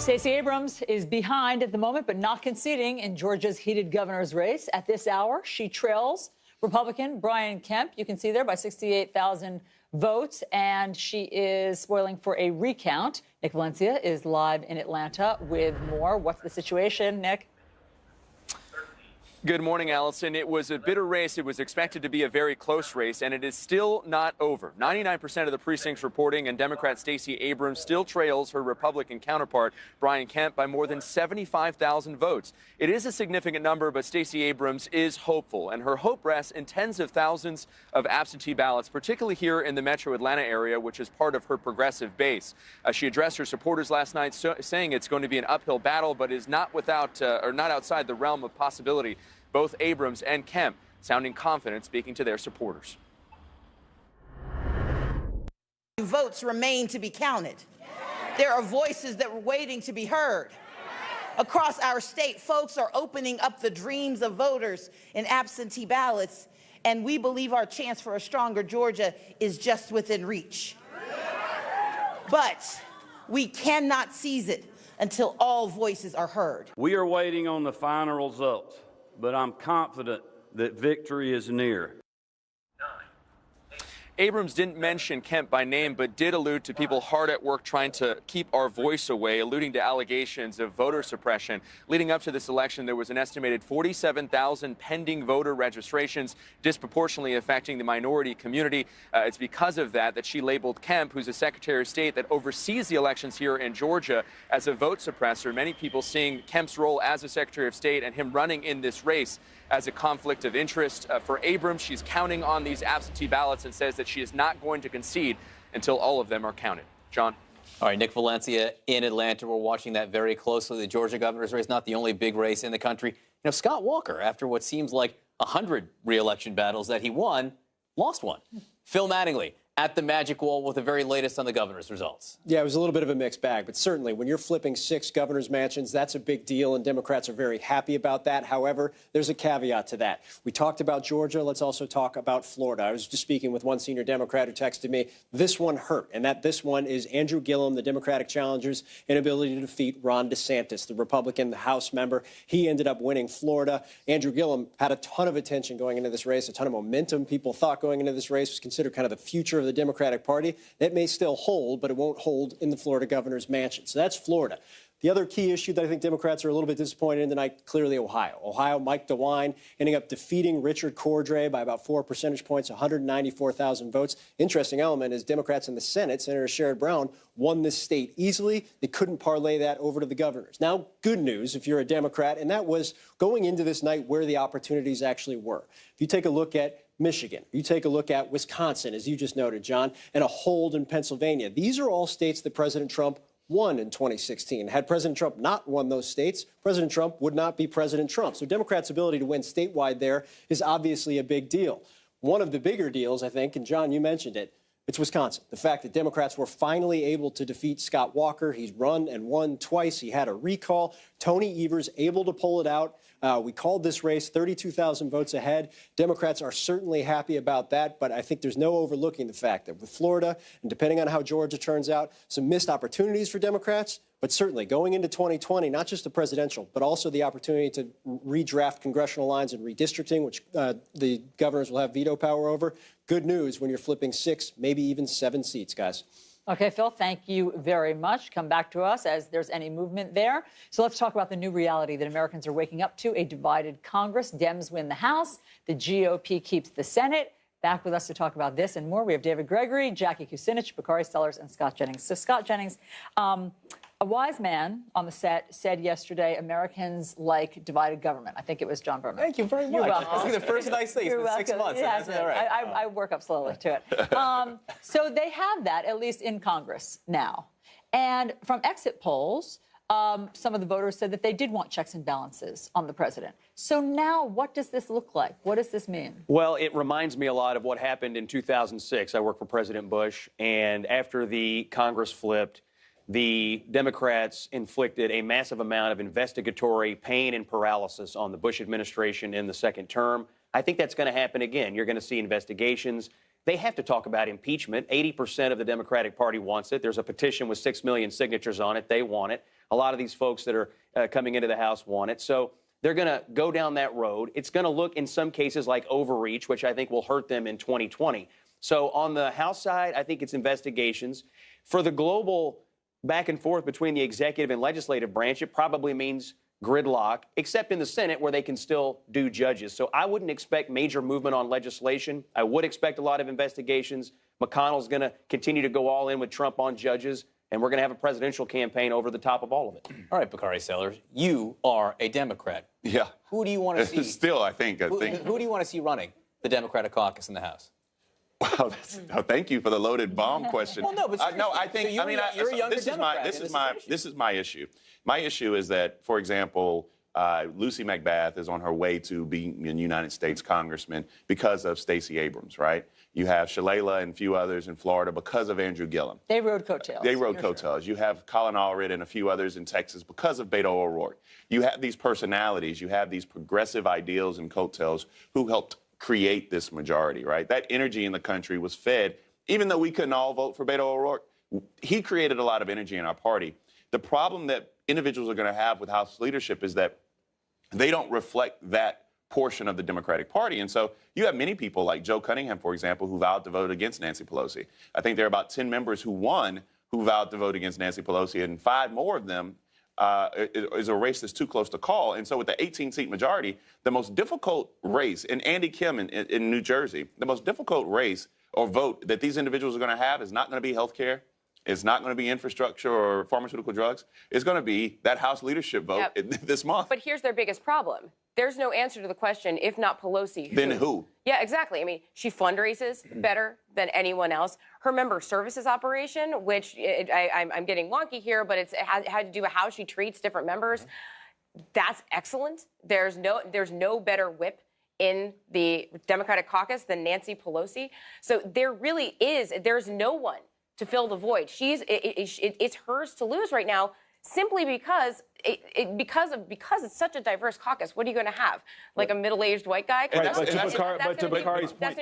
Stacey Abrams is behind at the moment, but not conceding in Georgia's heated governor's race. At this hour, she trails Republican Brian Kemp, you can see there, by 68,000 votes, and she is spoiling for a recount. Nick Valencia is live in Atlanta with more. What's the situation, Nick? Good morning, Allison. It was a bitter race. It was expected to be a very close race, and it is still not over. 99% of the precincts reporting, and Democrat Stacey Abrams still trails her Republican counterpart, Brian Kemp, by more than 75,000 votes. It is a significant number, but Stacey Abrams is hopeful, and her hope rests in tens of thousands of absentee ballots, particularly here in the metro Atlanta area, which is part of her progressive base. She addressed her supporters last night, saying it's going to be an uphill battle, but is not without or not outside the realm of possibility. Both Abrams and Kemp sounding confident, speaking to their supporters. Votes remain to be counted. There are voices that were waiting to be heard. Across our state, folks are opening up the dreams of voters in absentee ballots, and we believe our chance for a stronger Georgia is just within reach. But we cannot seize it until all voices are heard. We are waiting on the final results, but I'm confident that victory is near. Abrams didn't mention Kemp by name, but did allude to people hard at work trying to keep our voice away, alluding to allegations of voter suppression. Leading up to this election, there was an estimated 47,000 pending voter registrations, disproportionately affecting the minority community. It's because of that she labeled Kemp, who's a Secretary of State that oversees the elections here in Georgia, as a vote suppressor. Many people seeing Kemp's role as a Secretary of State and him running in this race as a conflict of interest. For Abrams, she's counting on these absentee ballots and says that she is not going to concede until all of them are counted. John? All right, Nick Valencia in Atlanta. We're watching that very closely. The Georgia governor's race, not the only big race in the country. You know, Scott Walker, after what seems like 100 re-election battles that he won, lost one. Phil Mattingly at the Magic Wall with the very latest on the governor's results. Yeah, it was a little bit of a mixed bag, but certainly when you're flipping 6 governor's mansions, that's a big deal, and Democrats are very happy about that. However, there's a caveat to that. We talked about Georgia. Let's also talk about Florida. I was just speaking with one senior Democrat who texted me, this one hurt, and this one is Andrew Gillum, the Democratic challenger's inability to defeat Ron DeSantis, the Republican, the House member. He ended up winning Florida. Andrew Gillum had a ton of attention going into this race, a ton of momentum. People thought going into this race was considered kind of the future of the Democratic Party. That may still hold, but it won't hold in the Florida governor's mansion. So that's Florida. The other key issue that I think Democrats are a little bit disappointed in tonight, clearly Ohio. Ohio, Mike DeWine ending up defeating Richard Cordray by about 4 percentage points, 194,000 votes. Interesting element is Democrats in the Senate, Senator Sherrod Brown, won this state easily. They couldn't parlay that over to the governors. Now, good news if you're a Democrat, and that was going into this night where the opportunities actually were. If you take a look at Michigan, you take a look at Wisconsin, as you just noted, John, and a hold in Pennsylvania. These are all states that President Trump won in 2016. Had President Trump not won those states, President Trump would not be President Trump. So Democrats' ability to win statewide there is obviously a big deal. One of the bigger deals, I think, and John, you mentioned it, it's Wisconsin. The fact that Democrats were finally able to defeat Scott Walker. He's run and won twice. He had a recall. Tony Evers able to pull it out. We called this race 32,000 votes ahead. Democrats are certainly happy about that, but I think there's no overlooking the fact that with Florida, and depending on how Georgia turns out, some missed opportunities for Democrats, but certainly going into 2020, not just the presidential, but also the opportunity to redraft congressional lines and redistricting, which the governors will have veto power over. Good news when you're flipping 6, maybe even 7 seats, guys. Okay, Phil, thank you very much. Come back to us as there's any movement there. So let's talk about the new reality that Americans are waking up to, a divided Congress. Dems win the House. The GOP keeps the Senate. Back with us to talk about this and more, we have David Gregory, Jackie Kucinich, Bakari Sellers, and Scott Jennings. So, Scott Jennings, a wise man on the set said yesterday, Americans like divided government. I think it was John Berman. Thank you very much. You're welcome. That's like the first nice thing. It's been 6 months. Yeah, That's all right. I work up slowly to it. So they have that, at least in Congress now. And from exit polls, some of the voters said that they did want checks and balances on the president. So now what does this look like? What does this mean? Well, it reminds me a lot of what happened in 2006. I worked for President Bush, and after the Congress flipped, the Democrats inflicted a massive amount of investigatory pain and paralysis on the Bush administration in the second term. I think that's going to happen again. You're going to see investigations. They have to talk about impeachment. 80% of the Democratic Party wants it. There's a petition with 6 million signatures on it. They want it. A lot of these folks that are coming into the House want it. So they're going to go down that road. It's going to look in some cases like overreach, which I think will hurt them in 2020. So on the House side, I think it's investigations. For the global back and forth between the executive and legislative branch, it probably means gridlock, except in the Senate where they can still do judges. So I wouldn't expect major movement on legislation. I would expect a lot of investigations. McConnell's going to continue to go all in with Trump on judges, and we're going to have a presidential campaign over the top of all of it. All right, Bakari Sellers, you are a Democrat. Yeah. Who do you want to see? Still, I think. Who do you want to see running the Democratic caucus in the House? Wow, thank you for the loaded bomb question. Well, no, but no, I think. so you're a younger Democrat. This is my issue. My issue is that, for example, Lucy McBath is on her way to being a United States congressman because of Stacey Abrams, right? You have Shalala and a few others in Florida because of Andrew Gillum. They rode coattails. They rode coattails. You have Colin Allred and a few others in Texas because of Beto O'Rourke. You have these personalities. You have these progressive ideals and coattails who helped create this majority, right? That energy in the country was fed, even though we couldn't all vote for Beto O'Rourke. He created a lot of energy in our party. The problem that individuals are going to have with House leadership is that they don't reflect that portion of the Democratic Party. And so you have many people like Joe Cunningham, for example, who vowed to vote against Nancy Pelosi. I think there are about 10 members who vowed to vote against Nancy Pelosi, and 5 more of them is a race that's too close to call. And so with the 18-seat majority, the most difficult race, and Andy Kim in New Jersey, the most difficult race or vote that these individuals are going to have is not going to be health care. It's not going to be infrastructure or pharmaceutical drugs. It's going to be that House leadership vote this month. But here's their biggest problem. There's no answer to the question, if not Pelosi, who? Then who? Yeah, exactly. I mean, she fundraises better than anyone else. Her member services operation, which I'm getting wonky here, but it had to do with how she treats different members. That's excellent. There's no better whip in the Democratic caucus than Nancy Pelosi. So there's no one to fill the void. It's hers to lose right now, simply because it's such a diverse caucus. What are you going to have? Like a middle-aged white guy? Right, But to Bakari's point,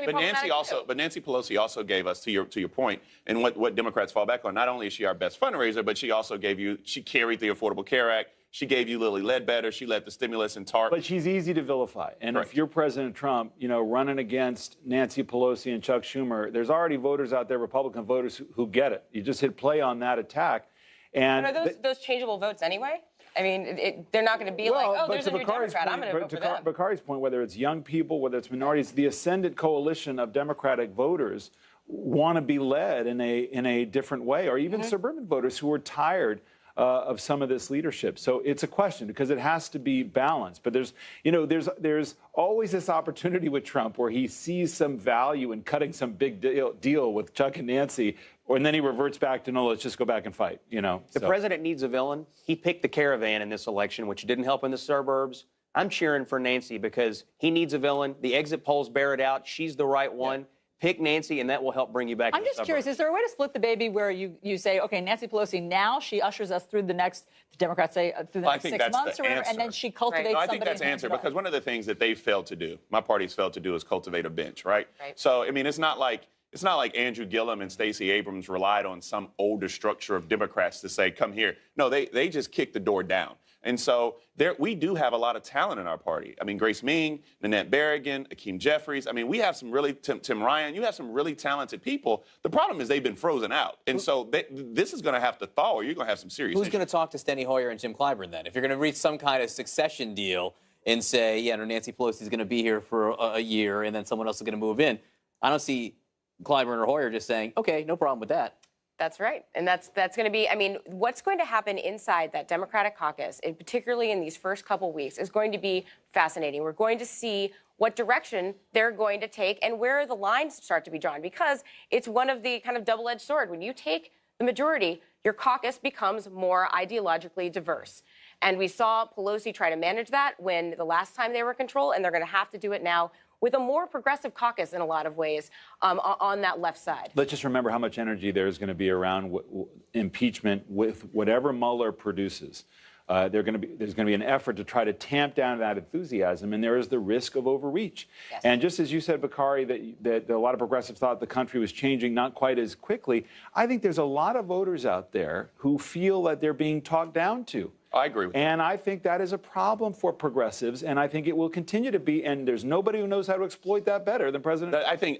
but Nancy Pelosi also gave us, to your point, and what Democrats fall back on. Not only is she our best fundraiser, but she also she carried the Affordable Care Act. She gave you Lilly Ledbetter. She led the stimulus and TARP. But she's easy to vilify. And if you're President Trump, running against Nancy Pelosi and Chuck Schumer, there's already voters out there, Republican voters, who get it. You just hit play on that attack. And are those changeable votes anyway? I mean, they're not going to be there's a new Democrat. I'm going to vote for them. Bakari's point, whether it's young people, whether it's minorities, the ascendant coalition of Democratic voters want to be led in a different way, or even suburban voters who are tired of some of this leadership. So it's a question, because it has to be balanced. But there's always this opportunity with Trump where he sees some value in cutting some big deal with Chuck and Nancy, and then he reverts back to, no, let's just go back and fight. The president needs a villain. He picked the caravan in this election, which didn't help in the suburbs. I'm cheering for Nancy because he needs a villain. The exit polls bear it out. She's the right one. Yeah. Pick Nancy, and that will help bring you back. I'm just curious, is there a way to split the baby where you say, okay, Nancy Pelosi, now she ushers us through the Democrats say, through the next 6 months or whatever, and then she cultivates somebody? I think that's the answer, because one of the things that they failed to do, my party's failed to do, is cultivate a bench, right? So, I mean, it's not like Andrew Gillum and Stacey Abrams relied on some older structure of Democrats to say, come here. No, they just kicked the door down. And so we do have a lot of talent in our party. I mean, Grace Ming, Nanette Berrigan, Akeem Jeffries. I mean, we have some really, Tim Ryan, you have some really talented people. The problem is they've been frozen out. And so this is going to have to thaw, or you're going to have some serious Who's issues. going to talk to Steny Hoyer and Jim Clyburn then? If you're going to reach some kind of succession deal and say, Nancy Pelosi's going to be here for a year and then someone else is going to move in, I don't see Clyburn or Hoyer just saying, okay, no problem with that. That's right. And that's going to be, I mean, what's going to happen inside that Democratic caucus, and particularly in these first couple weeks, is going to be fascinating. We're going to see what direction they're going to take and where the lines start to be drawn, because it's one of the kind of double-edged sword. When you take the majority, your caucus becomes more ideologically diverse. And we saw Pelosi try to manage that when the last time they were in control, and they're going to have to do it now with a more progressive caucus in a lot of ways on that left side. Let's just remember how much energy there's going to be around impeachment with whatever Mueller produces. there's going to be an effort to try to tamp down that enthusiasm, and there is the risk of overreach. Yes. And just as you said, Bakari, that a lot of progressives thought the country was changing not quite as quickly, I think there's a lot of voters out there who feel that they're being talked down to. I agree with And I think that is a problem for progressives, and I think it will continue to be, and there's nobody who knows how to exploit that better than President Trump. I think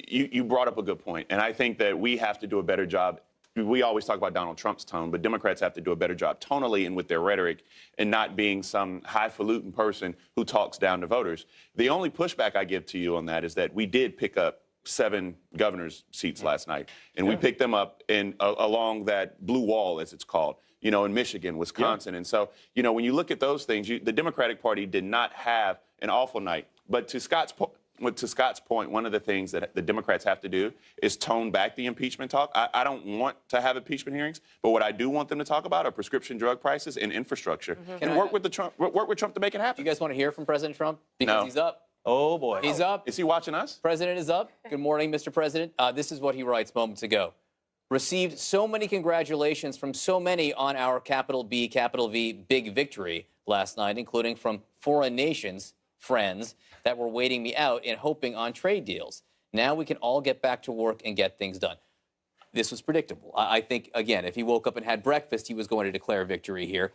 you brought up a good point, and I think that we have to do a better job. We always talk about Donald Trump's tone, but Democrats have to do a better job tonally and with their rhetoric and not being some highfalutin person who talks down to voters. The only pushback I give to you on that is that we did pick up 7 governor's seats last night, and we picked them up along that blue wall, as it's called, in Michigan, Wisconsin. And so, when you look at those things, the Democratic Party did not have an awful night. But to Scott's point, one of the things that the Democrats have to do is tone back the impeachment talk. I don't want to have impeachment hearings, but what I do want them to talk about are prescription drug prices and infrastructure, and work with Trump to make it happen. Do you guys want to hear from President Trump? Because No. he's up. Oh, boy. He's up. Is he watching us? President is up. Good morning, Mr. President. This is what he writes moments ago. Received so many congratulations from so many on our capital B, capital V big victory last night, including from foreign nations, friends, that were waiting me out and hoping on trade deals. Now we can all get back to work and get things done. This was predictable. I think, again, if he woke up and had breakfast, he was going to declare victory here.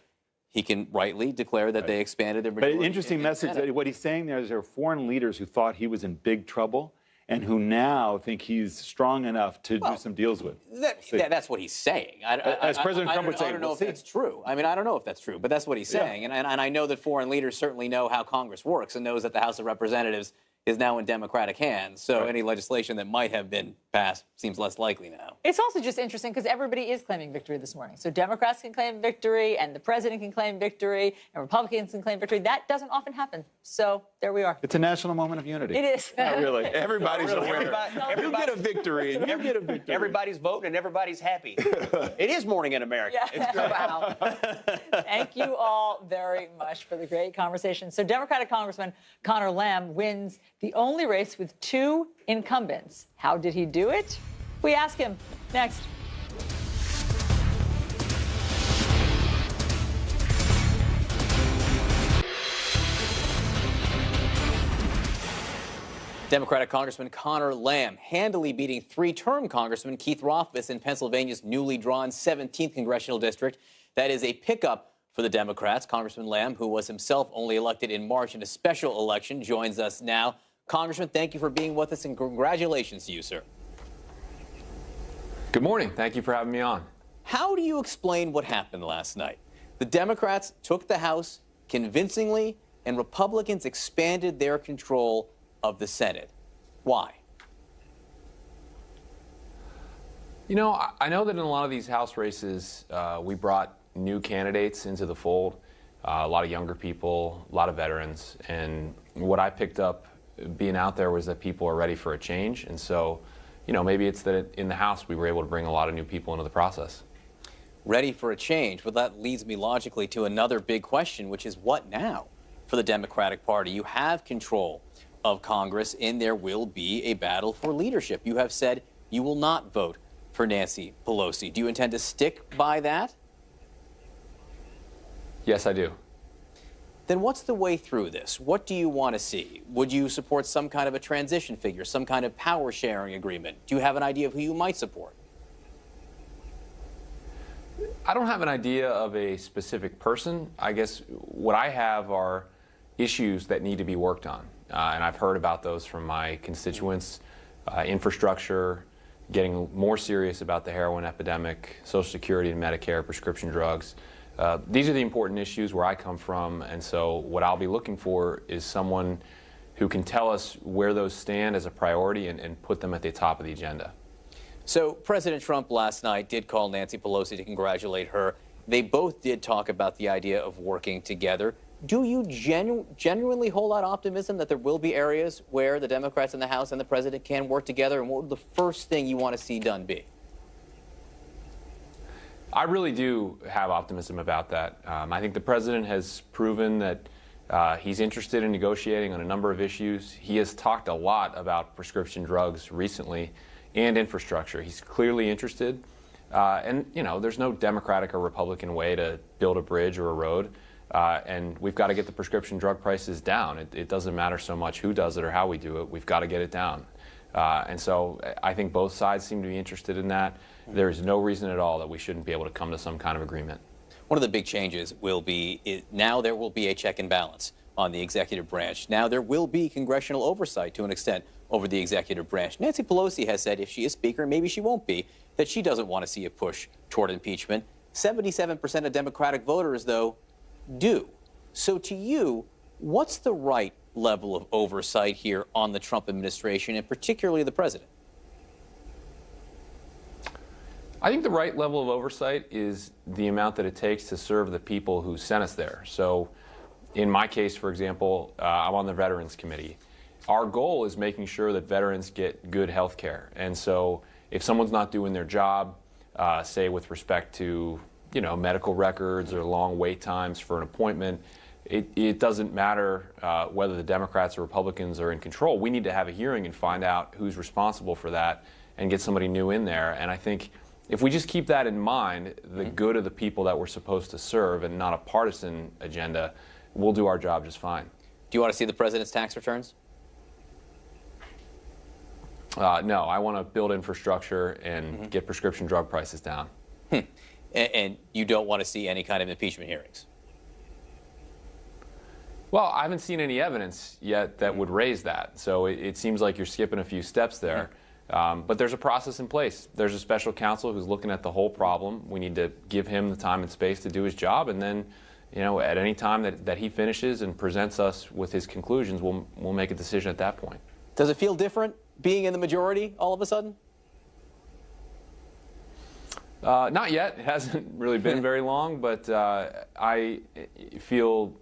He can rightly declare that they expanded their majority. But an interesting message that what he's saying there is there are foreign leaders who thought he was in big trouble and who now think he's strong enough to do some deals with. That's what he's saying. As President Trump would say, I don't know we'll if see. that's true. I mean, I don't know if that's true, but that's what he's saying. And I know that foreign leaders certainly know how Congress works and knows that the House of Representatives is now in Democratic hands. So any legislation that might have been passed seems less likely now. It's also just interesting because everybody is claiming victory this morning. So Democrats can claim victory, and the president can claim victory, and Republicans can claim victory. That doesn't often happen. So there we are. It's a national moment of unity. It is. Not really. Everybody's a winner. You get a victory. And you get a victory. Everybody's voting and everybody's happy. It is morning in America. Yeah. It's great. Wow. Thank you all very much for the great conversation. So Democratic Congressman Conor Lamb wins the only race with 2 incumbents. How did he do it? We ask him next. Democratic Congressman Conor Lamb handily beating 3-term Congressman Keith Rothfus in Pennsylvania's newly drawn 17th congressional district. That is a pickup for the Democrats. Congressman Lamb, who was himself only elected in March in a special election, joins us now. Congressman, thank you for being with us, and congratulations to you, sir. Good morning. Thank you for having me on. How do you explain what happened last night? The Democrats took the House convincingly, and Republicans expanded their control of the Senate. Why? You know, I know that in a lot of these House races, we brought new candidates into the fold, a lot of younger people, a lot of veterans, and what I picked up being out there was that people are ready for a change, and so, you know, maybe it's that in the House we were able to bring a lot of new people into the process. Ready for a change. Well, that leads me logically to another big question, which is what now for the Democratic Party? You have control of Congress, and there will be a battle for leadership. You have said you will not vote for Nancy Pelosi. Do you intend to stick by that? Yes, I do. Then what's the way through this? What do you want to see? Would you support some kind of a transition figure, some kind of power sharing agreement? Do you have an idea of who you might support? I don't have an idea of a specific person. I guess what I have are issues that need to be worked on. And I've heard about those from my constituents, infrastructure, getting more serious about the heroin epidemic, Social Security and Medicare, prescription drugs. These are the important issues where I come from, and so what I'll be looking for is someone who can tell us where those stand as a priority and put them at the top of the agenda. So President Trump last night did call Nancy Pelosi to congratulate her. They both did talk about the idea of working together. Do you genuinely hold out optimism that there will be areas where the Democrats in the House and the president can work together? And what would the first thing you want to see done be? I really do have optimism about that. I think the president has proven that he's interested in negotiating on a number of issues. He has talked a lot about prescription drugs recently and infrastructure. He's clearly interested. And, you know, there's no Democratic or Republican way to build a bridge or a road. And we've got to get the prescription drug prices down. It doesn't matter so much who does it or how we do it. We've got to get it down. And so I think both sides seem to be interested in that. There's no reason at all that we shouldn't be able to come to some kind of agreement. One of the big changes will be now there will be a check and balance on the executive branch. Now there will be congressional oversight to an extent over the executive branch. Nancy Pelosi has said if she is Speaker, maybe she won't be, that she doesn't want to see a push toward impeachment. 77% of Democratic voters, though, do. So to you, what's the right level of oversight here on the Trump administration and particularly the president? I think the right level of oversight is the amount that it takes to serve the people who sent us there. So in my case, for example, I'm on the Veterans Committee. Our goal is making sure that veterans get good health care. And so if someone's not doing their job, say with respect to, you know, medical records or long wait times for an appointment, it doesn't matter whether the Democrats or Republicans are in control. We need to have a hearing and find out who's responsible for that and get somebody new in there. And I think if we just keep that in mind, the good of the people that we're supposed to serve and not a partisan agenda, we'll do our job just fine. Do you want to see the president's tax returns? No, I want to build infrastructure and get prescription drug prices down. And you don't want to see any kind of impeachment hearings? Well, I haven't seen any evidence yet that would raise that. So it seems like you're skipping a few steps there. But there's a process in place. There's a special counsel who's looking at the whole problem. We need to give him the time and space to do his job. And then, you know, at any time that he finishes and presents us with his conclusions, we'll make a decision at that point. Does it feel different being in the majority all of a sudden? Not yet. It hasn't really been very long, but I feel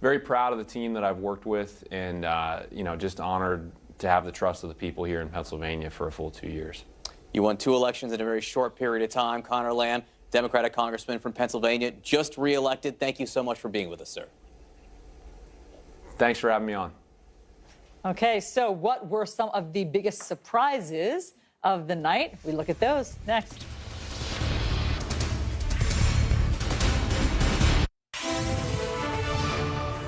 very proud of the team that I've worked with and, you know, just honored to have the trust of the people here in Pennsylvania for a full 2 years. You won 2 elections in a very short period of time. Conor Lamb, Democratic congressman from Pennsylvania, just reelected. Thank you so much for being with us, sir. Thanks for having me on. Okay, so what were some of the biggest surprises of the night? We look at those next.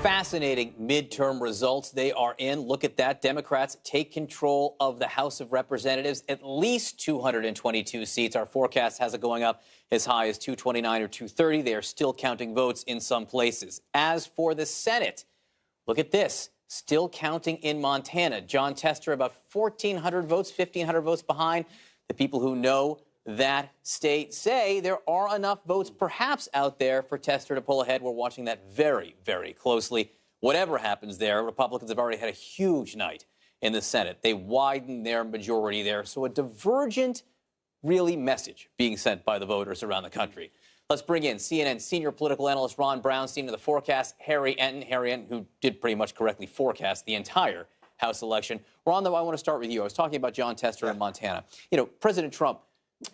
Fascinating midterm results they are in. Look at that. Democrats take control of the House of Representatives, at least 222 seats. Our forecast has it going up as high as 229 or 230. They are still counting votes in some places. As for the Senate, look at this. Still counting in Montana. Jon Tester about 1,400 votes, 1,500 votes behind. The people who know that state say there are enough votes perhaps out there for Tester to pull ahead. We're watching that very, very closely. Whatever happens there, Republicans have already had a huge night in the Senate. They widened their majority there. So a divergent, really, message being sent by the voters around the country. Let's bring in CNN senior political analyst Ron Brownstein to the forecast, Harry Enten, who did pretty much correctly forecast the entire House election. Ron, though, I want to start with you. I was talking about Jon Tester in Montana. You know, President Trump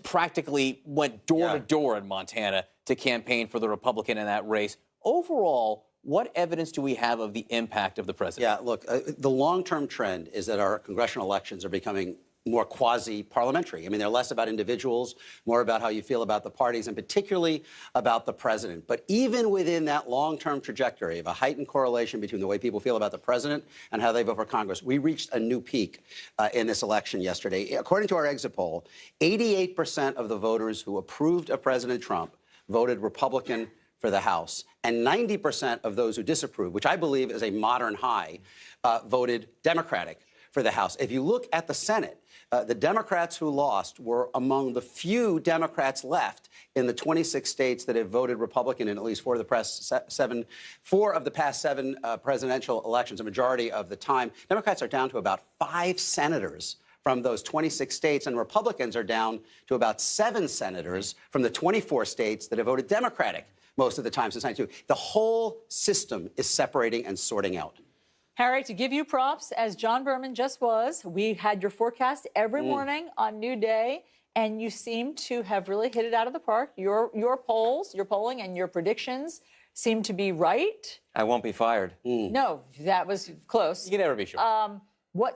practically went door to door in Montana to campaign for the Republican in that race. Overall, what evidence do we have of the impact of the president? Yeah, look, the long-term trend is that our congressional elections are becoming more quasi-parliamentary. I mean, they're less about individuals, more about how you feel about the parties, and particularly about the president. But even within that long-term trajectory of a heightened correlation between the way people feel about the president and how they vote for Congress, we reached a new peak in this election yesterday. According to our exit poll, 88% of the voters who approved of President Trump voted Republican for the House, and 90% of those who disapproved, which I believe is a modern high, voted Democratic for the House. If you look at the Senate, the Democrats who lost were among the few Democrats left in the 26 states that have voted Republican in at least four of the past seven presidential elections, a majority of the time. Democrats are down to about 5 senators from those 26 states, and Republicans are down to about 7 senators from the 24 states that have voted Democratic most of the time since 92. The whole system is separating and sorting out. Harry, to give you props, as John Berman just was, we had your forecast every morning on New Day, and you seem to have really hit it out of the park. Your polling and your predictions seem to be right. I won't be fired. No, that was close. You can never be sure.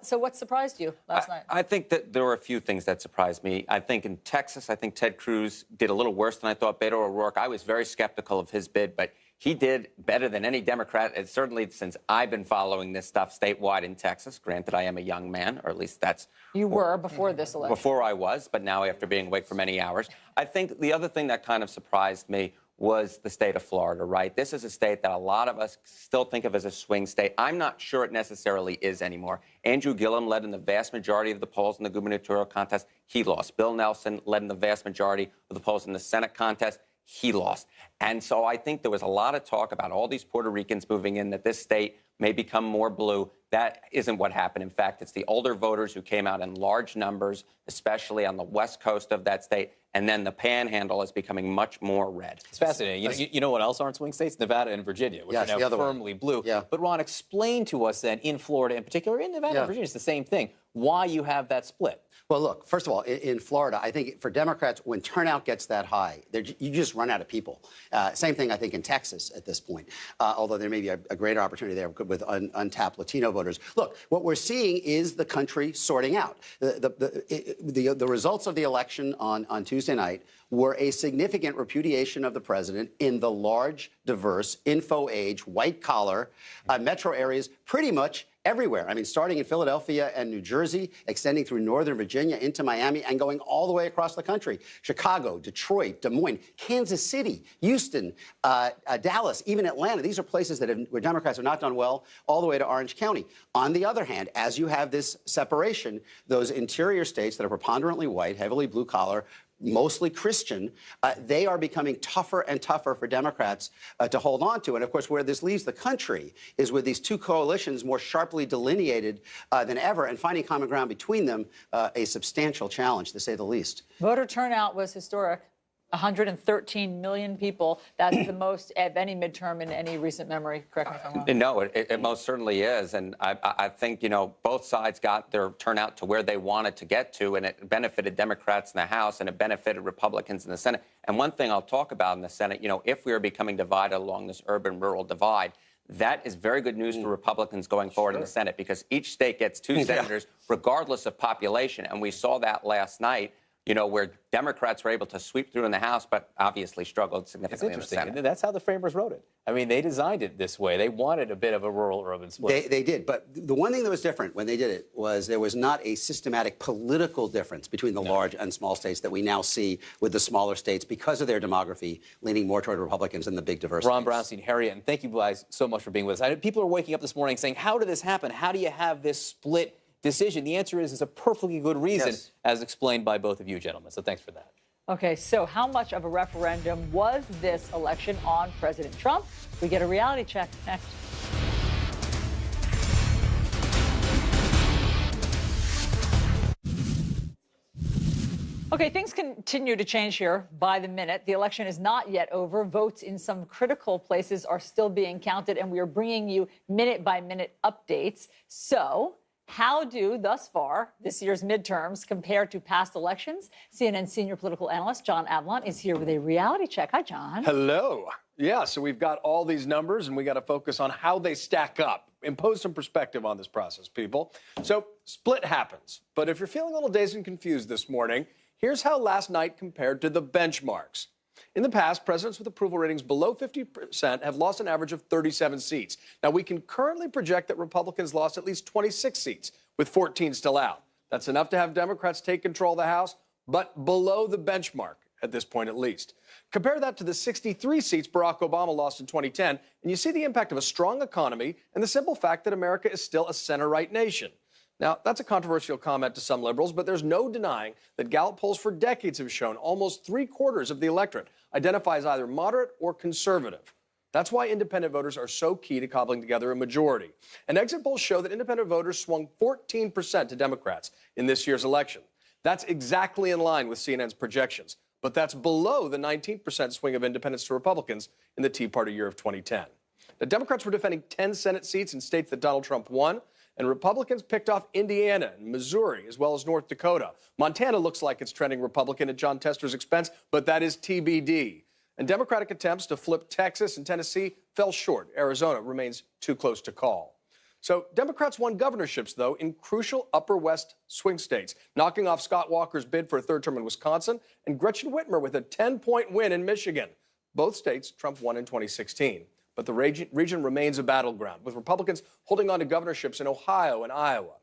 So what surprised you last night? I think that there were a few things that surprised me. I think in Texas, I think Ted Cruz did a little worse than I thought. Beto O'Rourke, I was very skeptical of his bid, but he did better than any Democrat, and certainly since I've been following this stuff statewide in Texas. Granted, I am a young man, or at least that's... You were before this election. Before I was, but now after being awake for many hours. I think the other thing that kind of surprised me was the state of Florida, right? This is a state that a lot of us still think of as a swing state. I'm not sure it necessarily is anymore. Andrew Gillum led in the vast majority of the polls in the gubernatorial contest. He lost. Bill Nelson led in the vast majority of the polls in the Senate contest. He lost. And so I think there was a lot of talk about all these Puerto Ricans moving in, that this state may become more blue. That isn't what happened. In fact, it's the older voters who came out in large numbers, especially on the west coast of that state. And then the panhandle is becoming much more red. It's fascinating. You know what else aren't swing states? Nevada and Virginia, which are now firmly blue. Yeah. But Ron, explain to us then, in Florida in particular, in Nevada and Virginia, it's the same thing, why you have that split. Well, look, first of all, in Florida, I think for Democrats, when turnout gets that high, you just run out of people. Same thing, I think, in Texas at this point, although there may be a greater opportunity there with untapped Latino voters. Look, what we're seeing is the country sorting out. The results of the election on Tuesday night were a significant repudiation of the president in the large, diverse, info-age, white-collar metro areas pretty much everywhere. I mean, starting in Philadelphia and New Jersey, extending through Northern Virginia into Miami, and going all the way across the country. Chicago, Detroit, Des Moines, Kansas City, Houston, Dallas, even Atlanta. These are places where Democrats have not done well, all the way to Orange County. On the other hand, as you have this separation, those interior states that are preponderantly white, heavily blue-collar, mostly Christian, they are becoming tougher and tougher for Democrats to hold on to. And, of course, where this leaves the country is with these two coalitions more sharply delineated than ever, and finding common ground between them a substantial challenge, to say the least. Voter turnout was historic. 113 million people. That's the most of any midterm in any recent memory. Correct me if I'm wrong. No, it most certainly is. And I think, both sides got their turnout to where they wanted to get to, and it benefited Democrats in the House, and it benefited Republicans in the Senate. And one thing I'll talk about in the Senate, if we are becoming divided along this urban-rural divide, that is very good news for Republicans going forward in the Senate, because each state gets two senators, regardless of population. And we saw that last night, where Democrats were able to sweep through in the House, but obviously struggled significantly in the Senate. That's how the framers wrote it. I mean, they designed it this way. They wanted a bit of a rural-urban split. They did. But the one thing that was different when they did it was there was not a systematic political difference between the large and small states that we now see with the smaller states because of their demography leaning more toward Republicans than the big diverse Ron states. Brownstein, Harriet, and thank you guys so much for being with us. People are waking up this morning saying, how did this happen? How do you have this split decision? The answer is it's a perfectly good reason, as explained by both of you gentlemen. So thanks for that. Okay, so how much of a referendum was this election on President Trump? We get a reality check next. Okay, things continue to change here by the minute. The election is not yet over. Votes in some critical places are still being counted, and we are bringing you minute-by-minute updates. So, how do, thus far, this year's midterms compare to past elections? CNN senior political analyst John Avlon is here with a reality check. Hi, John. Hello. Yeah, so we've got all these numbers, and we got to focus on how they stack up. Impose some perspective on this process, people. So, split happens. But if you're feeling a little dazed and confused this morning, here's how last night compared to the benchmarks. In the past, presidents with approval ratings below 50% have lost an average of 37 seats. Now, we can currently project that Republicans lost at least 26 seats, with 14 still out. That's enough to have Democrats take control of the House, but below the benchmark at this point at least. Compare that to the 63 seats Barack Obama lost in 2010, and you see the impact of a strong economy and the simple fact that America is still a center-right nation. Now, that's a controversial comment to some liberals, but there's no denying that Gallup polls for decades have shown almost three-quarters of the electorate identifies either moderate or conservative. That's why independent voters are so key to cobbling together a majority. And exit polls show that independent voters swung 14% to Democrats in this year's election. That's exactly in line with CNN's projections, but that's below the 19% swing of independents to Republicans in the Tea Party year of 2010. The Democrats were defending 10 Senate seats in states that Donald Trump won, and Republicans picked off Indiana and Missouri, as well as North Dakota. Montana looks like it's trending Republican at John Tester's expense, but that is TBD. And Democratic attempts to flip Texas and Tennessee fell short. Arizona remains too close to call. So Democrats won governorships, though, in crucial Upper West swing states, knocking off Scott Walker's bid for a third term in Wisconsin and Gretchen Whitmer with a 10-point win in Michigan. Both states Trump won in 2016. But the region remains a battleground, with Republicans holding on to governorships in Ohio and Iowa.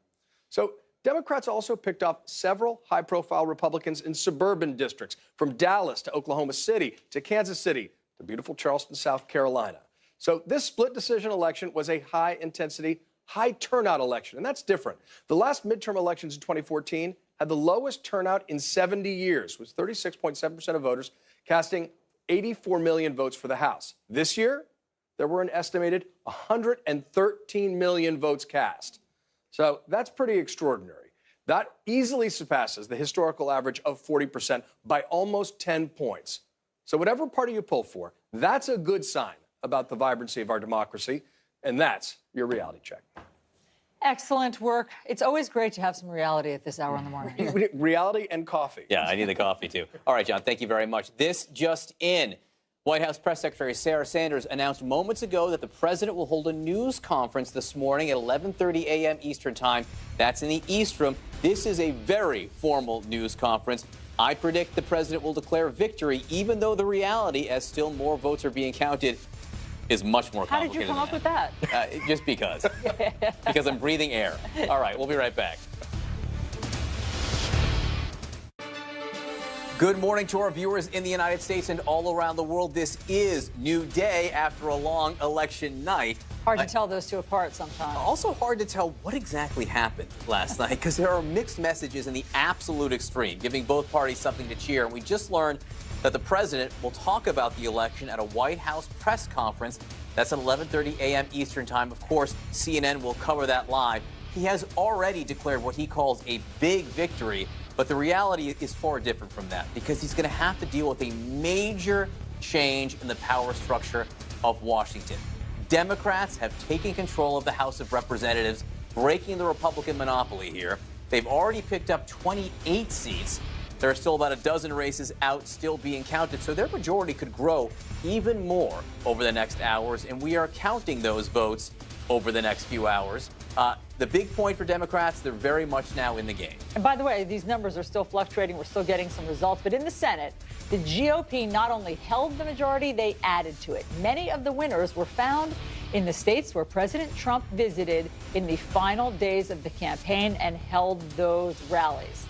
So Democrats also picked up several high-profile Republicans in suburban districts, from Dallas to Oklahoma City to Kansas City to beautiful Charleston, South Carolina. So this split decision election was a high-intensity, high-turnout election, and that's different. The last midterm elections in 2014 had the lowest turnout in 70 years, with 36.7% of voters casting 84 million votes for the House. This year, there were an estimated 113 million votes cast. So that's pretty extraordinary. That easily surpasses the historical average of 40% by almost 10 points. So whatever party you pull for, that's a good sign about the vibrancy of our democracy, and that's your reality check. Excellent work. It's always great to have some reality at this hour in the morning. Reality and coffee. Yeah, I need the coffee, too. All right, John, thank you very much. This just in. White House Press Secretary Sarah Sanders announced moments ago that the president will hold a news conference this morning at 11:30 a.m. Eastern Time. That's in the East Room. This is a very formal news conference. I predict the president will declare victory, even though the reality, as still more votes are being counted, is much more How complicated. did you come up with that? Just because. Because I'm breathing air. All right, we'll be right back. Good morning to our viewers in the United States and all around the world. This is New Day after a long election night. Hard to tell those two apart sometimes. Also hard to tell what exactly happened last night, because there are mixed messages in the absolute extreme, giving both parties something to cheer. And we just learned that the president will talk about the election at a White House press conference. That's at 11:30 a.m. Eastern Time. Of course, CNN will cover that live. He has already declared what he calls a big victory. But the reality is far different from that, because he's going to have to deal with a major change in the power structure of Washington. Democrats have taken control of the House of Representatives, breaking the Republican monopoly here. They've already picked up 28 seats. There are still about a dozen races out still being counted, so their majority could grow even more over the next hours, and we are counting those votes over the next few hours. The big point for Democrats, they're very much now in the game. And by the way, these numbers are still fluctuating. We're still getting some results. But in the Senate, the GOP not only held the majority, they added to it. Many of the winners were found in the states where President Trump visited in the final days of the campaign and held those rallies.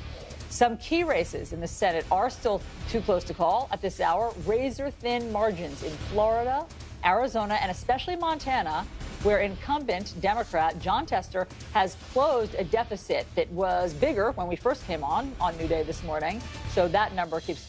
Some key races in the Senate are still too close to call at this hour. Razor-thin margins in Florida, Arizona, and especially Montana, where incumbent Democrat Jon Tester has closed a deficit that was bigger when we first came on New Day this morning. So that number keeps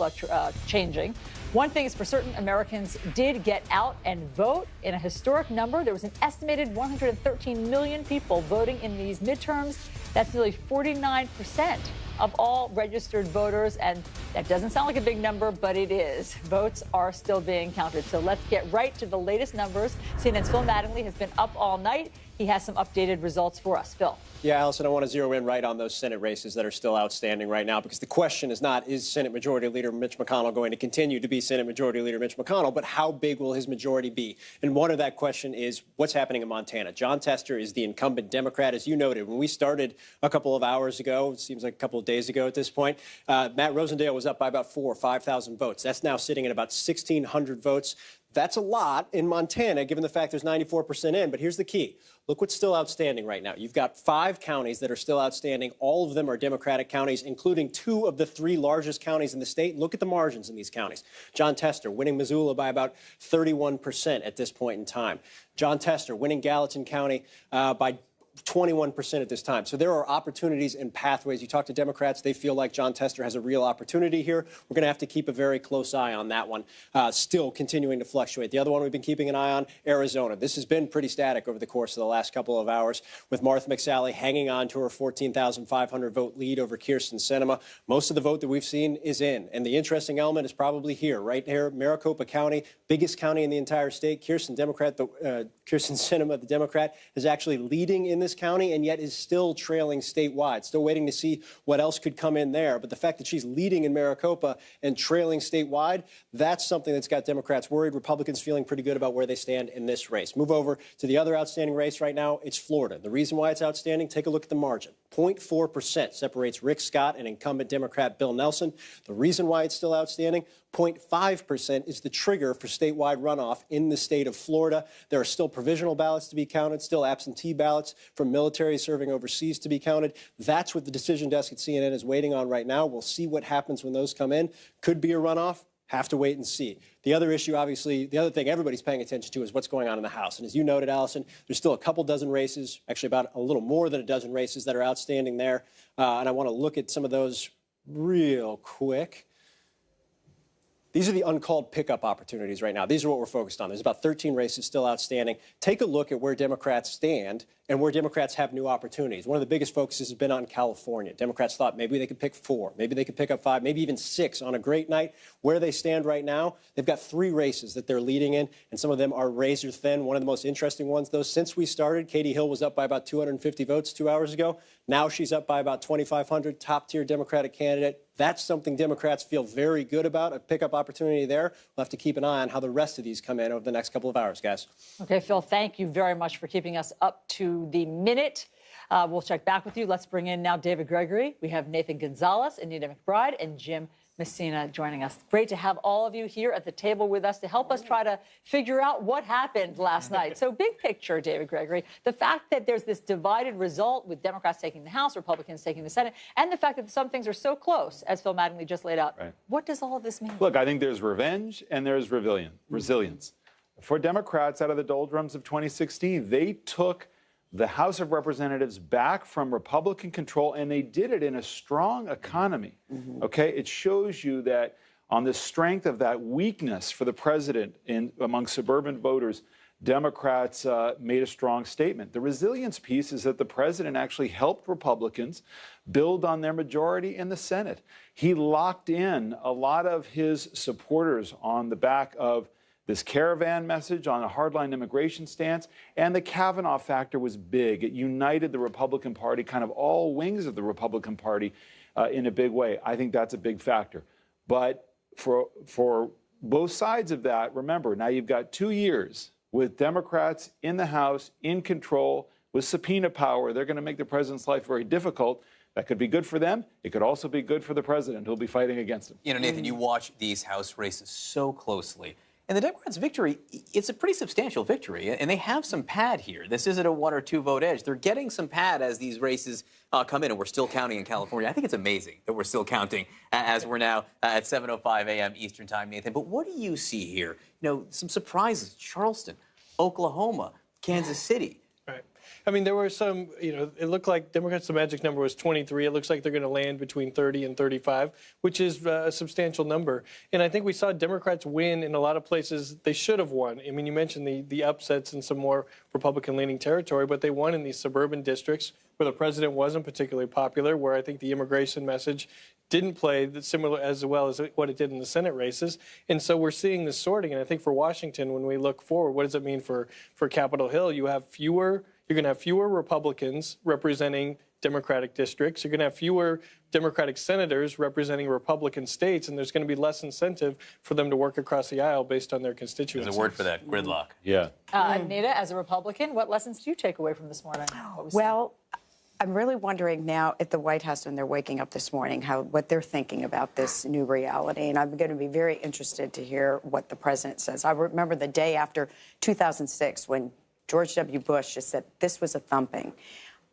changing. One thing is for certain, Americans did get out and vote in a historic number. There was an estimated 113 million people voting in these midterms. That's nearly 49% of all registered voters. And that doesn't sound like a big number, but it is. Votes are still being counted. So let's get right to the latest numbers. CNN's Phil Mattingly has been up all night. He has some updated results for us. Phil. Yeah, Allison, I want to zero in right on those Senate races that are still outstanding right now, because the question is not, is Senate Majority Leader Mitch McConnell going to continue to be Senate Majority Leader Mitch McConnell, but how big will his majority be? And one of that question is what's happening in Montana. Jon Tester is the incumbent Democrat, as you noted. When we started a couple of hours ago, it seems like a couple of days ago at this point, Matt Rosendale was up by about 4,000 or 5,000 votes. That's now sitting at about 1,600 votes. That's a lot in Montana, given the fact there's 94% in. But here's the key. Look what's still outstanding right now. You've got 5 counties that are still outstanding. All of them are Democratic counties, including 2 of the 3 largest counties in the state. Look at the margins in these counties. Jon Tester winning Missoula by about 31% at this point in time. Jon Tester winning Gallatin County by 21% at this time. So there are opportunities and pathways. You talk to Democrats, they feel like Jon Tester has a real opportunity here. We're going to have to keep a very close eye on that one, still continuing to fluctuate. The other one we've been keeping an eye on, Arizona. This has been pretty static over the course of the last couple of hours, with Martha McSally hanging on to her 14,500 vote lead over Kyrsten Sinema. Most of the vote that we've seen is in. And the interesting element is probably here, right here, Maricopa County, biggest county in the entire state. Kyrsten Sinema, the Democrat, is actually leading in this county and yet is still trailing statewide. Still waiting to see what else could come in there. But the fact that she's leading in Maricopa and trailing statewide, that's something that's got Democrats worried. Republicans feeling pretty good about where they stand in this race. Move over to the other outstanding race right now. It's Florida. The reason why it's outstanding, take a look at the margin. 0.4% separates Rick Scott and incumbent Democrat Bill Nelson. The reason why it's still outstanding, 0.5% is the trigger for statewide runoff in the state of Florida. There are still provisional ballots to be counted, still absentee ballots from military serving overseas to be counted. That's what the decision desk at CNN is waiting on right now. We'll see what happens when those come in. Could be a runoff. Have to wait and see. The other issue, obviously, the other thing everybody's paying attention to is what's going on in the House. And as you noted, Allison, there's still a couple dozen races, actually about a little more than a dozen races that are outstanding there. And I want to look at some of those real quick. These are the uncalled pickup opportunities right now. These are what we're focused on. There's about 13 races still outstanding. Take a look at where Democrats stand and where Democrats have new opportunities. One of the biggest focuses has been on California. Democrats thought maybe they could pick 4, maybe they could pick up 5, maybe even 6 on a great night. Where they stand right now, they've got 3 races that they're leading in, and some of them are razor thin. One of the most interesting ones, though, since we started, Katie Hill was up by about 250 votes 2 hours ago. Now she's up by about 2,500, top-tier Democratic candidate. That's something Democrats feel very good about, a pickup opportunity there. We'll have to keep an eye on how the rest of these come in over the next couple of hours, guys. Okay, Phil, thank you very much for keeping us up to the minute. We'll check back with you. Let's bring in now David Gregory. We have Nathan Gonzalez, Anita McBride, and Jim Messina joining us. Great to have all of you here at the table with us to help us try to figure out what happened last night. So big picture, David Gregory, the fact that there's this divided result with Democrats taking the House, Republicans taking the Senate, and the fact that some things are so close, as Phil Mattingly just laid out. Right. What does all of this mean? Look, I think there's revenge and there's resilience. For Democrats out of the doldrums of 2016, they took the House of Representatives back from Republican control, and they did it in a strong economy. Okay, it shows you that on the strength of that weakness for the president among suburban voters, Democrats made a strong statement. The resilience piece is that the president actually helped Republicans build on their majority in the Senate. He locked in a lot of his supporters on the back of this caravan message, on a hardline immigration stance, and the Kavanaugh factor was big. It united the Republican Party, kind of all wings of the Republican Party in a big way. I think that's a big factor. But for both sides of that, remember, now you've got 2 years with Democrats in the House, in control, with subpoena power. They're going to make the president's life very difficult. That could be good for them. It could also be good for the president who'll be fighting against him. You know, Nathan, you watch these House races so closely. And the Democrats' victory, it's a pretty substantial victory, and they have some pad here. This isn't a 1 or 2 vote edge. They're getting some pad as these races come in, and we're still counting in California. I think it's amazing that we're still counting as we're now at 7:05 a.m. Eastern Time, Nathan. But what do you see here? You know, some surprises: Charleston, Oklahoma, Kansas City. I mean, there were some, it looked like Democrats, the magic number was 23. It looks like they're going to land between 30 and 35, which is a substantial number. And I think we saw Democrats win in a lot of places they should have won. I mean, you mentioned the upsets in some more Republican-leaning territory, but they won in these suburban districts where the president wasn't particularly popular, where I think the immigration message didn't play similar as well as what it did in the Senate races. And so we're seeing this sorting. And I think for Washington, when we look forward, what does it mean for Capitol Hill? You're going to have fewer Republicans representing Democratic districts. You're going to have fewer Democratic senators representing Republican states, and there's going to be less incentive for them to work across the aisle based on their constituencies. There's a word for that, gridlock. Yeah. Anita, as a Republican, what lessons do you take away from this morning? Well, I'm really wondering now at the White House when they're waking up this morning what they're thinking about this new reality. And I'm going to be very interested to hear what the president says. I remember the day after 2006 when George W. Bush just said this was a thumping.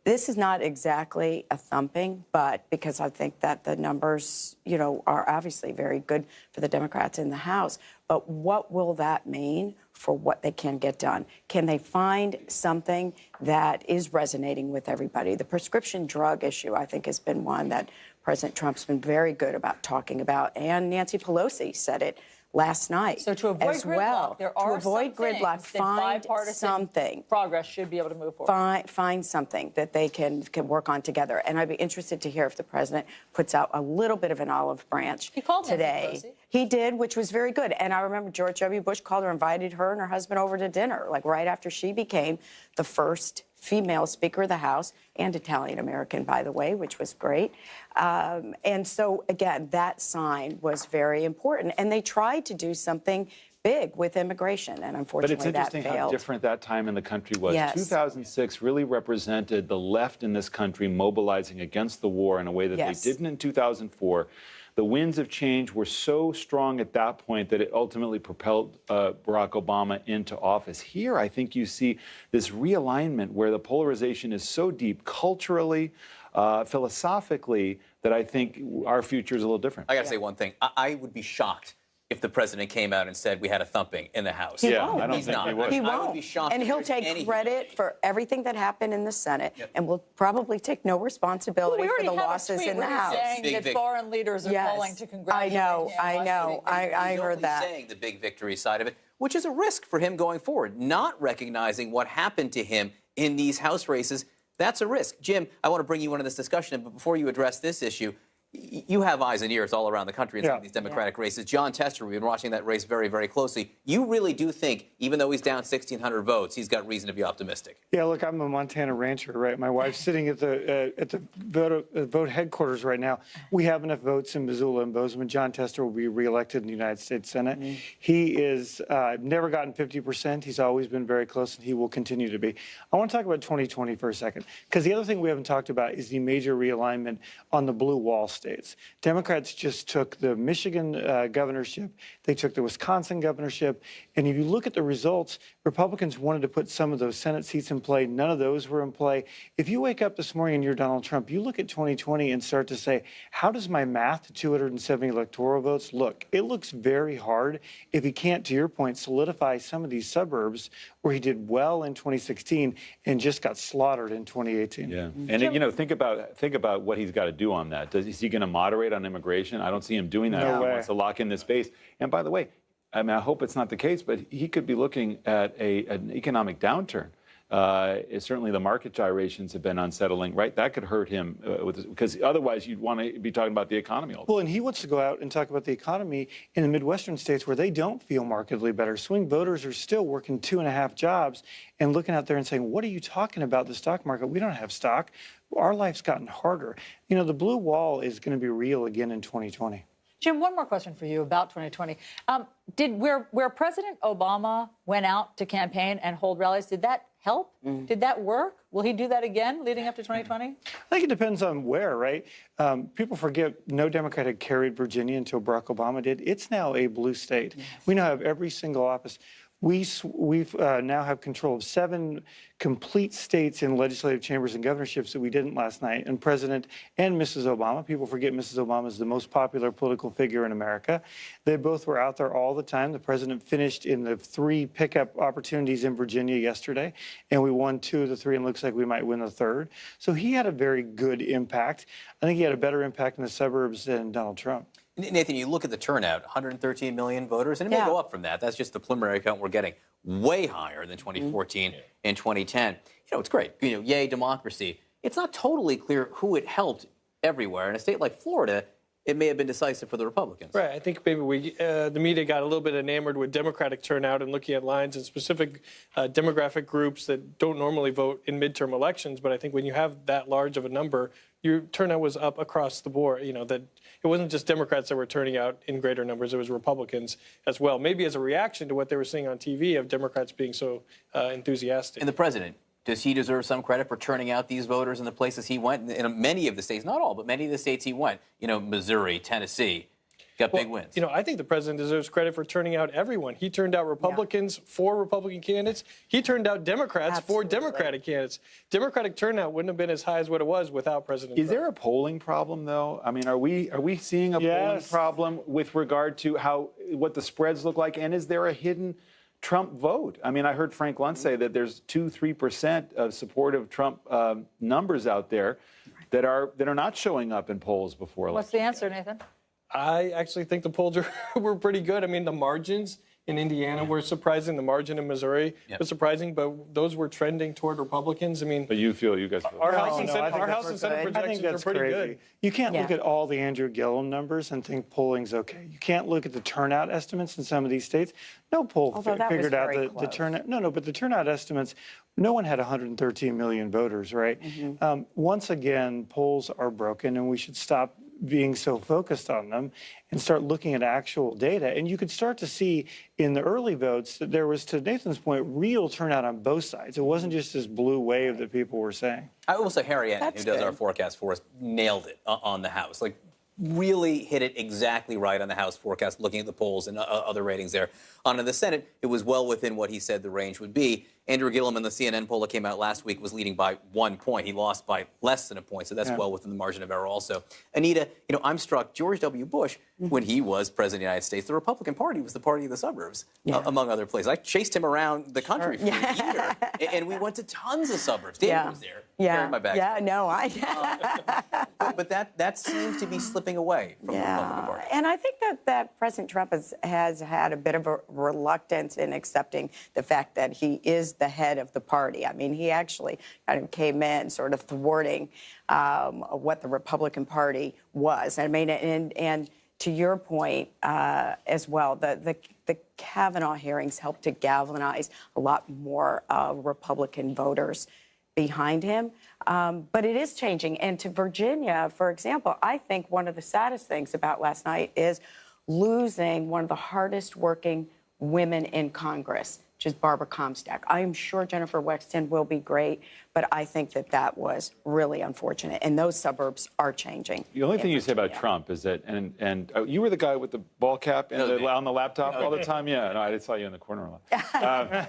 This is not exactly a thumping, but because I think that the numbers, are obviously very good for the Democrats in the House. But what will that mean for what they can get done? Can they find something that is resonating with everybody? The prescription drug issue, I think, has been one that President Trump's been very good about talking about, and Nancy Pelosi said it last night. So to avoid as gridlock, well. there are to avoid some gridlock, things that find bipartisan something. Progress should be able to move forward. Find something that they can work on together. And I'd be interested to hear if the president puts out a little bit of an olive branch he called today. Nancy Pelosi. He did, which was very good. And I remember George W. Bush called her, invited her and her husband over to dinner, like right after she became the first female Speaker of the House, and Italian-American, by the way, which was great. And so, again, that sign was very important. And they tried to do something big with immigration, and unfortunately But it's interesting that failed. how different that time in the country was. Yes. 2006 really represented the left in this country mobilizing against the war in a way that Yes. they didn't in 2004. The winds of change were so strong at that point that it ultimately propelled Barack Obama into office. Here, I think you see this realignment where the polarization is so deep culturally, philosophically, that I think our future is a little different. I got to say one thing. I would be shocked if the president came out and said we had a thumping in the House. He won't. I don't He's think not. he would. He I won't. would be shocked. And if he'll there's take any credit for everything that happened in the Senate and will probably take no responsibility We for already the have a losses tweet in the where he's House. saying Big that vic- foreign leaders are Yes. calling to congratulate him. I know. I He's heard only that. saying the big victory side of it, which is a risk for him going forward. Not recognizing what happened to him in these House races, that's a risk. Jim, I want to bring you into this discussion, but before you address this issue, you have eyes and ears all around the country in some of these Democratic races. John Tester, we've been watching that race very, very closely. You really do think, even though he's down 1,600 votes, he's got reason to be optimistic? Yeah, look, I'm a Montana rancher, right? My wife's sitting at the vote headquarters right now. We have enough votes in Missoula and Bozeman. John Tester will be reelected in the United States Senate. He is never gotten 50%. He's always been very close, and he will continue to be. I want to talk about 2020 for a second, because the other thing we haven't talked about is the major realignment on the blue wall states. Democrats just took the Michigan governorship, they took the Wisconsin governorship, and if you look at the results, Republicans wanted to put some of those Senate seats in play. None of those were in play. If you wake up this morning and you're Donald Trump, you look at 2020 and start to say, how does my math to 270 electoral votes look? It looks very hard if he can't, to your point, solidify some of these suburbs where he did well in 2016 and just got slaughtered in 2018. Yeah, and you know, think about what he's got to do on that. Is he going to moderate on immigration? I don't see him doing that. No He way. wants to lock in this base. And by the way, I mean, I hope it's not the case, but he could be looking at an economic downturn. Certainly the market gyrations have been unsettling, right? That could hurt him because otherwise you'd want to be talking about the economy all the time. Well, and he wants to go out and talk about the economy in the Midwestern states where they don't feel markedly better. Swing voters are still working 2.5 jobs and looking out there and saying, what are you talking about the stock market? We don't have stock. Our life's gotten harder. You know, the blue wall is going to be real again in 2020. Jim, one more question for you about 2020. Where President Obama went out to campaign and hold rallies, did that help? Did that work? Will he do that again leading up to 2020? I think it depends on where, right? People forget no Democrat had carried Virginia until Barack Obama did. It's now a blue state. Yes. We now have every single office. We've now have control of 7 complete states in legislative chambers and governorships that we didn't last night. And President and Mrs. Obama, people forget Mrs. Obama is the most popular political figure in America. They both were out there all the time. The president finished in the 3 pickup opportunities in Virginia yesterday, and we won 2 of the 3, and looks like we might win the 3rd. So he had a very good impact. I think he had a better impact in the suburbs than Donald Trump. Nathan, you look at the turnout, 113 million voters, and it may go up from that. That's just the preliminary count we're getting. Way higher than 2014 and 2010. You know, it's great. You know, yay, democracy. It's not totally clear who it helped everywhere. In a state like Florida, it may have been decisive for the Republicans. Right. I think maybe the media got a little bit enamored with Democratic turnout and looking at lines and specific demographic groups that don't normally vote in midterm elections. But I think when you have that large of a number, your turnout was up across the board. You know, that it wasn't just Democrats that were turning out in greater numbers. It was Republicans as well, maybe as a reaction to what they were seeing on TV of Democrats being so enthusiastic. And the president, does he deserve some credit for turning out these voters in the places he went? In many of the states, not all, but many of the states he went, you know, Missouri, Tennessee, got big wins. You know, I think the president deserves credit for turning out everyone. He turned out Republicans for Republican candidates. He turned out Democrats for Democratic candidates. Democratic turnout wouldn't have been as high as what it was without President Trump. Is there a polling problem, though? I mean, are we seeing a polling problem with regard to what the spreads look like? And is there a hidden Trump vote? I mean, I heard Frank Luntz say that there's 2-3% of supportive Trump numbers out there that are not showing up in polls before election. What's the answer, Nathan? I actually think the polls were pretty good. I mean, the margins in Indiana were surprising. The margin in Missouri was surprising, but those were trending toward Republicans. I mean, but you guys feel our House and Senate projections are pretty good. You can't look at all the Andrew Gillum numbers and think polling's okay. You can't look at the turnout estimates in some of these states. No poll Although that was figured out very the close. turnout. No, but the turnout estimates, no one had 113 million voters, right? Once again, polls are broken, and we should stop being so focused on them and start looking at actual data. And you could start to see in the early votes that there was, to Nathan's point, real turnout on both sides. It wasn't just this blue wave that people were saying. I will say Harry Ann, who That's does our good. forecast for us, nailed it on the House. Like, really hit it exactly right on the House forecast, looking at the polls and other ratings there. On in the Senate, it was well within what he said the range would be. Andrew Gillum in the CNN poll that came out last week was leading by 1 point. He lost by less than a point, so that's well within the margin of error also. Anita, you know, I'm struck. George W. Bush, when he was president of the United States, the Republican Party was the party of the suburbs, among other places. I chased him around the country for a year, and we went to tons of suburbs. David was there. Carrying my bags. Yeah, no, But that seems to be slipping away from the Republican Party. And I think that President Trump has had a bit of a reluctance in accepting the fact that he is the head of the party. I mean, he actually kind of came in sort of thwarting what the Republican Party was. I mean, and to your point as well, the Kavanaugh hearings helped to galvanize a lot more Republican voters behind him. But it is changing. And to Virginia, for example, I think one of the saddest things about last night is losing one of the hardest working women in Congress, which is Barbara Comstock. I am sure Jennifer Wexton will be great, but I think that was really unfortunate. And those suburbs are changing. The only thing you say about Trump is that, and you were the guy with the ball cap and on the laptop all the time? Yeah, no, I saw you in the corner a lot.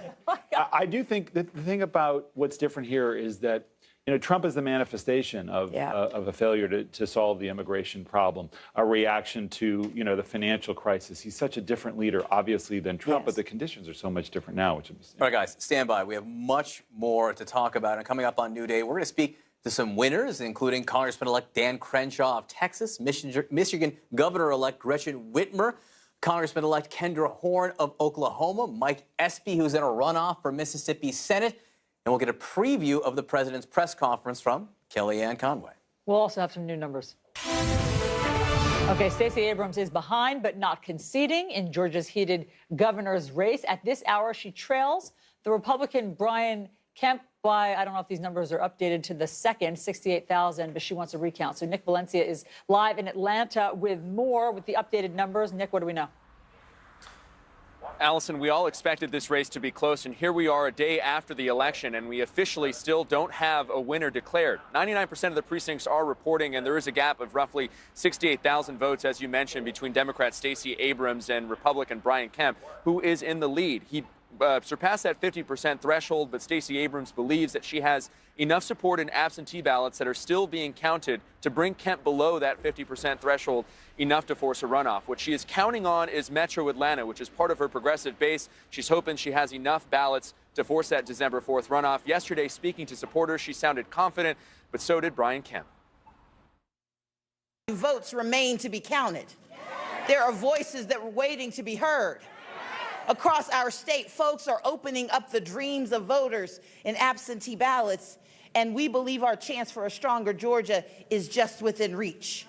I do think that the thing about what's different here is that, you know, Trump is the manifestation of a failure to solve the immigration problem, a reaction to, you know, the financial crisis. He's such a different leader, obviously, than Trump, but the conditions are so much different now. Which is, All right, guys, stand by. We have much more to talk about. And coming up on New Day, we're going to speak to some winners, including Congressman-elect Dan Crenshaw of Texas, Michigan Governor-elect Gretchen Whitmer, Congressman-elect Kendra Horn of Oklahoma, Mike Espy, who's in a runoff for Mississippi Senate. And we'll get a preview of the president's press conference from Kellyanne Conway. We'll also have some new numbers. Okay, Stacey Abrams is behind but not conceding in Georgia's heated governor's race. At this hour, she trails the Republican Brian Kemp by, I don't know if these numbers are updated to the second, 68,000, but she wants a recount. So Nick Valencia is live in Atlanta with more, with the updated numbers. Nick, what do we know? Allison, we all expected this race to be close, and here we are a day after the election, and we officially still don't have a winner declared. 99% of the precincts are reporting, and there is a gap of roughly 68,000 votes, as you mentioned, between Democrat Stacey Abrams and Republican Brian Kemp, who is in the lead. He surpassed that 50% threshold, but Stacey Abrams believes that she has enough support in absentee ballots that are still being counted to bring Kemp below that 50% threshold, enough to force a runoff. What she is counting on is Metro Atlanta, which is part of her progressive base. She's hoping she has enough ballots to force that December 4th runoff. Yesterday, speaking to supporters, she sounded confident, but so did Brian Kemp. Votes remain to be counted. There are voices that were waiting to be heard. Across our state, folks are opening up the dreams of voters in absentee ballots, and we believe our chance for a stronger Georgia is just within reach.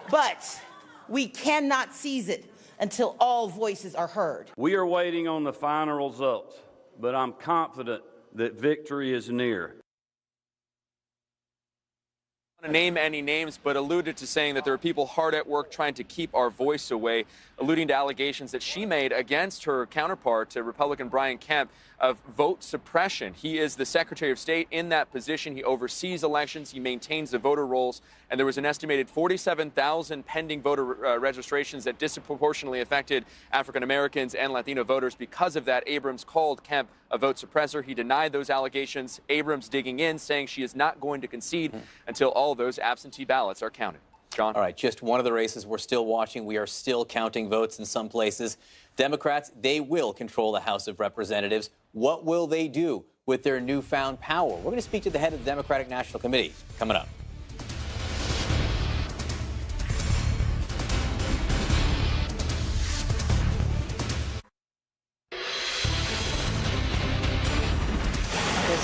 But we cannot seize it until all voices are heard. We are waiting on the final results, but I'm confident that victory is near. To name any names, but alluded to saying that there are people hard at work trying to keep our voice away, alluding to allegations that she made against her counterpart, Republican Brian Kemp, of vote suppression. He is the Secretary of State in that position. He oversees elections. He maintains the voter rolls. And there was an estimated 47,000 pending voter registrations that disproportionately affected African Americans and Latino voters. Because of that, Abrams called Kemp a vote suppressor. He denied those allegations. Abrams digging in, saying she is not going to concede until all those absentee ballots are counted. John? All right, just one of the races we're still watching. We are still counting votes in some places. Democrats, they will control the House of Representatives. What will they do with their newfound power? We're going to speak to the head of the Democratic National Committee coming up.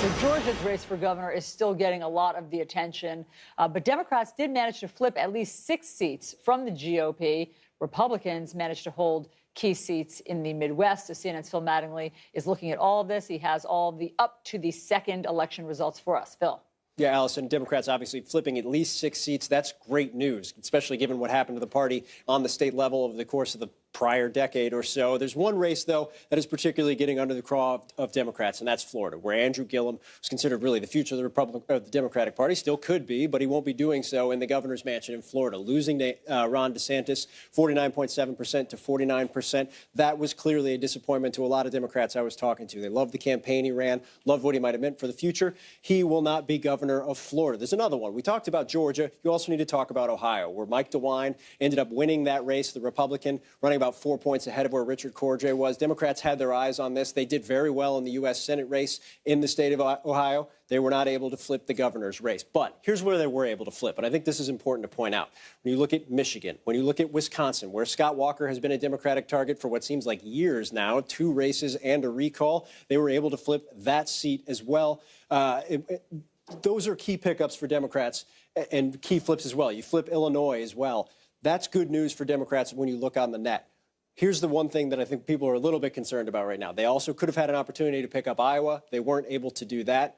So Georgia's race for governor is still getting a lot of the attention, but Democrats did manage to flip at least 6 seats from the GOP. Republicans managed to hold key seats in the Midwest. So CNN's Phil Mattingly is looking at all of this. He has all the up to the second election results for us. Phil. Yeah, Allison, Democrats obviously flipping at least 6 seats. That's great news, especially given what happened to the party on the state level over the course of the prior decade or so. There's one race, though, that is particularly getting under the craw of Democrats, and that's Florida, where Andrew Gillum was considered really the future of the Democratic Party. Still could be, but he won't be doing so in the governor's mansion in Florida, losing to Ron DeSantis 49.7% to 49%. That was clearly a disappointment to a lot of Democrats I was talking to. They loved the campaign he ran, loved what he might have meant for the future. He will not be governor of Florida. There's another one. We talked about Georgia. You also need to talk about Ohio, where Mike DeWine ended up winning that race, the Republican, running about 4 points ahead of where Richard Cordray was. Democrats had their eyes on this. They did very well in the U.S. Senate race in the state of Ohio. They were not able to flip the governor's race. But here's where they were able to flip, and I think this is important to point out. When you look at Michigan, when you look at Wisconsin, where Scott Walker has been a Democratic target for what seems like years now, 2 races and a recall, they were able to flip that seat as well. Those are key pickups for Democrats and key flips as well. You flip Illinois as well. That's good news for Democrats when you look on the net. Here's the one thing that I think people are a little bit concerned about right now. They also could have had an opportunity to pick up Iowa. They weren't able to do that.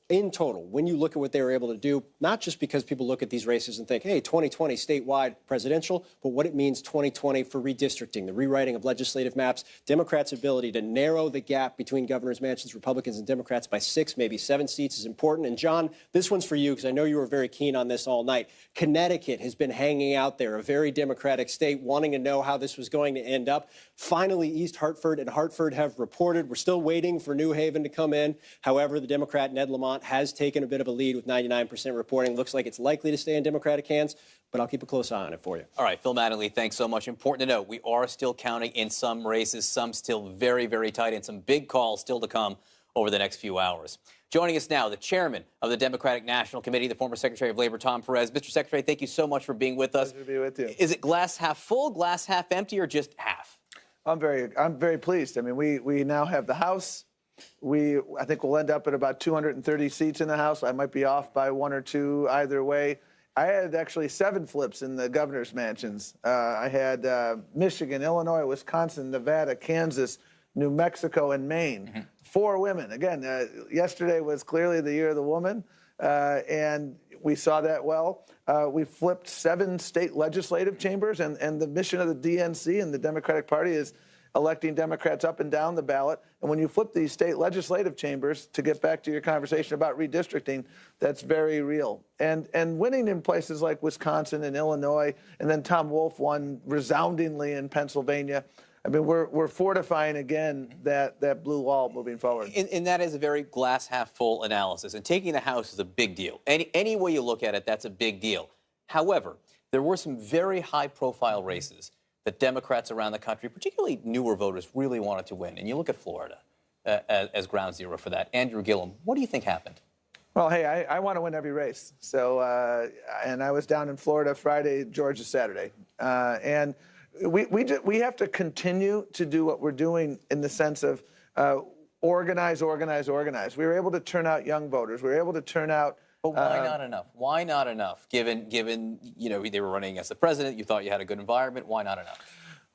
In total, when you look at what they were able to do, not just because people look at these races and think, hey, 2020 statewide presidential, but what it means 2020 for redistricting, the rewriting of legislative maps, Democrats' ability to narrow the gap between governors' mansions, Republicans and Democrats by 6, maybe 7 seats is important. And John, this one's for you because I know you were very keen on this all night. Connecticut has been hanging out there, a very Democratic state, wanting to know how this was going to end up. Finally, East Hartford and Hartford have reported. We're still waiting for New Haven to come in. However, the Democrat Ned Lamont has taken a bit of a lead with 99% reporting. Looks like it's likely to stay in Democratic hands, but I'll keep a close eye on it for you. All right, Phil Mattingly, thanks so much. Important to note, we are still counting in some races, some still very, very tight, and some big calls still to come over the next few hours. Joining us now, the chairman of the Democratic National Committee, the former Secretary of Labor, Tom Perez. Mr. Secretary, thank you so much for being with us. Pleasure to be with you. Is it glass half full, glass half empty, or just half? I'm very pleased. I mean, we now have the House. I think we'll end up at about 230 seats in the House. I might be off by 1 or 2 either way. I had actually 7 flips in the governor's mansions. I had Michigan, Illinois, Wisconsin, Nevada, Kansas, New Mexico, and Maine. Mm-hmm. 4 women. Again, yesterday was clearly the year of the woman, and we saw that well. We flipped 7 state legislative chambers, and the mission of the DNC and the Democratic Party is electing Democrats up and down the ballot. And when you flip these state legislative chambers, to get back to your conversation about redistricting, that's very real. And winning in places like Wisconsin and Illinois, and then Tom Wolf won resoundingly in Pennsylvania. I mean, we're fortifying again that blue wall moving forward. And that is a very glass half full analysis. And taking the House is a big deal. Any way you look at it, that's a big deal. However, there were some very high profile races that Democrats around the country, particularly newer voters, really wanted to win. And you look at Florida as ground zero for that. Andrew Gillum, what do you think happened? Well, hey, I want to win every race. So, and I was down in Florida Friday, Georgia Saturday. And we have to continue to do what we're doing in the sense of organize. We were able to turn out young voters. We were able to turn out. But why not enough? Why not enough? Given you know they were running against the president, you thought you had a good environment. Why not enough?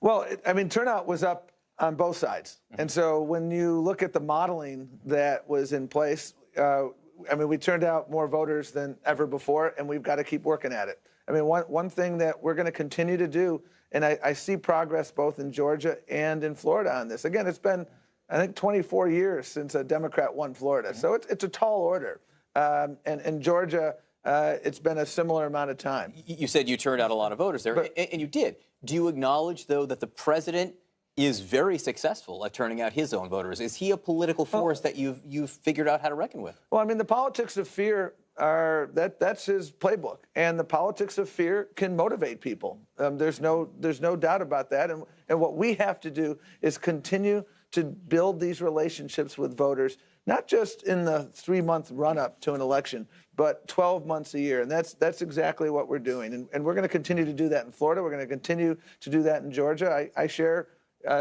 Well, I mean, turnout was up on both sides, and so when you look at the modeling that was in place, I mean, we turned out more voters than ever before, and we've got to keep working at it. I mean, one thing that we're going to continue to do, and I see progress both in Georgia and in Florida on this. Again, it's been, I think, 24 years since a Democrat won Florida, so it's a tall order. And in Georgia, it's been a similar amount of time. You said you turned out a lot of voters there, and you did. Do you acknowledge, though, that the president is very successful at turning out his own voters? Is he a political force that you've figured out how to reckon with? Well, I mean, the politics of fear that's his playbook, and the politics of fear can motivate people. There's no doubt about that. And what we have to do is continue to build these relationships with voters, not just in the 3-month run-up to an election, but 12 months a year. And that's exactly what we're doing. And we're going to continue to do that in Florida. We're going to continue to do that in Georgia. I share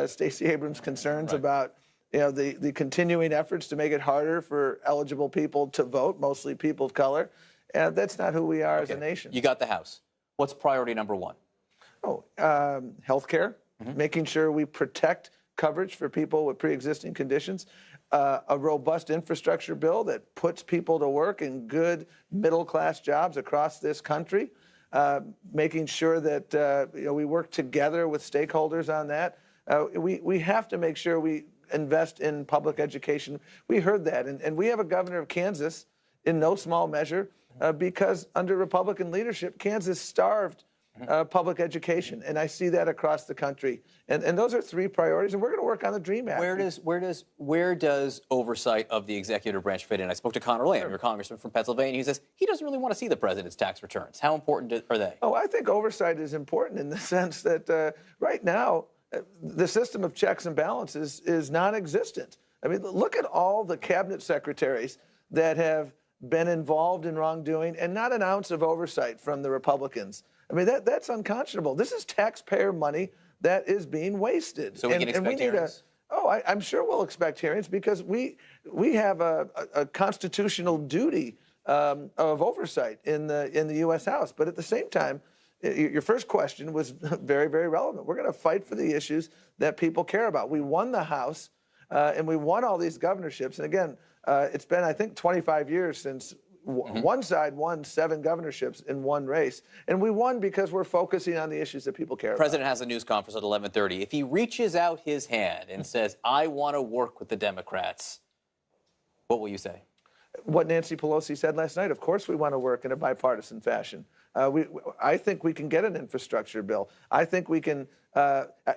Stacey Abrams' concerns about the continuing efforts to make it harder for eligible people to vote, mostly people of color. And that's not who we are as a nation. You got the House. What's priority number 1? Health care. making sure we protect coverage for people with pre-existing conditions, a robust infrastructure bill that puts people to work in good middle-class jobs across this country, making sure that we work together with stakeholders on that. We have to make sure we invest in public education. We heard that, and we have a governor of Kansas, in no small measure, because under Republican leadership, Kansas starved public education, and I see that across the country. And those are three priorities, and we're going to work on the DREAM Act. Where does oversight of the executive branch fit in? I spoke to Conor Lamb, your congressman from Pennsylvania. He says he doesn't really want to see the president's tax returns. How important are they? Oh, I think oversight is important in the sense that right now, the system of checks and balances is non-existent. I mean, look at all the cabinet secretaries that have been involved in wrongdoing and not an ounce of oversight from the Republicans. I mean, that's unconscionable. This is taxpayer money that is being wasted. So we can expect hearings? I'm sure we'll expect hearings because we have a constitutional duty of oversight in the U.S. House. But at the same time, your first question was very, very relevant. We're going to fight for the issues that people care about. We won the House, and we won all these governorships. And again, it's been, I think, 25 years since one side won 7 governorships in one race. And we won because we're focusing on the issues that people care The president has a news conference at 11:30. If he reaches out his hand and says, I want to work with the Democrats, what will you say? What Nancy Pelosi said last night. Of course we want to work in a bipartisan fashion. I think we can get an infrastructure bill. I think we can.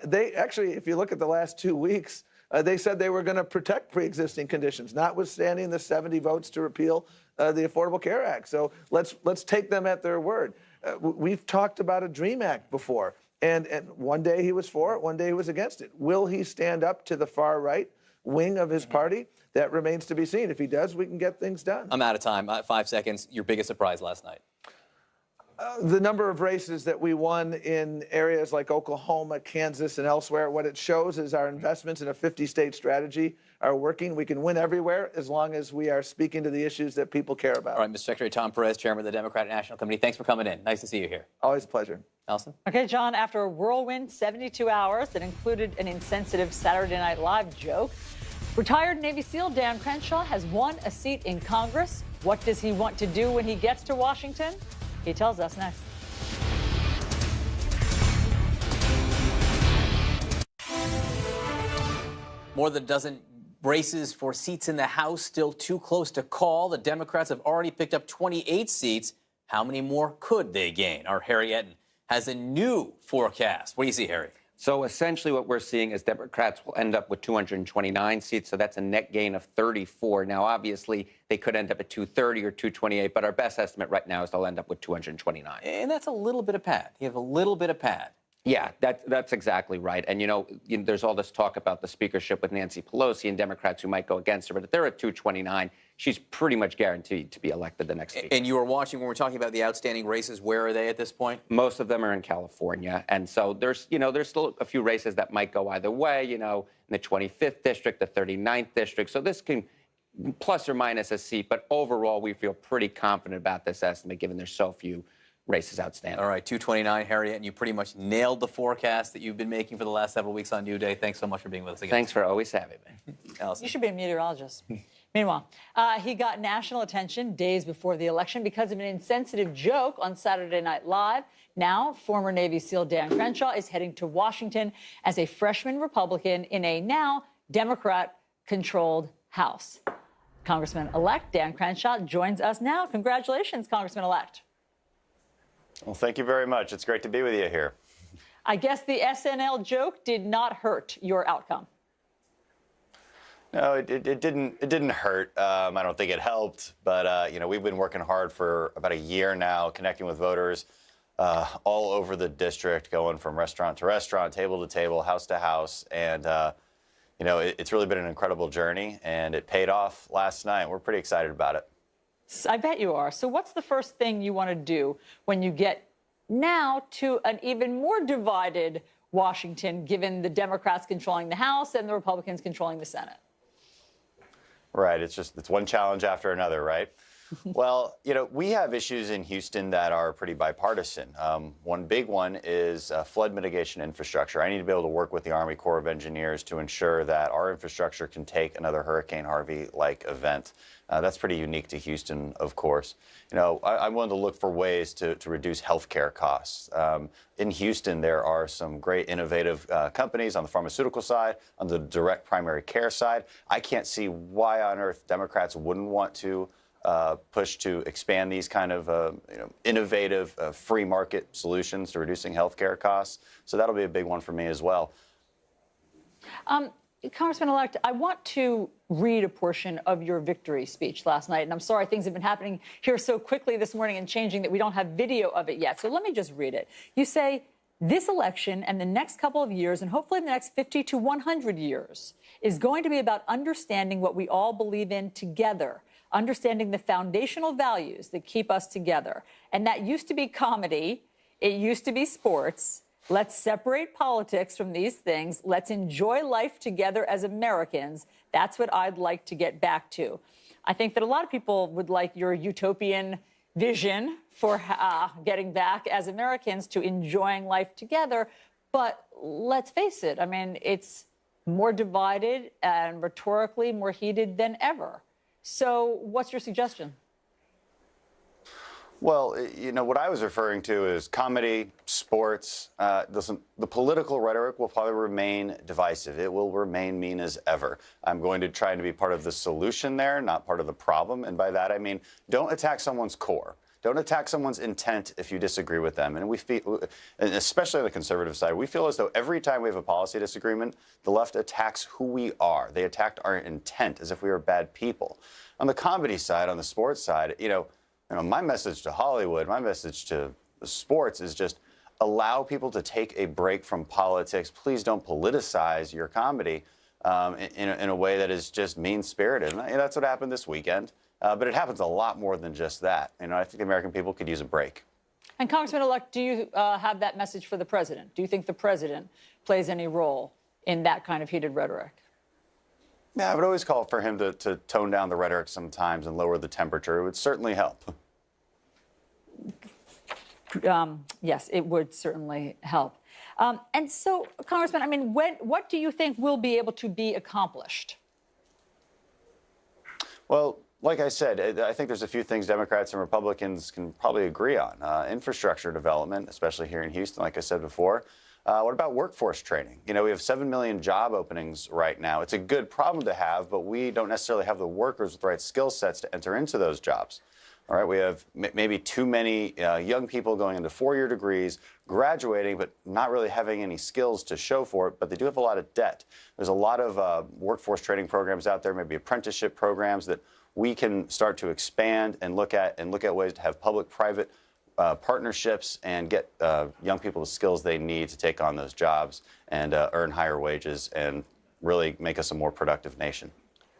They actually, if you look at the last 2 weeks, they said they were going to protect pre-existing conditions, notwithstanding the 70 votes to repeal the Affordable Care Act. So let's take them at their word. We've talked about a DREAM Act before, and one day he was for it, one day he was against it. Will he stand up to the far right wing of his party? That remains to be seen. If he does, we can get things done. I'm out of time. 5 seconds. Your biggest surprise last night? The number of races that we won in areas like Oklahoma, Kansas, and elsewhere, what it shows is our investments in a 50-state strategy are working. We can win everywhere as long as we are speaking to the issues that people care about. All right, Mr. Secretary Tom Perez, Chairman of the Democratic National Committee, thanks for coming in. Nice to see you here. Always a pleasure. Allison? Okay, John, after a whirlwind 72 hours that included an insensitive Saturday Night Live joke, retired Navy SEAL Dan Crenshaw has won a seat in Congress. What does he want to do when he gets to Washington? He tells us next. More than a dozen races for seats in the House still too close to call. The Democrats have already picked up 28 seats. How many more could they gain? Our Harry Etten has a new forecast. What do you see, Harry? So essentially what we're seeing is Democrats will end up with 229 seats, so that's a net gain of 34. Now, obviously, they could end up at 230 or 228, but our best estimate right now is they'll end up with 229. And that's a little bit of pad. You have a little bit of pad. Yeah, that's exactly right. And, you know, there's all this talk about the speakership with Nancy Pelosi and Democrats who might go against her, but if they're at 229, she's pretty much guaranteed to be elected the next speaker. And you were watching when we're talking about the outstanding races. Where are they at this point? Most of them are in California. And so there's still a few races that might go either way, in the 25th district, the 39th district. So this can plus or minus a seat. But overall, we feel pretty confident about this estimate, given there's so few races outstanding. All right, 229, Harriet, and you pretty much nailed the forecast that you've been making for the last several weeks on New Day. Thanks so much for being with us again. Thanks for always having me. Allison. You should be a meteorologist. Meanwhile, he got national attention days before the election because of an insensitive joke on Saturday Night Live. Now, former Navy SEAL Dan Crenshaw is heading to Washington as a freshman Republican in a now Democrat-controlled House. Congressman-elect Dan Crenshaw joins us now. Congratulations, Congressman-elect. Well, thank you very much. It's great to be with you here. I guess the SNL joke did not hurt your outcome. No, it didn't hurt. I don't think it helped, but we've been working hard for about a year now, connecting with voters all over the district, going from restaurant to restaurant, table to table, house to house, and it's really been an incredible journey, and it paid off last night. We're pretty excited about it. I bet you are. So what's the first thing you want to do when you get now to an even more divided Washington, given the Democrats controlling the House and the Republicans controlling the Senate? Right. It's one challenge after another, right? Well, we have issues in Houston that are pretty bipartisan. One big one is flood mitigation infrastructure. I need to be able to work with the Army Corps of Engineers to ensure that our infrastructure can take another Hurricane Harvey-like event. That's pretty unique to Houston, of course. I'm willing to look for ways to reduce healthcare costs. In Houston, there are some great innovative companies on the pharmaceutical side, on the direct primary care side. I can't see why on earth Democrats wouldn't want to push to expand these kind of innovative free market solutions to reducing healthcare costs. So that'll be a big one for me as well. Congressman-elect, I want to read a portion of your victory speech last night. And I'm sorry things have been happening here so quickly this morning and changing that we don't have video of it yet. So let me just read it. You say, this election and the next couple of years, and hopefully the next 50 to 100 years, is going to be about understanding what we all believe in together, understanding the foundational values that keep us together. And that used to be comedy. It used to be sports. Let's separate politics from these things. Let's enjoy life together as Americans. That's what I'd like to get back to. I think that a lot of people would like your utopian vision for getting back as Americans to enjoying life together. But let's face it, I mean, it's more divided and rhetorically more heated than ever. So what's your suggestion? Well, what I was referring to is comedy, sports. Listen, the political rhetoric will probably remain divisive. It will remain mean as ever. I'm going to try to be part of the solution there, not part of the problem. And by that, I mean, don't attack someone's core. Don't attack someone's intent if you disagree with them. And we feel, and especially on the conservative side, we feel as though every time we have a policy disagreement, the left attacks who we are. They attacked our intent as if we were bad people. On the comedy side, on the sports side, my message to Hollywood, my message to sports is just allow people to take a break from politics. Please don't politicize your comedy in a way that is just mean-spirited. And that's what happened this weekend. But it happens a lot more than just that. I think the American people could use a break. And Congressman-elect, do you have that message for the president? Do you think the president plays any role in that kind of heated rhetoric? Yeah, I would always call for him to tone down the rhetoric sometimes and lower the temperature. It would certainly help. Yes, it would certainly help. And so, Congressman, I mean, what do you think will be able to be accomplished? Well, like I said, I think there's a few things Democrats and Republicans can probably agree on. Infrastructure development, especially here in Houston, like I said before. What about workforce training? We have 7 million job openings right now. It's a good problem to have, but we don't necessarily have the workers with the right skill sets to enter into those jobs. All right, we have maybe too many young people going into four-year degrees, graduating, but not really having any skills to show for it, but they do have a lot of debt. There's a lot of workforce training programs out there, maybe apprenticeship programs that we can start to expand and look at ways to have public-private partnerships and get young people the skills they need to take on those jobs and earn higher wages and really make us a more productive nation.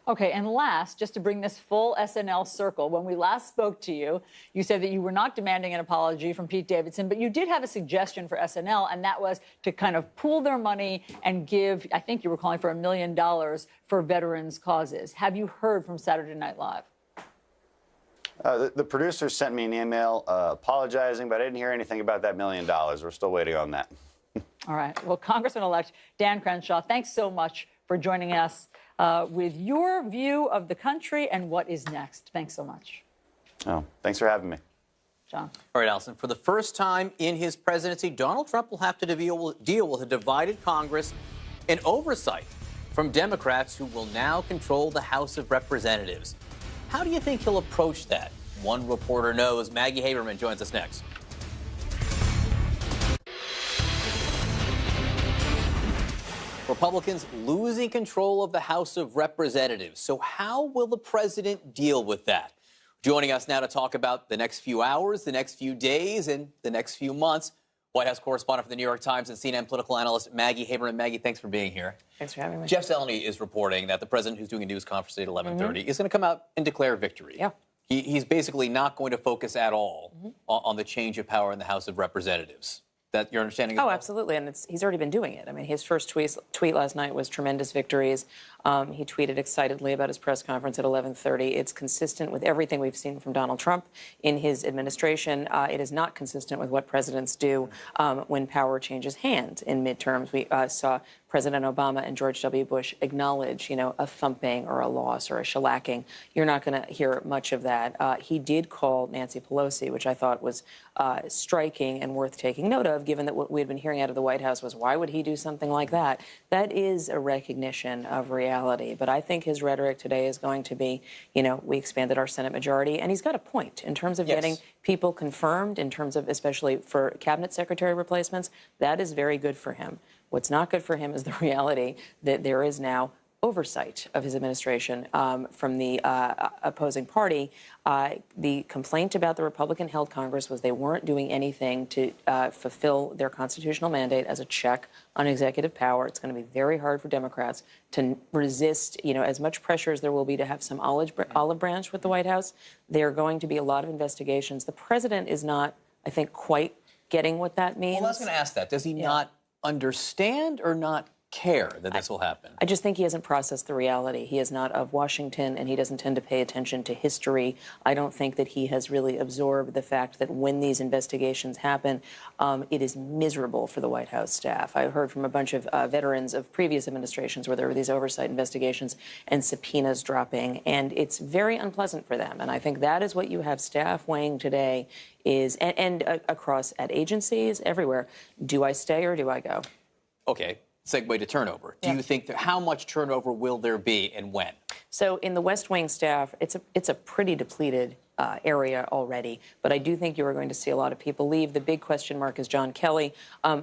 Okay, and last, just to bring this full SNL circle, when we last spoke to you, you said that you were not demanding an apology from Pete Davidson, but you did have a suggestion for SNL, and that was to kind of pool their money and give, I think you were calling for $1 million for veterans' causes. Have you heard from Saturday Night Live? The producer sent me an email apologizing, but I didn't hear anything about that $1 million. We're still waiting on that. All right. Well, Congressman-elect Dan Crenshaw, thanks so much for joining us with your view of the country and what is next. Thanks so much. Oh, thanks for having me. John. All right, Allison. For the first time in his presidency, Donald Trump will have to deal with a divided Congress and oversight from Democrats who will now control the House of Representatives. How do you think he'll approach that? One reporter knows. Maggie Haberman joins us next. Republicans losing control of the House of Representatives. So how will the president deal with that? Joining us now to talk about the next few hours, the next few days, and the next few months, White House correspondent for the New York Times and CNN political analyst Maggie Haberman. Maggie, thanks for being here. Thanks for having me. Jeff Zeleny is reporting that the president, who's doing a news conference at 11:30, is going to come out and declare victory. Yeah. He's basically not going to focus at all on the change of power in the House of Representatives. That your understanding? Oh, absolutely, and he's already been doing it. I mean, his first tweet last night was tremendous victories. He tweeted excitedly about his press conference at 11:30. It's consistent with everything we've seen from Donald Trump in his administration. It is not consistent with what presidents do when power changes hands in midterms. We saw President Obama and George W. Bush acknowledge, a thumping or a loss or a shellacking. You're not going to hear much of that. He did call Nancy Pelosi, which I thought was striking and worth taking note of, given that what we had been hearing out of the White House was, why would he do something like that? That is a recognition of reality. But I think his rhetoric today is going to be, we expanded our Senate majority, and he's got a point in terms of getting people confirmed, in terms of especially for cabinet secretary replacements. That is very good for him. What's not good for him is the reality that there is now oversight of his administration from the opposing party. The complaint about the Republican-held Congress was they weren't doing anything to fulfill their constitutional mandate as a check on executive power. It's going to be very hard for Democrats to resist, as much pressure as there will be to have some olive branch with the White House. There are going to be a lot of investigations. The president is not, I think, quite getting what that means. Well, I was going to ask that. Does he not understand or not care that this will happen? I just think he hasn't processed the reality. He is not of Washington, and he doesn't tend to pay attention to history. I don't think that he has really absorbed the fact that when these investigations happen, it is miserable for the White House staff. I heard from a bunch of veterans of previous administrations where there were these oversight investigations and subpoenas dropping, and it's very unpleasant for them. And I think that is what you have staff weighing today is, and across at agencies everywhere. Do I stay or do I go? Okay. Segue to turnover. Do you think how much turnover will there be and when? So in the West Wing staff, it's a pretty depleted area already, but I do think you are going to see a lot of people leave. The big question mark is John Kelly.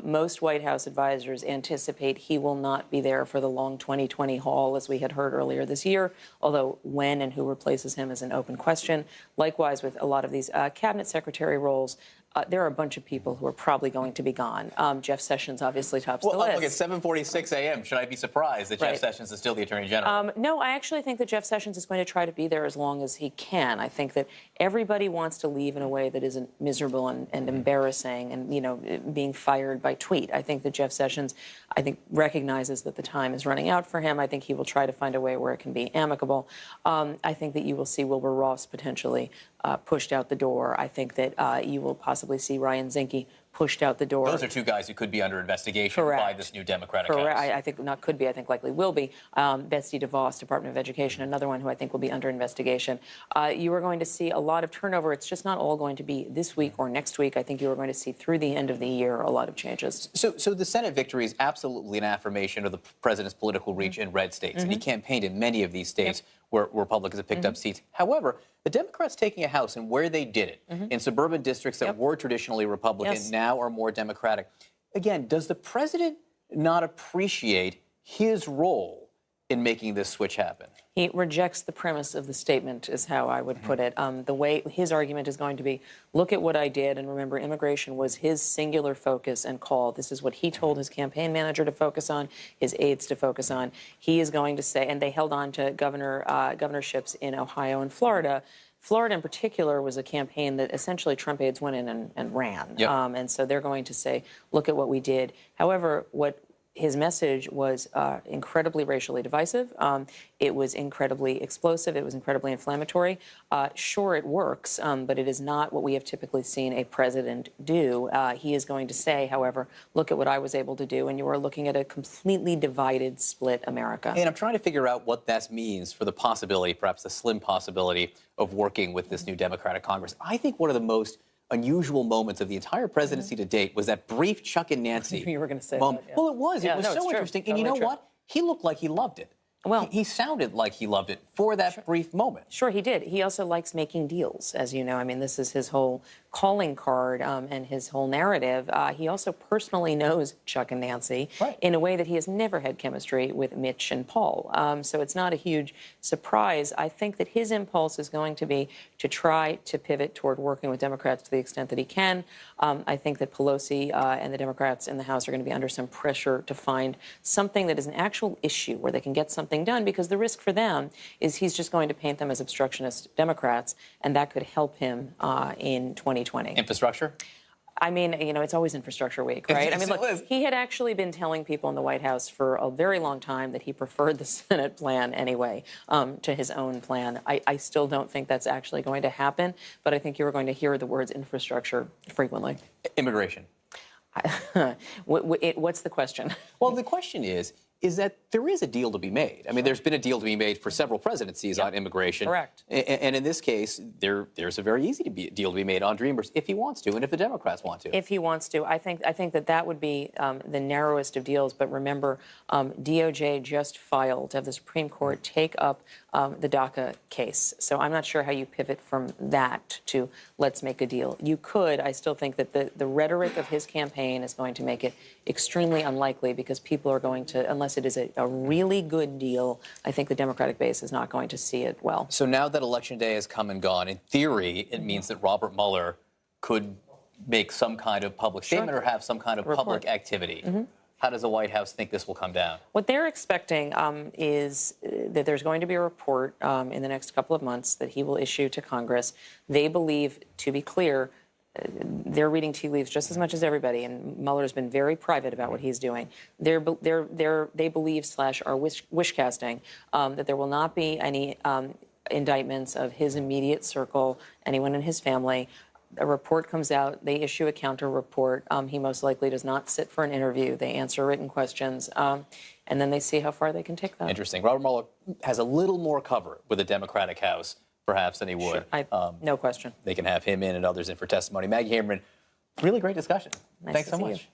Most White House advisors anticipate he will not be there for the long 2020 haul, as we had heard earlier this year, although when and who replaces him is an open question. Likewise, with a lot of these cabinet secretary roles, there are a bunch of people who are probably going to be gone. Jeff Sessions obviously tops the list. Look, at 7:46 a.m. Should I be surprised that Jeff Sessions is still the Attorney General? No, I actually think that Jeff Sessions is going to try to be there as long as he can. I think that everybody wants to leave in a way that isn't miserable and embarrassing and, being fired by tweet. I think that Jeff Sessions, recognizes that the time is running out for him. I think he will try to find a way where it can be amicable. I think that you will see Wilbur Ross potentially pushed out the door. I think that you will possibly see Ryan Zinke pushed out the door. Those are two guys who could be under investigation by this new Democratic House. I think not could be. I think likely will be. Betsy DeVos, Department of Education, another one who I think will be under investigation. You are going to see a lot of turnover. It's just not all going to be this week or next week. I think you are going to see through the end of the year a lot of changes. So the Senate victory is absolutely an affirmation of the president's political reach in red states. And he campaigned in many of these states where Republicans have picked up seats. However, the Democrats taking a House and where they did it in suburban districts that were traditionally Republican now are more Democratic. Again, does the president not appreciate his role in making this switch happen? He rejects the premise of the statement, is how I would put it. The way his argument is going to be, look at what I did, and remember, immigration was his singular focus and call. This is what he told his campaign manager to focus on, his aides to focus on. He is going to say, and they held on to governorships in Ohio and Florida. Florida, in particular, was a campaign that essentially Trump aides went in and ran. And so they're going to say, look at what we did. However, his message was incredibly racially divisive. It was incredibly explosive. It was incredibly inflammatory. Sure, it works, but it is not what we have typically seen a president do. He is going to say, however, look at what I was able to do, and you are looking at a completely divided, split America. And I'm trying to figure out what that means for the possibility, perhaps the slim possibility, of working with this new Democratic Congress. I think one of the most unusual moments of the entire presidency to date was that brief Chuck and Nancy you were going to say moment. that, Well, it was. Yeah, it was no, so it's true. interesting. And Totally you know true. what? He looked like he loved it. Well, he sounded like he loved it for that brief moment. Sure, he did. He also likes making deals, as you know. I mean, this is his whole calling card and his whole narrative. He also personally knows Chuck and Nancy in a way that he has never had chemistry with Mitch and Paul. So it's not a huge surprise. I think that his impulse is going to be to try to pivot toward working with Democrats to the extent that he can. I think that Pelosi and the Democrats in the House are going to be under some pressure to find something that is an actual issue where they can get something done, because the risk for them is he's just going to paint them as obstructionist Democrats, and that could help him in 2020. Infrastructure? I mean, it's always infrastructure week, right? I mean, look, he had actually been telling people in the White House for a very long time that he preferred the Senate plan anyway to his own plan. I still don't think that's actually going to happen, but I think you are going to hear the words infrastructure frequently. Immigration. What's the question? Well, the question is that there is a deal to be made. I mean, there's been a deal to be made for several presidencies on immigration. Correct. And in this case, there's a very easy deal to be made on Dreamers if he wants to and if the Democrats want to. If he wants to. I think that would be the narrowest of deals. But remember, DOJ just filed to have the Supreme Court take up the DACA case. So I'm not sure how you pivot from that to let's make a deal. You could. I still think that the rhetoric of his campaign is going to make it extremely unlikely because people are going to, unless it is a really good deal, I think the Democratic base is not going to see it well. So now that Election Day has come and gone, in theory, it means that Robert Mueller could make some kind of public statement or have some kind of public activity. How does the White House think this will come down? What they're expecting is that there's going to be a report in the next couple of months that he will issue to Congress. They believe, to be clear, they're reading tea leaves just as much as everybody, and Mueller's been very private about what he's doing. They believe / are wish casting that there will not be any indictments of his immediate circle, anyone in his family. A report comes out, they issue a counter report. He most likely does not sit for an interview. They answer written questions, and then they see how far they can take that. Interesting. Robert Mueller has a little more cover with the Democratic House, perhaps, than he would. No question. They can have him in and others in for testimony. Maggie Haberman, really great discussion. Thanks so much.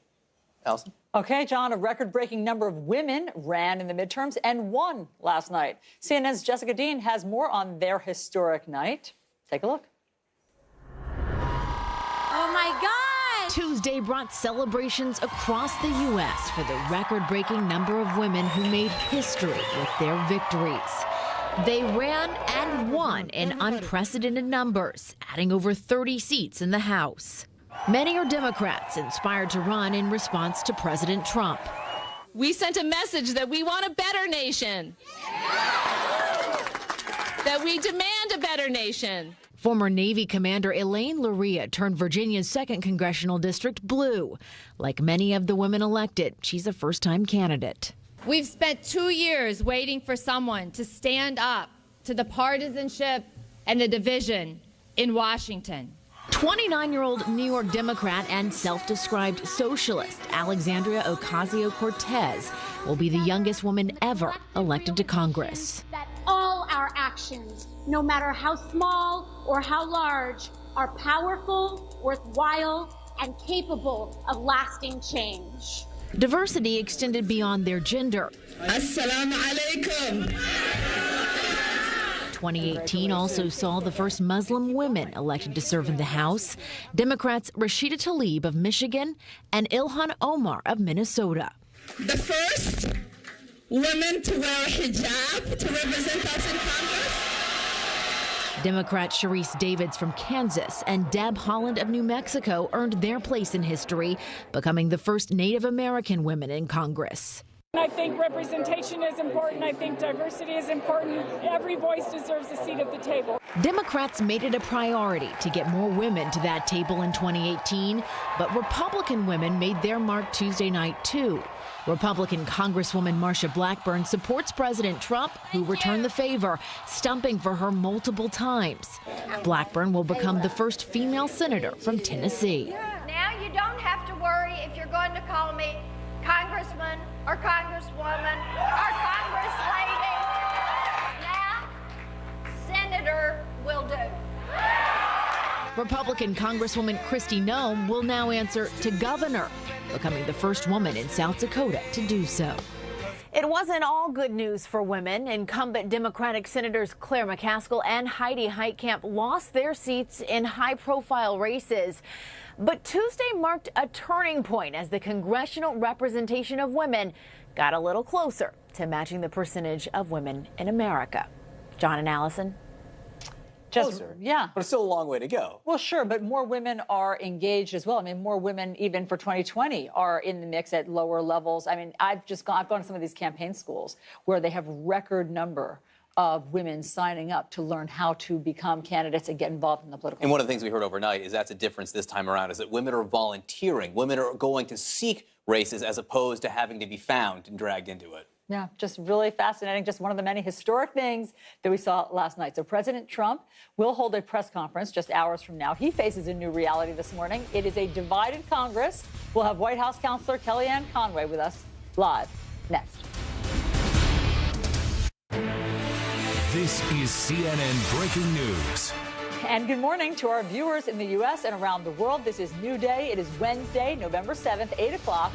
Allison? Okay, John, a record-breaking number of women ran in the midterms and won last night. CNN's Jessica Dean has more on their historic night. Take a look. Oh, my God! Tuesday brought celebrations across the U.S. for the record-breaking number of women who made history with their victories. They ran and won in unprecedented numbers, adding over 30 seats in the House. Many are Democrats inspired to run in response to President Trump. We sent a message that we want a better nation, that we demand a better nation. Former Navy Commander Elaine Luria turned Virginia's 2nd Congressional District blue. Like many of the women elected, she's a first-time candidate. We've spent 2 years waiting for someone to stand up to the partisanship and the division in Washington. 29-year-old New York Democrat and self-described socialist Alexandria Ocasio-Cortez will be the youngest woman ever elected to Congress. That all our actions, no matter how small or how large, are powerful, worthwhile, and capable of lasting change. Diversity extended beyond their gender. Assalamu alaikum. 2018 also saw the first Muslim women elected to serve in the House. Democrats Rashida Tlaib of Michigan and Ilhan Omar of Minnesota. The first women to wear a hijab to represent us in Congress. Democrat Sharice Davids from Kansas and Deb Haaland of New Mexico earned their place in history, becoming the first Native American women in Congress. I think representation is important. I think diversity is important. Every voice deserves a seat at the table. Democrats made it a priority to get more women to that table in 2018, but Republican women made their mark Tuesday night, too. Republican Congresswoman Marsha Blackburn supports President Trump, who returned the favor, stumping for her multiple times. Blackburn will become the first female senator from Tennessee. Now you don't have to worry if you're going to call me Congressman or Congresswoman or Congress Lady. Now, Senator will do. Republican Congresswoman Kristi Noem will now answer to governor, becoming the first woman in South Dakota to do so. It wasn't all good news for women. Incumbent Democratic Senators Claire McCaskill and Heidi Heitkamp lost their seats in high-profile races. But Tuesday marked a turning point as the congressional representation of women got a little closer to matching the percentage of women in America. John and Allison? Closer. Yeah. But it's still a long way to go. Well, sure, but more women are engaged as well. I mean, more women, even for 2020, are in the mix at lower levels. I mean, I've gone to some of these campaign schools where they have record number of women signing up to learn how to become candidates and get involved in the political. And one of the things we heard overnight is that's a difference this time around, is that women are volunteering. Women are going to seek races as opposed to having to be found and dragged into it. Yeah, just really fascinating. Just one of the many historic things that we saw last night. So President Trump will hold a press conference just hours from now. He faces a new reality this morning. It is a divided Congress. We'll have White House counselor Kellyanne Conway with us live next. This is CNN Breaking News. And good morning to our viewers in the U.S. and around the world. This is New Day. It is Wednesday, November 7th, 8 o'clock.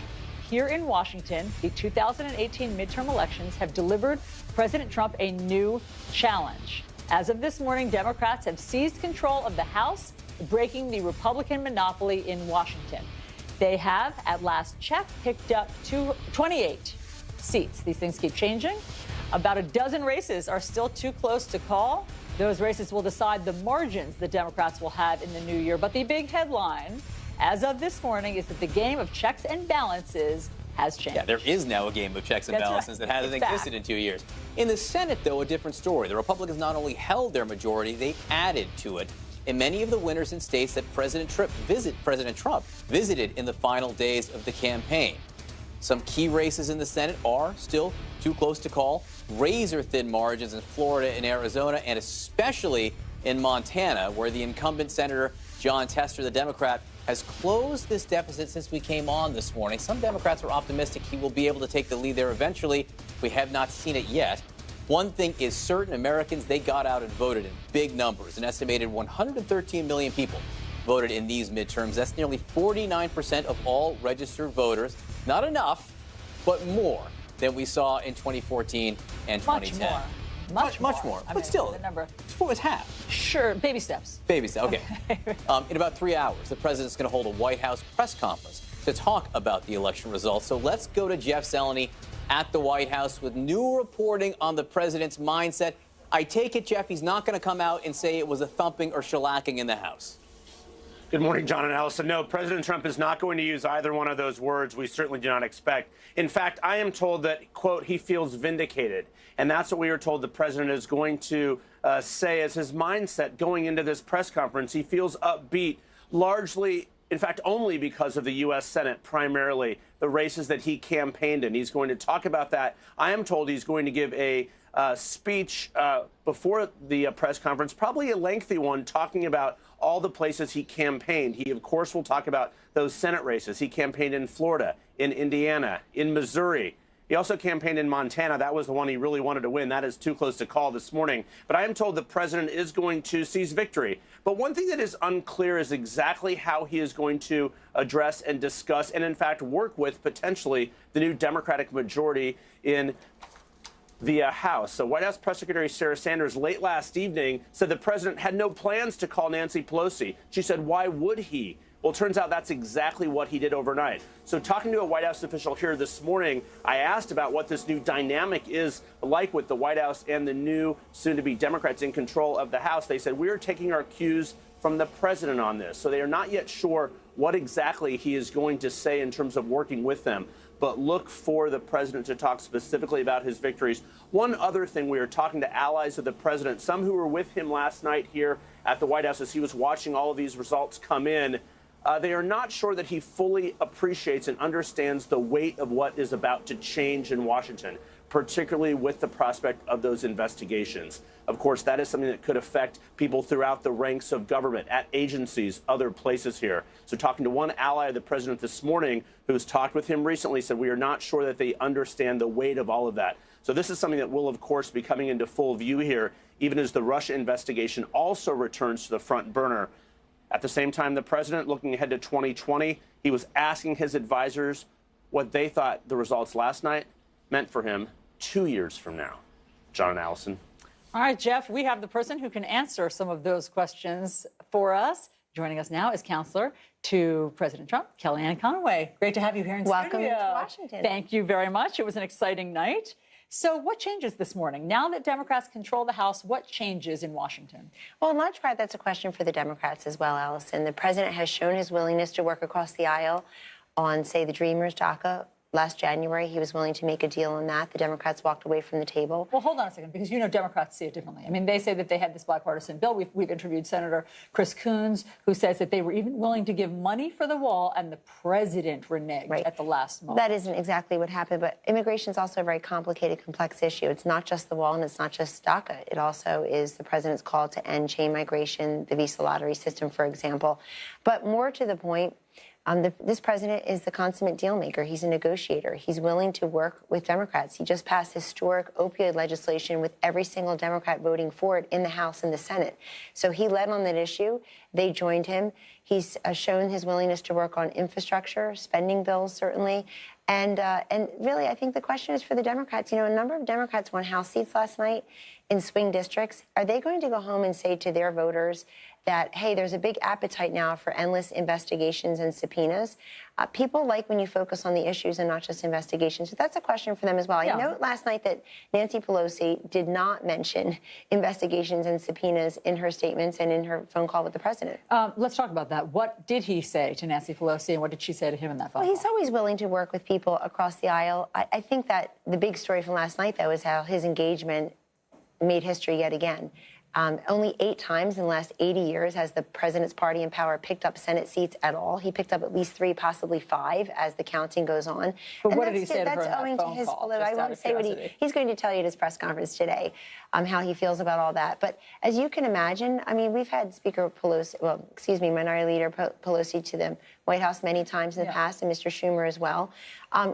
Here in Washington, the 2018 midterm elections have delivered President Trump a new challenge. As of this morning, Democrats have seized control of the House, breaking the Republican monopoly in Washington. They have, at last check, picked up 28 seats. These things keep changing. About a dozen races are still too close to call. Those races will decide the margins the Democrats will have in the new year. But the big headline, as of this morning, is that the game of checks and balances has changed. Yeah, there is now a game of checks and balances that hasn't existed in 2 years. In the Senate, though, a different story. The Republicans not only held their majority, they added to it. And many of the winners in states that President Trump visited in the final days of the campaign. Some key races in the Senate are still too close to call. Razor-thin margins in Florida and Arizona, and especially in Montana, where the incumbent Senator Jon Tester, the Democrat, has closed this deficit since we came on this morning. Some Democrats are optimistic he will be able to take the lead there eventually. We have not seen it yet. One thing is certain, Americans, they got out and voted in big numbers. An estimated 113 million people voted in these midterms. That's nearly 49% of all registered voters. Not enough, but more than we saw in 2014 and 2010. Much more. But mean, still, the number. It's half. Sure, baby steps. Baby steps, okay. In about 3 hours, the president's going to hold a White House press conference to talk about the election results. So let's go to Jeff Zeleny at the White House with new reporting on the president's mindset. I take it, Jeff, he's not going to come out and say it was a thumping or shellacking in the House. Good morning, John and Allison. No, President Trump is not going to use either one of those words. We certainly do not expect. In fact, I am told that, quote, he feels vindicated. And that's what we were told the president is going to say as his mindset going into this press conference. He feels upbeat, largely, in fact, only because of the U.S. Senate, primarily the races that he campaigned in. He's going to talk about that. I am told he's going to give a speech before the press conference, probably a lengthy one, talking about all the places he campaigned. He, of course, will talk about those Senate races. He campaigned in Florida, in Indiana, in Missouri. He also campaigned in Montana. That was the one he really wanted to win. That is too close to call this morning. But I am told the president is going to seize victory. But one thing that is unclear is exactly how he is going to address and discuss and, in fact, work with potentially the new Democratic majority in the House. So White House Press Secretary Sarah Sanders late last evening said the president had no plans to call Nancy Pelosi. She said, why would he? Well, it turns out that's exactly what he did overnight. So talking to a White House official here this morning, I asked about what this new dynamic is like with the White House and the new soon-to-be Democrats in control of the House. They said, we are taking our cues from the president on this. So they are not yet sure what exactly he is going to say in terms of working with them, but look for the president to talk specifically about his victories. One other thing, we are talking to allies of the president, some who were with him last night here at the White House as he was watching all of these results come in. They are not sure that he fully appreciates and understands the weight of what is about to change in Washington, particularly with the prospect of those investigations. Of course, that is something that could affect people throughout the ranks of government, at agencies, other places here. So talking to one ally of the president this morning who's talked with him recently said we are not sure that they understand the weight of all of that. So this is something that will, of course, be coming into full view here, even as the Russia investigation also returns to the front burner. At the same time, the president, looking ahead to 2020, he was asking his advisors what they thought the results last night meant for him 2 years from now. John and Allison. All right, Jeff, we have the person who can answer some of those questions for us. Joining us now is counselor to President Trump, Kellyanne Conway. Great to have you here in Welcome studio. to Washington. Thank you very much. It was an exciting night. So what changes this morning? Now that Democrats control the House, what changes in Washington? Well, in large part, that's a question for the Democrats as well, Allison. The president has shown his willingness to work across the aisle on, say, the Dreamers DACA Last January, he was willing to make a deal on that. The Democrats walked away from the table. Well, hold on a second, because you know Democrats see it differently. I mean, they say that they had this bipartisan bill. We've interviewed Senator Chris Coons, who says that they were even willing to give money for the wall, and the president reneged at the last moment. That isn't exactly what happened, but immigration is also a very complicated, complex issue. It's not just the wall, and it's not just DACA. It also is the president's call to end chain migration, the visa lottery system, for example. But more to the point, this president is the consummate deal maker. He's a negotiator. He's willing to work with Democrats. He just passed historic opioid legislation with every single Democrat voting for it in the House and the Senate. So he led on that issue. They joined him. He's shown his willingness to work on infrastructure, spending bills, certainly. And really, I think the question is for the Democrats. You know, a number of Democrats won House seats last night in swing districts. Are they going to go home and say to their voters that, hey, there's a big appetite now for endless investigations and subpoenas? People like when you focus on the issues and not just investigations. So that's a question for them as well. I note last night that Nancy Pelosi did not mention investigations and subpoenas in her statements and in her phone call with the president. Let's talk about that. What did he say to Nancy Pelosi, and what did she say to him in that phone call? He's always willing to work with people across the aisle. I think that the big story from last night, though, is how his engagement made history yet again. Only 8 times in the last 80 years has the president's party in power picked up Senate seats at all. He picked up at least 3, possibly 5, as the counting goes on. But what did he say to her in that owing phone to his call? I won't say what he's going to tell you at his press conference today, how he feels about all that. But as you can imagine, I mean, we've had Speaker Pelosi, Minority Leader Pelosi to the White House many times in the past, and Mr. Schumer as well.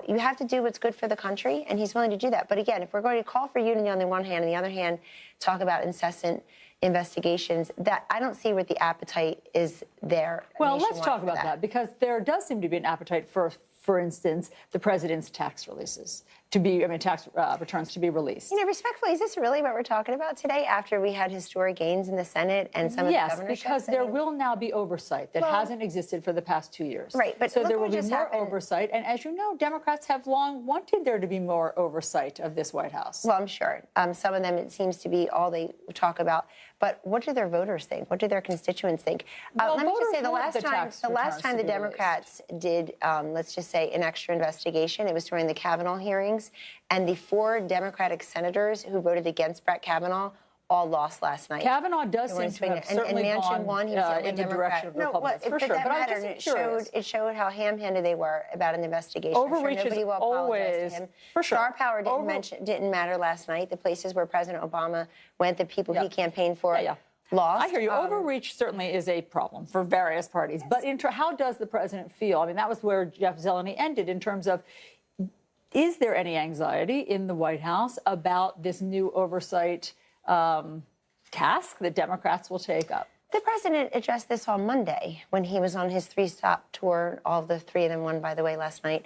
You have to do what's good for the country, and he's willing to do that. But again, if we're going to call for unity on the one hand, and the other hand, talk about incessant investigations, that I don't see what the appetite is there. Well, let's talk about that, because there does seem to be an appetite for instance, the president's tax releases to be, tax returns to be released. You know, respectfully, is this really what we're talking about today after we had historic gains in the Senate and some of the governorships? Yes, because there will now be oversight that hasn't existed for the past 2 years. Right, but so there will be more oversight. And as you know, Democrats have long wanted there to be more oversight of this White House. Well, I'm sure. Some of them, it seems to be all they talk about. But what do their voters think? What do their constituents think? Well, let me just say, the last time the Democrats did, let's just say, an extra investigation, it was during the Kavanaugh hearings, and the 4 Democratic senators who voted against Brett Kavanaugh all lost last night. Kavanaugh does seem to have certainly Manchin won. He was the only in the direction of Republicans, for sure. But I'm just curious. It showed how ham-handed they were about an investigation. Overreach is always, to him. for sure. Star power didn't matter last night. The places where President Obama went, the people he campaigned for. Lost. I hear you. Overreach certainly is a problem for various parties. But how does the president feel? I mean, that was where Jeff Zeleny ended in terms of, is there any anxiety in the White House about this new oversight task that Democrats will take up? The president addressed this on Monday when he was on his 3-stop tour. All the 3 of them won, by the way, last night.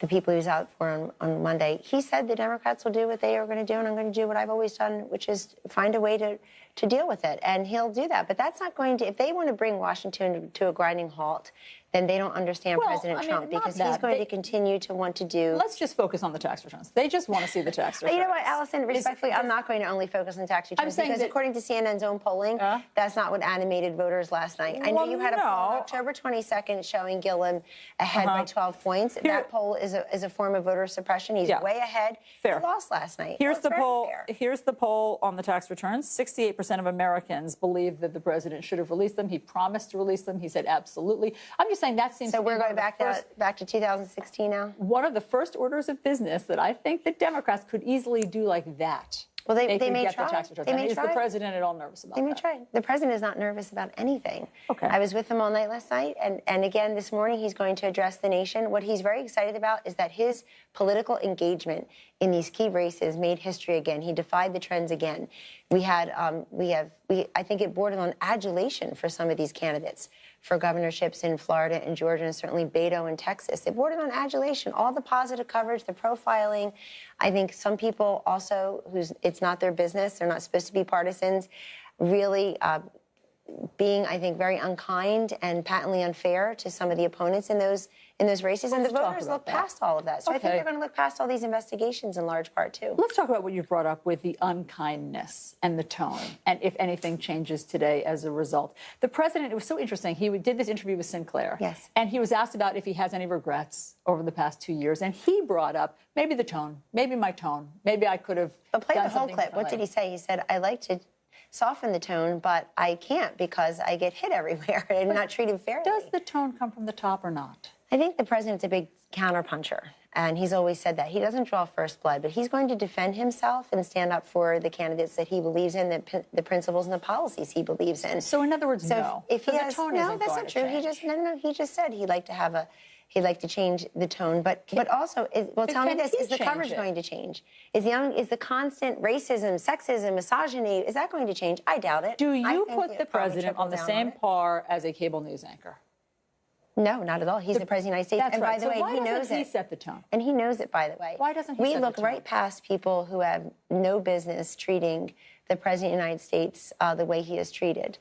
The people he was out for on Monday. He said the Democrats will do what they are going to do, and I'm going to do what I've always done, which is find a way to deal with it. And he'll do that. But that's not going to, if they want to bring Washington to a grinding halt, then they don't understand President Trump, because he's going to continue to want to do. Let's just focus on the tax returns. They just want to see the tax returns. You know what, Allison, respectfully, I'm not going to only focus on tax returns, because according to CNN's own polling, that's not what animated voters last night. I know you had a poll on October 22nd showing Gillum ahead by 12 points. That poll is a form of voter suppression. He's way ahead. Fair. He lost last night. Here's the poll. Here's the poll on the tax returns. 68% of Americans believe that the president should have released them. He promised to release them. He said absolutely. I'm just saying that seems so we're going back to 2016 now? One of the first orders of business that I think that Democrats could easily do like that. Well, they may try. The tax returns. Is the president at all nervous about that? They may try. The president is not nervous about anything. Okay. I was with him all night last night, and again this morning he's going to address the nation. What he's very excited about is that his political engagement in these key races made history again. He defied the trends again. I think it bordered on adulation for some of these candidates for governorships in Florida and Georgia, and certainly Beto in Texas. It bordered on adulation, all the positive coverage, the profiling. I think some people also, it's not their business, they're not supposed to be partisans, really being, I think, very unkind and patently unfair to some of the opponents in those races. And the voters look past all of that. So I think they're going to look past all these investigations in large part, too. Let's talk about what you've brought up with the unkindness and the tone, and if anything changes today as a result. The president, it was so interesting. He did this interview with Sinclair. Yes. And he was asked about if he has any regrets over the past 2 years. And he brought up maybe the tone, maybe my tone. Maybe I could have But play done the whole something clip. What did he say? He said, I like to soften the tone, but I can't because I get hit everywhere and not treated fairly. Does the tone come from the top or not? I think the president's a big counterpuncher, and he's always said that. He doesn't draw first blood, but he's going to defend himself and stand up for the candidates that he believes in, the principles and the policies he believes in. So in other words, no. If So he the has, tone no, isn't that's going not to true. change. He just said he'd like to change the tone, but also, tell me can this: he is the change coverage it? going to change? Is the constant racism, sexism, misogyny, is that going to change? I doubt it. Do I you think put the it'll probably president trickle on the down same it. par as a cable news anchor? No, not at all. He's the president of the United States. That's And right. by the So way, why he doesn't knows he it. set the tone? And he knows it, by the way. Why doesn't he We set look the tone? right past people who have no business treating the president of the United States the way he is treated.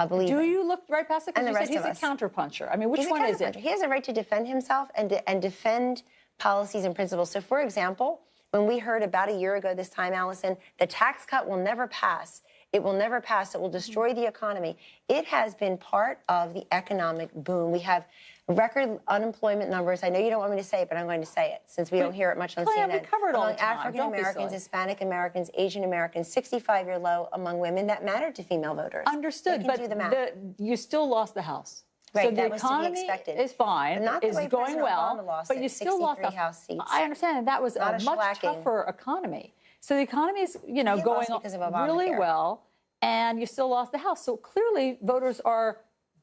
Do you look right past it? And Because the you said rest he's a of us. counterpuncher. I mean, which He's a one is it? counterpuncher. He has a right to defend himself and defend policies and principles. So, for example, when we heard about a year ago this time, Allison, the tax cut will never pass. It will never pass. It will destroy the economy. It has been part of the economic boom. We have record unemployment numbers. I know you don't want me to say it, but I'm going to say it since we don't hear it much on Claire, CNN. we cover it all among the time. African Don't be Americans, silly. Hispanic Americans, Asian Americans, 65-year low among women. That mattered to female voters. Understood, They can but do the math. you still lost the House. Right, so the that was to be economy expected. is fine, But not the is way going President well, Obama lost but it, you still lost 63 House seats. I understand, and that was Not a a much shellacking. tougher economy. So the economy is, He going lost because of really Obamacare. well, and you still lost the House. So clearly, voters are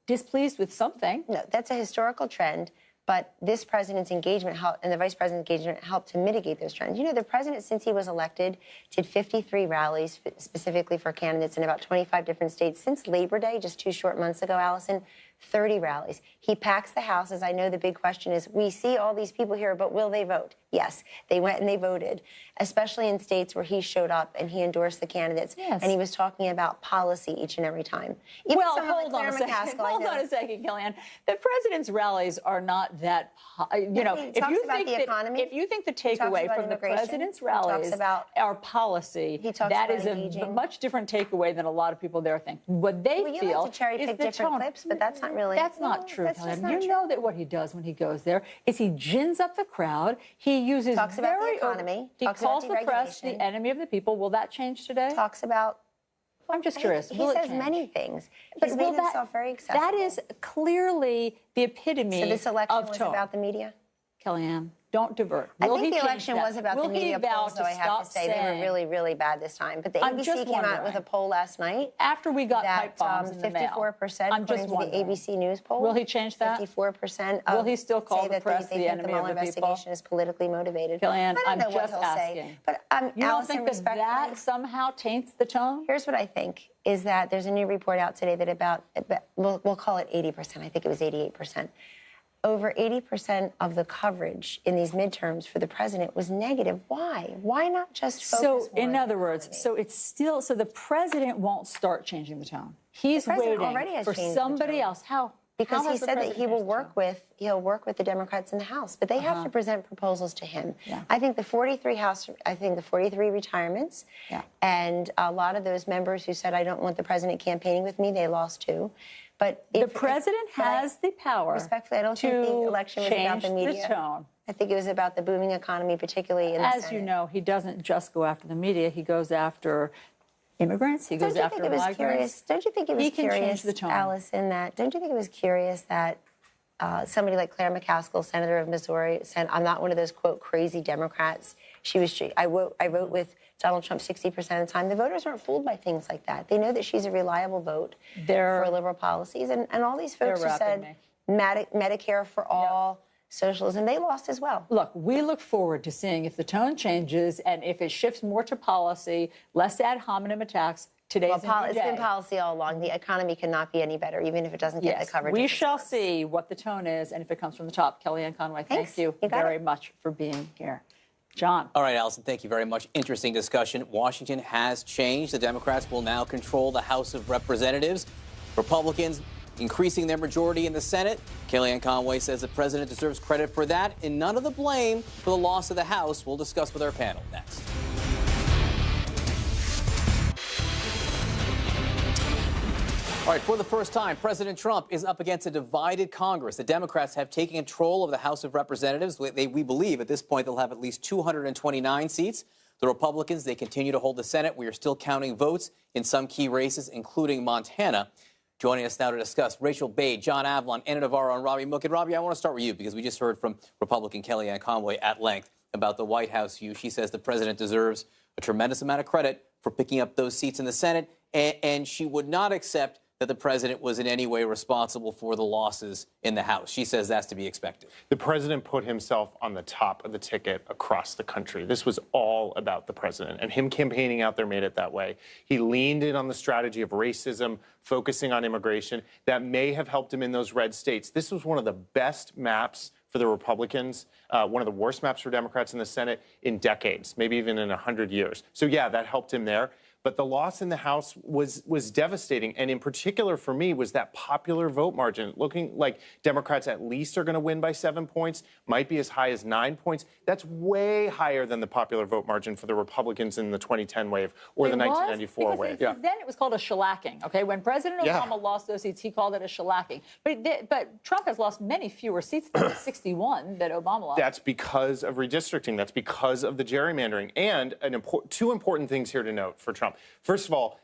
displeased with something. No, that's a historical trend. But this president's engagement and the vice president's engagement helped to mitigate those trends. You know, the president, since he was elected, did 53 rallies specifically for candidates in about 25 different states. Since Labor Day, just 2 short months ago, Allison, 30 rallies. He packs the houses. I know the big question is, we see all these people here, but will they vote? Yes, they went and they voted, especially in states where he showed up and he endorsed the candidates. Yes. And he was talking about policy each and every time. Even Well, someone like hold on a Claire second. McCaskill, I Hold know. on a second, Kellyanne. The president's rallies are not that high. He talks about the economy. If you think the He talks takeaway about from the immigration. president's He talks rallies about- are policy, He talks that about is a engaging. much different takeaway than a lot of people there think. What they Well, you feel like to cherry is pick the different tone. clips, but that's not really. That's not true, That's just Kellyanne. not You true. know that what he does when he goes there is he gins up the crowd. He uses Talks about the very economy, He talks about calls the press the deregulation. enemy of the people. Will that change today? Talks about. I'm just curious. He Will it says change? many things. But He's will made himself very accessible. That is clearly the epitome So this election of was tone. about the media? Kellyanne, don't divert. I Will think he the change election that? was about Will the media he vow polls, though, I have stop to say. They saying- were really, really bad this time. But the I'm ABC just came out wondering. with a poll last night. After we got that, pipe bombs in the mail. 54%, I'm just according to the wondering. ABC News poll. Will he change that? 54% Will he still call say the that press they the think enemy the of Mueller the people? investigation is politically motivated. Kellyanne, I don't I'm know what just he'll asking. say. But You don't Allison, think that respectfully, that somehow taints the tone? Here's what I think, is that there's a new report out today that we'll call it 80%. I think it was 88%. Over 80% of the coverage in these midterms for the president was negative. Why? Why not just focus So, more in on other words, so the president won't start changing the tone. He's The president waiting already has for changed the somebody tone. else. How? Because How he has the said that president he will changed the work with the Democrats in the House, but they have to present proposals to him. Yeah. I think the 43 retirements, and a lot of those members who said I don't want the president campaigning with me, they lost too. But The president has the power. Respectfully, I don't think the to election was about the change media. the tone. I think it was about the booming economy, particularly in the As Senate. you know, he doesn't just go after the media. He goes after immigrants. He goes Don't you after think it was migrants. curious? Don't you think it was He can curious, change the tone. Allison? Don't you think it was curious that somebody like Claire McCaskill, senator of Missouri, said, "I'm not one of those quote crazy Democrats." I vote with Donald Trump 60% of the time. The voters aren't fooled by things like that. They know that she's a reliable vote for liberal policies, and all these folks who said Medicare for all. Socialism, they lost as well. Look, we look forward to seeing if the tone changes and if it shifts more to policy, less ad hominem attacks. Today's a new It's day. been policy all along. The economy cannot be any better, even if it doesn't get the coverage. We it shall see what the tone is and if it comes from the top. Kellyanne Conway, thank you very much for being here. John. All right, Allison, thank you very much. Interesting discussion. Washington has changed. The Democrats will now control the House of Representatives. Republicans increasing their majority in the Senate. Kellyanne Conway says the president deserves credit for that and none of the blame for the loss of the House. We'll discuss with our panel next. All right, for the first time, President Trump is up against a divided Congress. The Democrats have taken control of the House of Representatives. We believe at this point they'll have at least 229 seats. The Republicans, they continue to hold the Senate. We are still counting votes in some key races, including Montana. Joining us now to discuss, Rachel Bade, John Avlon, Ana Navarro, and Ravi Mukid. Ravi, I want to start with you because we just heard from Republican Kellyanne Conway at length about the White House view. She says the president deserves a tremendous amount of credit for picking up those seats in the Senate, and she would not accept that the president was in any way responsible for the losses in the House. She says that's to be expected. The president put himself on the top of the ticket across the country. This was all about the president, and him campaigning out there made it that way. He leaned in on the strategy of racism, focusing on immigration. That may have helped him in those red states. This was one of the best maps for the Republicans, one of the worst maps for Democrats in the Senate in decades, maybe even in 100 years. So yeah, that helped him there. But the loss in the House was devastating. And in particular for me was that popular vote margin, looking like Democrats at least are going to win by 7 points, might be as high as 9 points. That's way higher than the popular vote margin for the Republicans in the 2010 wave or the 1994 wave. Then it was called a shellacking, okay? When President Obama lost those seats, he called it a shellacking. But Trump has lost many fewer seats than the 61 that Obama lost. That's because of redistricting. That's because of the gerrymandering. And two important things here to note for Trump. First of all,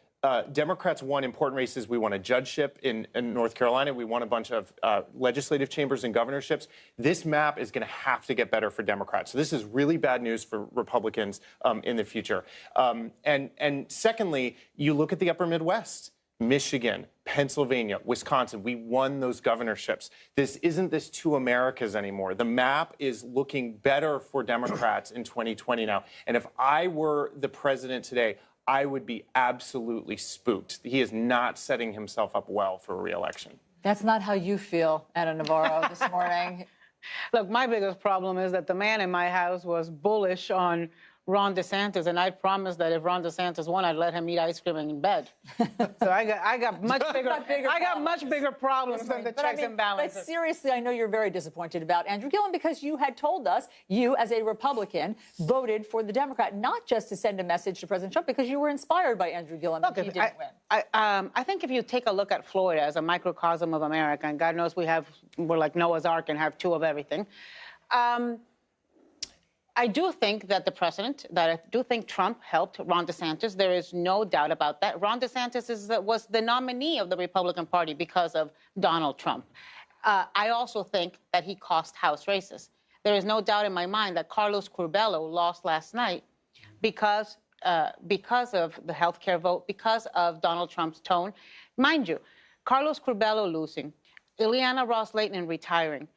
Democrats won important races. We won a judgeship in North Carolina. We won a bunch of legislative chambers and governorships. This map is going to have to get better for Democrats. So this is really bad news for Republicans in the future. And secondly, you look at the upper Midwest. Michigan, Pennsylvania, Wisconsin, we won those governorships. This isn't this two Americas anymore. The map is looking better for Democrats in 2020 now. And if I were the president today, I would be absolutely spooked. He is not setting himself up well for re-election. That's not how you feel, Ana Navarro, this morning. Look, my biggest problem is that the man in my house was bullish on Ron DeSantis, and I promised that if Ron DeSantis won, I'd let him eat ice cream in bed. So I got much bigger problems than the checks and balances. But seriously, I know you're very disappointed about Andrew Gillum because you had told us you, as a Republican, voted for the Democrat, not just to send a message to President Trump, because you were inspired by Andrew Gillum. Look, he didn't win. I think if you take a look at Florida as a microcosm of America, and God knows we're like Noah's Ark and have two of everything. I do think that Trump helped Ron DeSantis. There is no doubt about that. Ron DeSantis was the nominee of the Republican Party because of Donald Trump. I also think that he cost House races. There is no doubt in my mind that Carlos Curbelo lost last night because of the health care vote, because of Donald Trump's tone. Mind you, Carlos Curbelo losing, Ileana Ros-Lehtinen retiring.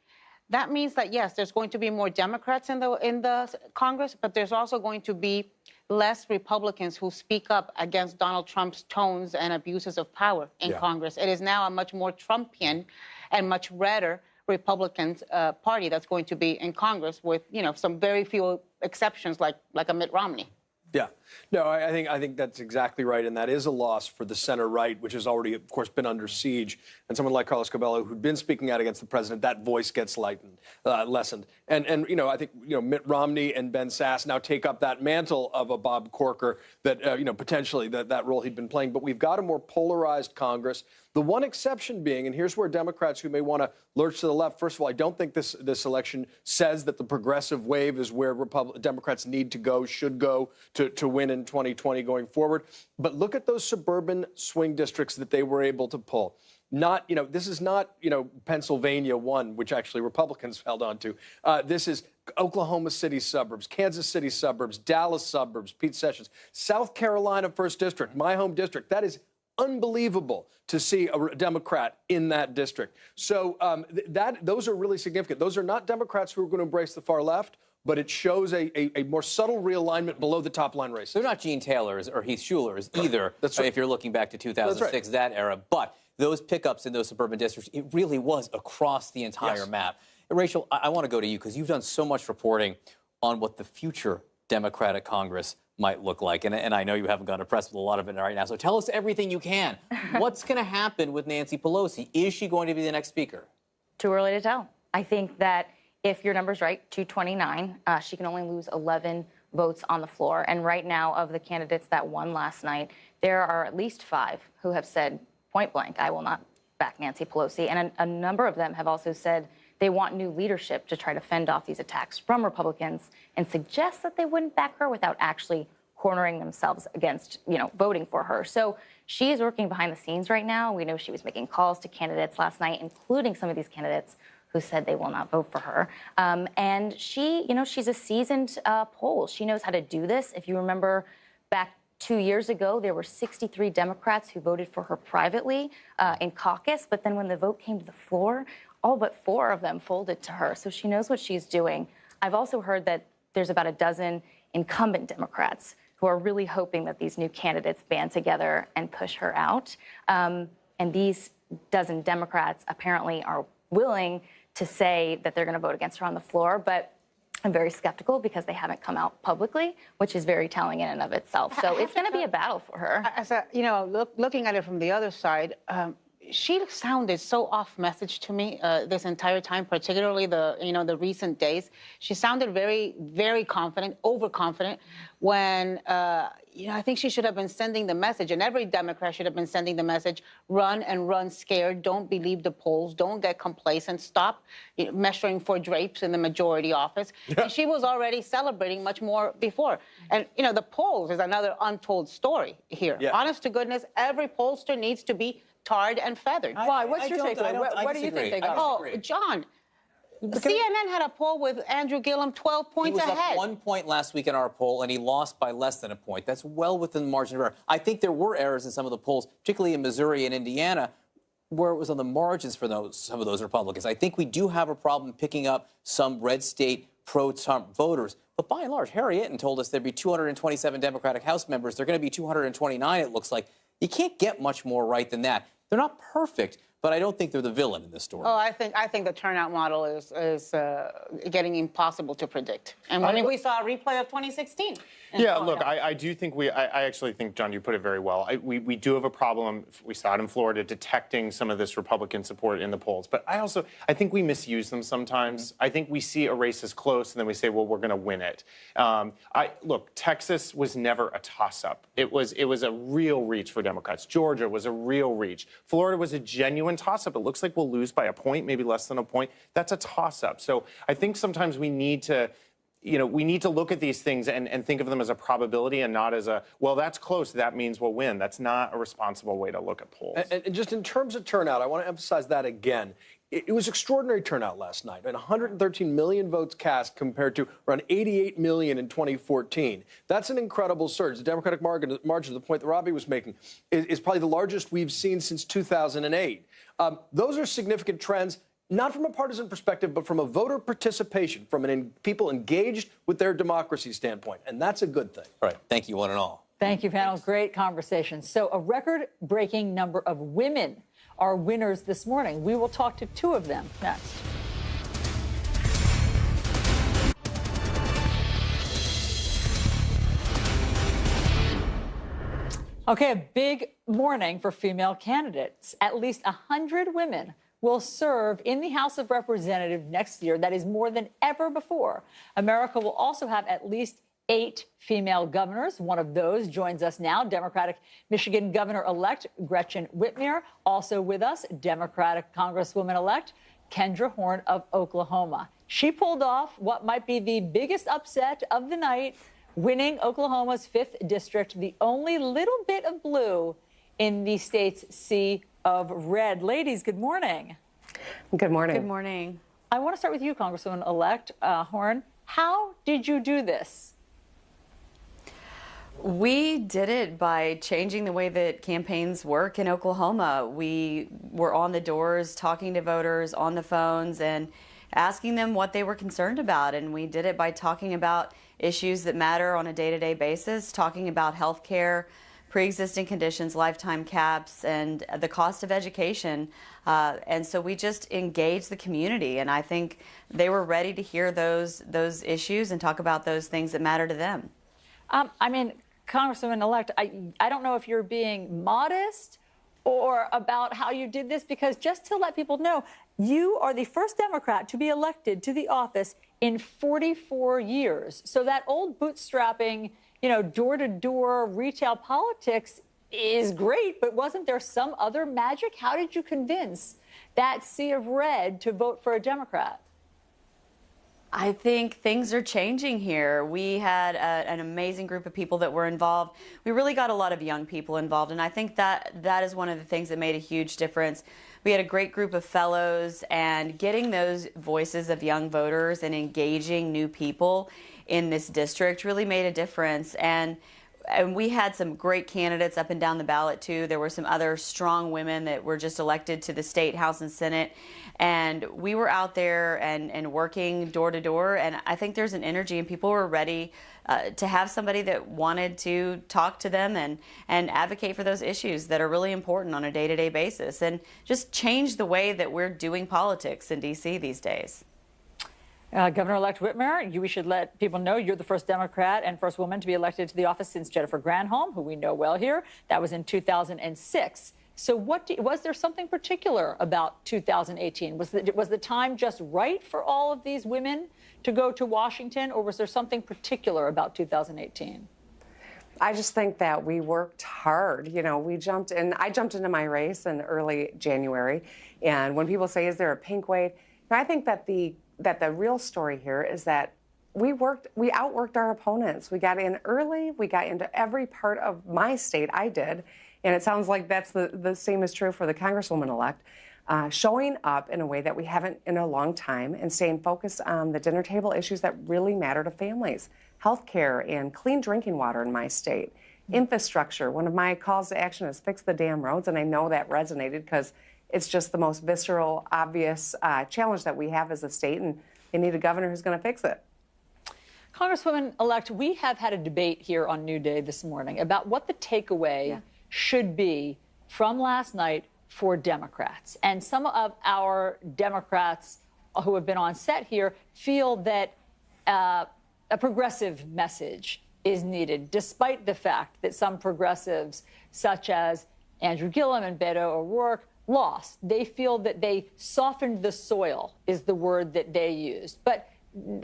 That means that, yes, there's going to be more Democrats in the Congress, but there's also going to be less Republicans who speak up against Donald Trump's tones and abuses of power in Congress. It is now a much more Trumpian and much redder Republican party that's going to be in Congress with, some very few exceptions like a Mitt Romney. Yeah. No, I think that's exactly right, and that is a loss for the center right, which has already, of course, been under siege. And someone like Carlos Curbelo, who'd been speaking out against the president, that voice gets lessened. And I think Mitt Romney and Ben Sasse now take up that mantle of a Bob Corker that potentially that role he'd been playing. But we've got a more polarized Congress. The one exception being, and here's where Democrats who may want to lurch to the left. First of all, I don't think this election says that the progressive wave is where Democrats need to go, should go to win in 2020 going forward. But look at those suburban swing districts that they were able to pull. This is not, Pennsylvania 1, which actually Republicans held on to. This is Oklahoma City suburbs, Kansas City suburbs, Dallas suburbs, Pete Sessions, South Carolina 1st District, my home district. That is unbelievable to see a Democrat in that district. So those are really significant. Those are not Democrats who are going to embrace the far left, but it shows a more subtle realignment below the top line race. They're not Gene Taylors or Heath Schulers either, That's right. If you're looking back to 2006, that era. But those pickups in those suburban districts, it really was across the entire map. And Rachel, I want to go to you because you've done so much reporting on what the future Democratic Congress might look like. And I know you haven't gone to press with a lot of it right now, so tell us everything you can. What's going to happen with Nancy Pelosi? Is she going to be the next speaker? Too early to tell. I think that if your number's right, 229, she can only lose 11 votes on the floor. And right now, of the candidates that won last night, there are at least 5 who have said point blank, I will not back Nancy Pelosi. And a number of them have also said they want new leadership to try to fend off these attacks from Republicans and suggest that they wouldn't back her without actually cornering themselves against, voting for her. So she is working behind the scenes right now. We know she was making calls to candidates last night, including some of these candidates who said they will not vote for her. And she, she's a seasoned poll. She knows how to do this. If you remember back 2 years ago, there were 63 Democrats who voted for her privately in caucus. But then when the vote came to the floor, all but 4 of them folded to her. So she knows what she's doing. I've also heard that there's about a dozen incumbent Democrats who are really hoping that these new candidates band together and push her out. And these dozen Democrats apparently are willing to say that they're going to vote against her on the floor. But I'm very skeptical because they haven't come out publicly, which is very telling in and of itself. So it's going to be a battle for her. As looking at it from the other side, she sounded so off message to me this entire time, particularly the recent days. She sounded very, very confident, overconfident, when I think she should have been sending the message, and every Democrat should have been sending the message: run and run scared. Don't believe the polls. Don't get complacent. Stop measuring for drapes in the majority office. Yeah. And she was already celebrating much more before. And the polls is another untold story here. Yeah. Honest to goodness, every pollster needs to be tarred and feathered. Why? What's your take? What do you think they got? Oh, John, CNN had a poll with Andrew Gillum 12 points ahead. He was up 1 point last week in our poll, and he lost by less than a point. That's well within the margin of error. I think there were errors in some of the polls, particularly in Missouri and Indiana, where it was on the margins for some of those Republicans. I think we do have a problem picking up some red state pro-Trump voters. But by and large, Harry Itten told us there'd be 227 Democratic House members. They're going to be 229, it looks like. You can't get much more right than that. They're not perfect, but I don't think they're the villain in this story. Oh, I think the turnout model is getting impossible to predict. And we saw a replay of 2016. Yeah, look, I do think I actually think, John, you put it very well. We do have a problem. We saw it in Florida, detecting some of this Republican support in the polls. But I think we misuse them sometimes. I think we see a race as close, and then we say, well, we're going to win it. Look, Texas was never a toss-up. It was a real reach for Democrats. Georgia was a real reach. Florida was a genuine toss-up. It looks like we'll lose by a point, maybe less than a point. That's a toss-up. So I think sometimes we need to look at these things and think of them as a probability and not as well, that's close, that means we'll win. That's not a responsible way to look at polls. And just in terms of turnout, I want to emphasize that again. It was extraordinary turnout last night, and 113 million votes cast compared to around 88 million in 2014. That's an incredible surge. The Democratic margin, the point that Robbie was making, is probably the largest we've seen since 2008. Those are significant trends, not from a partisan perspective, but from a voter participation, from people engaged with their democracy standpoint, and that's a good thing. All right. Thank you, one and all. Thank you, panel. Great conversation. So a record-breaking number of women are winners this morning. We will talk to 2 of them next. Okay, a big morning for female candidates. At least 100 women will serve in the House of Representatives next year. That is more than ever before. America will also have at least 8 female governors. One of those joins us now, Democratic Michigan Governor-elect Gretchen Whitmer. Also with us, Democratic Congresswoman-elect Kendra Horn of Oklahoma. She pulled off what might be the biggest upset of the night, winning Oklahoma's 5th district, the only little bit of blue in the state's sea of red. Ladies, good morning. Good morning. Good morning. I want to start with you, Congresswoman-elect Horn. How did you do this? We did it by changing the way that campaigns work in Oklahoma. We were on the doors, talking to voters on the phones and asking them what they were concerned about. And we did it by talking about issues that matter on a day-to-day basis, talking about health care, pre-existing conditions, lifetime caps, and the cost of education. And so we just engaged the community. And I think they were ready to hear those issues and talk about those things that matter to them. I mean, Congresswoman-elect, I don't know if you're being modest or about how you did this, because just to let people know, you are the first Democrat to be elected to the office in 44 years. So that old bootstrapping, door-to-door retail politics is great, but wasn't there some other magic? How did you convince that sea of red to vote for a Democrat? I think things are changing here. We had an amazing group of people that were involved. We really got a lot of young people involved, and I think that is one of the things that made a huge difference. We had a great group of fellows, and getting those voices of young voters and engaging new people in this district really made a difference. And we had some great candidates up and down the ballot, too. There were some other strong women that were just elected to the state, House, and Senate. And we were out there and working door to door. And I think there's an energy, and people were ready to have somebody that wanted to talk to them and advocate for those issues that are really important on a day-to-day basis, and just change the way that we're doing politics in D.C. these days. Governor-elect Whitmer, we should let people know you're the first Democrat and first woman to be elected to the office since Jennifer Granholm, who we know well here. That was in 2006. So was there something particular about 2018? Was the time just right for all of these women to go to Washington, or was there something particular about 2018? I just think that we worked hard. I jumped into my race in early January. And when people say, is there a pink wave? I think that the real story here is that we outworked our opponents. We got in early. We got into every part of my state. I did. And it sounds like that's the same is true for the Congresswoman-elect. Showing up in a way that we haven't in a long time and staying focused on the dinner table issues that really matter to families. Healthcare and clean drinking water in my state. Infrastructure. One of my calls to action is fix the damn roads. And I know that resonated because it's just the most visceral, obvious challenge that we have as a state, and they need a governor who's going to fix it. Congresswoman-elect, we have had a debate here on New Day this morning about what the takeaway should be from last night for Democrats. And some of our Democrats who have been on set here feel that a progressive message is needed, despite the fact that some progressives, such as Andrew Gillum and Beto O'Rourke, lost. They feel that they softened the soil, is the word that they used. But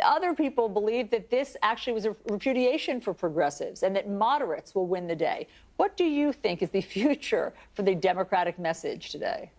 other people believe that this actually was a repudiation for progressives and that moderates will win the day. What do you think is the future for the Democratic message today?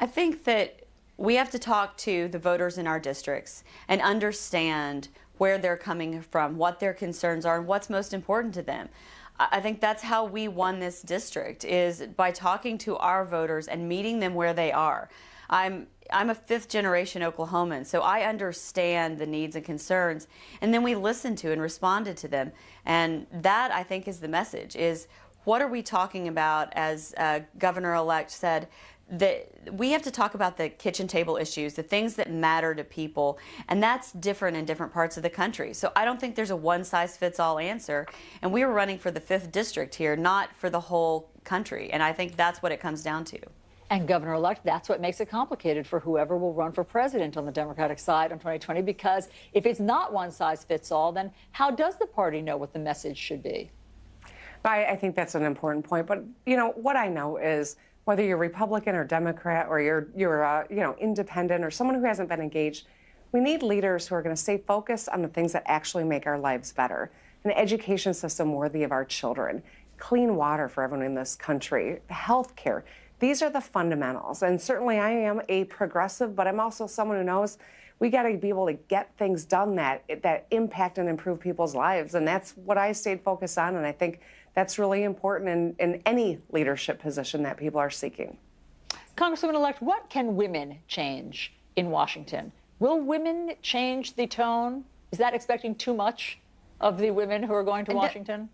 I think that we have to talk to the voters in our districts and understand where they're coming from, what their concerns are, and what's most important to them. I think that's how we won this district, is by talking to our voters and meeting them where they are. I'm a fifth-generation Oklahoman, so I understand the needs and concerns, and then we listened to and responded to them. And that, I think, is the message, is what are we talking about, as Governor-elect said, that we have to talk about the kitchen table issues, the things that matter to people, and that's different in different parts of the country. So I don't think there's a one-size-fits-all answer, and we were running for the 5th district here, not for the whole country, and I think that's what it comes down to. And Governor-elect, that's what makes it complicated for whoever will run for president on the Democratic side in 2020, because if it's not one size fits all, then how does the party know what the message should be? I think that's an important point. But, what I know is whether you're Republican or Democrat or you're independent or someone who hasn't been engaged, we need leaders who are going to stay focused on the things that actually make our lives better. An education system worthy of our children, clean water for everyone in this country, health care. These are the fundamentals. And certainly I am a progressive, but I'm also someone who knows we got to be able to get things done that impact and improve people's lives. And that's what I stayed focused on. And I think that's really important in any leadership position that people are seeking. Congresswoman-elect, what can women change in Washington? Will women change the tone? Is that expecting too much of the women who are going to Washington?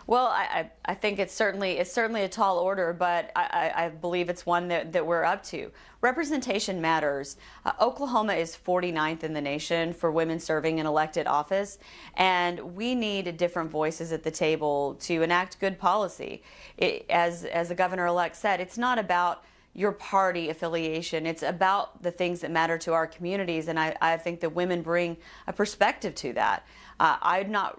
Well, I think it's certainly a tall order, but I believe it's one that we're up to. Representation matters. Oklahoma is 49th in the nation for women serving in elected office, and we need different voices at the table to enact good policy. As the governor-elect said, it's not about your party affiliation. It's about the things that matter to our communities, and I think that women bring a perspective to that. I'm not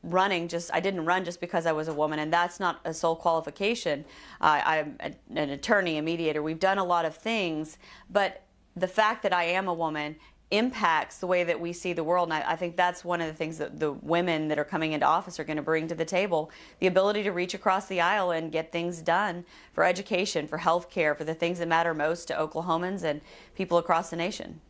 running I didn't run just because I was a woman, and that's not a sole qualification. I'm an attorney, a mediator. We've done a lot of things, but the fact that I am a woman impacts the way that we see the world, and I think that's one of the things that the women that are coming into office are going to bring to the table, the ability to reach across the aisle and get things done for education, for health care, for the things that matter most to Oklahomans and people across the nation.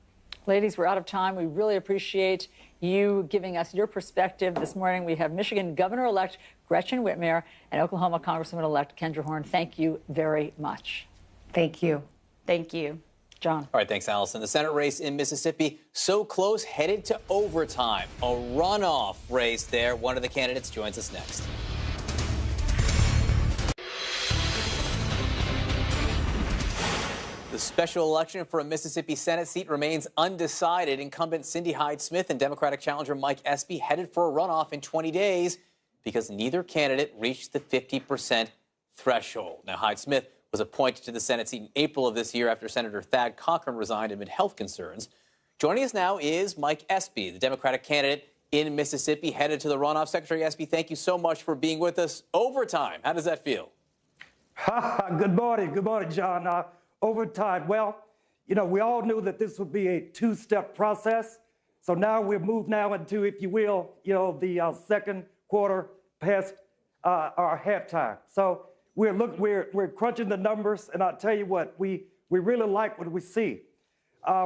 Ladies, we're out of time. We really appreciate you giving us your perspective this morning. We have Michigan Governor-elect Gretchen Whitmer and Oklahoma Congresswoman-elect Kendra Horn. Thank you very much. Thank you. Thank you. John. All right, thanks, Allison. The Senate race in Mississippi, so close, headed to overtime. A runoff race there. One of the candidates joins us next. The special election for a Mississippi Senate seat remains undecided. Incumbent Cindy Hyde-Smith and Democratic challenger Mike Espy headed for a runoff in 20 days because neither candidate reached the 50% threshold. Now, Hyde-Smith was appointed to the Senate seat in April of this year after Senator Thad Cochran resigned amid health concerns. Joining us now is Mike Espy, the Democratic candidate in Mississippi, headed to the runoff. Secretary Espy, thank you so much for being with us. Overtime, how does that feel? Good morning. Good morning, John. Overtime. Well, you know, we all knew that this would be a two-step process. So now we're moved now into, if you will, the second quarter past our halftime. So we're crunching the numbers, and I'll tell you what, we really like what we see.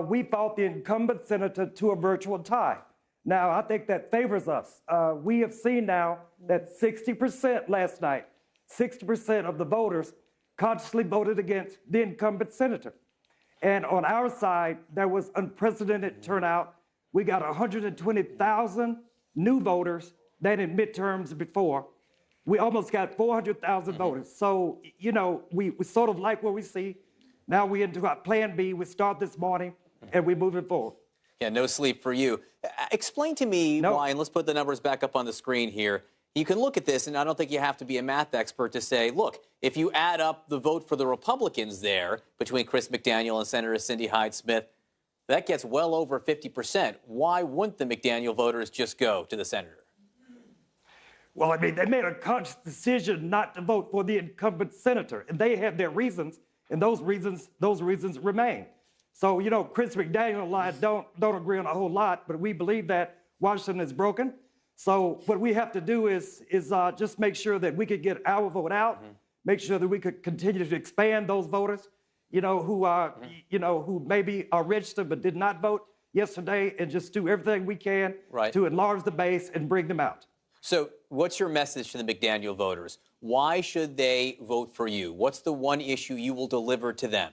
We fought the incumbent senator to a virtual tie. Now, I think that favors us. We have seen now that 60% last night, 60% of the voters consciously voted against the incumbent senator. And on our side, there was unprecedented turnout. We got 120,000 new voters than in midterms before. We almost got 400,000 voters. So, you know, we sort of like what we see. Now we're into our plan B. We start this morning, and we're moving forward. Yeah, no sleep for you. Explain to me why, and let's put the numbers back up on the screen here. You can look at this, and I don't think you have to be a math expert to say, look, if you add up the vote for the Republicans there between Chris McDaniel and Senator Cindy Hyde-Smith, that gets well over 50%. Why wouldn't the McDaniel voters just go to the senator? Well, I mean, they made a conscious decision not to vote for the incumbent senator, and they have their reasons, and those reasons remain. So, you know, Chris McDaniel and I don't agree on a whole lot, but we believe that Washington is broken. So what we have to do is just make sure that we could get our vote out, make sure that we could continue to expand those voters, you know, who are, who maybe are registered but did not vote yesterday, and just do everything we can to enlarge the base and bring them out. So what's your message to the McDaniel voters? Why should they vote for you? What's the one issue you will deliver to them?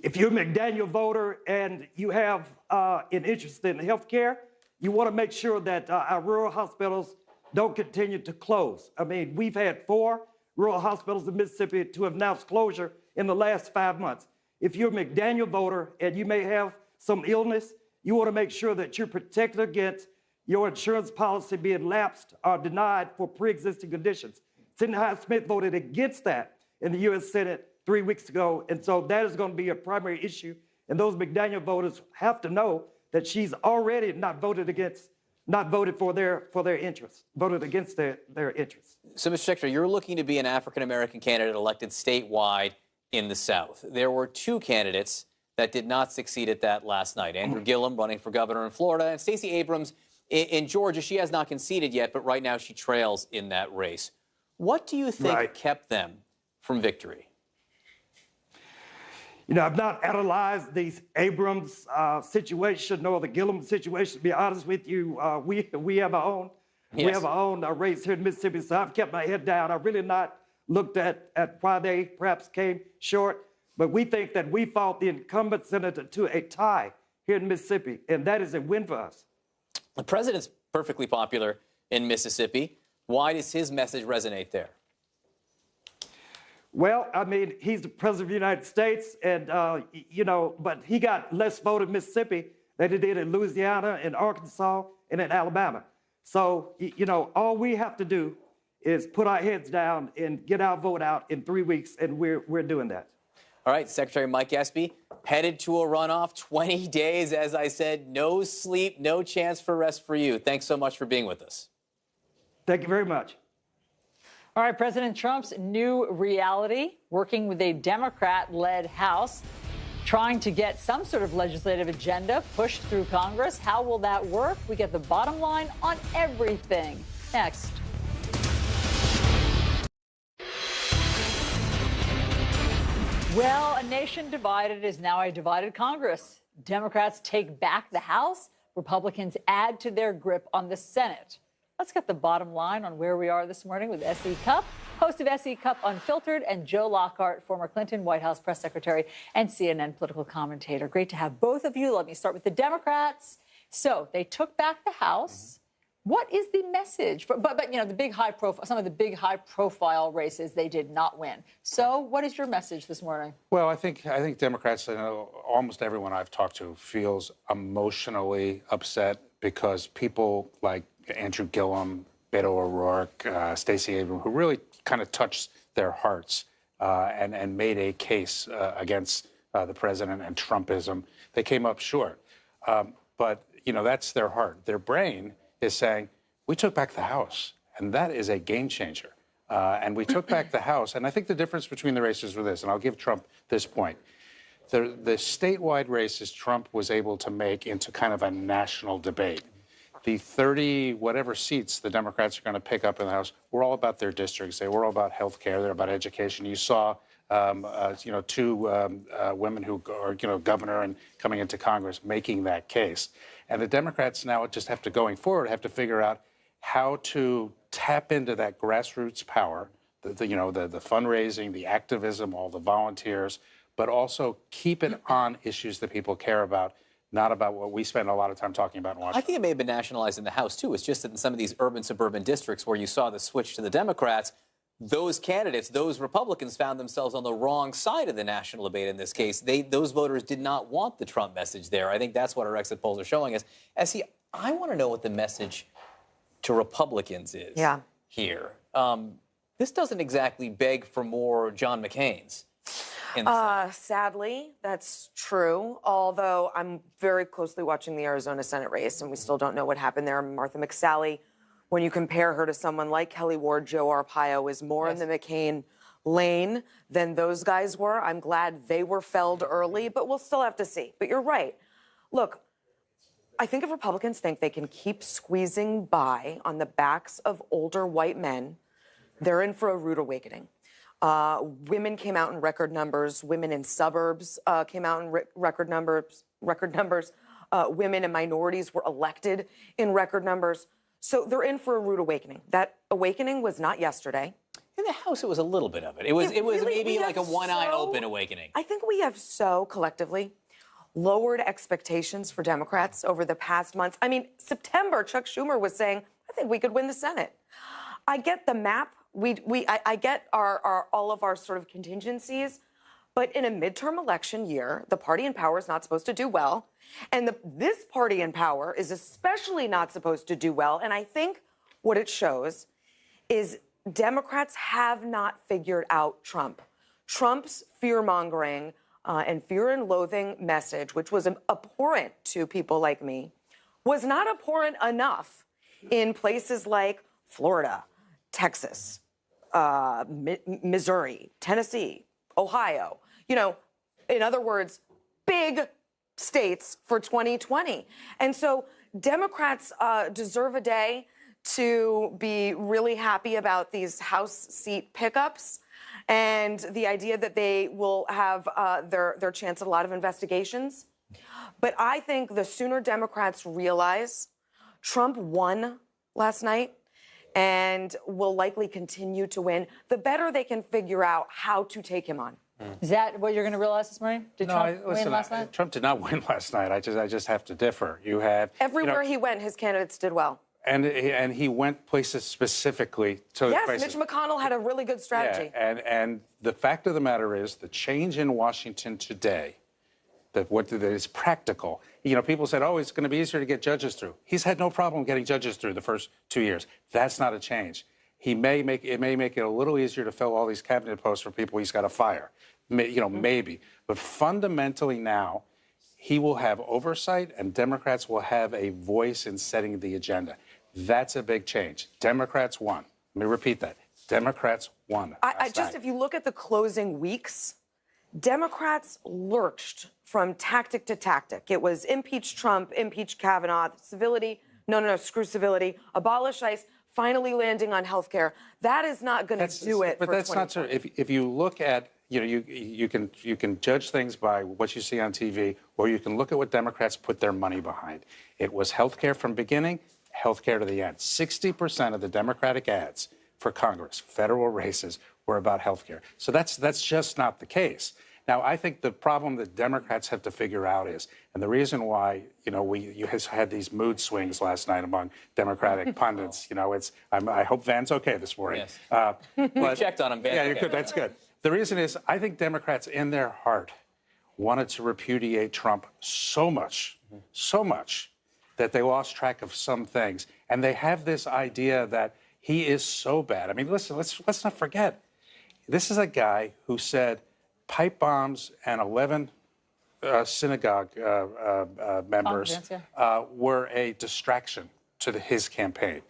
If you're a McDaniel voter and you have an interest in health care, you want to make sure that our rural hospitals don't continue to close. I mean, we've had 4 rural hospitals in Mississippi to have announced closure in the last 5 months. If you're a McDaniel voter and you may have some illness, you want to make sure that you're protected against your insurance policy being lapsed or denied for pre-existing conditions. Cindy Hyde-Smith voted against that in the U.S. Senate 3 weeks ago, and so that is going to be a primary issue. And those McDaniel voters have to know that she's already not voted for their interests, voted against their interests. So, Mr. Secretary, you're looking to be an African-American candidate elected statewide in the South. There were 2 candidates that did not succeed at that last night. Andrew Gillum running for governor in Florida, and Stacey Abrams in Georgia. She has not conceded yet, but right now she trails in that race. What do you think kept them from victory? You know, I've not analyzed the Abrams situation nor the Gillum situation. To be honest with you, we have our own. Yes. We have our own race here in Mississippi, so I've kept my head down. I've really not looked at why they perhaps came short, but we think that we fought the incumbent senator to a tie here in Mississippi, and that is a win for us. The president's perfectly popular in Mississippi. Why does his message resonate there? Well, I mean, he's the president of the United States, and, but he got less vote in Mississippi than he did in Louisiana, in Arkansas, and in Alabama. So, all we have to do is put our heads down and get our vote out in 3 weeks, and we're doing that. All right, Secretary Mike Espy, headed to a runoff, 20 days, as I said, no sleep, no chance for rest for you. Thanks so much for being with us. Thank you very much. All right, President Trump's new reality, working with a Democrat-led House, trying to get some sort of legislative agenda pushed through Congress. How will that work? We get the bottom line on everything next. Well, a nation divided is now a divided Congress. Democrats take back the House. Republicans add to their grip on the Senate. Let's get the bottom line on where we are this morning with S.E. Cupp, host of S.E. Cupp Unfiltered, and Joe Lockhart, former Clinton White House press secretary and CNN political commentator. Great to have both of you. Let me start with the Democrats. So they took back the House. What is the message? But you know, the big high profile, some of the big high profile races they did not win. So what is your message this morning? Well, I think Democrats, almost everyone I've talked to feels emotionally upset because people like Andrew Gillum, Beto O'Rourke, Stacey Abrams, who really kind of touched their hearts and made a case against the president and Trumpism. They came up short. But, you know, that's their heart. Their brain is saying, we took back the House, and that is a game changer. And we took back the House, and I think the difference between the races were this, and I'll give Trump this point. The statewide races Trump was able to make into kind of a national debate. The 30 whatever seats the Democrats are going to pick up in the House were all about their districts. They were all about health care. They're about education. You saw, two women who are, governor and coming into Congress making that case. And the Democrats now just have to, going forward, have to figure out how to tap into that grassroots power, the fundraising, the activism, all the volunteers, but also keep it on issues that people care about, not about what we spend a lot of time talking about in Washington. I think it may have been nationalized in the House, too. It's just that in some of these urban, suburban districts where you saw the switch to the Democrats, those candidates, those Republicans found themselves on the wrong side of the national debate in this case. Those voters did not want the Trump message there. I think that's what our exit polls are showing us. Essie, I want to know what the message to Republicans is here. This doesn't exactly beg for more John McCain's. Sadly, that's true, although I'm very closely watching the Arizona Senate race, and we still don't know what happened there. Martha McSally, when you compare her to someone like Kelly Ward, Joe Arpaio is more in the McCain lane than those guys were. I'm glad they were felled early, but we'll still have to see. But you're right. Look, I think if Republicans think they can keep squeezing by on the backs of older white men, they're in for a rude awakening. Women came out in record numbers. Women in suburbs came out in record numbers. Women and minorities were elected in record numbers. So they're in for a rude awakening. That awakening was not yesterday. In the House, it was a little bit of it. It was maybe like a one-eye open awakening. I think we have so collectively lowered expectations for Democrats over the past months. I mean, September, Chuck Schumer was saying, I think we could win the Senate. I get the map. I get all of our sort of contingencies, but in a midterm election year, the party in power is not supposed to do well, and this party in power is especially not supposed to do well. And I think what it shows is Democrats have not figured out Trump. Trump's fear-mongering and fear and loathing message, which was abhorrent to people like me, was not abhorrent enough in places like Florida, Texas, Missouri, Tennessee, Ohio. In other words, big states for 2020. And so Democrats deserve a day to be really happy about these House seat pickups and the idea that they will have their chance at a lot of investigations. But I think the sooner Democrats realize Trump won last night and will likely continue to win, the better they can figure out how to take him on. Is that what you're going to realize this morning? Did Trump win last night? Trump did not win last night. I just have to differ. You have everywhere he went, his candidates did well. And he went places specifically to Mitch McConnell had a really good strategy. Yeah, and the fact of the matter is, the change in Washington today, that is practical. People said, oh, it's going to be easier to get judges through. He's had no problem getting judges through the first 2 years. That's not a change. it may make it a little easier to fill all these cabinet posts for people he's got to fire. Maybe. But fundamentally now, he will have oversight and Democrats will have a voice in setting the agenda. That's a big change. Democrats won. Let me repeat that. Democrats won. If you look at the closing weeks, Democrats lurched from tactic to tactic. It was impeach Trump, impeach Kavanaugh, civility, no, screw civility, abolish ICE, finally landing on health care. That is not going to do it. But that's not true. If you look at, you can judge things by what you see on TV, or you can look at what Democrats put their money behind. It was health care from beginning, health care to the end. 60% of the Democratic ads for Congress, federal races, were about health care. So that's just not the case. Now, I think the problem that Democrats have to figure out is, and the reason why, you had these mood swings last night among Democratic pundits, I hope Van's okay this morning. Yes. We checked on him, Van. Yeah, you're good. That's good. The reason is, I think Democrats in their heart wanted to repudiate Trump so much that they lost track of some things. And they have this idea that he is so bad. I mean, listen, let's not forget. This is a guy who said pipe bombs and 11 synagogue members were a distraction to his campaign.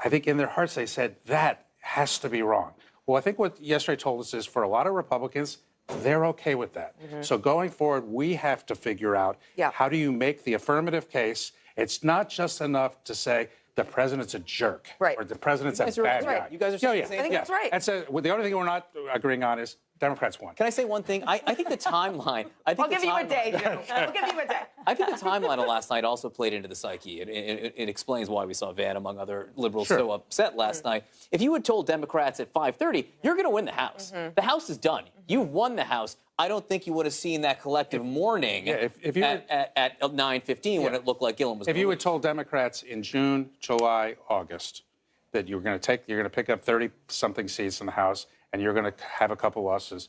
I think in their hearts they said that has to be wrong. Well, I think what yesterday told us is for a lot of Republicans, they're okay with that. So going forward, we have to figure out how do you make the affirmative case. It's not just enough to say the president's a jerk or the president's a bad guy. You guys are saying the same thing. thing. That's right. And so the only thing we're not agreeing on is Democrats won. Can I say one thing? I think the timeline. I'll give you a day, Joe. I'll give you a day. I think the timeline of last night also played into the psyche. It explains why we saw Van, among other liberals, so upset last night. If you had told Democrats at 5:30, you're going to win the House. The House is done. You've won the House. I don't think you would have seen that collective mourning at 9:15 when it looked like Gillum was. If you had told Democrats in June, July, August that you're going to pick up 30-something seats in the House and you're going to have a couple losses,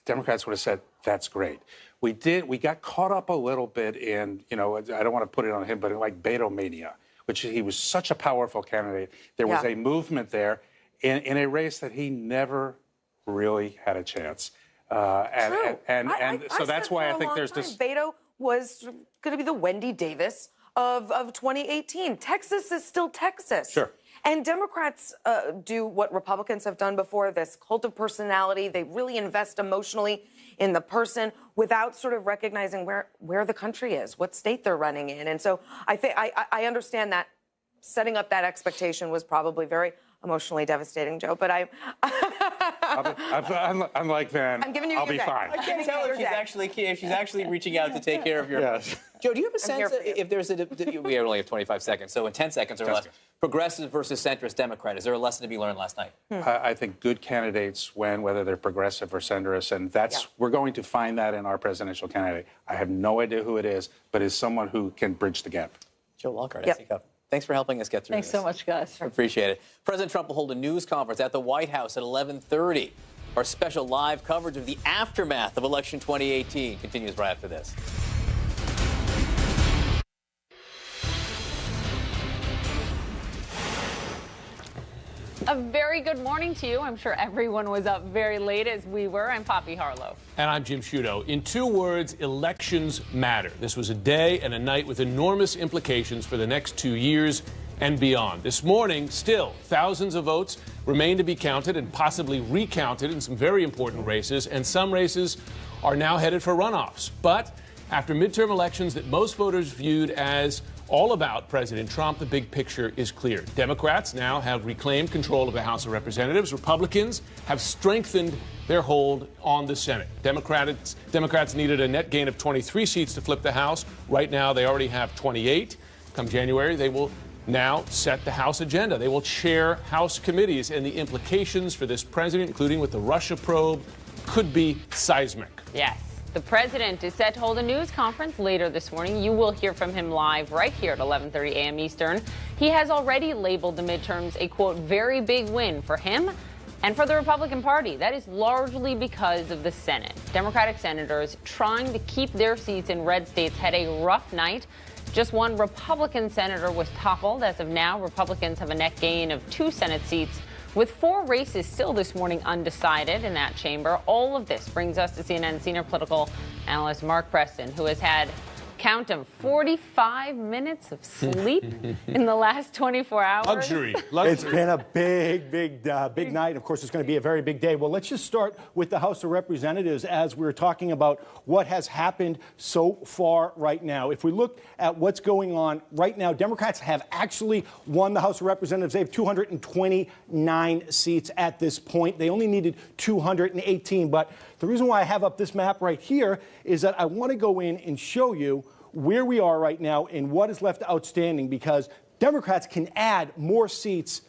Democrats would have said, that's great. We got caught up a little bit in, I don't want to put it on him, but like Beto mania, which he was such a powerful candidate. There was a movement there in a race that he never really had a chance. And so that's why I think there's this. Beto was going to be the Wendy Davis of 2018. Texas is still Texas. Sure. And Democrats do what Republicans have done before, this cult of personality. They really invest emotionally in the person without sort of recognizing where the country is, what state they're running in. And so I think I understand that setting up that expectation was probably very emotionally devastating, Joe. But unlike Van, I'm giving you I'll be day. fine. I can't tell if she's actually reaching out to take care of your. Yes. Joe, do you have a sense if there's we only have 25 seconds, so in 10 seconds or less, progressive versus centrist Democrat, is there a lesson to be learned last night? I think good candidates win, whether they're progressive or centrist, and we're going to find that in our presidential candidate. I have no idea who it is, but is someone who can bridge the gap. Joe Lockhart, SC Cup. Thanks for helping us get through Thanks so much, guys. Appreciate it. President Trump will hold a news conference at the White House at 11:30. Our special live coverage of the aftermath of election 2018 continues right after this. A very good morning to you. I'm sure everyone was up very late as we were. I'm Poppy Harlow. And I'm Jim Sciutto. In 2 words, elections matter. This was a day and a night with enormous implications for the next 2 years and beyond. This morning, still, thousands of votes remain to be counted and possibly recounted in some very important races, and some races are now headed for runoffs. But after midterm elections that most voters viewed as all about President Trump, the big picture is clear. Democrats now have reclaimed control of the House of Representatives. Republicans have strengthened their hold on the Senate. Democrats needed a net gain of 23 seats to flip the House. Right now, they already have 28. Come January, they will now set the House agenda. They will chair House committees, and the implications for this president, including with the Russia probe, could be seismic. Yes. The president is set to hold a news conference later this morning. You will hear from him live right here at 11:30 a.m. Eastern. He has already labeled the midterms a, quote, very big win for him and for the Republican Party. That is largely because of the Senate. Democratic senators trying to keep their seats in red states had a rough night. Just one Republican senator was toppled. As of now, Republicans have a net gain of 2 Senate seats, With 4 races still this morning undecided in that chamber, all of this brings us to CNN senior political analyst Mark Preston, who has had, count them, 45 minutes of sleep in the last 24 hours. Luxury. It's been a big night. Of course, it's going to be a very big day. Well, let's just start with the House of Representatives as we're talking about what has happened so far right now. If we look at what's going on right now, Democrats have actually won the House of Representatives. They have 229 seats at this point. They only needed 218. But the reason why I have up this map right here is that I want to go in and show you where we are right now and what is left outstanding, because Democrats can add more seats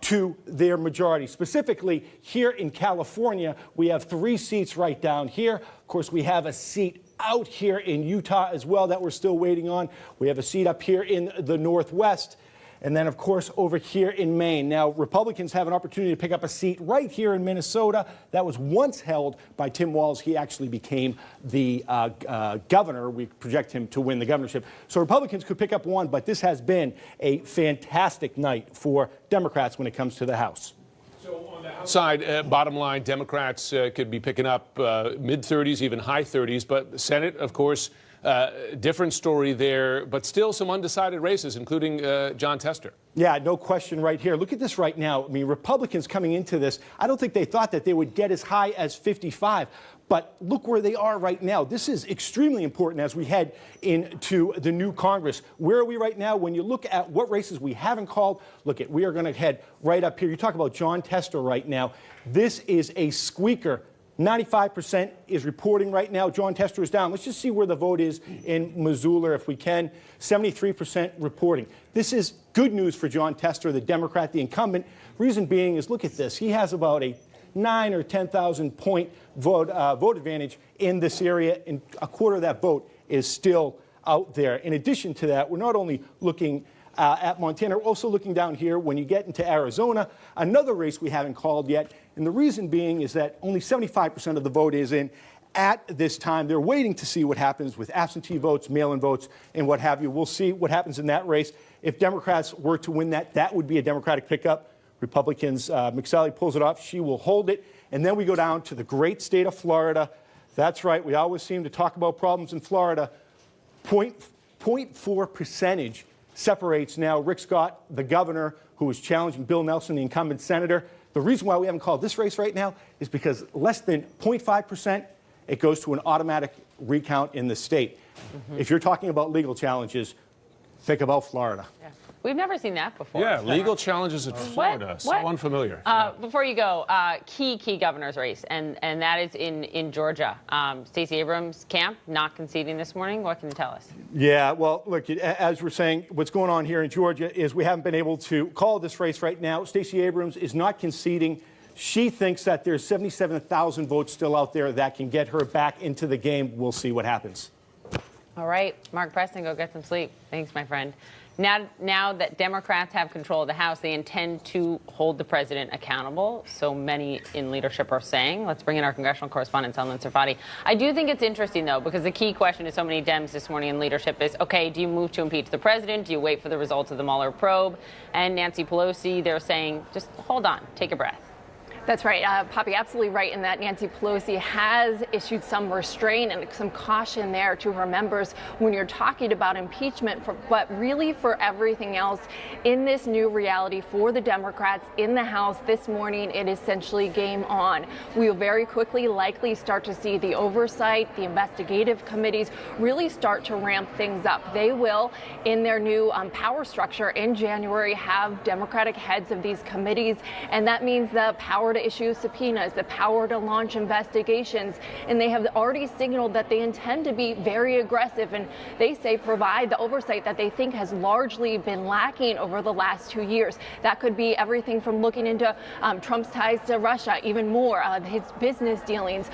to their majority. Specifically, here in California, we have 3 seats right down here. Of course, we have a seat out here in Utah as well that we're still waiting on. We have a seat up here in the Northwest. And then, of course, over here in Maine. Now, Republicans have an opportunity to pick up a seat right here in Minnesota that was once held by Tim Walz. He actually became the governor. We project him to win the governorship. So Republicans could pick up one, but this has been a fantastic night for Democrats when it comes to the House. Outside, bottom line, Democrats could be picking up mid-30s, even high 30s. But the Senate, of course, different story there, but still some undecided races, including Jon Tester. Yeah, no question right here. Look at this right now. I mean, Republicans coming into this, I don't think they thought that they would get as high as 55. But look where they are right now. This is extremely important as we head into the new Congress. Where are we right now? When you look at what races we haven't called, look at, we are going to head right up here. You talk about Jon Tester right now. This is a squeaker. 95% is reporting right now. Jon Tester is down. Let's just see where the vote is in Missoula, if we can. 73% reporting. This is good news for Jon Tester, the Democrat, the incumbent. Reason being is, look at this. He has about a 9 or 10,000 point vote advantage in this area, and a quarter of that vote is still out there. In addition to that, we're not only looking at Montana, we're also looking down here when you get into Arizona, another race we haven't called yet. And the reason being is that only 75% of the vote is in at this time. They're waiting to see what happens with absentee votes, mail-in votes, and what have you. We'll see what happens in that race. If Democrats were to win that, that would be a Democratic pickup. Republicans, McSally pulls it off. She will hold it. And then we go down to the great state of Florida. That's right. We always seem to talk about problems in Florida. 0.4 percentage separates now Rick Scott, the governor, who is challenging Bill Nelson, the incumbent senator. The reason why we haven't called this race right now is because less than 0.5%, it goes to an automatic recount in the state. If you're talking about legal challenges, think about Florida. Yeah. We've never seen that before. Yeah, legal challenges in Florida. So unfamiliar. Before you go, key governor's race, and that is in Georgia. Stacey Abrams' camp not conceding this morning. What can you tell us? Yeah, well, look, as we're saying, what's going on here in Georgia is we haven't been able to call this race right now. Stacey Abrams is not conceding. She thinks that there's 77,000 votes still out there that can get her back into the game. We'll see what happens. All right, Mark Preston, go get some sleep. Thanks, my friend. Now that Democrats have control of the House, they intend to hold the president accountable. So many in leadership are saying. Let's bring in our congressional correspondent, Salman Sarfati. I do think it's interesting, though, because the key question to so many Dems this morning in leadership is, okay, do you move to impeach the president? Do you wait for the results of the Mueller probe? And Nancy Pelosi, they're saying, just hold on, take a breath. That's right, Poppy, absolutely right in that Nancy Pelosi has issued some restraint and some caution there to her members when you're talking about impeachment, but really for everything else in this new reality for the Democrats in the House this morning, it is essentially game on. We will very quickly likely start to see the oversight, the investigative committees really start to ramp things up. They will, in their new power structure in January, have Democratic heads of these committees, and that means the power to issue subpoenas, the power to launch investigations, and they have already signaled that they intend to be very aggressive and they say provide the oversight that they think has largely been lacking over the last 2 years. That could be everything from looking into Trump's ties to Russia, even more, his business dealings,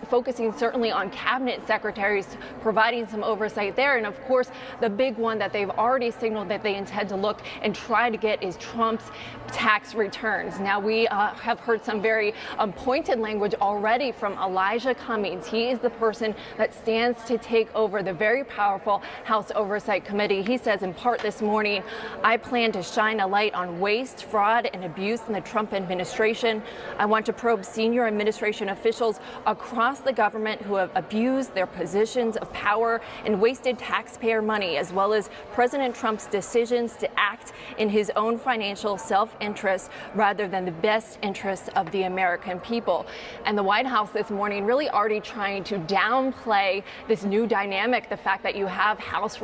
focusing certainly on cabinet secretaries, providing some oversight there. And of course, the big one that they've already signaled that they intend to look and try to get is Trump's tax returns. Now, we have heard heard some very pointed language already from Elijah Cummings. He is the person that stands to take over the very powerful House Oversight Committee. He says in part this morning, I plan to shine a light on waste, fraud, and abuse in the Trump administration. I want to probe senior administration officials across the government who have abused their positions of power and wasted taxpayer money, as well as President Trump's decisions to act in his own financial self-interest rather than the best interests of the American people. And the White House this morning really already trying to downplay this new dynamic, the fact that you have House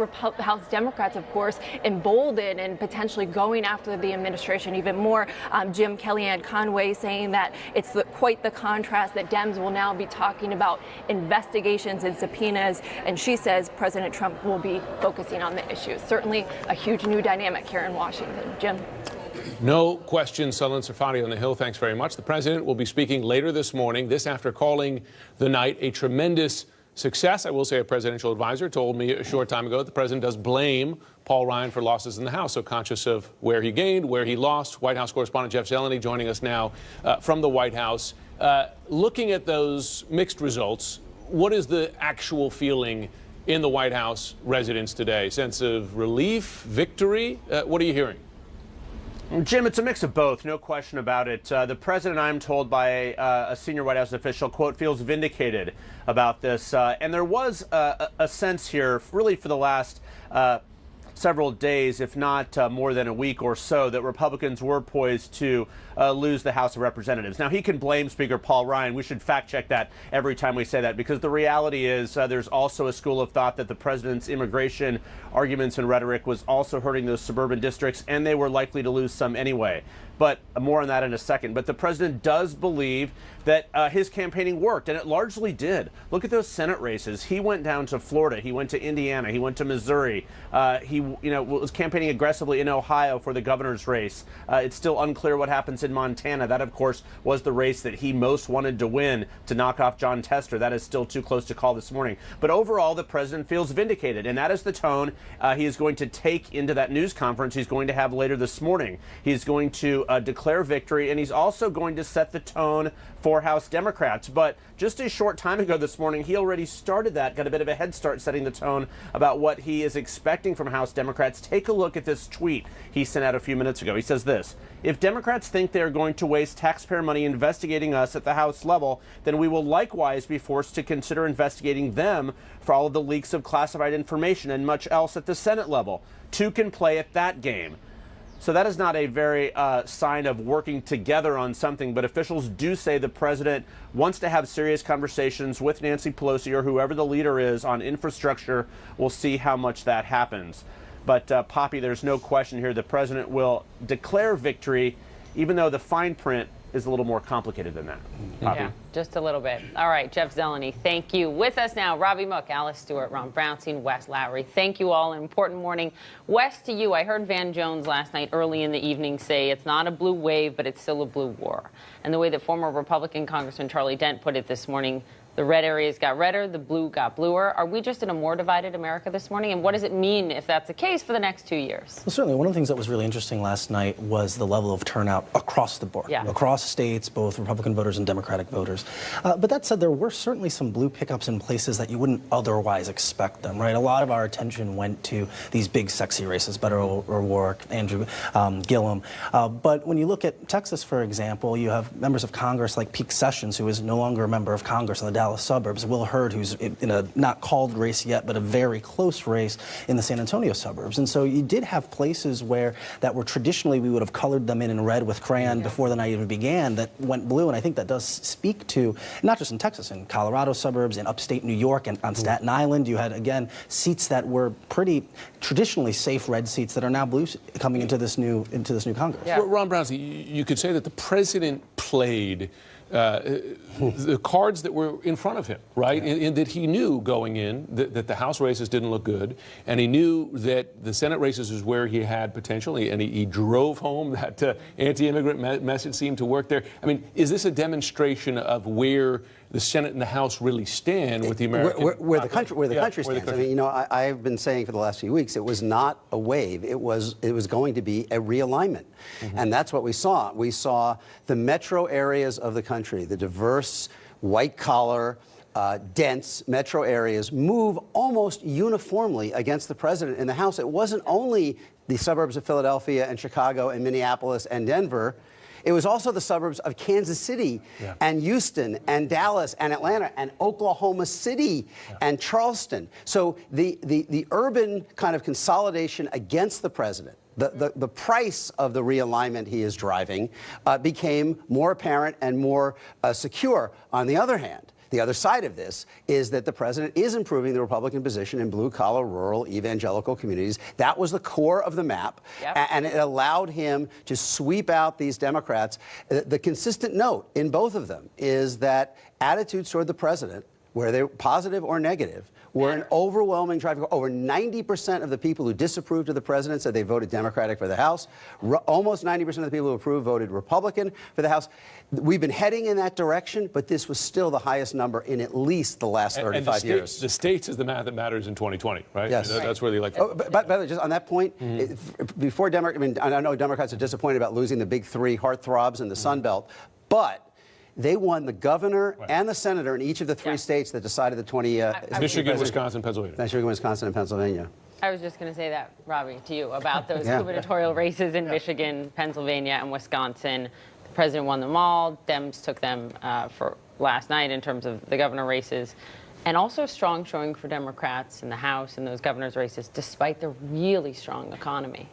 Democrats, of course, emboldened and potentially going after the administration even more. Jim Kellyanne Conway saying that it's quite the contrast that Dems will now be talking about investigations and subpoenas, and she says President Trump will be focusing on the issues. Certainly a huge new dynamic here in Washington. Jim? No question, Sullivan Serfati on the Hill. Thanks very much. The president will be speaking later this morning, this after calling the night a tremendous success. I will say a presidential advisor told me a short time ago that the president does blame Paul Ryan for losses in the House, so conscious of where he gained, where he lost. White House correspondent Jeff Zeleny joining us now from the White House. Looking at those mixed results, what is the actual feeling in the White House residence today? Sense of relief, victory? What are you hearing? Jim, it's a mix of both, no question about it. The president, I'm told by a senior White House official, quote, feels vindicated about this. And there was a sense here, really for the last several days, if not more than a week or so, that Republicans were poised to lose the House of Representatives. Now, he can blame Speaker Paul Ryan. We should fact check that every time we say that, because the reality is there's also a school of thought that the president's immigration arguments and rhetoric was also hurting those suburban districts, and they were likely to lose some anyway. But more on that in a second. But the president does believe that his campaigning worked, and it largely did. Look at those Senate races. He went down to Florida. He went to Indiana. He went to Missouri. He was campaigning aggressively in Ohio for the governor's race. It's still unclear what happens in Montana. That, of course, was the race that he most wanted to win to knock off John Tester. That is still too close to call this morning. But overall, the president feels vindicated, and that is the tone he is going to take into that news conference he's going to have later this morning. He's going to declare victory, and he's also going to set the tone for House Democrats. But just a short time ago this morning, he already started that, got a bit of a head start setting the tone about what he is expecting from House Democrats. Take a look at this tweet he sent out a few minutes ago. He says this: if Democrats think they are going to waste taxpayer money investigating us at the House level, then we will likewise be forced to consider investigating them for all of the leaks of classified information and much else at the Senate level. Two can play at that game. So that is not a very sign of working together on something, but officials do say the president wants to have serious conversations with Nancy Pelosi or whoever the leader is on infrastructure. We'll see how much that happens. But Poppy, there's no question here the president will declare victory, even though the fine print is a little more complicated than that. Poppy. Yeah, just a little bit. All right, Jeff Zeleny, thank you. With us now, Robbie Mook, Alice Stewart, Ron Brownstein, Wes Lowry. Thank you all. An important morning. Wes, to you, I heard Van Jones last night early in the evening say it's not a blue wave, but it's still a blue war. And the way that former Republican Congressman Charlie Dent put it this morning, the red areas got redder, the blue got bluer. Are we just in a more divided America this morning? And what does it mean, if that's the case, for the next 2 years? Well, certainly, one of the things that was really interesting last night was the level of turnout across the board, across states, both Republican voters and Democratic voters. But that said, there were certainly some blue pickups in places that you wouldn't otherwise expect them, right? A lot of our attention went to these big, sexy races, Beto O'Rourke, Andrew Gillum. But when you look at Texas, for example, you have members of Congress like Pete Sessions, who is no longer a member of Congress in the Dallas suburbs, Will Hurd, who's in a not called race yet, but a very close race in the San Antonio suburbs. And so you did have places where that were traditionally, we would have colored them in red with crayon before the night even began, that went blue. And I think that does speak to, not just in Texas, in Colorado suburbs, in upstate New York, and on Staten Island, you had, again, seats that were pretty traditionally safe red seats that are now blue coming into this new Congress. Ron Brownstein, you could say that the president played the cards that were in front of him, right? In that he knew going in that the House races didn't look good, and he knew that the Senate races is where he had potential, and he drove home that anti-immigrant message seemed to work there. I mean, is this a demonstration of where the Senate and the House really stand with the American where the country stands? I mean, you know, I've been saying for the last few weeks, it was not a wave. It was going to be a realignment, and that's what we saw. We saw the metro areas of the country, the diverse, white-collar, dense metro areas move almost uniformly against the president in the House. It wasn't only the suburbs of Philadelphia and Chicago and Minneapolis and Denver. It was also the suburbs of Kansas City and Houston and Dallas and Atlanta and Oklahoma City and Charleston. So the urban kind of consolidation against the president, the price of the realignment he is driving became more apparent and more secure. On the other hand, the other side of this is that the president is improving the Republican position in blue-collar, rural, evangelical communities. That was the core of the map, and it allowed him to sweep out these Democrats. The consistent note in both of them is that attitudes toward the president, whether they're positive or negative, were an overwhelming drive. Over 90% of the people who disapproved of the president said they voted Democratic for the House. Almost 90% of the people who approved voted Republican for the House. We've been heading in that direction, but this was still the highest number in at least the last 35 years. The states is the math that matters in 2020, right? Yes. That's where the election. Oh, but by the way, just on that point, before Democrats, I mean, I know Democrats are disappointed about losing the big three heartthrobs in the Sun Belt, but they won the governor and the senator in each of the three states that decided the 20... Michigan, Wisconsin, Pennsylvania. Michigan, Wisconsin, and Pennsylvania. I was just going to say that, Robbie, to you about those gubernatorial races in Michigan, Pennsylvania, and Wisconsin. The president won them all. Dems took them for last night in terms of the governor races. And also a strong showing for Democrats in the House and those governor's races, despite the really strong economy.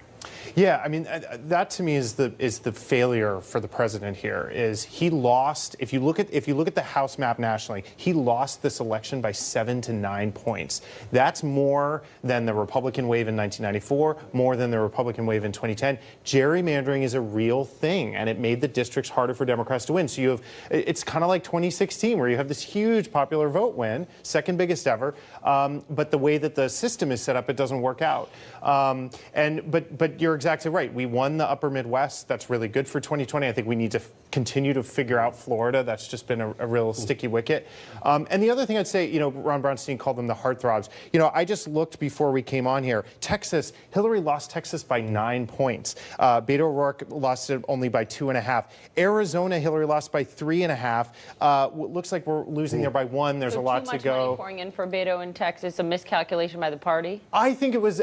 Yeah, I mean, that to me is the failure for the president here. Is he lost? If you look at the House map nationally, he lost this election by 7 to 9 points. That's more than the Republican wave in 1994, more than the Republican wave in 2010. Gerrymandering is a real thing, and it made the districts harder for Democrats to win. So you have, it's kind of like 2016, where you have this huge popular vote win, second biggest ever, but the way that the system is set up, it doesn't work out. But you're exactly right. We won the upper Midwest. That's really good for 2020. I think we need to continue to figure out Florida. That's just been a real sticky wicket. And the other thing I'd say, you know, Ron Brownstein called them the heartthrobs. You know, I just looked before we came on here. Texas, Hillary lost Texas by 9 points. Beto O'Rourke lost it only by 2.5. Arizona, Hillary lost by 3.5. Looks like we're losing there by 1. There's a lot to go. Too much money pouring in for Beto in Texas, a miscalculation by the party? I think it was,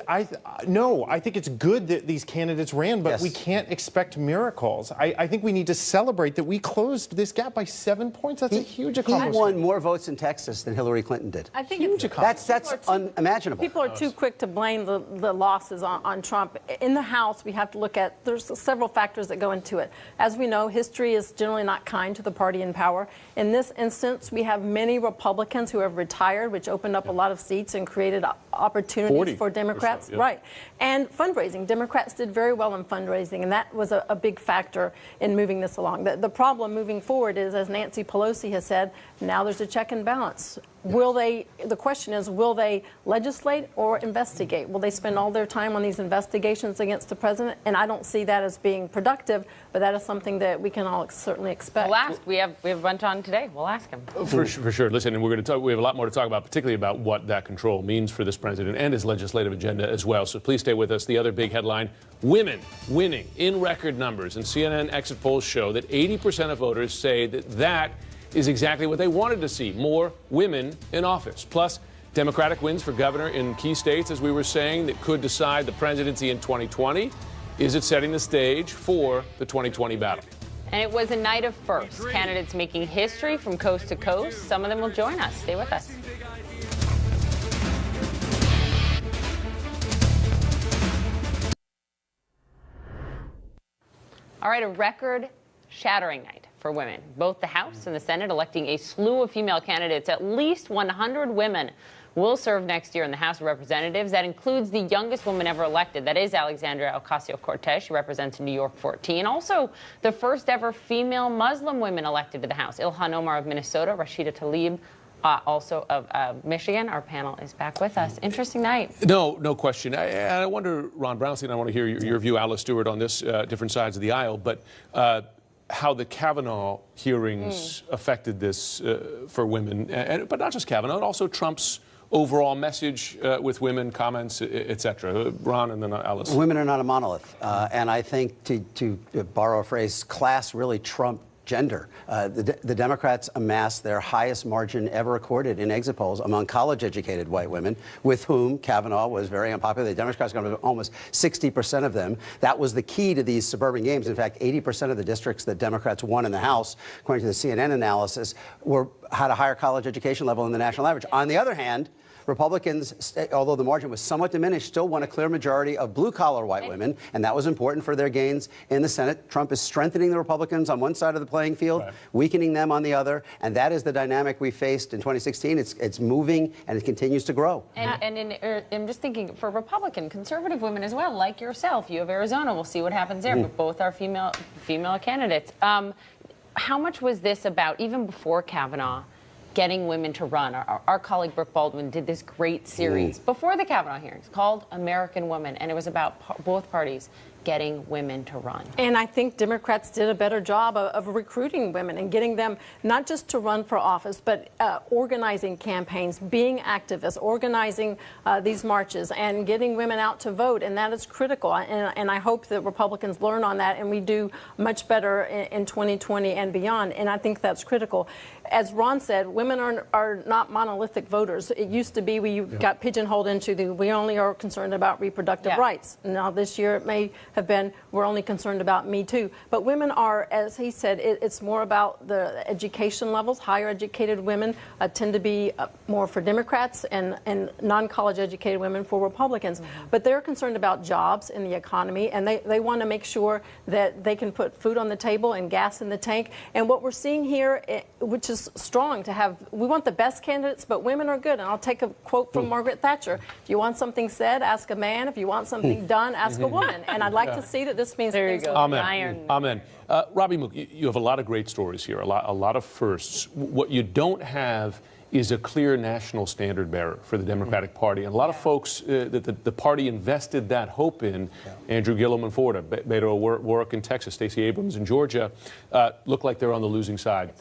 no, I think it's good that these candidates ran, but we can't expect miracles. I think we need to celebrate that we closed this gap by 7 points. That's a huge accomplishment. He won more votes in Texas than Hillary Clinton did. I think that's unimaginable. People are too quick to blame the losses on Trump. In the House, we have to look at, there's several factors that go into it. As we know, history is generally not kind to the party in power. In this instance, we have many Republicans who have retired, which opened up a lot of seats and created opportunities for Democrats. So, right. And fundraising. Democrats did very well in fundraising, and that was a big factor in moving this along. The problem moving forward is, as Nancy Pelosi has said, now there's a check and balance. The question is, will they legislate or investigate? Will they spend all their time on these investigations against the president? And I don't see that as being productive, but that is something that we can all certainly expect. We'll ask. We have a bunch on today. We'll ask him. For sure. Listen, and we're going to talk. We have a lot more to talk about, particularly about what that control means for this president and his legislative agenda as well. So please stay with us. The other big headline: women winning in record numbers. And CNN exit polls show that 80% of voters say that is exactly what they wanted to see: more women in office. Plus, Democratic wins for governor in key states, as we were saying, that could decide the presidency in 2020. Is it setting the stage for the 2020 battle? And it was a night of firsts. Candidates making history from coast to coast. Some of them will join us. Stay with us. All right, a record-shattering night for women. Both the House and the Senate electing a slew of female candidates. At least 100 women will serve next year in the House of Representatives. That includes the youngest woman ever elected. That is Alexandria Ocasio-Cortez. She represents New York 14. Also, the first ever female Muslim women elected to the House. Ilhan Omar of Minnesota, Rashida Tlaib, also of Michigan. Our panel is back with us. Interesting night. No question. I wonder, Ron Brownstein, I want to hear your view, Alice Stewart, on this, different sides of the aisle, but how the Kavanaugh hearings affected this for women, but not just Kavanaugh, also Trump's overall message with women, comments, et cetera. Ron and then Alice. Women are not a monolith. And I think, to borrow a phrase, class really trumped gender. The Democrats amassed their highest margin ever recorded in exit polls among college-educated white women, with whom Kavanaugh was very unpopular. The Democrats got almost 60% of them. That was the key to these suburban games. In fact, 80% of the districts that Democrats won in the House, according to the CNN analysis, had a higher college education level than the national average. On the other hand, Republicans, although the margin was somewhat diminished, still won a clear majority of blue-collar white women, and that was important for their gains in the Senate. Trump is strengthening the Republicans on one side of the playing field, weakening them on the other, and that is the dynamic we faced in 2016. It's moving, and it continues to grow. And I'm just thinking, for Republican, conservative women as well, like yourself, you have Arizona. We'll see what happens there, but both are female candidates. How much was this about, even before Kavanaugh, getting women to run? Our colleague Brooke Baldwin did this great series before the Kavanaugh hearings called American Woman, and it was about both parties getting women to run. And I think Democrats did a better job of recruiting women and getting them not just to run for office, but organizing campaigns, being activists, organizing these marches, and getting women out to vote. And that is critical. And I hope that Republicans learn on that and we do much better in 2020 and beyond. And I think that's critical. As Ron said, women are not monolithic voters. It used to be we got pigeonholed into we only are concerned about reproductive rights. Now this year it may have been we're only concerned about Me Too. But women are, as he said, it's more about the education levels. Higher educated women tend to be more for Democrats, and non-college educated women for Republicans. But they're concerned about jobs in the economy, and they want to make sure that they can put food on the table and gas in the tank. And what we're seeing here, which is strong to have, we want the best candidates, but women are good. And I'll take a quote from Margaret Thatcher. If you want something said, ask a man. If you want something done, ask a woman. And I'd like to see that this means things will be iron. Amen. Robbie Mook, you have a lot of great stories here, a lot of firsts. What you don't have is a clear national standard bearer for the Democratic Party. And a lot of folks that the party invested that hope in, Andrew Gillum in Florida, Beto O'Rourke in Texas, Stacey Abrams in Georgia, look like they're on the losing side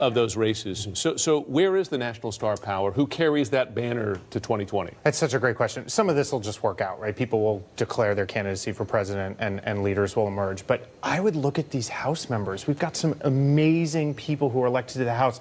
of those races. So where is the national star power? Who carries that banner to 2020? That's such a great question. Some of this will just work out, right? People will declare their candidacy for president and leaders will emerge. But I would look at these House members. We've got some amazing people who are elected to the House.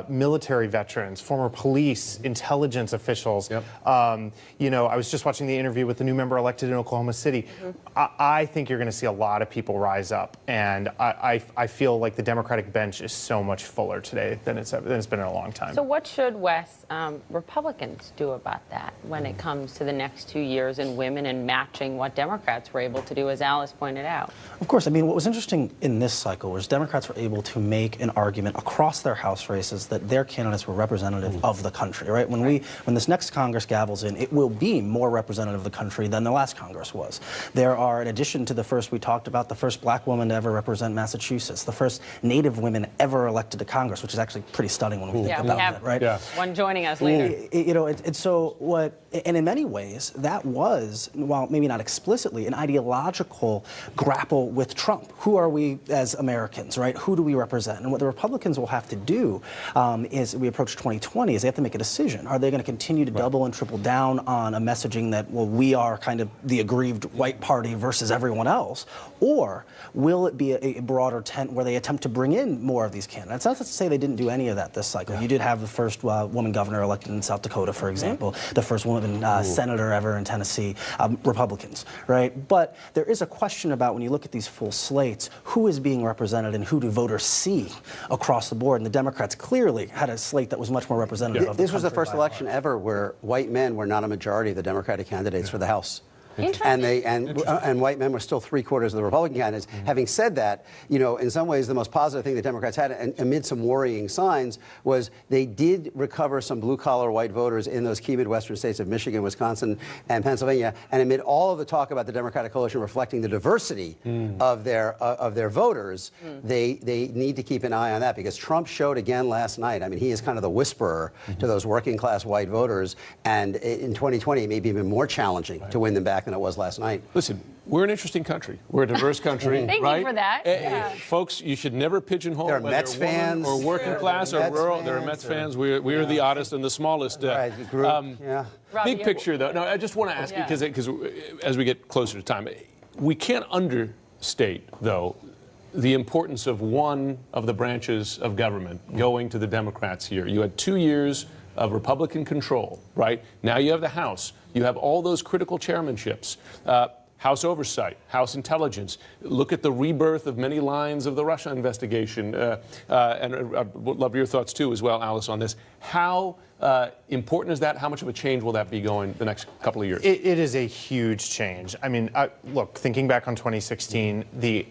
Military veterans, former police, intelligence officials. You know, I was just watching the interview with the new member elected in Oklahoma City. I think you're going to see a lot of people rise up, and I feel like the Democratic bench is so much fuller today than it's been in a long time. So what should, Wes, Republicans do about that when it comes to the next 2 years and women and matching what Democrats were able to do, as Alice pointed out? Of course. I mean, what was interesting in this cycle was Democrats were able to make an argument across their House races that their candidates were representative of the country, right? When this next Congress gavels in, it will be more representative of the country than the last Congress was. There are, in addition to the first we talked about, the first black woman to ever represent Massachusetts, the first Native women ever elected to Congress, which is actually pretty stunning when we think about that, right? One joining us later. You know, and in many ways, that was, while maybe not explicitly, an ideological grapple with Trump. Who are we as Americans, right? Who do we represent? And what the Republicans will have to do is, we approach 2020, is they have to make a decision. Are they going to continue to double and triple down on a messaging that, well, we are kind of the aggrieved white party versus everyone else? Or will it be a broader tent where they attempt to bring in more of these candidates? Not to say they didn't do any of that this cycle. You did have the first woman governor elected in South Dakota, for example, the first woman senator ever in Tennessee, Republicans, right? But there is a question about, when you look at these full slates, who is being represented and who do voters see across the board? And the Democrats clearly had a slate that was much more representative of the This was the first election ever where white men were not a majority of the Democratic candidates for the House. and white men were still 3/4 of the Republican candidates. Having said that, in some ways the most positive thing the Democrats had, and amid some worrying signs, was they did recover some blue-collar white voters in those key Midwestern states of Michigan, Wisconsin, and Pennsylvania. And amid all of the talk about the Democratic coalition reflecting the diversity of their voters, they need to keep an eye on that, because Trump showed again last night. I mean, he is kind of the whisperer to those working-class white voters, and in 2020 it may be even more challenging to win them back than it was last night. Listen, we're an interesting country. We're a diverse country, Thank right? you for that. Folks, you should never pigeonhole There are whether Mets woman fans, or working class or Mets rural. fans, There are Mets fans. We are the oddest and the smallest. Big picture, though. No, I just want to ask you, because as we get closer to time, we can't understate, though, the importance of one of the branches of government going to the Democrats here. You had 2 years of Republican control, right? Now you have the House. You have all those critical chairmanships. House Oversight, House Intelligence. Look at the rebirth of many lines of the Russia investigation. And I would love your thoughts, too, as well, Alice, on this. How important is that? How much of a change will that be going the next couple of years? It is a huge change. I mean, look, thinking back on 2016, the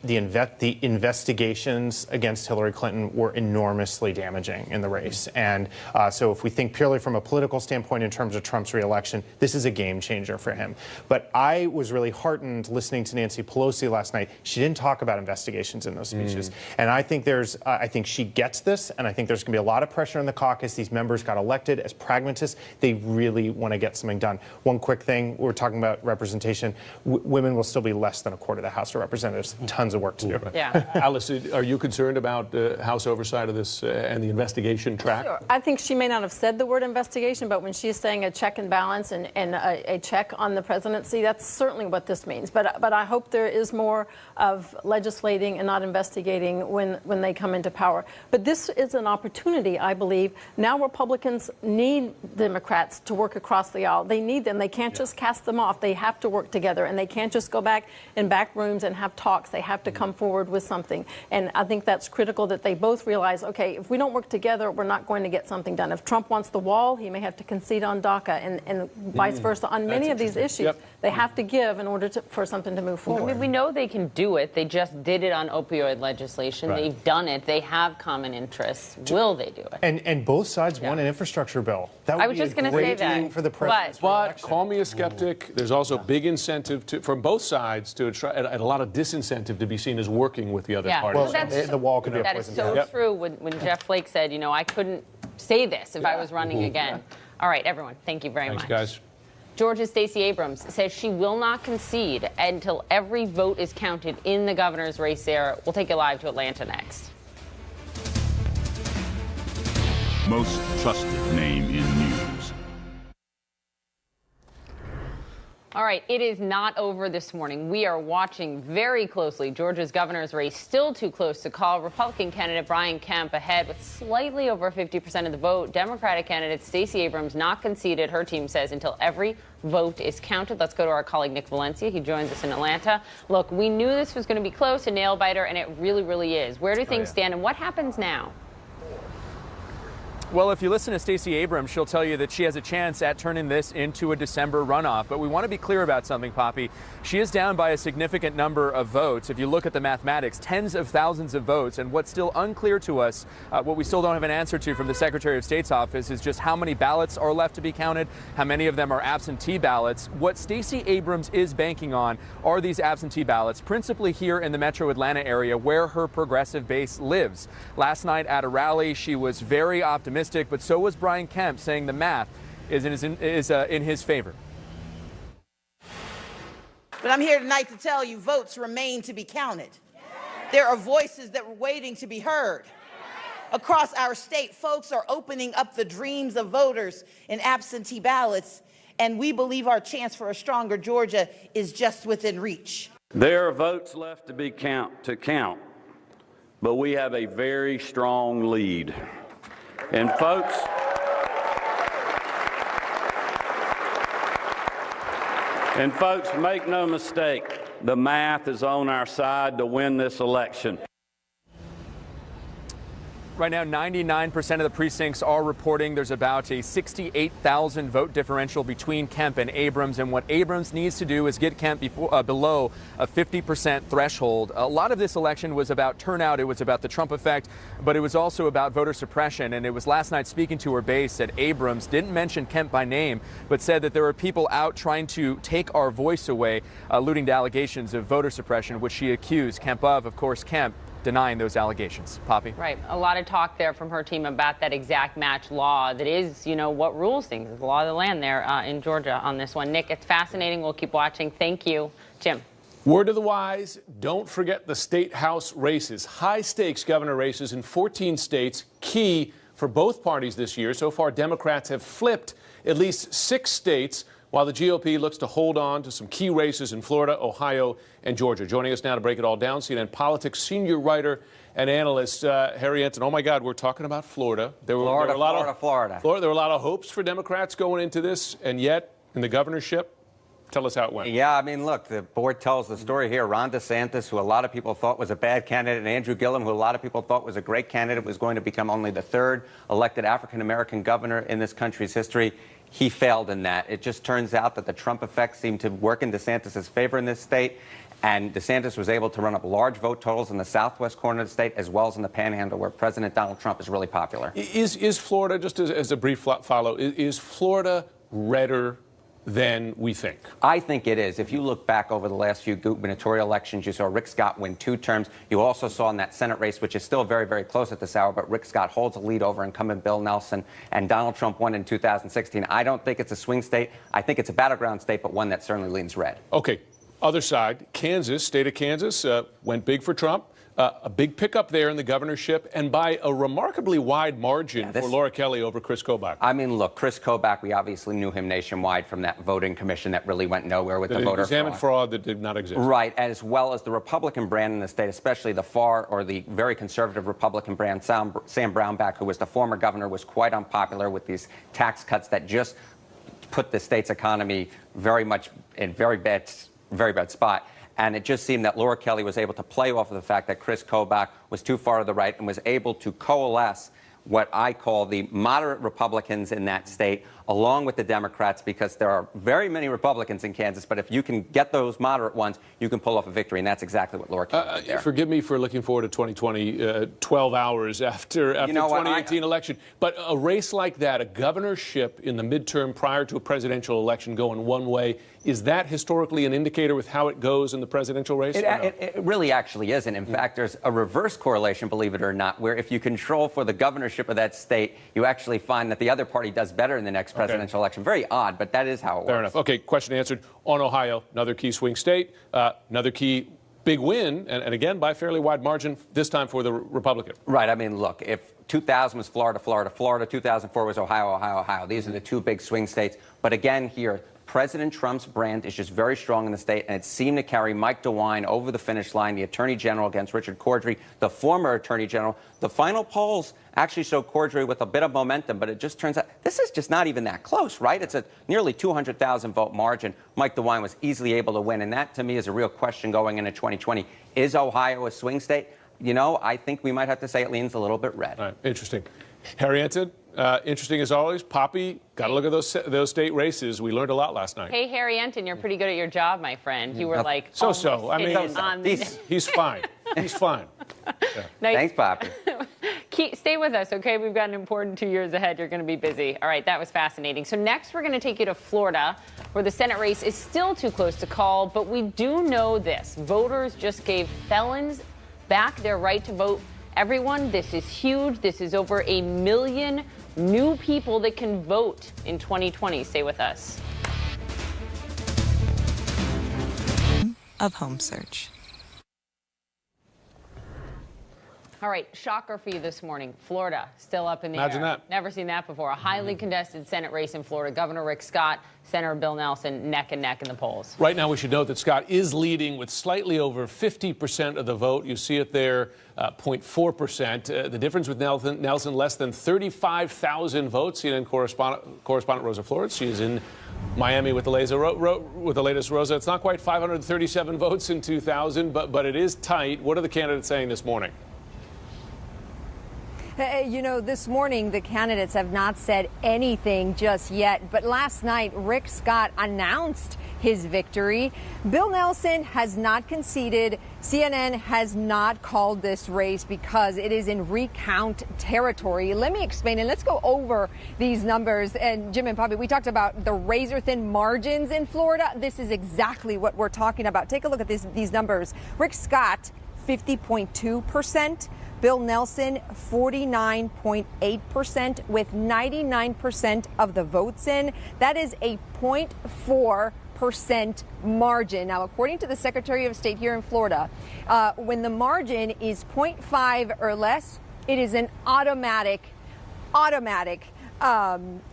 investigations against Hillary Clinton were enormously damaging in the race. And so if we think purely from a political standpoint in terms of Trump's reelection, this is a game changer for him. But I was really heartened listening to Nancy Pelosi last night. She didn't talk about investigations in those speeches. And I think I think she gets this, and I think there's going to be a lot of pressure in the caucus. These members got elected as pragmatists. They really want to get something done. One quick thing, we're talking about representation. Women will still be less than 1/4 of the House of Representatives. Tons of work to do. Yeah. Alice, are you concerned about House oversight of this and the investigation track? Sure. I think she may not have said the word investigation, but when she's saying a check and balance and a check on the presidency, that's certainly what this means. But I hope there is more of legislating and not investigating when they come into power. But this is an opportunity, I believe. Now Republicans need Democrats to work across the aisle. They need them. They can't just cast them off. They have to work together, and they can't just go back in back rooms and have talks. They have to come forward with something. And I think that's critical that they both realize, okay, if we don't work together, we're not going to get something done. If Trump wants the wall, he may have to concede on DACA and vice versa. On many of these issues, they have to give in order for something to move forward. I mean, we know they can do it. They just did it on opioid legislation. Right. They've done it. They have common interests. Will they do it? And both sides won an infrastructure bill. That would I was be just a going to say great that. thing for the president. But call me a skeptic. There's also big incentive from both sides to try, and a lot of disincentive to be seen as working with the other party. Well, the wall could be a That is poison. so true when Jeff Flake said, I couldn't say this if I was running again. All right, everyone, thank you very much. Thanks, guys. Georgia's Stacey Abrams says she will not concede until every vote is counted in the governor's race there. We'll take you live to Atlanta next. Most trusted name in news. All right, it is not over this morning. We are watching very closely Georgia's governor's race, still too close to call. Republican candidate Brian Kemp ahead with slightly over 50% of the vote. Democratic candidate Stacey Abrams not conceded, her team says, until every vote is counted. Let's go to our colleague Nick Valencia. He joins us in Atlanta. Look, we knew this was going to be close, a nail-biter, and it really, really is. Where do things stand, and what happens now? Well, if you listen to Stacey Abrams, she'll tell you that she has a chance at turning this into a December runoff. But we want to be clear about something, Poppy. She is down by a significant number of votes. If you look at the mathematics, tens of thousands of votes. And what's still unclear to us, what we still don't have an answer to from the Secretary of State's office, is just how many ballots are left to be counted, how many of them are absentee ballots. What Stacey Abrams is banking on are these absentee ballots, principally here in the metro Atlanta area where her progressive base lives. Last night at a rally, she was very optimistic. But so was Brian Kemp, saying the math is in his favor. But I'm here tonight to tell you votes remain to be counted. There are voices that were waiting to be heard. Across our state, folks are opening up the dreams of voters in absentee ballots, and we believe our chance for a stronger Georgia is just within reach. There are votes left to be count, but we have a very strong lead. And folks, make no mistake, the math is on our side to win this election. Right now, 99% of the precincts are reporting there's about a 68,000 vote differential between Kemp and Abrams. And what Abrams needs to do is get Kemp below a 50% threshold. A lot of this election was about turnout. It was about the Trump effect, but it was also about voter suppression. And it was last night, speaking to her base, that Abrams didn't mention Kemp by name, but said that there were people out trying to take our voice away, alluding to allegations of voter suppression, which she accused Kemp of. Of course, Kemp denying those allegations. Poppy? Right. A lot of talk there from her team about that exact match law that is, what rules things, the law of the land there in Georgia on this one. Nick, it's fascinating. We'll keep watching. Thank you. Jim. Word to the wise, don't forget the state house races. High stakes governor races in 14 states, key for both parties this year. So far, Democrats have flipped at least 6 states, while the GOP looks to hold on to some key races in Florida, Ohio, and Georgia. Joining us now to break it all down, CNN Politics senior writer and analyst Harry Ensign. Oh, my God, we're talking about Florida. There were a lot of hopes for Democrats going into this, and yet, in the governorship, tell us how it went. Yeah, I mean, look, the board tells the story here. Ron DeSantis, who a lot of people thought was a bad candidate, and Andrew Gillum, who a lot of people thought was a great candidate, was going to become only the 3rd elected African-American governor in this country's history. He failed in that. It just turns out that the Trump effect seemed to work in DeSantis' favor in this state, and DeSantis was able to run up large vote totals in the southwest corner of the state as well as in the panhandle, where President Donald Trump is really popular. Is Florida, just as a brief follow, is Florida redder than we think? I think it is. If you look back over the last few gubernatorial elections, you saw Rick Scott win 2 terms. You also saw in that Senate race, which is still very, very close at this hour, but Rick Scott holds a lead over incumbent Bill Nelson, and Donald Trump won in 2016. I don't think it's a swing state. I think it's a battleground state, but one that certainly leans red. Okay. Other side, Kansas, state of Kansas, went big for Trump. A big pickup there in the governorship, and by a remarkably wide margin for Laura Kelly over Chris Kobach. I mean, look, Chris Kobach, we obviously knew him nationwide from that voting commission that really went nowhere with the voter examined fraud that did not exist. Right, as well as the Republican brand in the state, especially the far or the very conservative Republican brand. Sam Brownback, who was the former governor, was quite unpopular with these tax cuts that just put the state's economy very much in very bad spot. And it just seemed that Laura Kelly was able to play off of the fact that Chris Kobach was too far to the right and was able to coalesce what I call the moderate Republicans in that state, along with the Democrats, because there are very many Republicans in Kansas, but if you can get those moderate ones, you can pull off a victory, and that's exactly what Laura Kelly did there. Forgive me for looking forward to 2020, 12 hours after the 2018 election, but a race like that, a governorship in the midterm prior to a presidential election going one way, is that historically an indicator with how it goes in the presidential race? It really actually isn't. In fact, there's a reverse correlation, believe it or not, where if you control for the governorship of that state, you actually find that the other party does better in the next presidential election. Very odd, but that is how it works. Fair enough. Okay, question answered. On Ohio, another key swing state, another key big win, and again, by a fairly wide margin, this time for the Republican. Right. I mean, look, if 2000 was Florida, 2004 was Ohio. These are the 2 big swing states. But again, here, President Trump's brand is just very strong in the state, and it seemed to carry Mike DeWine over the finish line, the Attorney General against Richard Cordray, the former Attorney General. The final polls actually show Cordray with a bit of momentum, but it just turns out this is just not even that close, right? It's a nearly 200,000 vote margin. Mike DeWine was easily able to win, and that to me is a real question going into 2020. Is Ohio a swing state? I think we might have to say it leans a little bit red. All right, interesting. Harry Ensign, interesting as always. Poppy, got to look at those state races. We learned a lot last night. Hey, Harry Ensign, you're pretty good at your job, my friend. You were like so. I mean, he's fine. He's fine. Yeah. Thanks, Poppy. Stay with us, okay? We've got an important 2 years ahead. You're going to be busy. All right, that was fascinating. So next, we're going to take you to Florida, where the Senate race is still too close to call. But we do know this: voters just gave felons back their right to vote. Everyone, this is huge. This is over 1 million new people that can vote in 2020. Stay with us. Of Home Search. All right, shocker for you this morning. Florida, still up in the Imagine air. that. Never seen that before. A highly contested Senate race in Florida. Governor Rick Scott, Senator Bill Nelson, neck and neck in the polls. Right now, we should note that Scott is leading with slightly over 50% of the vote. You see it there, 0.4%. The difference with Nelson, less than 35,000 votes. CNN correspondent Rosa Flores. She is in Miami with the latest, Rosa. It's not quite 537 votes in 2000, but it is tight. What are the candidates saying this morning? You know, this morning the candidates have not said anything just yet, but last night Rick Scott announced his victory. Bill Nelson has not conceded. CNN has not called this race because it is in recount territory. Let me explain, and let's go over these numbers. And Jim and Poppy, we talked about the razor-thin margins in Florida. This is exactly what we're talking about. Take a look at these numbers. Rick Scott, 50.2%. Bill Nelson, 49.8%, with 99% of the votes in. That is a 0.4% margin. Now, according to the Secretary of State here in Florida, when the margin is 0.5 or less, it is an automatic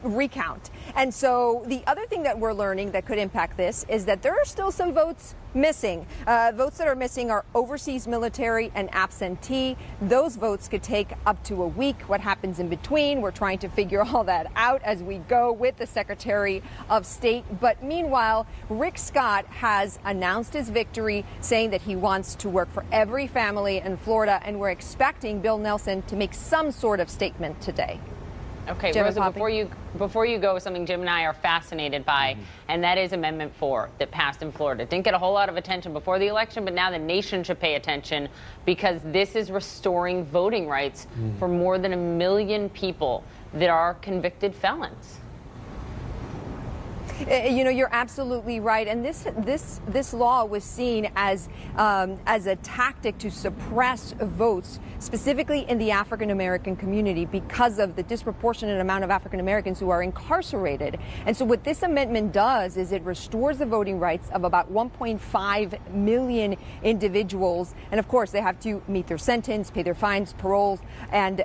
recount. And so the other thing that we're learning that could impact this is that there are still some votes missing. Votes that are missing are overseas military and absentee. Those votes could take up to a week. What happens in between? We're trying to figure all that out as we go with the Secretary of State. But meanwhile, Rick Scott has announced his victory, saying that he wants to work for every family in Florida, and we're expecting Bill Nelson to make some sort of statement today. Okay, Jim Rosa, before you go, something Jim and I are fascinated by, and that is Amendment 4 that passed in Florida. It didn't get a whole lot of attention before the election, but now the nation should pay attention because this is restoring voting rights for more than 1 million people that are convicted felons. You know, you're absolutely right, and this law was seen as a tactic to suppress votes, specifically in the African American community, because of the disproportionate amount of African Americans who are incarcerated. And so, what this amendment does is it restores the voting rights of about 1.5 million individuals, and of course, they have to meet their sentence, pay their fines, paroles, and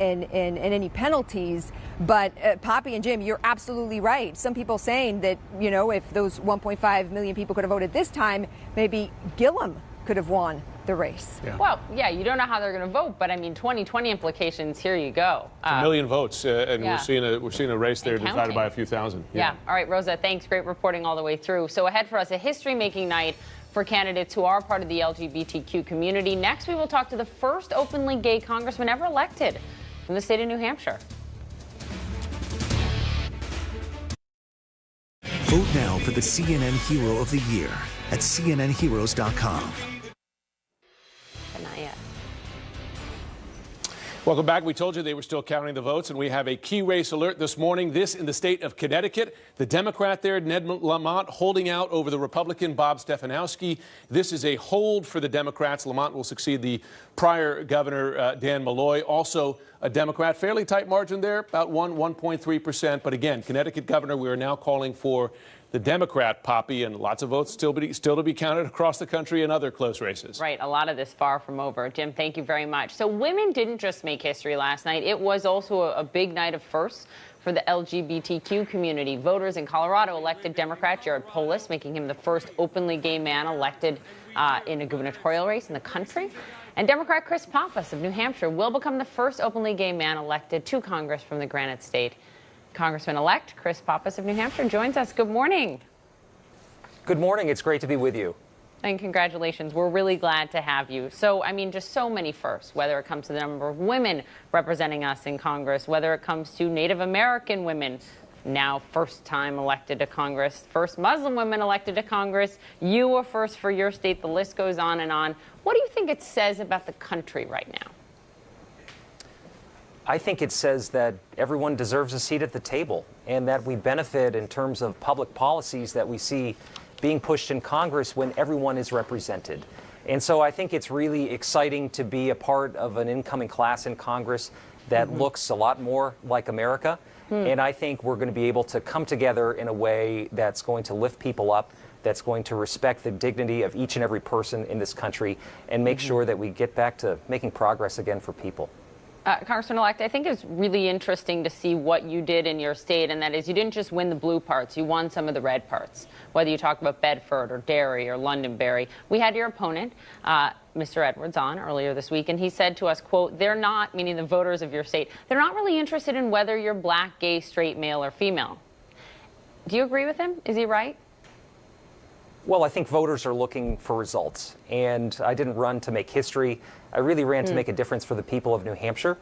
any penalties. But Poppy and Jim, you're absolutely right. Some people saying that, you know, if those 1.5 million people could have voted this time, maybe Gillum could have won the race. Yeah. Well, yeah, you don't know how they're going to vote, but I mean, 2020 implications. Here you go. 1 million votes, and yeah. we're seeing a race there divided by a few thousand. Yeah. All right, Rosa. Thanks. Great reporting all the way through. So ahead for us, a history-making night for candidates who are part of the LGBTQ community. Next, we will talk to the first openly gay congressman ever elected from the state of New Hampshire. Vote now for the CNN Hero of the Year at cnnheroes.com. Welcome back. We told you they were still counting the votes, and we have a key race alert this morning. This in the state of Connecticut. The Democrat there, Ned Lamont, holding out over the Republican Bob Stefanowski. This is a hold for the Democrats. Lamont will succeed the prior governor, Dan Malloy, also a Democrat. Fairly tight margin there, about 1.3%. But again, Connecticut governor, we are now calling for the Democrat, Poppy, and lots of votes still to be counted across the country in other close races. Right, a lot of this far from over. Jim, thank you very much. So women didn't just make history last night. It was also a big night of firsts for the LGBTQ community. Voters in Colorado elected Democrat Jared Polis, making him the first openly gay man elected in a gubernatorial race in the country. And Democrat Chris Pappas of New Hampshire will become the first openly gay man elected to Congress from the Granite State. Congressman-elect Chris Pappas of New Hampshire joins us. Good morning. Good morning. It's great to be with you. And congratulations. We're really glad to have you. So, I mean, just so many firsts, whether it comes to the number of women representing us in Congress, whether it comes to Native American women, now first time elected to Congress, first Muslim women elected to Congress, you were first for your state, the list goes on and on. What do you think it says about the country right now? I think it says that everyone deserves a seat at the table and that we benefit in terms of public policies that we see being pushed in Congress when everyone is represented. And so I think it's really exciting to be a part of an incoming class in Congress that looks a lot more like America. And I think we're going to be able to come together in a way that's going to lift people up, that's going to respect the dignity of each and every person in this country, and make sure that we get back to making progress again for people. Congressman-elect, I think it's really interesting to see what you did in your state, and that is you didn't just win the blue parts, you won some of the red parts, whether you talk about Bedford or Derry or Londonderry. We had your opponent, Mr. Edwards, on earlier this week, and he said to us, quote, they're not, meaning the voters of your state, they're not really interested in whether you're black, gay, straight, male, or female. Do you agree with him? Is he right? Well, I think voters are looking for results, and I didn't run to make history. I really ran to make a difference for the people of New Hampshire,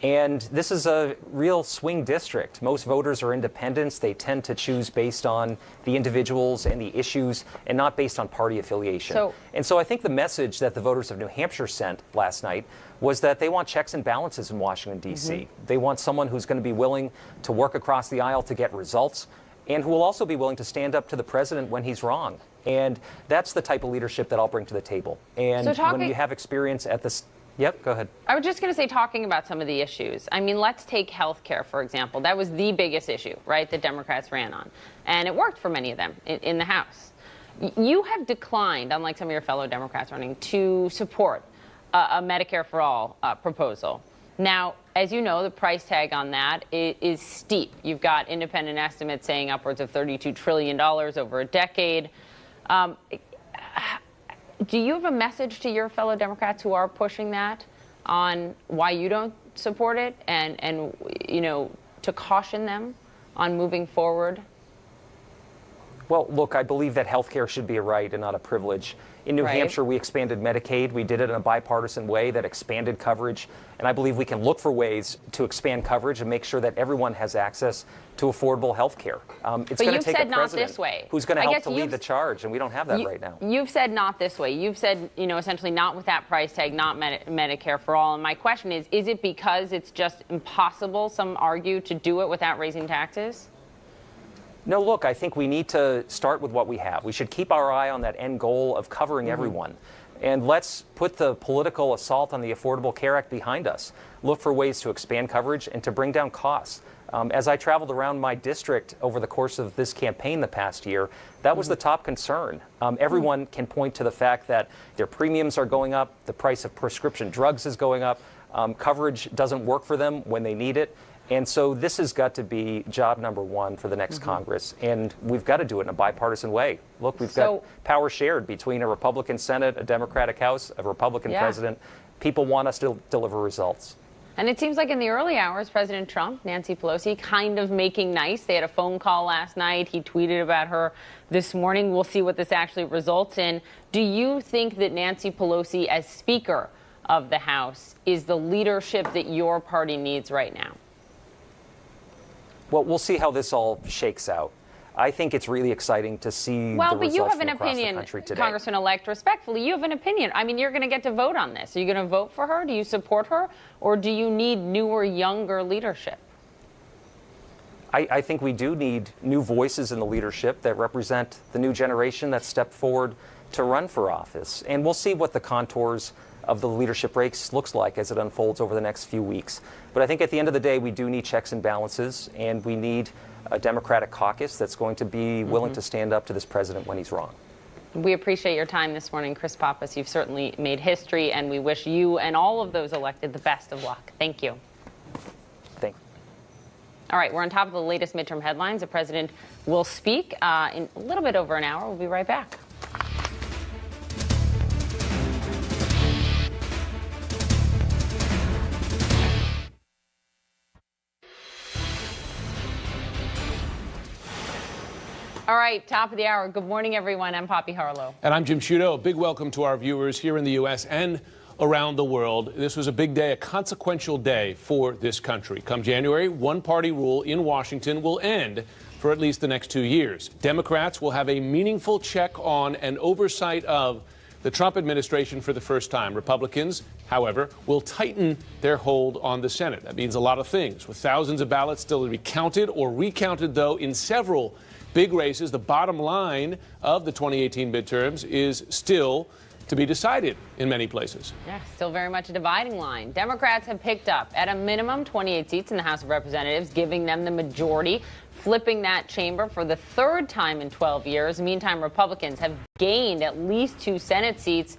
And this is a real swing district. Most voters are independents. They tend to choose based on the individuals and the issues and not based on party affiliation. And so I think the message that the voters of New Hampshire sent last night was that they want checks and balances in Washington, D.C. They want someone who's going to be willing to work across the aisle to get results and who will also be willing to stand up to the president when he's wrong. And that's the type of leadership that I'll bring to the table. And when you have experience at this... Yep, go ahead. I was just going to say, talking about some of the issues. I mean, let's take health care, for example. That was the biggest issue, right, that Democrats ran on. And it worked for many of them in the House. You have declined, unlike some of your fellow Democrats running, to support a Medicare for All proposal. Now, as you know, the price tag on that is steep. You've got independent estimates saying upwards of $32 trillion over a decade. Do you have a message to your fellow Democrats who are pushing that on why you don't support it and you know, to caution them on moving forward? Well, look, I believe that health care should be a right and not a privilege. In New Hampshire, we expanded Medicaid. We did it in a bipartisan way that expanded coverage. And I believe we can look for ways to expand coverage and make sure that everyone has access to affordable health care. It's going to take a president who's going to help to lead the charge, and we don't have that right now. You've said not this way. You've said, you know, essentially not with that price tag, not Medicare for all. And my question is it because it's just impossible, some argue, to do it without raising taxes? No, look, I think we need to start with what we have. We should keep our eye on that end goal of covering everyone. And let's put the political assault on the Affordable Care Act behind us. Look for ways to expand coverage and to bring down costs. As I traveled around my district over the course of this campaign the past year, that was the top concern. Everyone can point to the fact that their premiums are going up, the price of prescription drugs is going up, coverage doesn't work for them when they need it. And so this has got to be job number one for the next Congress. And we've got to do it in a bipartisan way. Look, we've got power shared between a Republican Senate, a Democratic House, a Republican president. People want us to deliver results. And it seems like in the early hours, President Trump, Nancy Pelosi, kind of making nice. They had a phone call last night. He tweeted about her this morning. We'll see what this actually results in. Do you think that Nancy Pelosi, as Speaker of the House, is the leadership that your party needs right now? Well, we'll see how this all shakes out. I think it's really exciting to see the results you have an from across opinion, the country today. Congressman-elect, respectfully, you have an opinion. I mean, you're going to get to vote on this. Are you going to vote for her? Do you support her? Or do you need newer, younger leadership? I think we do need new voices in the leadership that represent the new generation that stepped forward to run for office. And we'll see what the contours of the leadership race looks like as it unfolds over the next few weeks. But I think at the end of the day, we do need checks and balances, and we need a Democratic caucus that's going to be willing to stand up to this president when he's wrong. We appreciate your time this morning, Chris Pappas. You've certainly made history, and we wish you and all of those elected the best of luck. Thank you. Thank you. All right, we're on top of the latest midterm headlines. The president will speak in a little bit over an hour. We'll be right back. All right, top of the hour. Good morning, everyone. I'm Poppy Harlow. And I'm Jim Sciutto. A big welcome to our viewers here in the U.S. and around the world. This was a big day, a consequential day for this country. Come January, one-party rule in Washington will end for at least the next 2 years. Democrats will have a meaningful check on and oversight of the Trump administration for the first time. Republicans, however, will tighten their hold on the Senate. That means a lot of things. With thousands of ballots still to be counted or recounted, though, in several big races, the bottom line of the 2018 midterms is still to be decided in many places. Yeah, still very much a dividing line. Democrats have picked up, at a minimum, 28 seats in the House of Representatives, giving them the majority, flipping that chamber for the third time in 12 years. Meantime, Republicans have gained at least 2 Senate seats.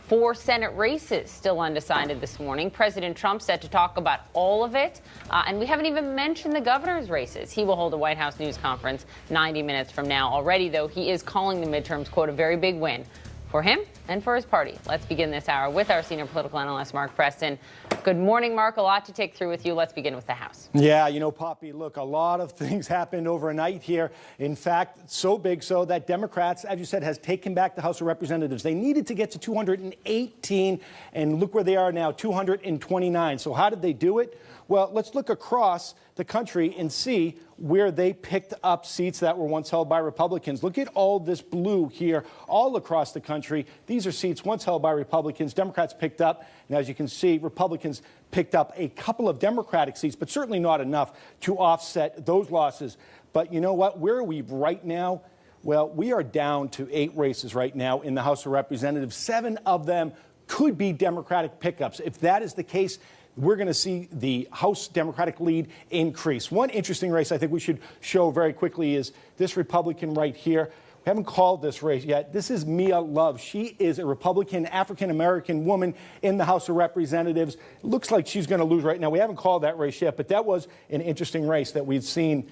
4 Senate races still undecided this morning. President Trump set to talk about all of it. And we haven't even mentioned the governor's races. He will hold a White House news conference 90 minutes from now. Already, though, he is calling the midterms, quote, a very big win for him and for his party. Let's begin this hour with our senior political analyst, Mark Preston. Good morning, Mark. A lot to take through with you. Let's begin with the House. Yeah, you know, Poppy, look, a lot of things happened overnight here. In fact, so big so that Democrats, as you said, has taken back the House of Representatives. They needed to get to 218, and look where they are now, 229. So how did they do it? Well, let's look across the country and see where they picked up seats that were once held by Republicans. Look at all this blue here all across the country. These are seats once held by Republicans. Democrats picked up, and as you can see, Republicans picked up a couple of Democratic seats, but certainly not enough to offset those losses. But you know what? Where are we right now? Well, we are down to 8 races right now in the House of Representatives. 7 of them could be Democratic pickups. If that is the case, we're going to see the House Democratic lead increase. One interesting race I think we should show very quickly is this Republican right here. We haven't called this race yet. This is Mia Love. She is a Republican African-American woman in the House of Representatives. It looks like she's going to lose right now. We haven't called that race yet, but that was an interesting race that we've seen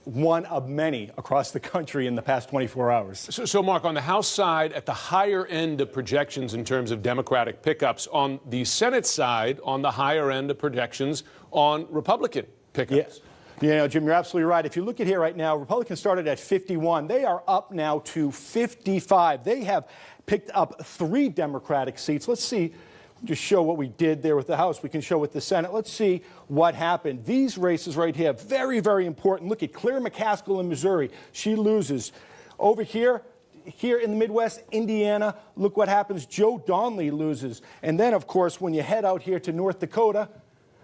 one of many across the country in the past 24 hours. So, Mark, on the House side, at the higher end of projections in terms of Democratic pickups, on the Senate side, on the higher end of projections on Republican pickups. Yeah, Jim, you're absolutely right. If you look at here right now, Republicans started at 51. They are up now to 55. They have picked up 3 Democratic seats. Let's see. Just show what we did there with the House. We can show with the Senate. Let's see what happened. These races right here, very, very important. Look at Claire McCaskill in Missouri. She loses. Over here in the Midwest, Indiana, look what happens. Joe Donnelly loses. And then, of course, when you head out here to North Dakota,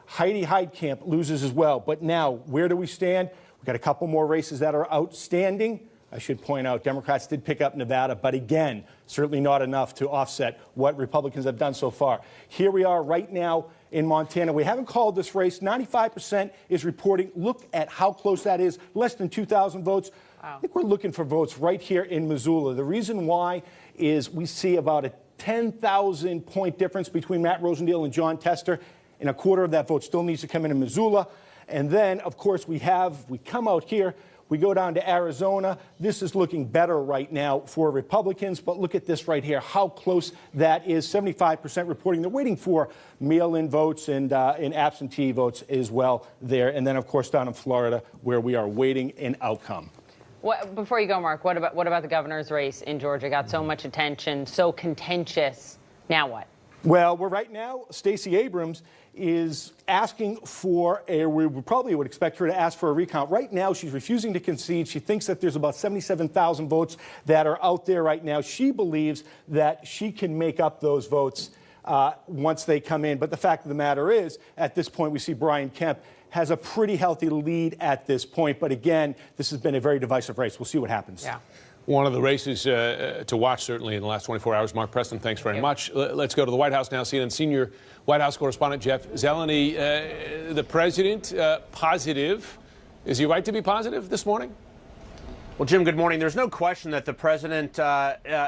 Heidi Heitkamp loses as well. But now, where do we stand? We've got a couple more races that are outstanding. I should point out, Democrats did pick up Nevada, but again, certainly not enough to offset what Republicans have done so far. Here we are right now in Montana. We haven't called this race. 95% is reporting. Look at how close that is. Less than 2,000 votes. Wow. I think we're looking for votes right here in Missoula. The reason why is we see about a 10,000 point difference between Matt Rosendale and John Tester, and a quarter of that vote still needs to come in Missoula. And then, of course, we come out here. We go down to Arizona. This is looking better right now for Republicans, but look at this right here, how close that is. 75% reporting they're waiting for mail-in votes and absentee votes as well there. And then, of course, down in Florida, where we are waiting an outcome. Before you go, Mark, what about the governor's race in Georgia? Got so much attention, so contentious. Now what? Well, right now, Stacey Abrams is asking for we probably would expect her to ask for a recount. Right now, she's refusing to concede. She thinks that there's about 77,000 votes that are out there right now. She believes that she can make up those votes once they come in. But the fact of the matter is, at this point, we see Brian Kemp has a pretty healthy lead at this point. But again, this has been a very divisive race. We'll see what happens. Yeah. One of the races to watch, certainly, in the last 24 hours. Mark Preston, thanks very much. Let's go to the White House now. CNN senior White House correspondent Jeff Zeleny. The president, positive. Is he right to be positive this morning? Well, Jim, good morning. There's no question that the president,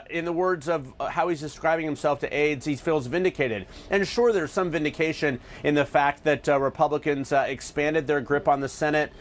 in the words of how he's describing himself to aides, he feels vindicated. And sure, there's some vindication in the fact that Republicans expanded their grip on the Senate,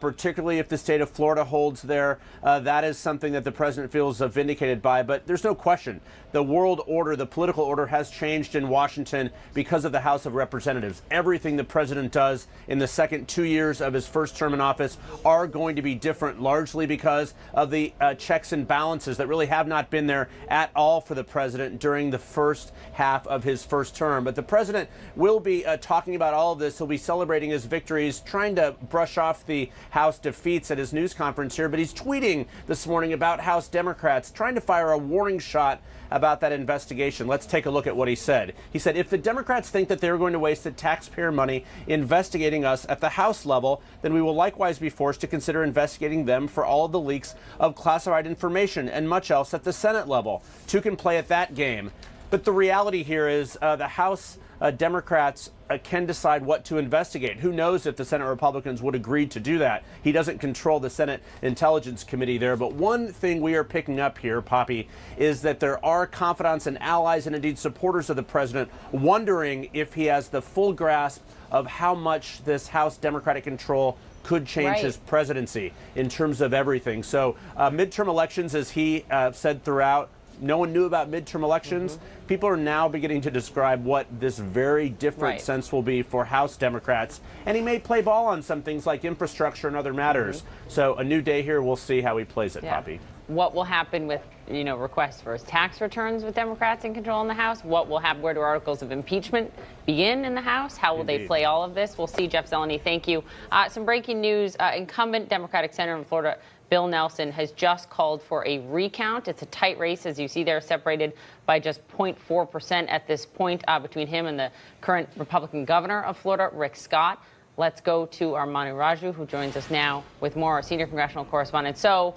particularly if the state of Florida holds there. That is something that the president feels vindicated by. But there's no question. The world order, the political order has changed in Washington because of the House of Representatives. Everything the president does in the second 2 years of his first term in office are going to be different, largely because of the checks and balances that really have not been there at all for the president during the first half of his first term. But the president will be talking about all of this. He'll be celebrating his victories, trying to brush off the House defeats at his news conference here. But he's tweeting this morning about House Democrats, trying to fire a warning shot about that investigation. Let's take a look at what he said. He said, if the Democrats think that they're going to waste the taxpayer money investigating us at the House level, then we will likewise be forced to consider investigating them for all of the leaks of classified information and much else at the Senate level. Two can play at that game. But the reality here is the House Democrats can decide what to investigate. Who knows if the Senate Republicans would agree to do that? He doesn't control the Senate Intelligence Committee there. But one thing we are picking up here, Poppy, is that there are confidants and allies and indeed supporters of the president wondering if he has the full grasp of how much this House Democratic control could change his presidency in terms of everything. So midterm elections, as he said throughout, no one knew about midterm elections. People are now beginning to describe what this very different sense will be for House Democrats. And he may play ball on some things like infrastructure and other matters. So a new day here. We'll see how he plays it, Poppy. What will happen with, requests for tax returns with Democrats in control in the House? What will happen? Where do articles of impeachment begin in the House? How will they play all of this? We'll see. Jeff Zeleny, thank you. Some breaking news. Incumbent Democratic Senator in Florida, Bill Nelson, has just called for a recount. It's a tight race, as you see there, separated by just 0.4% at this point between him and the current Republican governor of Florida, Rick Scott. Let's go to our Manu Raju, who joins us now with more, our senior congressional correspondent. So,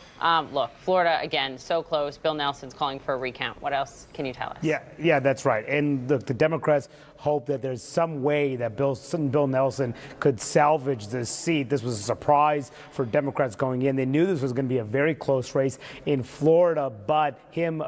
look, Florida, again, so close. Bill Nelson's calling for a recount. What else can you tell us? Yeah, that's right. And the Democrats hope that there's some way that Bill Nelson could salvage this seat. This was a surprise for Democrats going in. They knew this was going to be a very close race in Florida, but him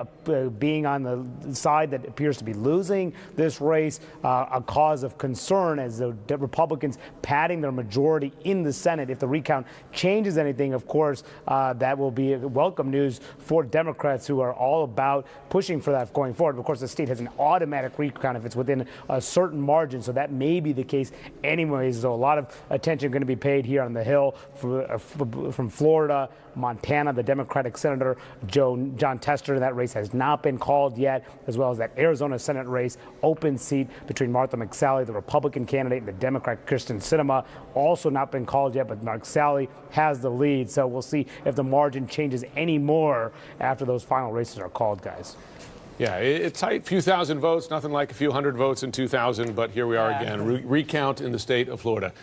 being on the side that appears to be losing this race, a cause of concern as the Republicans padding their majority in the Senate. If the recount changes anything, of course, that will be welcome news for Democrats who are all about pushing for that going forward. Of course, the state has an automatic recount if it's within a certain margin, so that may be the case anyways. So a lot of attention going to be paid here on the Hill from Florida, Montana. The Democratic Senator John Tester in that race has not been called yet, as well as that Arizona Senate race, open seat between Martha McSally, the Republican candidate, and the Democrat Kristen Sinema, also not been called yet, but McSally has the lead. So we'll see if the margin changes any more after those final races are called, guys. Yeah, it's tight, few thousand votes, nothing like a few hundred votes in 2000, but here we are again, recount in the state of Florida.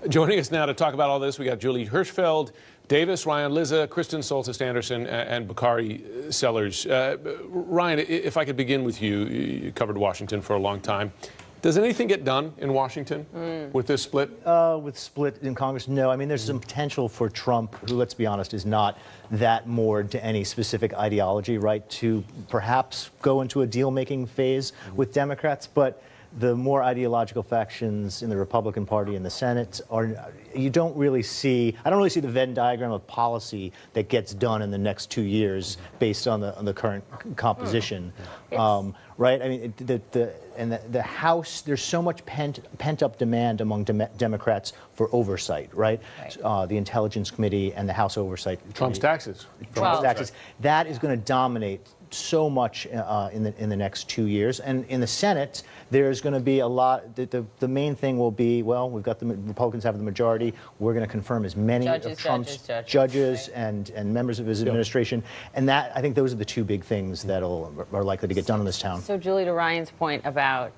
Joining us now to talk about all this, we got Julie Hirschfeld, Davis, Ryan Lizza, Kristen Soltis Anderson, and Bakari Sellers. Ryan, if I could begin with you, you covered Washington for a long time. Does anything get done in Washington with this split? With split in Congress, no. I mean, there's some potential for Trump, who, let's be honest, is not that moored to any specific ideology, right, to perhaps go into a deal-making phase with Democrats. But the more ideological factions in the Republican Party in the Senate I don't really see the Venn diagram of policy that gets done in the next 2 years based on the current composition. Right? I mean, the House, there's so much pent-up demand among Democrats for oversight, right? The Intelligence Committee and the House Oversight Trump's taxes. That is going to dominate so much in the next 2 years. And in the Senate, there's going to be a lot. The main thing will be, well, we've got the Republicans have the majority. We're going to confirm as many of Trump's judges and members of his administration. And that, I think those are the two big things that are likely to get done in this town. So, Julie, to Ryan's point about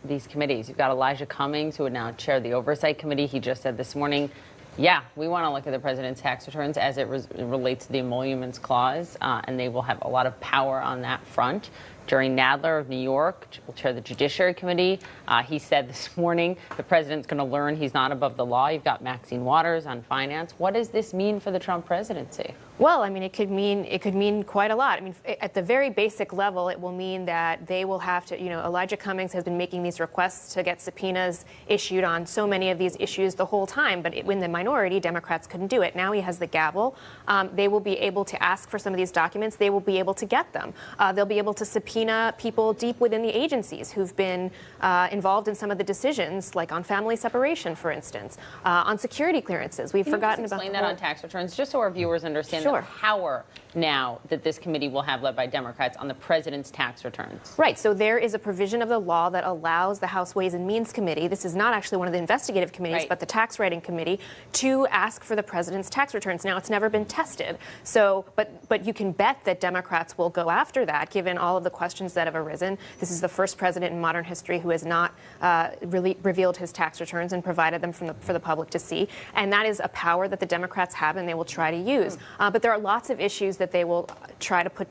these committees, you've got Elijah Cummings, who would now chair the Oversight Committee. He just said this morning, yeah, we want to look at the president's tax returns as it relates to the emoluments clause, and they will have a lot of power on that front. Jerry Nadler of New York will chair the Judiciary Committee. He said this morning the president's going to learn he's not above the law. You've got Maxine Waters on finance. What does this mean for the Trump presidency? Well, I mean, it could mean quite a lot. I mean, at the very basic level, it will mean that they will have to, Elijah Cummings has been making these requests to get subpoenas issued on so many of these issues the whole time, but in the minority, Democrats couldn't do it. Now he has the gavel. They will be able to ask for some of these documents. They will be able to get them. They'll be able to subpoena people deep within the agencies who've been involved in some of the decisions, like on family separation, for instance, on security clearances. We've forgotten about explain that on tax returns, just so our viewers understand the power now that this committee will have, led by Democrats, on the president's tax returns. Right. So there is a provision of the law that allows the House Ways and Means Committee, this is not actually one of the investigative committees, but the tax writing committee, to ask for the president's tax returns. Now, it's never been tested. So, but you can bet that Democrats will go after that, given all of the questions that have arisen. This is the first president in modern history who has not really revealed his tax returns and provided them for the public to see. And that is a power that the Democrats have and they will try to use. But there are lots of issues that they will try to put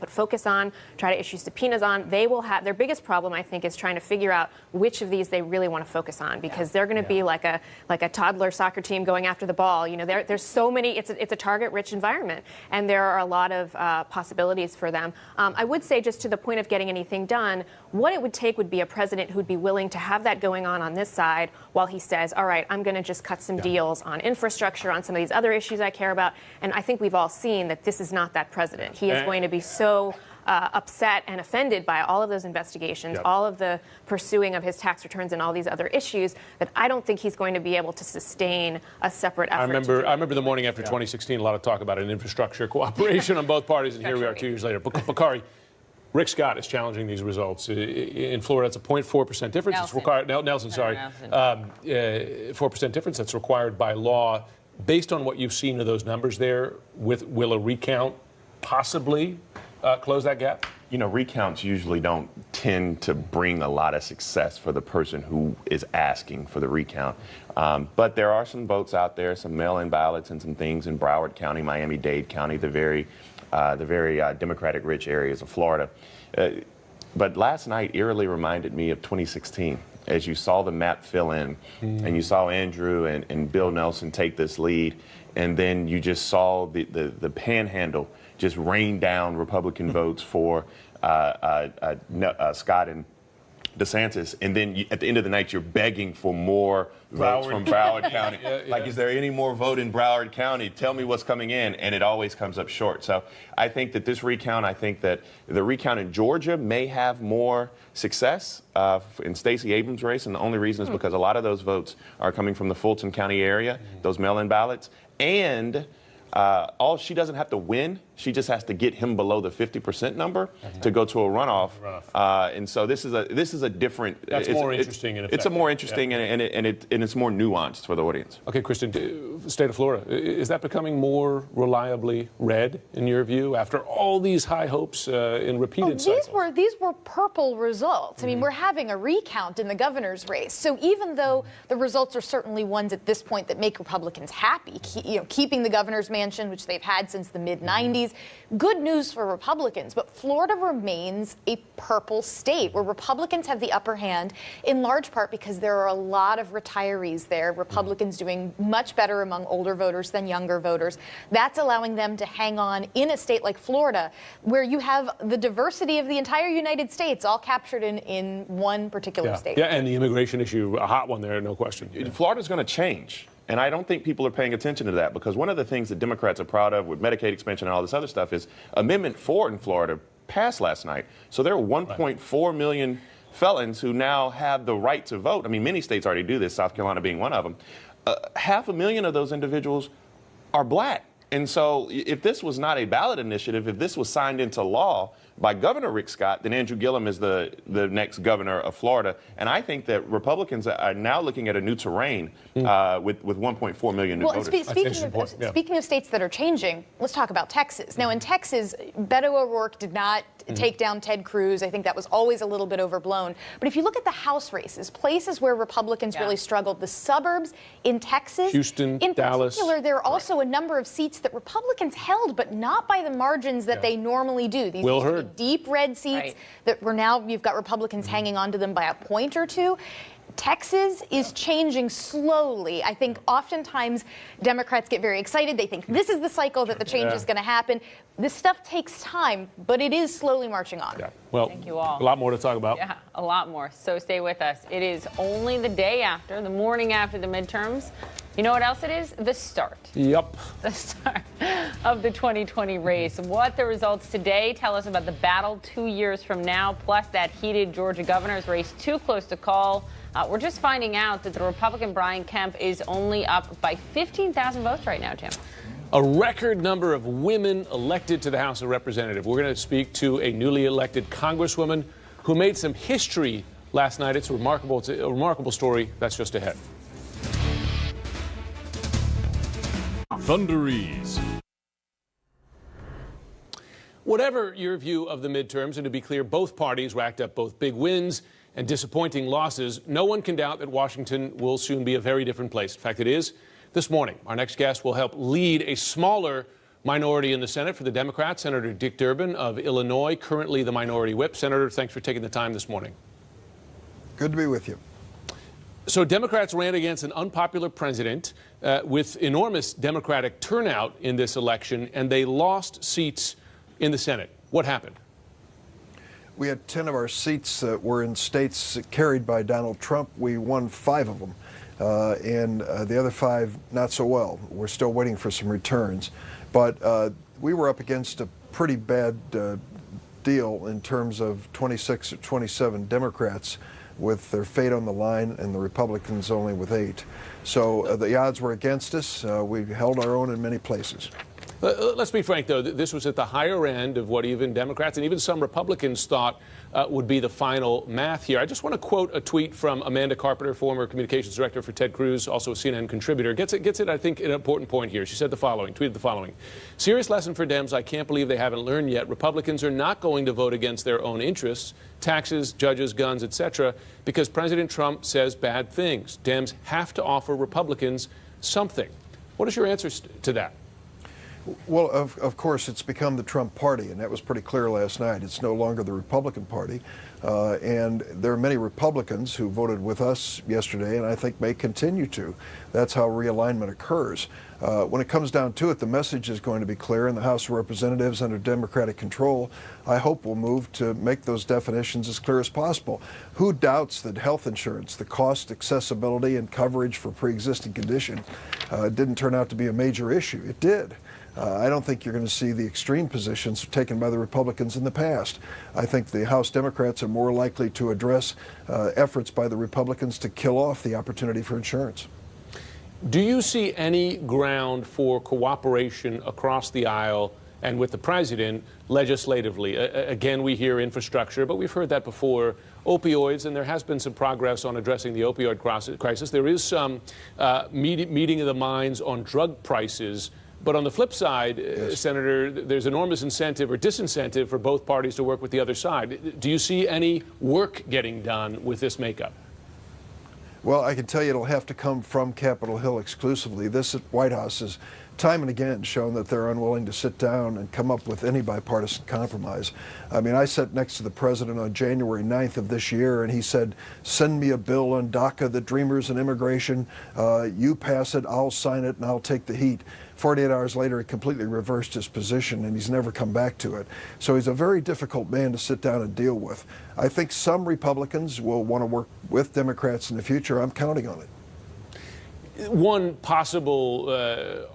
focus on, try to issue subpoenas on. They will have their biggest problem, I think, is trying to figure out which of these they really want to focus on, because they're going to be like a toddler soccer team going after the ball. There's so many. It's a target-rich environment, and there are a lot of possibilities for them. I would say, just to the point of getting anything done, what it would take would be a president who'd be willing to have that going on this side, while he says, all right, I'm going to just cut some deals on infrastructure, on some of these other issues I care about. And I think we've all seen that this is not that president. He is going to be so upset and offended by all of those investigations, all of the pursuing of his tax returns and all these other issues, that I don't think he's going to be able to sustain a separate effort. I remember the morning after 2016, a lot of talk about an infrastructure cooperation on both parties, and here we are 2 years later. Bakari, Rick Scott is challenging these results. In Florida, it's a 0.4% difference. Nelson. It's required. Nelson, sorry. 4% difference that's required by law. Based on what you've seen of those numbers there, will a recount possibly close that gap? You know, recounts usually don't tend to bring a lot of success for the person who is asking for the recount. But there are some votes out there, some mail-in ballots and some things in Broward County, Miami-Dade County, the very Democratic-rich areas of Florida. But last night eerily reminded me of 2016, as you saw the map fill in, and you saw Andrew and Bill Nelson take this lead, and then you just saw the panhandle just rain down Republican votes for Scott and DeSantis, and then at the end of the night, you're begging for more votes from Broward County. Like, is there any more vote in Broward County? Tell me what's coming in, and it always comes up short. So I think that this recount, I think that the recount in Georgia may have more success in Stacey Abrams' race, and the only reason is because a lot of those votes are coming from the Fulton County area, those mail-in ballots, and all she doesn't have to win, she just has to get him below the 50% number to go to a runoff. And so this is a different. That's more interesting. It's a more interesting and it's more nuanced for the audience. Okay, Kristen, the state of Florida, is that becoming more reliably red in your view after all these high hopes in repeated cycles? These were purple results. I mean, we're having a recount in the governor's race. So even though the results are certainly ones at this point that make Republicans happy, keeping the governor's mansion, which they've had since the mid-90s, good news for Republicans. But Florida remains a purple state where Republicans have the upper hand, in large part because there are a lot of retirees there. Republicans doing much better among older voters than younger voters. That's allowing them to hang on in a state like Florida, where you have the diversity of the entire United States all captured in one particular state. Yeah, and the immigration issue, a hot one there, no question. Florida's going to change. And I don't think people are paying attention to that, because one of the things that Democrats are proud of with Medicaid expansion and all this other stuff is Amendment 4 in Florida passed last night. So there are 1.4 million felons who now have the right to vote. I mean, many states already do this, South Carolina being one of them. 500,000 of those individuals are black. And so if this was not a ballot initiative, if this was signed into law by Governor Rick Scott, then Andrew Gillum is the next governor of Florida. And I think that Republicans are now looking at a new terrain with 1.4 million new voters. Speaking of states that are changing, let's talk about Texas. Now, in Texas, Beto O'Rourke did not take down Ted Cruz. I think that was always a little bit overblown. But if you look at the House races, places where Republicans really struggled, the suburbs in Texas, Houston, in Dallas. particular, there are also a number of seats that Republicans held, but not by the margins that they normally do. These used to be deep red seats that were now, you've got Republicans hanging on to them by a point or two. Texas is changing slowly. I think oftentimes Democrats get very excited. They think this is the cycle that the change is going to happen. This stuff takes time, but it is slowly marching on. Well, thank you all. A lot more to talk about. Yeah, a lot more. So stay with us. It is only the day after, the morning after the midterms. You know what else it is? The start. Yep. The start of the 2020 race. What the results today tell us about the battle 2 years from now, plus that heated Georgia governor's race too close to call. We're just finding out that the Republican Brian Kemp is only up by 15,000 votes right now, Tim. A record number of women elected to the House of Representatives. We're going to speak to a newly elected congresswoman who made some history last night. It's a remarkable story that's just ahead. Thunderies. Whatever your view of the midterms, and to be clear, both parties racked up both big wins and disappointing losses. No one can doubt that Washington will soon be a very different place. In fact, it is. This morning, our next guest will help lead a smaller minority in the Senate for the Democrats, Senator Dick Durbin of Illinois, currently the minority whip. Senator, thanks for taking the time this morning. Good to be with you. So Democrats ran against an unpopular president with enormous Democratic turnout in this election, and they lost seats in the Senate. What happened? We had 10 of our seats that were in states carried by Donald Trump. We won 5 of them, and the other 5 not so well. We're still waiting for some returns. But we were up against a pretty bad deal in terms of 26 or 27 Democrats with their fate on the line and the Republicans only with 8. So the odds were against us. We held our own in many places. Let's be frank, though. This was at the higher end of what even Democrats and even some Republicans thought would be the final math here. I just want to quote a tweet from Amanda Carpenter, former communications director for Ted Cruz, also a CNN contributor. Gets it, I think, an important point here. She said the following, tweeted the following. Serious lesson for Dems I can't believe they haven't learned yet. Republicans are not going to vote against their own interests, taxes, judges, guns, etc., because President Trump says bad things. Dems have to offer Republicans something. What is your answer to that? Well, of course, it's become the Trump party, and that was pretty clear last night. It's no longer the Republican Party, and there are many Republicans who voted with us yesterday, and I think may continue to. That's how realignment occurs. When it comes down to it, the message is going to be clear, and the House of Representatives under Democratic control, I hope, will move to make those definitions as clear as possible. Who doubts that health insurance, the cost, accessibility, and coverage for pre-existing condition didn't turn out to be a major issue? It did. I don't think you're going to see the extreme positions taken by the Republicans in the past. I think the House Democrats are more likely to address efforts by the Republicans to kill off the opportunity for insurance. Do you see any ground for cooperation across the aisle and with the president legislatively? Again, we hear infrastructure, but we've heard that before. Opioids, and there has been some progress on addressing the opioid crisis. There is some meeting of the minds on drug prices. But on the flip side, yes, Senator, there's enormous incentive or disincentive for both parties to work with the other side. Do you see any work getting done with this makeup? Well, I can tell you it'll have to come from Capitol Hill exclusively. This White House has time and again shown that they're unwilling to sit down and come up with any bipartisan compromise. I mean, I sat next to the president on January 9th of this year, and he said, send me a bill on DACA, the Dreamers and immigration. You pass it, I'll sign it, and I'll take the heat. 48 hours later, he completely reversed his position, and he's never come back to it. So he's a very difficult man to sit down and deal with. I think some Republicans will want to work with Democrats in the future. I'm counting on it. One possible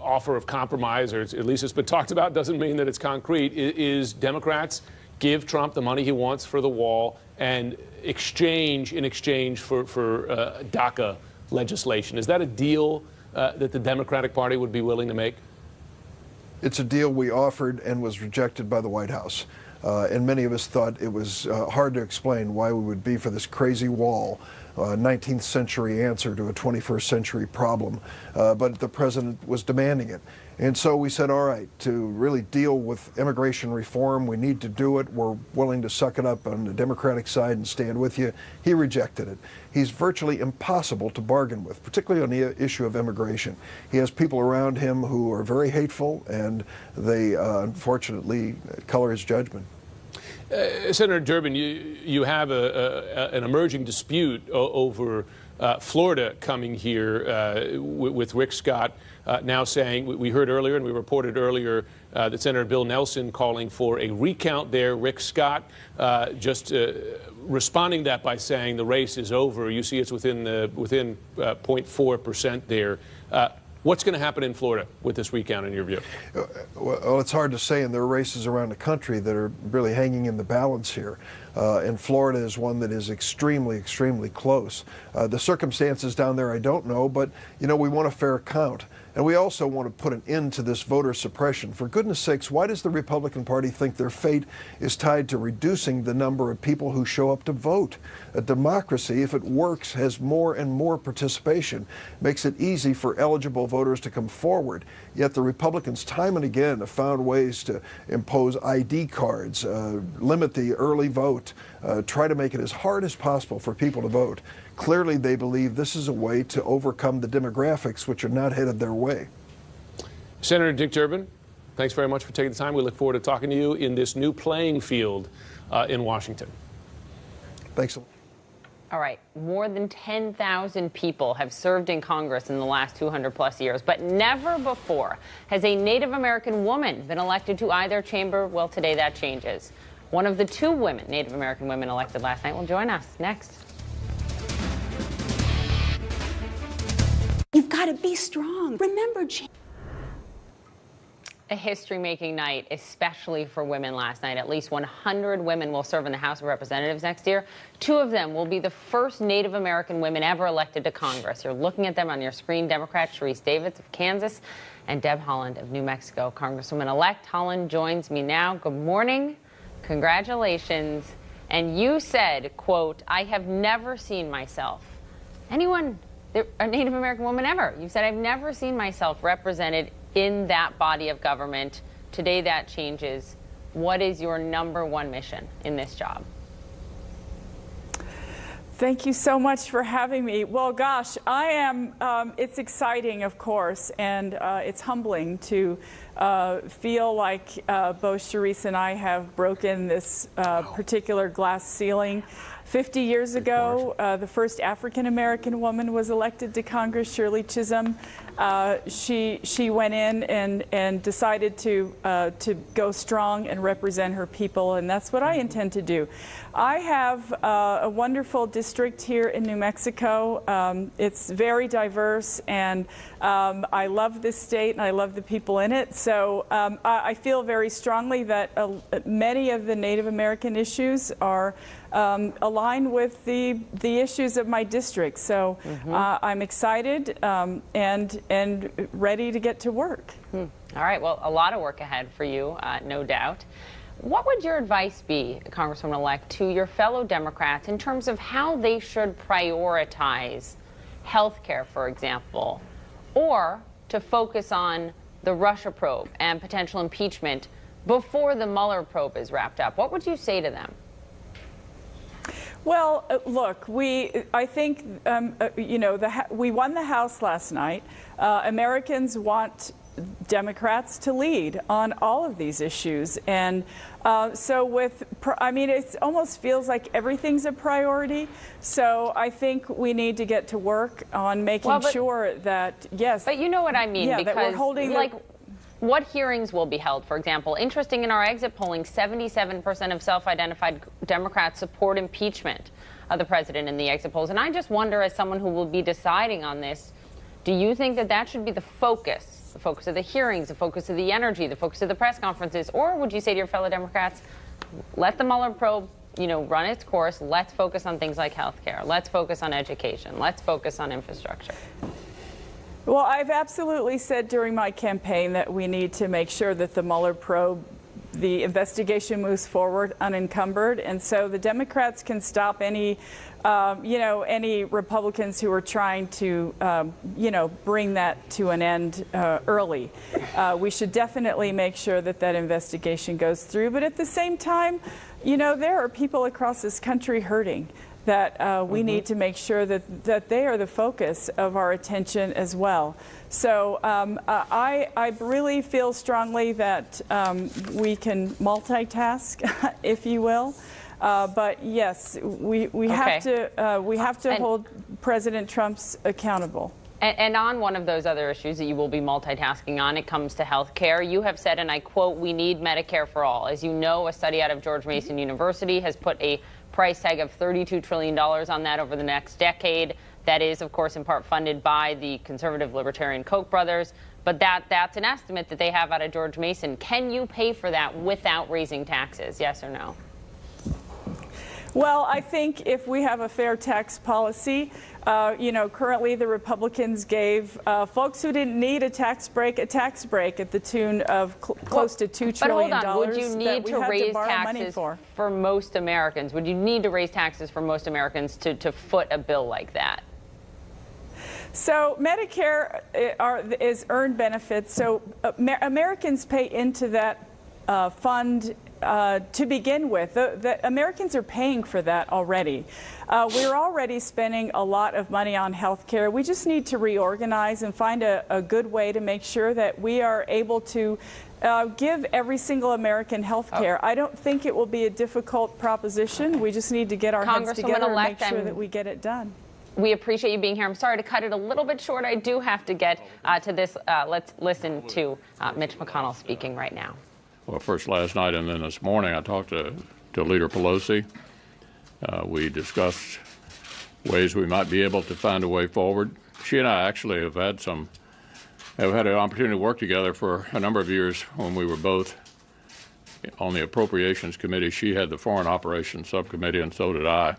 offer of compromise, or at least it's been talked about, doesn't mean that it's concrete, is Democrats give Trump the money he wants for the wall and in exchange for DACA legislation. Is that a deal that the Democratic Party would be willing to make? It's a deal we offered and was rejected by the White House. And many of us thought it was hard to explain why we would be for this crazy wall, 19th century answer to a 21st century problem. But the president was demanding it. And so we said, all right, to really deal with immigration reform, we need to do it. We're willing to suck it up on the Democratic side and stand with you. He rejected it. He's virtually impossible to bargain with, particularly on the issue of immigration. He has people around him who are very hateful, and they unfortunately color his judgment. Senator Durbin, you have an emerging dispute over Florida coming here with Rick Scott now saying, we heard earlier and we reported earlier that Senator Bill Nelson calling for a recount there. Rick Scott just responding to that by saying the race is over. You see it's within 0.4% there. What's going to happen in Florida with this recount, in your view? Well, it's hard to say, and there are races around the country that are really hanging in the balance here. And Florida is one that is extremely, extremely close. The circumstances down there I don't know, but, you know, we want a fair count. And we also want to put an end to this voter suppression. For goodness sakes, why does the Republican Party think their fate is tied to reducing the number of people who show up to vote? A democracy, if it works, has more and more participation, makes it easy for eligible voters to come forward. Yet the Republicans time and again have found ways to impose ID cards, limit the early vote, try to make it as hard as possible for people to vote. Clearly, they believe this is a way to overcome the demographics, which are not headed their way. Senator Dick Durbin, thanks very much for taking the time. We look forward to talking to you in this new playing field in Washington. Thanks a lot. All right, more than 10,000 people have served in Congress in the last 200-plus years, but never before has a Native American woman been elected to either chamber. Well, today that changes. One of the two women, Native American women elected last night, will join us next. You've got to be strong. Remember, A history-making night, especially for women last night. At least 100 women will serve in the House of Representatives next year. 2 of them will be the first Native American women ever elected to Congress. You're looking at them on your screen. Democrat Sharice Davids of Kansas and Deb Haaland of New Mexico. Congresswoman-elect Haaland joins me now. Good morning. Congratulations. And you said, quote, I have never seen myself. Anyone, a Native American woman ever. You said, I've never seen myself represented in that body of government. Today that changes. What is your #1 mission in this job? Thank you so much for having me. Well, gosh, I am, it's exciting, of course, and it's humbling to feel like both Sharice and I have broken this particular glass ceiling. 50 years ago, the first African-American woman was elected to Congress, Shirley Chisholm. She went in and decided to go strong and represent her people, and that's what I intend to do. I have a wonderful district here in New Mexico. It's very diverse, and I love this state and I love the people in it. So I feel very strongly that many of the Native American issues are aligned with the issues of my district. So I'm excited and ready to get to work. All right. Well, a lot of work ahead for you, no doubt. What would your advice be, Congresswoman-elect, to your fellow Democrats in terms of how they should prioritize health care, for example, or to focus on the Russia probe and potential impeachment before the Mueller probe is wrapped up? What would you say to them? Well, look, I think, you know, we won the House last night. Americans want Democrats to lead on all of these issues. And so I mean, it almost feels like everything's a priority. So I think we need to get to work on making sure that, yes. But you know what I mean, yeah, because that we're holding what hearings will be held, for example? Interesting, in our exit polling, 77% of self-identified Democrats support impeachment of the president in the exit polls. And I just wonder, as someone who will be deciding on this, do you think that that should be the focus of the hearings, the focus of the energy, the focus of the press conferences? Or would you say to your fellow Democrats, let the Mueller probe, you know, run its course. Let's focus on things like health care. Let's focus on education. Let's focus on infrastructure. Well, I've absolutely said during my campaign that we need to make sure that the Mueller probe, the investigation moves forward unencumbered, and so the Democrats can stop any, you know, any Republicans who are trying to, you know, bring that to an end early. We should definitely make sure that that investigation goes through, but at the same time, you know, there are people across this country hurting that we need to make sure that they are the focus of our attention as well. So I really feel strongly that we can multitask, if you will. But yes, we have to hold President Trump's accountable. And on one of those other issues that you will be multitasking on, it comes to health care. You have said, and I quote, we need Medicare for all. As you know, a study out of George Mason University has put a price tag of $32 trillion on that over the next decade. That is, of course, in part funded by the conservative libertarian Koch brothers. But that's an estimate that they have out of George Mason. Can you pay for that without raising taxes? Yes or no? Well, I think if we have a fair tax policy, you know, currently the Republicans gave folks who didn't need a tax break at the tune of close to $2 trillion. But hold on, would you need to raise taxes for most Americans? Would you need to raise taxes for most Americans to foot a bill like that? So Medicare is earned benefits. So Americans pay into that fund to begin with. Americans are paying for that already. We're already spending a lot of money on health care. We just need to reorganize and find a good way to make sure that we are able to give every single American health care. I don't think it will be a difficult proposition. We just need to get our heads together and make sure that we get it done. We appreciate you being here. I'm sorry to cut it a little bit short. I do have to get to this. Let's listen to Mitch McConnell speaking right now. Well, first last night and then this morning, I talked to Leader Pelosi. We discussed ways we might be able to find a way forward. She and I actually have had some have had an opportunity to work together for a number of years when we were both on the Appropriations Committee. She had the Foreign Operations Subcommittee, and so did I.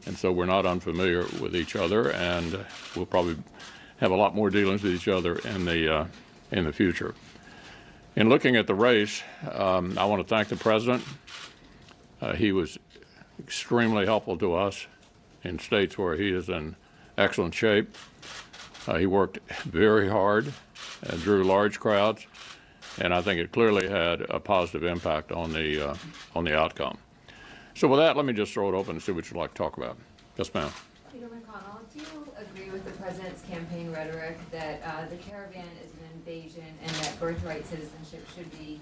And so we're not unfamiliar with each other, and we'll probably have a lot more dealings with each other in the future. In looking at the race, I want to thank the President. He was extremely helpful to us in states where he is in excellent shape. He worked very hard and drew large crowds, and I think it clearly had a positive impact on the outcome. So with that, let me just throw it open and see what you'd like to talk about. Yes, ma'am. Peter McConnell, do you agree with the president's campaign rhetoric that the caravan is an invasion and that birthright citizenship should be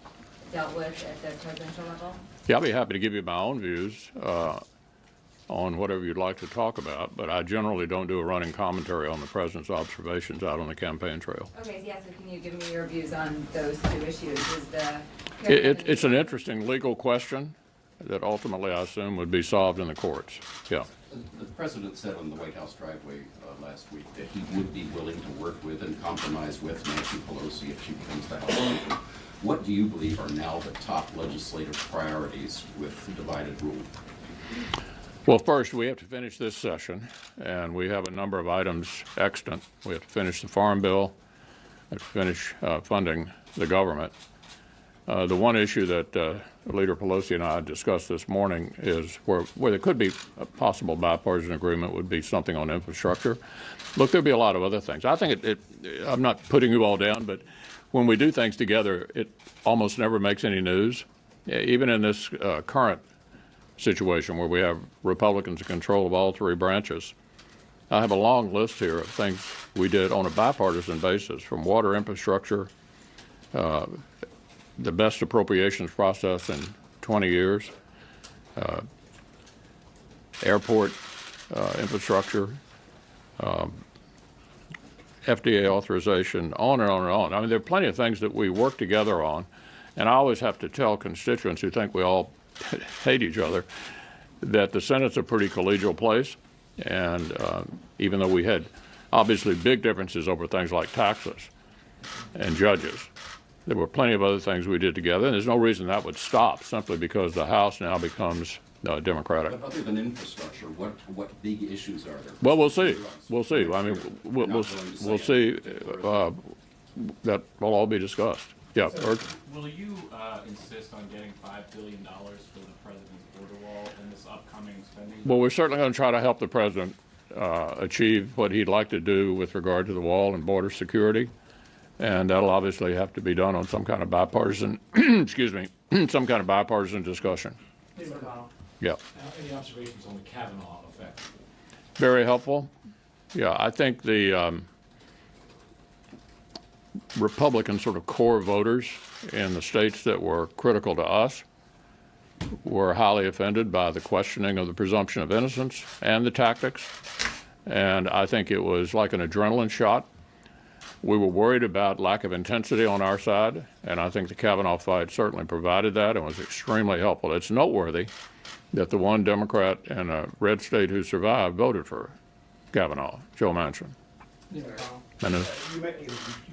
dealt with at the presidential level? Yeah, I'll be happy to give you my own views on whatever you'd like to talk about, but I generally don't do a running commentary on the president's observations out on the campaign trail. Okay, yeah, so can you give me your views on those two issues? Is the It's an interesting legal question that ultimately I assume would be solved in the courts. Yeah. The president said on the White House driveway last week that he would be willing to work with and compromise with Nancy Pelosi if she becomes the House Speaker. What do you believe are now the top legislative priorities with the divided rule? Well, first, we have to finish this session, and we have a number of items extant. We have to finish the Farm Bill, we have to finish funding the government. The one issue that Leader Pelosi and I discussed this morning is where there could be a possible bipartisan agreement would be something on infrastructure. Look, there'll be a lot of other things. I think I'm not putting you all down, but when we do things together, it almost never makes any news. Even in this current situation where we have Republicans in control of all three branches, I have a long list here of things we did on a bipartisan basis, from water infrastructure, the best appropriations process in 20 years, airport infrastructure, FDA authorization, on and on and on. I mean, there are plenty of things that we work together on, and I always have to tell constituents who think we all hate each other that the Senate's a pretty collegial place, and even though we had obviously big differences over things like taxes and judges, there were plenty of other things we did together, and there's no reason that would stop simply because the House now becomes Democratic. But other than infrastructure, what big issues are there? Well, we'll see. We'll see. I mean, we'll see. That will all be discussed. Yeah. So will you insist on getting $5 billion for the president's border wall in this upcoming spending? Well, we're certainly going to try to help the president achieve what he'd like to do with regard to the wall and border security. And that'll obviously have to be done on some kind of bipartisan, excuse me, some kind of bipartisan discussion. Peter McConnell. Yeah. Any observations on the Kavanaugh effect? Very helpful. Yeah, I think the Republican sort of core voters in the states that were critical to us were highly offended by the questioning of the presumption of innocence and the tactics. And I think it was like an adrenaline shot. We were worried about lack of intensity on our side, and I think the Kavanaugh fight certainly provided that and was extremely helpful. It's noteworthy that the one Democrat in a red state who survived voted for Kavanaugh, Joe Manchin. You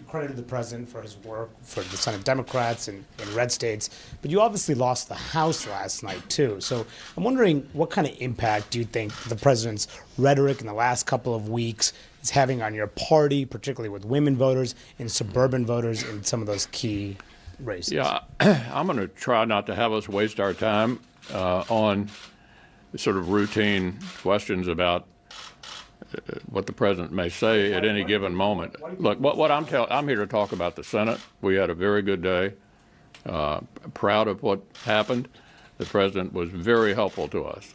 credited the president for his work for the Senate Democrats in red states, but you obviously lost the House last night, too. So I'm wondering what kind of impact do you think the president's rhetoric in the last couple of weeks is having on your party, particularly with women voters and suburban voters in some of those key races? Yeah, I'm going to try not to have us waste our time on sort of routine questions about what the president may say at any given moment. Look, I'm here to talk about the Senate. We had a very good day. Proud of what happened. The president was very helpful to us.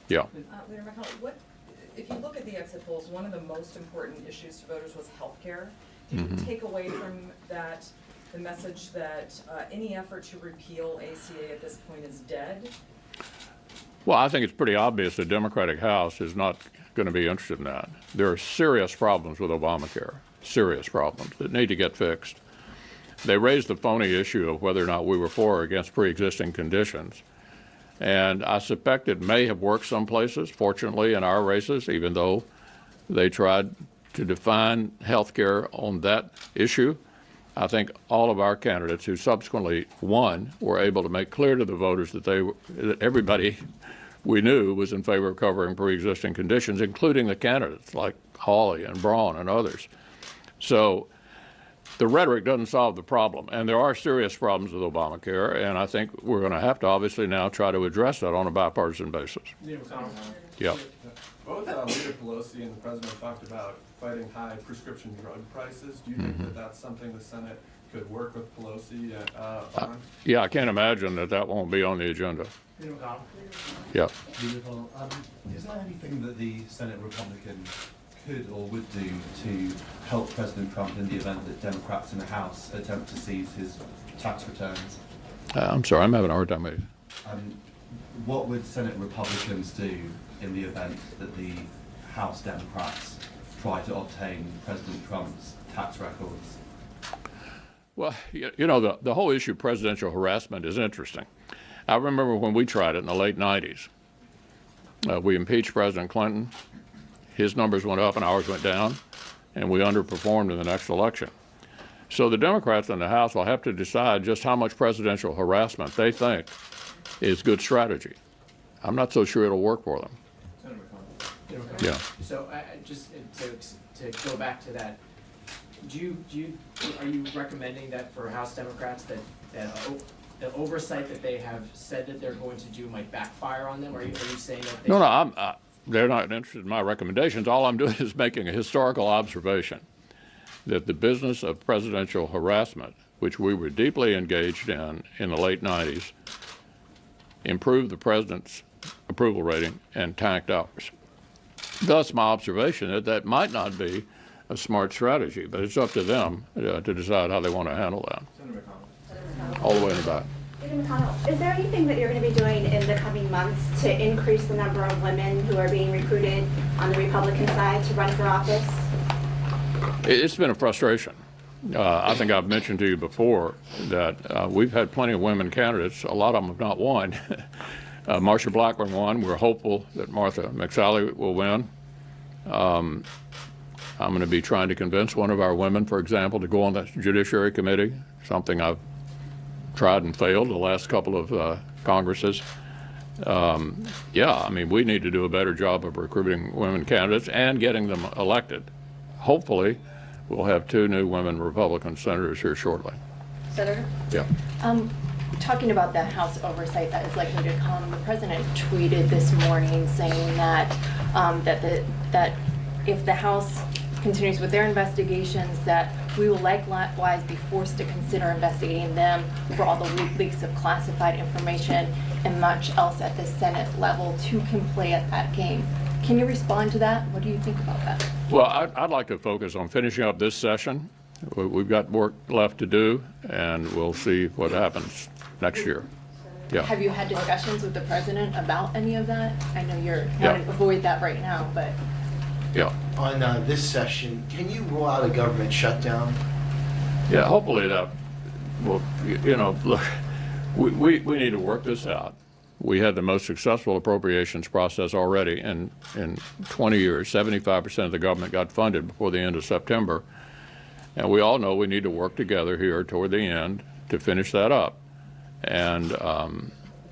Yeah. Leader McConnell, if you look at the exit polls, one of the most important issues to voters was health care. Did you take away from that the message that any effort to repeal ACA at this point is dead? Well, I think it's pretty obvious the Democratic House is not going to be interested in that. There are serious problems with Obamacare, serious problems that need to get fixed. They raised the phony issue of whether or not we were for or against pre-existing conditions. And I suspect it may have worked some places, fortunately, in our races, even though they tried to define health care on that issue. I think all of our candidates who subsequently won were able to make clear to the voters that that everybody we knew was in favor of covering pre-existing conditions, including the candidates like Hawley and Braun and others. So the rhetoric doesn't solve the problem, and there are serious problems with Obamacare, and I think we're going to have to obviously now try to address that on a bipartisan basis. Yeah. Both Leader Pelosi and the President talked about fighting high prescription drug prices. Do you think that that's something the Senate could work with Pelosi on? Yeah, I can't imagine that won't be on the agenda. Yeah. Is there anything that the Senate Republicans could or would do to help President Trump in the event that Democrats in the House attempt to seize his tax returns? I'm sorry, I'm having a hard time with you. What would Senate Republicans do in the event that the House Democrats try to obtain President Trump's tax records? Well, you know, the whole issue of presidential harassment is interesting. I remember when we tried it in the late 90s. We impeached President Clinton. His numbers went up and ours went down, and we underperformed in the next election. So the Democrats in the House will have to decide just how much presidential harassment they think is good strategy. I'm not so sure it'll work for them. Yeah. So just to go back to that, are you recommending that for House Democrats that the oversight that they have said that they're going to do might backfire on them? Are you saying that they... No, they're not interested in my recommendations. All I'm doing is making a historical observation that the business of presidential harassment, which we were deeply engaged in the late 90s, improved the president's approval rating and tanked ours. Thus, my observation that might not be a smart strategy, but it's up to them to decide how they want to handle that. All the way in the back. Senator McConnell, is there anything that you're going to be doing in the coming months to increase the number of women who are being recruited on the Republican side to run for office? It's been a frustration. I think I've mentioned to you before that we've had plenty of women candidates. A lot of them have not won. Marsha Blackburn won. We're hopeful that Martha McSally will win. I'm going to be trying to convince one of our women, for example, to go on the Judiciary Committee, something I've tried and failed the last couple of Congresses. Yeah, I mean, we need to do a better job of recruiting women candidates and getting them elected. Hopefully, we'll have 2 new women Republican senators here shortly. Senator? Yeah. Talking about the House oversight that is likely to come, the president tweeted this morning saying that that if the House continues with their investigations, that we will likewise be forced to consider investigating them for all the leaks of classified information and much else at the Senate level. 2 can play at that game. Can you respond to that? What do you think about that? Well, I'd like to focus on finishing up this session. We've got work left to do, and we'll see what happens next year. Yeah. Have you had discussions with the president about any of that? I know you're trying to avoid that right now, but... Yeah. On this session, can you rule out a government shutdown? Yeah, hopefully that will, you know, look, we need to work this out. We had the most successful appropriations process already in 20 years. 75% of the government got funded before the end of September. And we all know we need to work together here toward the end to finish that up. And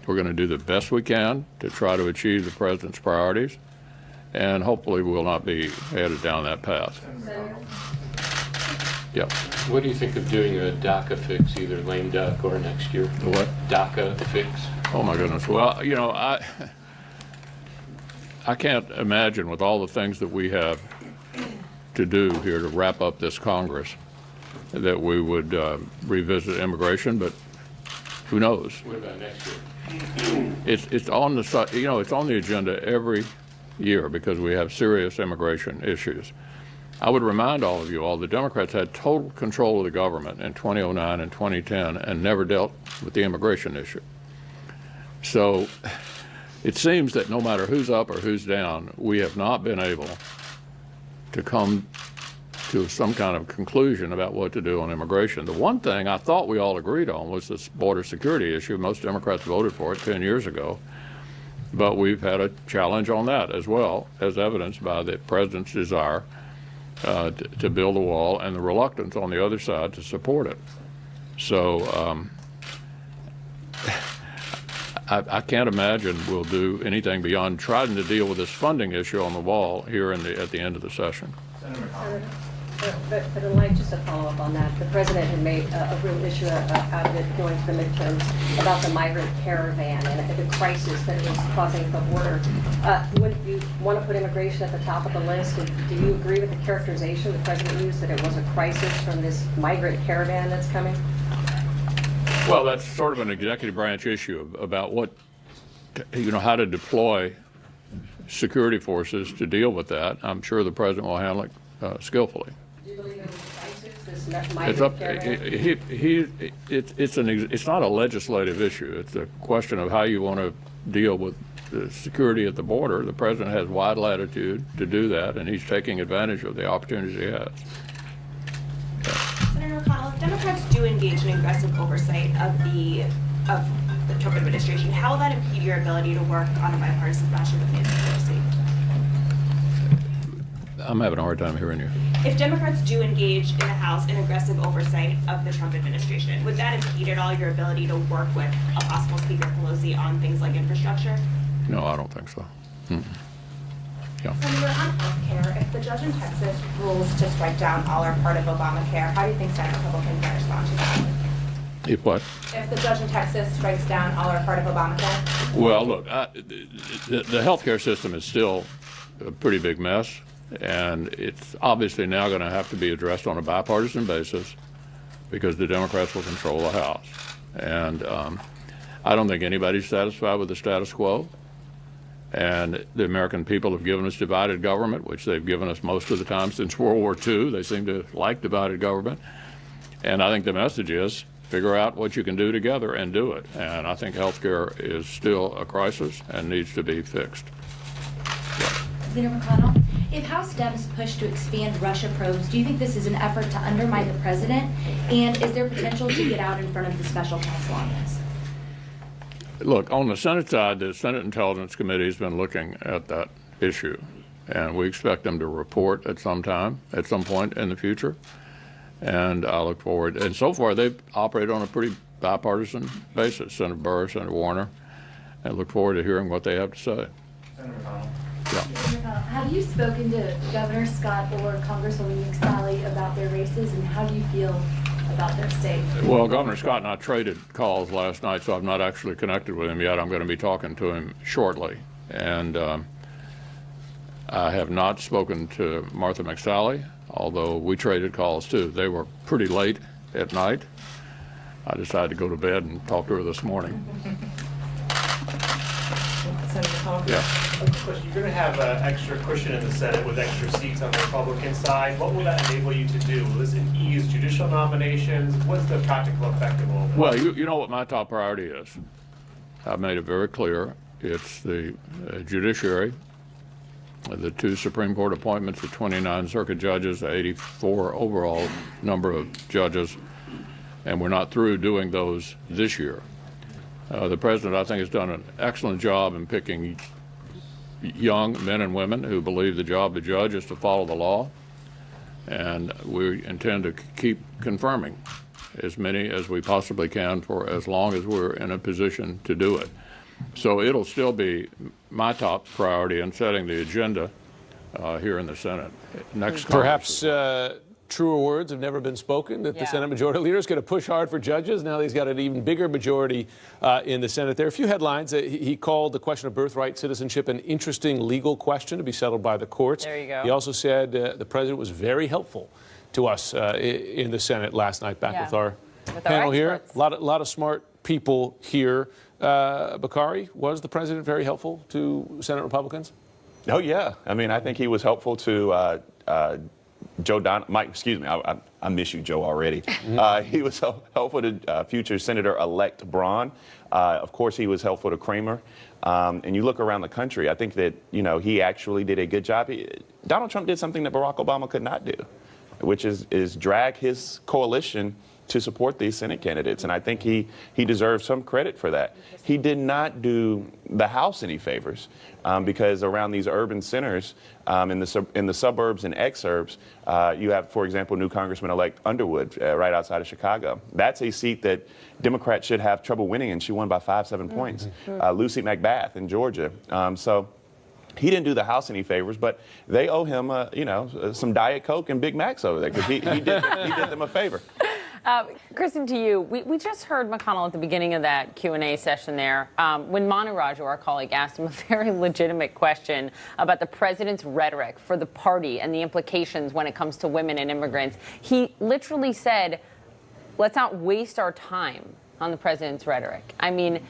we're going to do the best we can to try to achieve the president's priorities. And hopefully we'll not be headed down that path. Yeah. What do you think of doing a DACA fix, either lame duck or next year? What? DACA fix. Oh my goodness. Well, you know, I can't imagine with all the things that we have to do here to wrap up this Congress that we would revisit immigration, but who knows? What about next year? It's on the, you know, it's on the agenda every year because we have serious immigration issues. I would remind all of you all the Democrats had total control of the government in 2009 and 2010 and never dealt with the immigration issue. So it seems that no matter who's up or who's down, we have not been able to come to some kind of conclusion about what to do on immigration. The one thing I thought we all agreed on was this border security issue. Most Democrats voted for it 10 years ago. But we've had a challenge on that as well, as evidenced by the president's desire to build a wall, and the reluctance on the other side to support it. So I can't imagine we'll do anything beyond trying to deal with this funding issue on the wall here at the end of the session. But in light, just to follow up on that, the president had made a real issue out of it going to the midterms about the migrant caravan and the crisis that it was causing at the border. Would you want to put immigration at the top of the list? Do you agree with the characterization the president used that it was a crisis from this migrant caravan that's coming? Well, that's sort of an executive branch issue about what, how to deploy security forces to deal with that. I'm sure the president will handle it skillfully. Do you believe it was a crisis, this migrant It's up. caravan? It's not a legislative issue. It's a question of how you want to deal with the security at the border. The president has wide latitude to do that, and he's taking advantage of the opportunities he has. Senator McConnell, if Democrats do engage in aggressive oversight of the Trump administration, how will that impede your ability to work on a bipartisan fashion with Nancy Pelosi? I'm having a hard time hearing you. If Democrats do engage in the House in aggressive oversight of the Trump administration, would that impede at all your ability to work with a possible Speaker Pelosi on things like infrastructure? No, I don't think so. Yeah. Senator, on health care, if the judge in Texas rules to strike down all or part of Obamacare, how do you think Senate Republicans might respond to that? If what? If the judge in Texas strikes down all or part of Obamacare? Well, look, the health care system is still a pretty big mess, and it's obviously now going to have to be addressed on a bipartisan basis because the Democrats will control the House. And I don't think anybody's satisfied with the status quo. And the American people have given us divided government, which they've given us most of the time since World War II. They seem to like divided government. And I think the message is figure out what you can do together and do it. And I think health care is still a crisis and needs to be fixed. Senator McConnell, if House Dems push to expand Russia probes, do you think this is an effort to undermine the president? And is there potential to get out in front of the special counsel on this? Look, on the Senate side, the Senate Intelligence Committee has been looking at that issue, and we expect them to report at some point in the future. And I look forward, and so far they've operated on a pretty bipartisan basis, Senator Burr, Senator Warner, and look forward to hearing what they have to say. Senator McConnell. Yeah. Have you spoken to Governor Scott or Congresswoman McSally about their races, and how do you feel about their state? Well, Governor Scott and I traded calls last night, so I've not actually connected with him yet. I'm going to be talking to him shortly. And I have not spoken to Martha McSally, although we traded calls too. They were pretty late at night. I decided to go to bed and talk to her this morning. Senator McConnell, yeah. Question. You're going to have an extra cushion in the Senate with extra seats on the Republican side. What will that enable you to do? Will this ease judicial nominations? What's the practical effect of all that? Well, you know what my top priority is. I've made it very clear. It's the judiciary, the 2 Supreme Court appointments, the 29 circuit judges, the 84 overall number of judges, and we're not through doing those this year. The president, I think, has done an excellent job in picking young men and women who believe the job of the judge is to follow the law, and we intend to keep confirming as many as we possibly can for as long as we're in a position to do it. So it'll still be my top priority in setting the agenda here in the Senate. Next, perhaps truer words have never been spoken, that the Senate Majority Leader is going to push hard for judges. Now he's got an even bigger majority in the Senate. There are a few headlines. He called the question of birthright citizenship an interesting legal question to be settled by the courts. There you go. He also said the president was very helpful to us in the Senate last night, back with our panel here. A lot of smart people here. Bakari, was the president very helpful to Senate Republicans? Oh, yeah. I mean, I think he was helpful to I miss you, Joe, already. He was helpful to future Senator-elect Braun. Of course, he was helpful to Kramer. And you look around the country, I think that, he actually did a good job. Donald Trump did something that Barack Obama could not do, which is drag his coalition to support these Senate candidates. And I think he deserves some credit for that. He did not do the House any favors because around these urban centers, in the suburbs and exurbs, you have, for example, new Congressman-elect Underwood right outside of Chicago. That's a seat that Democrats should have trouble winning, and she won by 5-7 points. Lucy McBath in Georgia. So he didn't do the House any favors, but they owe him, some Diet Coke and Big Macs over there because he did them a favor. Kristen, to you, we just heard McConnell at the beginning of that Q&A session there when Manu Raju, our colleague, asked him a very legitimate question about the president's rhetoric for the party and the implications when it comes to women and immigrants. He literally said, let's not waste our time on the president's rhetoric. I mean,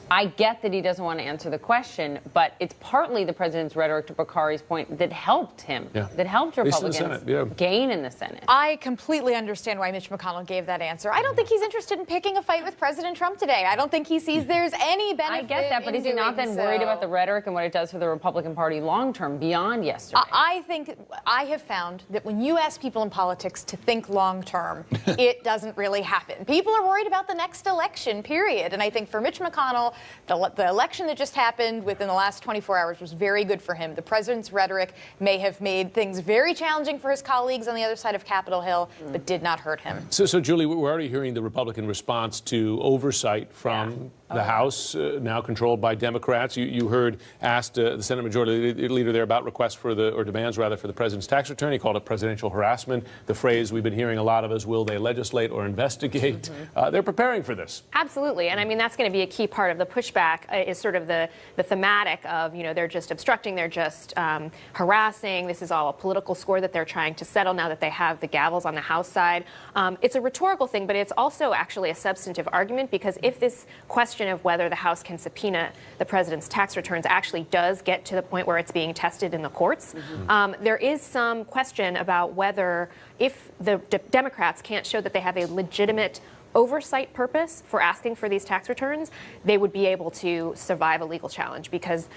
I get that he doesn't want to answer the question, but it's partly the president's rhetoric, to Bakari's point, that helped him, that helped Republicans gain in the Senate. I completely understand why Mitch McConnell gave that answer. I don't think he's interested in picking a fight with President Trump today. I don't think he sees there's any benefit. I get that, but is he not then worried about the rhetoric and what it does for the Republican Party long term beyond yesterday? I think I have found that when you ask people in politics to think long term, it doesn't really happen. People are worried about the next election, period. And I think for Mitch McConnell, the election that just happened within the last 24 hours was very good for him. The president's rhetoric may have made things very challenging for his colleagues on the other side of Capitol Hill, but did not hurt him. So Julie, we're already hearing the Republican response to oversight from the House, now controlled by Democrats. You heard asked the Senate Majority Leader there about requests for demands rather for the president's tax return. He called it presidential harassment. The phrase we've been hearing a lot of is, will they legislate or investigate? They're preparing for this. Absolutely. And I mean, that's going to be a key part of the pushback is sort of the thematic of, they're just obstructing, they're just harassing. This is all a political score that they're trying to settle now that they have the gavels on the House side. It's a rhetorical thing, but it's also actually a substantive argument, because if this question of whether the House can subpoena the president's tax returns actually does get to the point where it's being tested in the courts, there is some question about whether, if the Democrats can't show that they have a legitimate oversight purpose for asking for these tax returns, they would be able to survive a legal challenge, because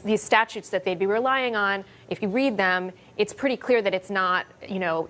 these statutes that they'd be relying on, if you read them, it's pretty clear that it's not,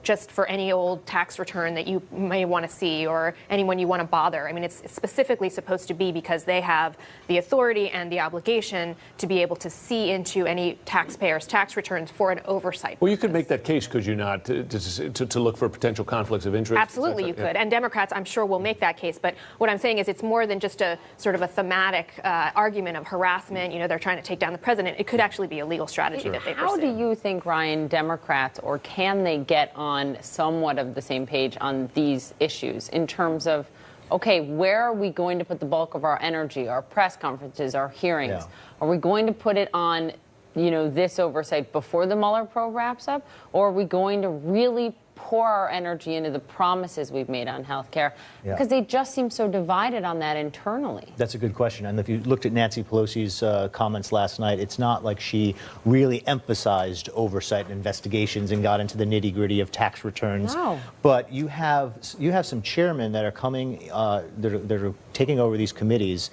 just for any old tax return that you may want to see or anyone you want to bother. I mean, it's specifically supposed to be because they have the authority and the obligation to be able to see into any taxpayer's tax returns for an oversight. Well, you could make that case, could you not, to look for potential conflicts of interest? Absolutely, you could. And Democrats, I'm sure, will make that case. But what I'm saying is it's more than just a sort of a thematic argument of harassment. They're trying to take down the president. It could actually be a legal strategy that they pursue. How do you think, Ryan, Democrats, or can they get on somewhat of the same page on these issues in terms of, okay, where are we going to put the bulk of our energy, our press conferences, our hearings? Are we going to put it on, this oversight before the Mueller probe wraps up? Or are we going to really pour our energy into the promises we've made on health care? Because they just seem so divided on that internally. That's a good question. And if you looked at Nancy Pelosi's comments last night, it's not like she really emphasized oversight and investigations and got into the nitty-gritty of tax returns. No. But you have some chairmen that are coming, that are taking over these committees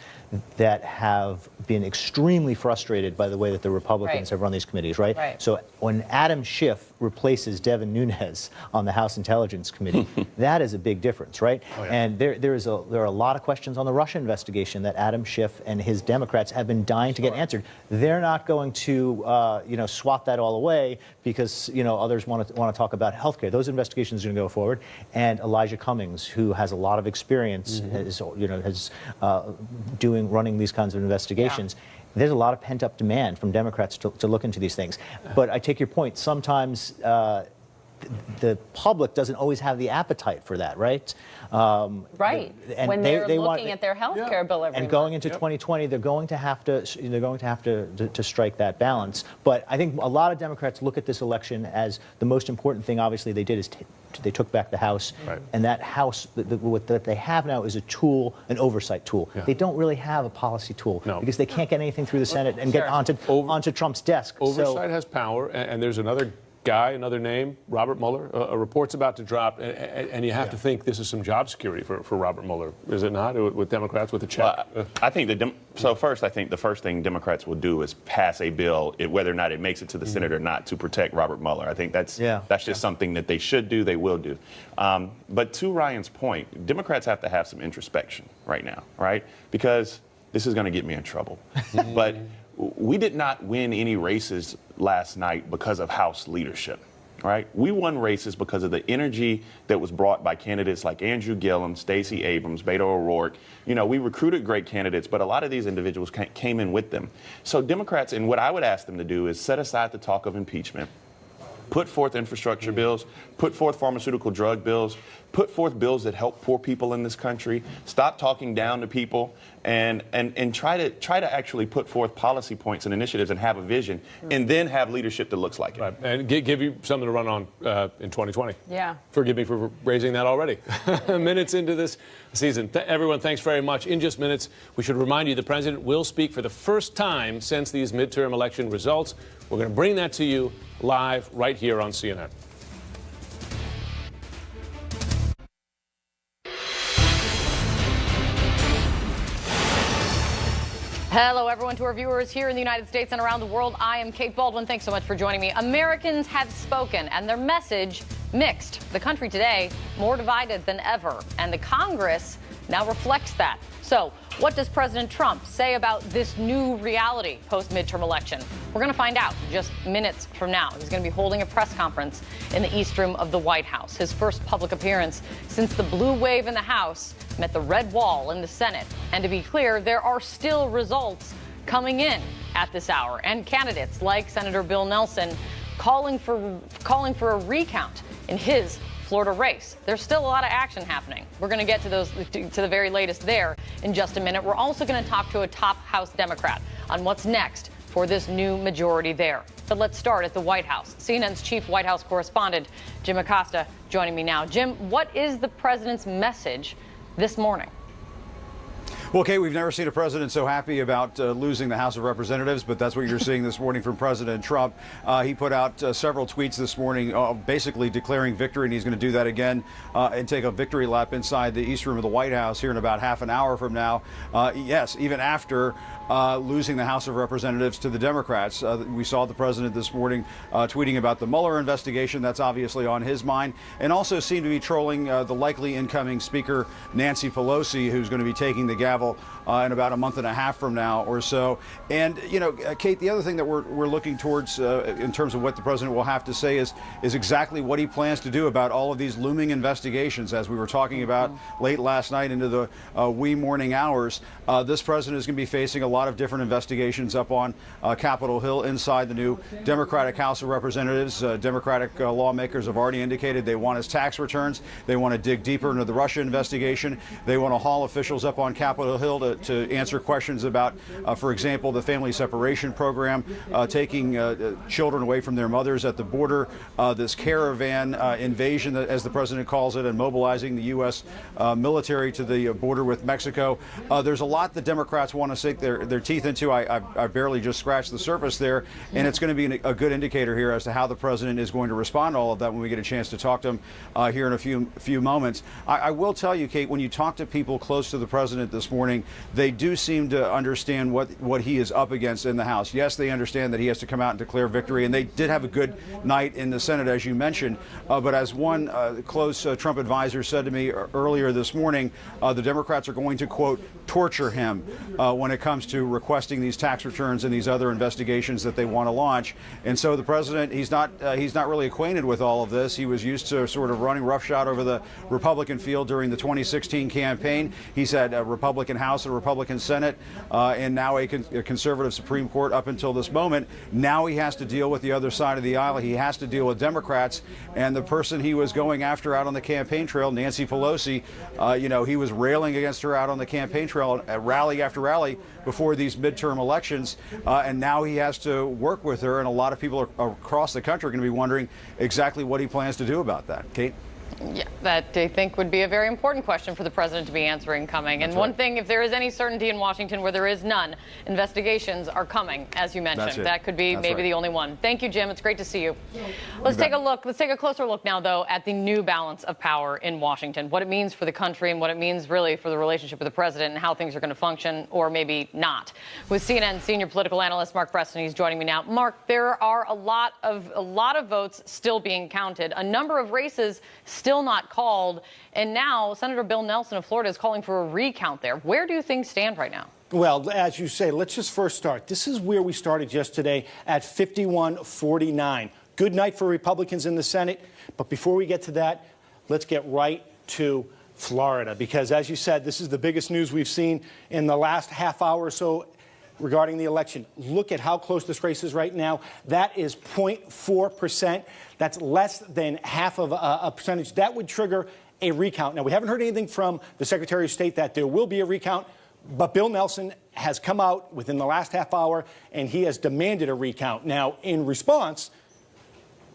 that have been extremely frustrated by the way that the Republicans have run these committees, right? So when Adam Schiff replaces Devin Nunes on the House Intelligence Committee, that is a big difference, right? And there are a lot of questions on the Russia investigation that Adam Schiff and his Democrats have been dying to get answered. They're not going to, swat that all away because, others want to talk about health care. Those investigations are going to go forward. And Elijah Cummings, who has a lot of experience, has running these kinds of investigations. There's a lot of pent-up demand from Democrats to look into these things. But I take your point. Sometimes the public doesn't always have the appetite for that, right? And when they're looking at their health care bill every month. Going into 2020, they're going to have to strike that balance. But I think a lot of Democrats look at this election as the most important thing. Obviously, they did is they took back the House, and that House that they have now is a tool, an oversight tool. They don't really have a policy tool because they can't get anything through the Senate and get onto Trump's desk. Oversight has power, and there's another guy, another name, Robert Mueller. A report's about to drop, and you have to think this is some job security for Robert Mueller, is it not, with Democrats, with the check? Well, I think first, I think the first thing Democrats will do is pass a bill, whether or not it makes it to the Senate or not, to protect Robert Mueller. I think that's just something that they should do, they will do. But to Ryan's point, Democrats have to have some introspection right now, right? Because this is going to get me in trouble. But we did not win any races last night because of House leadership, right? We won races because of the energy that was brought by candidates like Andrew Gillum, Stacey Abrams, Beto O'Rourke. You know, we recruited great candidates, but a lot of these individuals came in with them. So Democrats, and what I would ask them to do is set aside the talk of impeachment, put forth infrastructure bills, put forth pharmaceutical drug bills, put forth bills that help poor people in this country, stop talking down to people, and try to actually put forth policy points and initiatives and have a vision, and then have leadership that looks like it. Right. And give you something to run on in 2020. Yeah. Forgive me for raising that already. Minutes into this season. Everyone, thanks very much. In just minutes, we should remind you the president will speak for the first time since these midterm election results. We're going to bring that to you live right here on CNN. Hello, everyone, to our viewers here in the United States and around the world. I am Kate Baldwin. Thanks so much for joining me. Americans have spoken, and their message mixed. The country today more divided than ever, and the Congress now reflects that. So, what does President Trump say about this new reality post-midterm election? We're going to find out just minutes from now. He's going to be holding a press conference in the East Room of the White House, his first public appearance since the blue wave in the House met the red wall in the Senate. And to be clear, there are still results coming in at this hour, and candidates like Senator Bill Nelson calling for a recount in his Florida race. There's still a lot of action happening. We're going to get to those, to the very latest there in just a minute. We're also going to talk to a top House Democrat on what's next for this new majority there. But let's start at the White House. CNN's chief White House correspondent, Jim Acosta, joining me now. Jim, what is the president's message this morning? Well, Kate, we've never seen a president so happy about losing the House of Representatives, but that's what you're seeing this morning from President Trump. He put out several tweets this morning basically declaring victory, and he's going to do that again and take a victory lap inside the East Room of the White House here in about half an hour from now. Yes, even after losing the House of Representatives to the Democrats. We saw the president this morning tweeting about the Mueller investigation. That's obviously on his mind, and also seemed to be trolling the likely incoming Speaker Nancy Pelosi, who's going to be taking the gavel in about a month and a half from now or so. And, you know, Kate, the other thing that we're looking towards in terms of what the president will have to say is exactly what he plans to do about all of these looming investigations. As we were talking about late last night into the wee morning hours, this president is going to be facing a lot of different investigations up on Capitol Hill inside the new Democratic House of Representatives. Democratic lawmakers have already indicated they want his tax returns. They want to dig deeper into the Russia investigation. They want to haul officials up on Capitol Hill to answer questions about, for example, the family separation program, taking children away from their mothers at the border, this caravan invasion, as the president calls it, and mobilizing the U.S. Military to the border with Mexico. There's a lot the Democrats want to sink their teeth into. I barely just scratched the surface there, and it's going to be a good indicator here as to how the president is going to respond to all of that when we get a chance to talk to him here in a few moments. I will tell you, Kate, when you talk to people close to the president this morning, they do seem to understand what he is up against in the House. Yes, they understand that he has to come out and declare victory, and they did have a good night in the Senate, as you mentioned. But as one close Trump advisor said to me earlier this morning, the Democrats are going to, quote, torture him when it comes to requesting these tax returns and these other investigations that they want to launch. And so the president, he's not really acquainted with all of this. He was used to sort of running roughshod over the Republican field during the 2016 campaign. He's had a Republican House and a Republican Senate, and now a conservative Supreme Court up until this moment. Now he has to deal with the other side of the aisle. He has to deal with Democrats, and the person he was going after out on the campaign trail, Nancy Pelosi, he was railing against her out on the campaign trail at rally after rally before these midterm elections, and now he has to work with her, and a lot of people across the country are going to be wondering exactly what he plans to do about that. Kate? Yeah, that I think would be a very important question for the president to be answering coming. And one thing, if there is any certainty in Washington where there is none, investigations are coming, as you mentioned. That could be maybe the only one. Thank you, Jim. It's great to see you. Let's take a look. Let's take a closer look now, though, at the new balance of power in Washington, what it means for the country and what it means really for the relationship with the president and how things are going to function, or maybe not. With CNN senior political analyst Mark Preston, he's joining me now. Mark, there are a lot of votes still being counted, a number of races still not called, and now Senator Bill Nelson of Florida is calling for a recount there. Where do things stand right now? Well, as you say, let's just first start. This is where we started yesterday at 51-49. Good night for Republicans in the Senate. But before we get to that, let's get right to Florida, because as you said, this is the biggest news we've seen in the last half hour or so regarding the election. Look at how close this race is right now. That is 0.4%. That's less than half of a percentage. That would trigger a recount. Now, we haven't heard anything from the Secretary of State that there will be a recount, but Bill Nelson has come out within the last half hour and he has demanded a recount. Now, in response,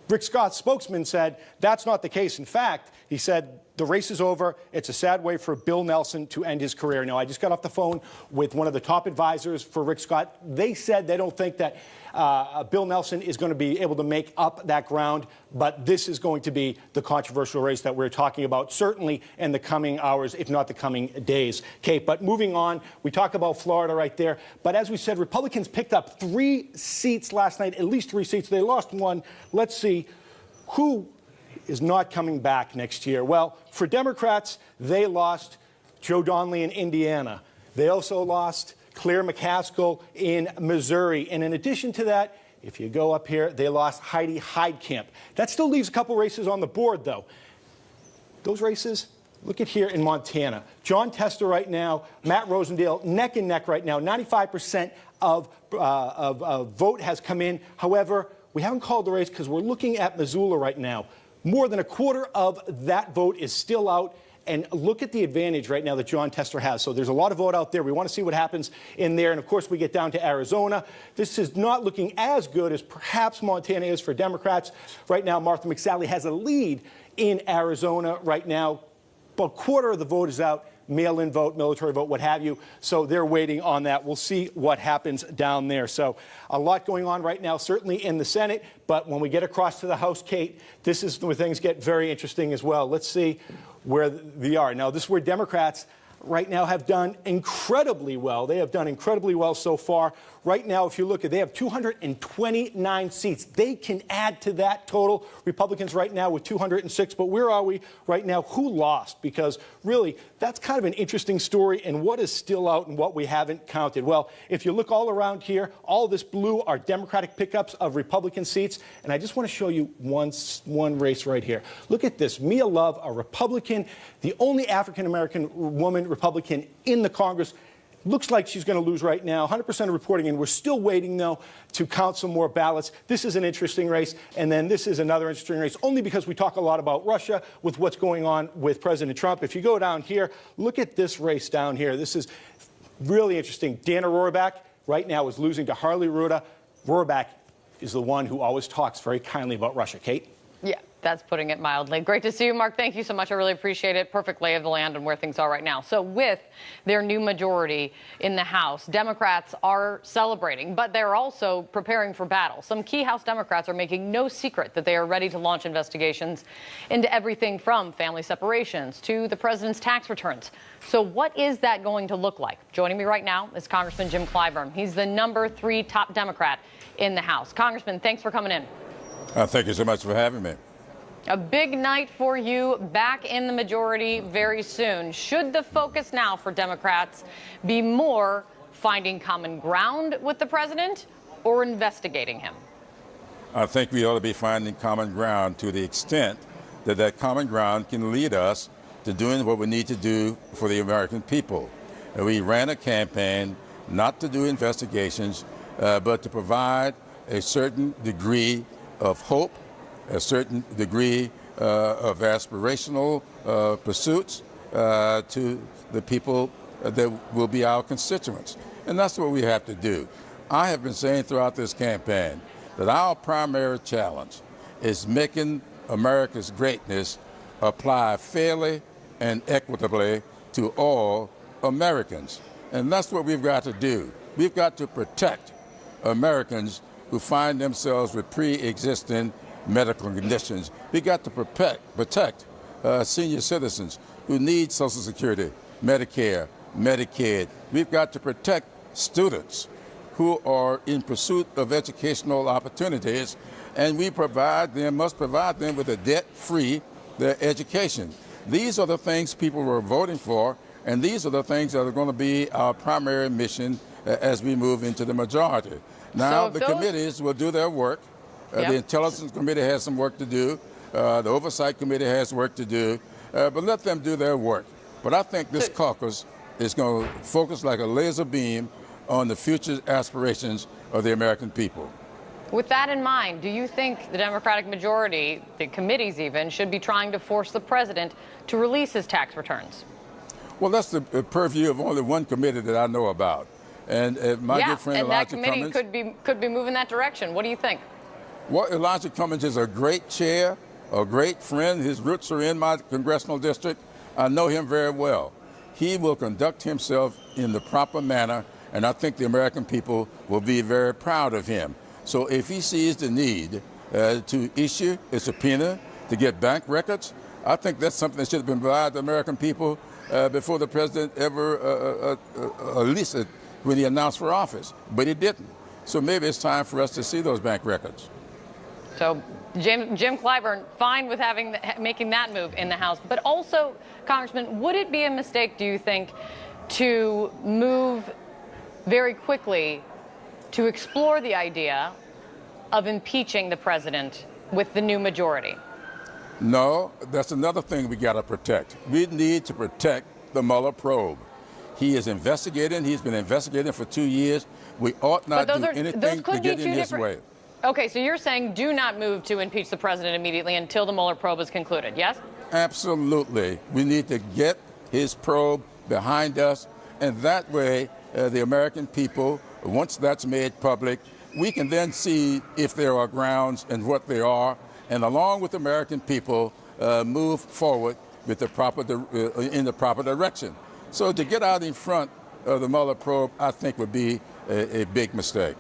Rick Scott's spokesman said that's not the case. In fact, he said the race is over. It's a sad way for Bill Nelson to end his career. Now, I just got off the phone with one of the top advisors for Rick Scott. They said they don't think that Bill Nelson is going to be able to make up that ground, but this is going to be the controversial race that we're talking about, certainly in the coming hours, if not the coming days. Kate, but moving on, we talk about Florida right there. But as we said, Republicans picked up 3 seats last night, at least 3 seats. They lost 1. Let's see who is not coming back next year. Well, for Democrats, they lost Joe Donnelly in Indiana. They also lost Claire McCaskill in Missouri. And in addition to that, if you go up here, they lost Heidi Heitkamp. That still leaves a couple races on the board, though. Those races, look at here in Montana. John Tester right now, Matt Rosendale, neck and neck right now. 95% of vote has come in. However, we haven't called the race because we're looking at Missoula right now. More than a quarter of that vote is still out. And look at the advantage right now that John Tester has. So there's a lot of vote out there. We want to see what happens in there. And, of course, we get down to Arizona. This is not looking as good as perhaps Montana is for Democrats. Right now, Martha McSally has a lead in Arizona right now. About a quarter of the vote is out. Mail-in vote, military vote, what have you. So they're waiting on that. We'll see what happens down there. So a lot going on right now, certainly in the Senate. But when we get across to the House, Kate, this is where things get very interesting as well. Let's see where they are. Now, this is where Democrats right now have done incredibly well. They have done incredibly well so far. Right now, if you look at, they have 229 seats. They can add to that total. Republicans right now with 206. But where are we right now? Who lost? Because really, that's kind of an interesting story and what is still out and what we haven't counted. Well, if you look all around here, all this blue are Democratic pickups of Republican seats. And I just want to show you one race right here. Look at this. Mia Love, a Republican, the only African-American woman Republican in the Congress. Looks like she's going to lose right now. 100% of reporting, and we're still waiting, though, to count some more ballots. This is an interesting race, and then this is another interesting race, only because we talk a lot about Russia with what's going on with President Trump. If you go down here, look at this race down here. This is really interesting. Dana Rohrabaugh right now is losing to Harley Rouda. Rohrabaugh is the one who always talks very kindly about Russia. Kate? Yeah, that's putting it mildly. Great to see you, Mark. Thank you so much. I really appreciate it. Perfect lay of the land and where things are right now. So with their new majority in the House, Democrats are celebrating, but they're also preparing for battle. Some key House Democrats are making no secret that they are ready to launch investigations into everything from family separations to the president's tax returns. So what is that going to look like? Joining me right now is Congressman Jim Clyburn. He's the #3 top Democrat in the House. Congressman, thanks for coming in. Thank you so much for having me. A big night for you, back in the majority very soon. Should the focus now for Democrats be more finding common ground with the president or investigating him? I think we ought to be finding common ground to the extent that that common ground can lead us to doing what we need to do for the American people. We ran a campaign not to do investigations, but to provide a certain degree of hope, a certain degree of aspirational pursuits to the people that will be our constituents. And that's what we have to do. I have been saying throughout this campaign that our primary challenge is making America's greatness apply fairly and equitably to all Americans. And that's what we've got to do. We've got to protect Americans who find themselves with pre-existing medical conditions. We've got to protect senior citizens who need Social Security, Medicare, Medicaid. We've got to protect students who are in pursuit of educational opportunities, and we must provide them with a debt-free education. These are the things people were voting for, and these are the things that are going to be our primary mission as we move into the majority. Now, the committees will do their work. The Intelligence Committee has some work to do. The Oversight Committee has work to do. But let them do their work. But I think this caucus is going to focus like a laser beam on the future aspirations of the American people. With that in mind, do you think the Democratic majority, the committees even, should be trying to force the president to release his tax returns? Well, that's the purview of only one committee that I know about. And my good friend Elijah Cummings. Yeah, and that committee could be moving that direction. What do you think? Well, Elijah Cummings is a great chair, a great friend. His roots are in my congressional district. I know him very well. He will conduct himself in the proper manner, and I think the American people will be very proud of him. So if he sees the need to issue a subpoena to get bank records, I think that's something that should have been provided to the American people before the president ever released it when he announced for office. But he didn't. So maybe it's time for us to see those bank records. So Jim Clyburn, fine with making that move in the House. But also, Congressman, would it be a mistake, do you think, to move very quickly to explore the idea of impeaching the president with the new majority? No, that's another thing we got to protect. We need to protect the Mueller probe. He is investigating. He's been investigating for 2 years. We ought not do anything to get in his way. Okay, so you're saying do not move to impeach the president immediately until the Mueller probe is concluded, yes? Absolutely. We need to get his probe behind us, and that way the American people, once that's made public, we can then see if there are grounds and what they are, and along with the American people, move forward with the in the proper direction. So to get out in front of the Mueller probe, I think would be a big mistake.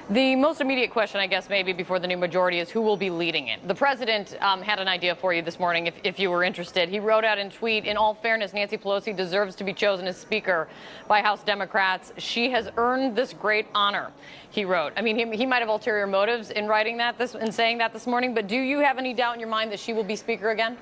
The most immediate question, I guess, maybe before the new majority is who will be leading it. The president had an idea for you this morning, if you were interested. He wrote out in tweet, in all fairness, Nancy Pelosi deserves to be chosen as Speaker by House Democrats. She has earned this great honor, he wrote. I mean, he might have ulterior motives in writing that, and saying that this morning, but do you have any doubt in your mind that she will be Speaker again?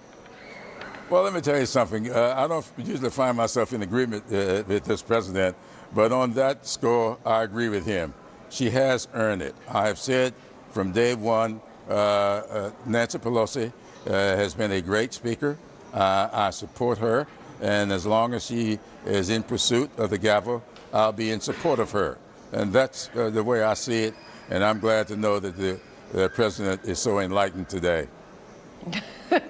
Well, let me tell you something. I don't usually find myself in agreement with this president, but on that score, I agree with him. She has earned it. I have said from day one, Nancy Pelosi has been a great speaker. I support her, and as long as she is in pursuit of the gavel, I'll be in support of her. And that's the way I see it, and I'm glad to know that the president is so enlightened today.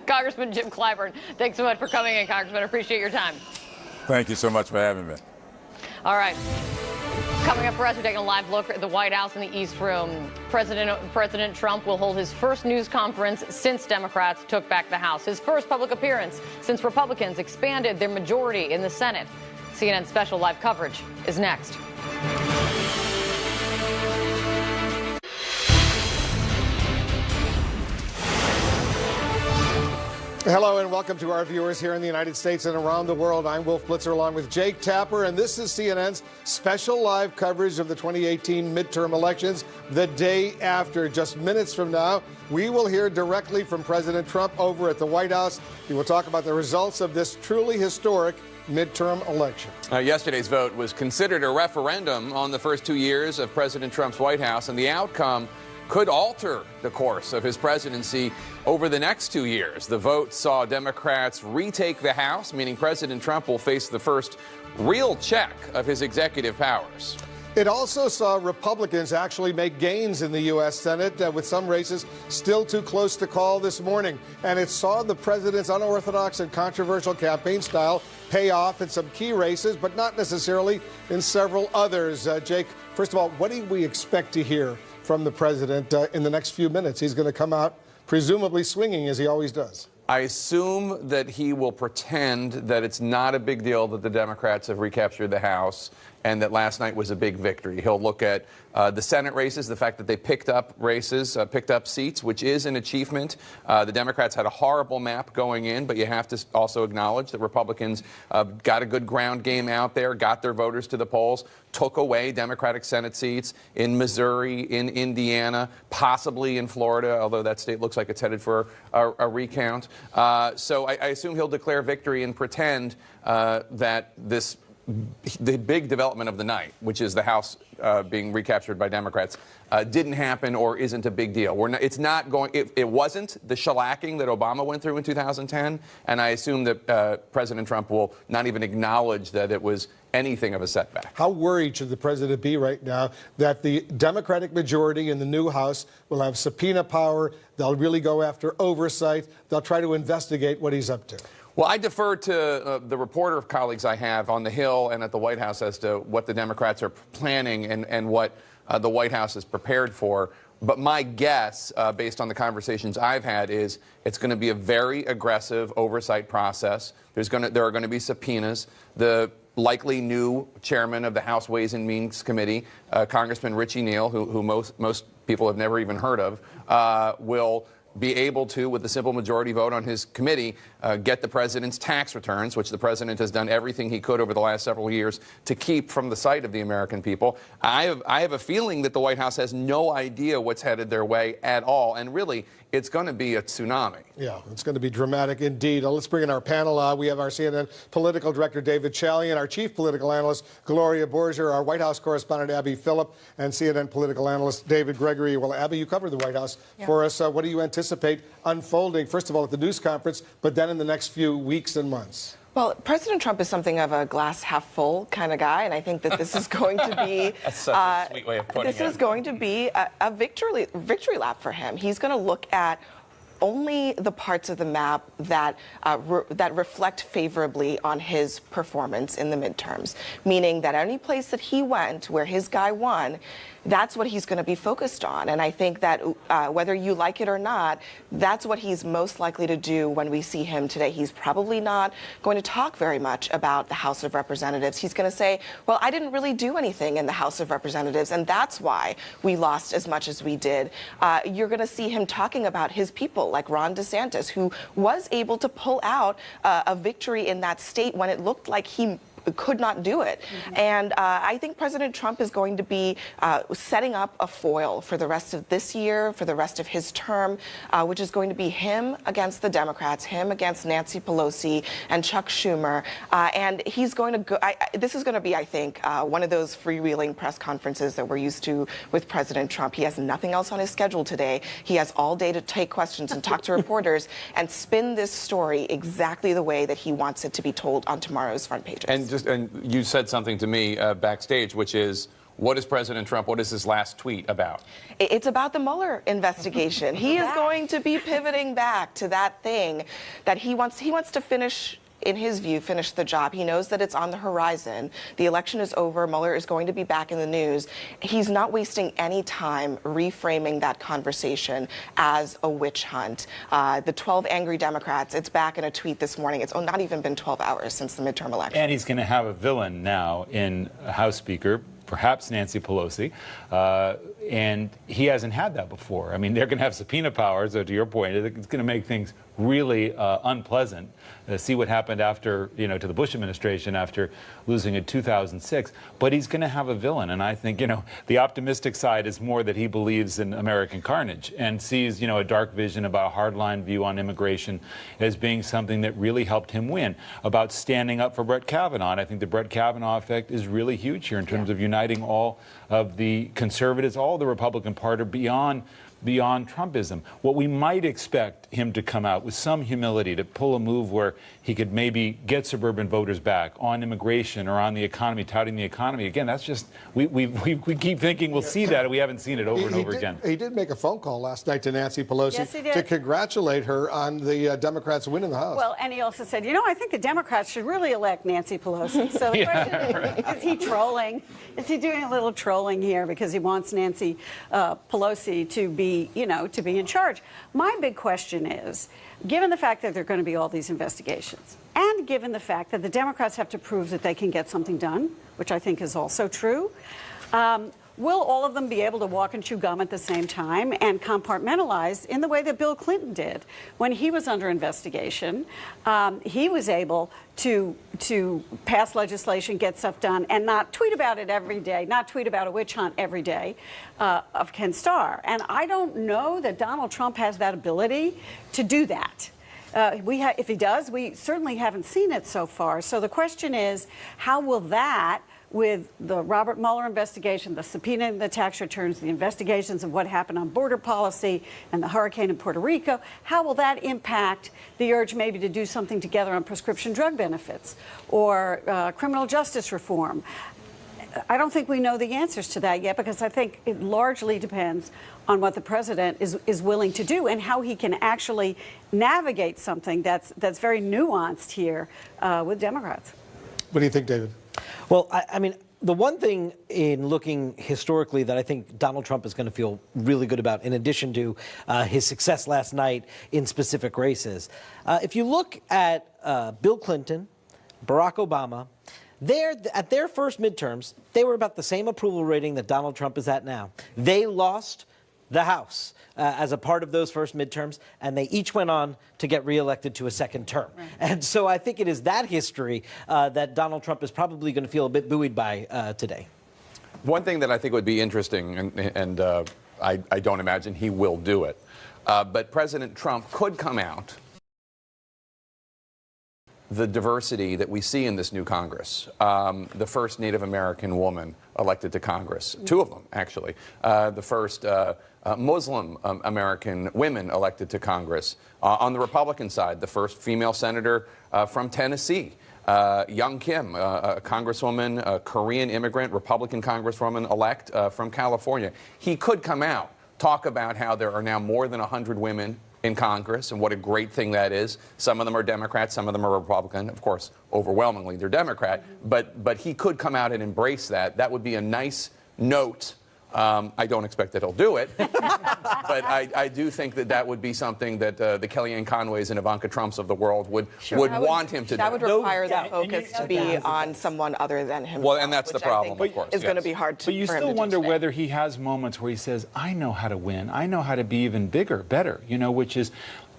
Congressman Jim Clyburn, thanks so much for coming in, Congressman. I appreciate your time. Thank you so much for having me. All right. Coming up for us, we're taking a live look at the White House in the East Room. President Trump will hold his first news conference since Democrats took back the House. His first public appearance since Republicans expanded their majority in the Senate. CNN special live coverage is next. Hello and welcome to our viewers here in the United States and around the world. I'm Wolf Blitzer along with Jake Tapper, and this is CNN's special live coverage of the 2018 midterm elections. The day after, just minutes from now, we will hear directly from President Trump over at the White House. He will talk about the results of this truly historic midterm election. Yesterday's vote was considered a referendum on the first 2 years of President Trump's White House, and the outcome could alter the course of his presidency over the next 2 years. The vote saw Democrats retake the House, meaning President Trump will face the first real check of his executive powers. It also saw Republicans actually make gains in the U.S. Senate, with some races still too close to call this morning. And it saw the president's unorthodox and controversial campaign style pay off in some key races, but not necessarily in several others. Jake, first of all, what do we expect to hear from the president in the next few minutes? He's going to come out presumably swinging, as he always does. I assume that he will pretend that it's not a big deal that the Democrats have recaptured the House and that last night was a big victory. He'll look at the Senate races, the fact that they picked up races, picked up seats, which is an achievement. The Democrats had a horrible map going in, but you have to also acknowledge that Republicans got a good ground game out there, got their voters to the polls, took away Democratic Senate seats in Missouri, in Indiana, possibly in Florida, although that state looks like it's headed for a recount. So I assume he'll declare victory and pretend that the big development of the night, which is the House being recaptured by Democrats, didn't happen or isn't a big deal. It's not going. It wasn't the shellacking that Obama went through in 2010, and I assume that President Trump will not even acknowledge that it was anything of a setback. How worried should the president be right now that the Democratic majority in the new House will have subpoena power? They'll really go after oversight. They'll try to investigate what he's up to. Well, I defer to the reporter colleagues I have on the Hill and at the White House as to what the Democrats are planning and what the White House is prepared for. But my guess, based on the conversations I've had, is it's going to be a very aggressive oversight process. There are going to be subpoenas. The likely new chairman of the House Ways and Means Committee, Congressman Richie Neal, who most people have never even heard of, will be able to, with a simple majority vote on his committee, get the president's tax returns, which the president has done everything he could over the last several years to keep from the sight of the American people. I have a feeling that the White House has no idea what's headed their way at all, and really, it's going to be a tsunami. Yeah, it's going to be dramatic indeed. Let's bring in our panel. We have our CNN political director, David Chalian, our chief political analyst, Gloria Borger, our White House correspondent, Abby Phillip, and CNN political analyst, David Gregory. Well, Abby, you cover the White House for us. What do you anticipate unfolding, first of all, at the news conference, but then in the next few weeks and months? Well, President Trump is something of a glass half full kind of guy, and I think that this is going to be That's such a sweet way of putting this is going to be a victory lap for him. He's going to look at only the parts of the map that that reflect favorably on his performance in the midterms, meaning that any place that he went where his guy won, that's what he's going to be focused on. And I think that whether you like it or not, that's what he's most likely to do when we see him today. He's probably not going to talk very much about the House of Representatives. He's going to say, well, I didn't really do anything in the House of Representatives, and that's why we lost as much as we did. You're going to see him talking about his people, like Ron DeSantis, who was able to pull out a victory in that state when it looked like he could not do it. And I think President Trump is going to be setting up a foil for the rest of this year, for the rest of his term, which is going to be him against the Democrats, him against Nancy Pelosi and Chuck Schumer. And he's going to go, this is going to be, I think, one of those freewheeling press conferences that we're used to with President Trump. He has nothing else on his schedule today. He has all day to take questions and talk to reporters and spin this story exactly the way that he wants it to be told on tomorrow's front pages. And you said something to me backstage, which is, what is President Trump, what is his last tweet about? It's about the Mueller investigation. He is going to be pivoting back to that thing that he wants to finish. In his view, finish the job. He knows that it's on the horizon. The election is over. Mueller is going to be back in the news. He's not wasting any time reframing that conversation as a witch hunt. The 12 angry Democrats, it's back in a tweet this morning. It's not even been 12 hours since the midterm election. And he's going to have a villain now in House Speaker, perhaps Nancy Pelosi, and he hasn't had that before. I mean, they're going to have subpoena powers, so to your point, it's going to make things really unpleasant. See what happened after, to the Bush administration after losing in 2006. But he's going to have a villain, and I think, the optimistic side is more that he believes in American carnage and sees, a dark vision about a hardline view on immigration as being something that really helped him win. About standing up for Brett Kavanaugh, and I think the Brett Kavanaugh effect is really huge here in terms of uniting all of the conservatives, all the Republican Party beyond Trumpism. What we might expect him to come out with some humility, to pull a move where he could maybe get suburban voters back on immigration or on the economy, touting the economy. Again, that's just, we keep thinking we'll see that, and we haven't seen it over and over again. He did make a phone call last night to Nancy Pelosi Yes, he did. to congratulate her on the Democrats' win in the House. Well, and he also said, I think the Democrats should really elect Nancy Pelosi. So the question is he trolling? Is he doing a little trolling here because he wants Nancy Pelosi to be be, to be in charge. My big question is, given the fact that there are going to be all these investigations, and given the fact that the Democrats have to prove that they can get something done, which I think is also true, will all of them be able to walk and chew gum at the same time and compartmentalize in the way that Bill Clinton did? When he was under investigation, he was able to pass legislation, get stuff done, and not tweet about it every day, not tweet about a witch hunt every day of Ken Starr. And I don't know that Donald Trump has that ability to do that. If he does, we certainly haven't seen it so far. So the question is, how will that, with the Robert Mueller investigation, the subpoena and the tax returns, the investigations of what happened on border policy and the hurricane in Puerto Rico, how will that impact the urge maybe to do something together on prescription drug benefits or criminal justice reform? I don't think we know the answers to that yet, because I think it largely depends on what the president is willing to do and how he can actually navigate something that's very nuanced here with Democrats. What do you think, David? Well, I mean, the one thing in looking historically that I think Donald Trump is going to feel really good about, in addition to his success last night in specific races, if you look at Bill Clinton, Barack Obama, at their first midterms, they were about the same approval rating that Donald Trump is at now. They lost the House as a part of those first midterms, and they each went on to get reelected to a second term. Right. And so I think it is that history that Donald Trump is probably going to feel a bit buoyed by today. One thing that I think would be interesting, and I don't imagine he will do it, but President Trump could come out the diversity that we see in this new Congress. The first Native American woman elected to Congress, two of them actually. The first Muslim American women elected to Congress. On the Republican side, the first female senator from Tennessee, Young Kim, a congresswoman, a Korean immigrant, Republican congresswoman-elect from California. He could come out, talk about how there are now more than 100 women in Congress and what a great thing that is. Some of them are Democrats, some of them are Republican. Of course, overwhelmingly they're Democrat. But he could come out and embrace that. That would be a nice note. I don't expect that he'll do it, but I do think that would be something that the Kellyanne Conways and Ivanka Trumps of the world would want him to do. That would require the focus to be on someone other than himself. Well, and that's the problem, of course. Is going to be hard to. But you still wonder whether he has moments where he says, "I know how to win. I know how to be even bigger, better." Which is.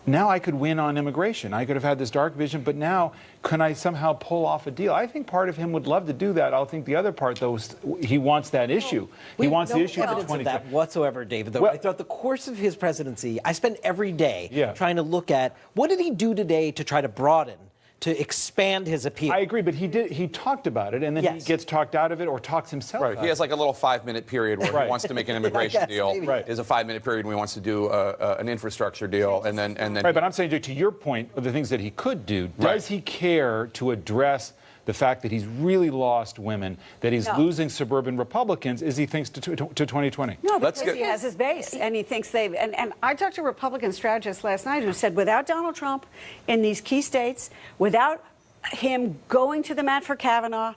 Now I could win on immigration. I could have had this dark vision, but now can I somehow pull off a deal? I think part of him would love to do that. I think the other part, though, is he wants that issue. He wants the issue for 2020. That whatsoever, David. Though, throughout the course of his presidency, I spend every day trying to look at what did he do today to try to broaden, to expand his appeal. I agree, but he talked about it, and then he gets talked out of it or talks himself out. He has like a little 5-minute period where he wants to make an immigration deal. There's a 5-minute period when he wants to do an infrastructure deal, and then. Right, but I'm saying to your point of the things that he could do. Does he care to address the fact that he's really lost women, that he's losing suburban Republicans as he thinks to 2020? No, because he has his base, and he thinks they've... And I talked to a Republican strategist last night who said without Donald Trump in these key states, without him going to the mat for Kavanaugh,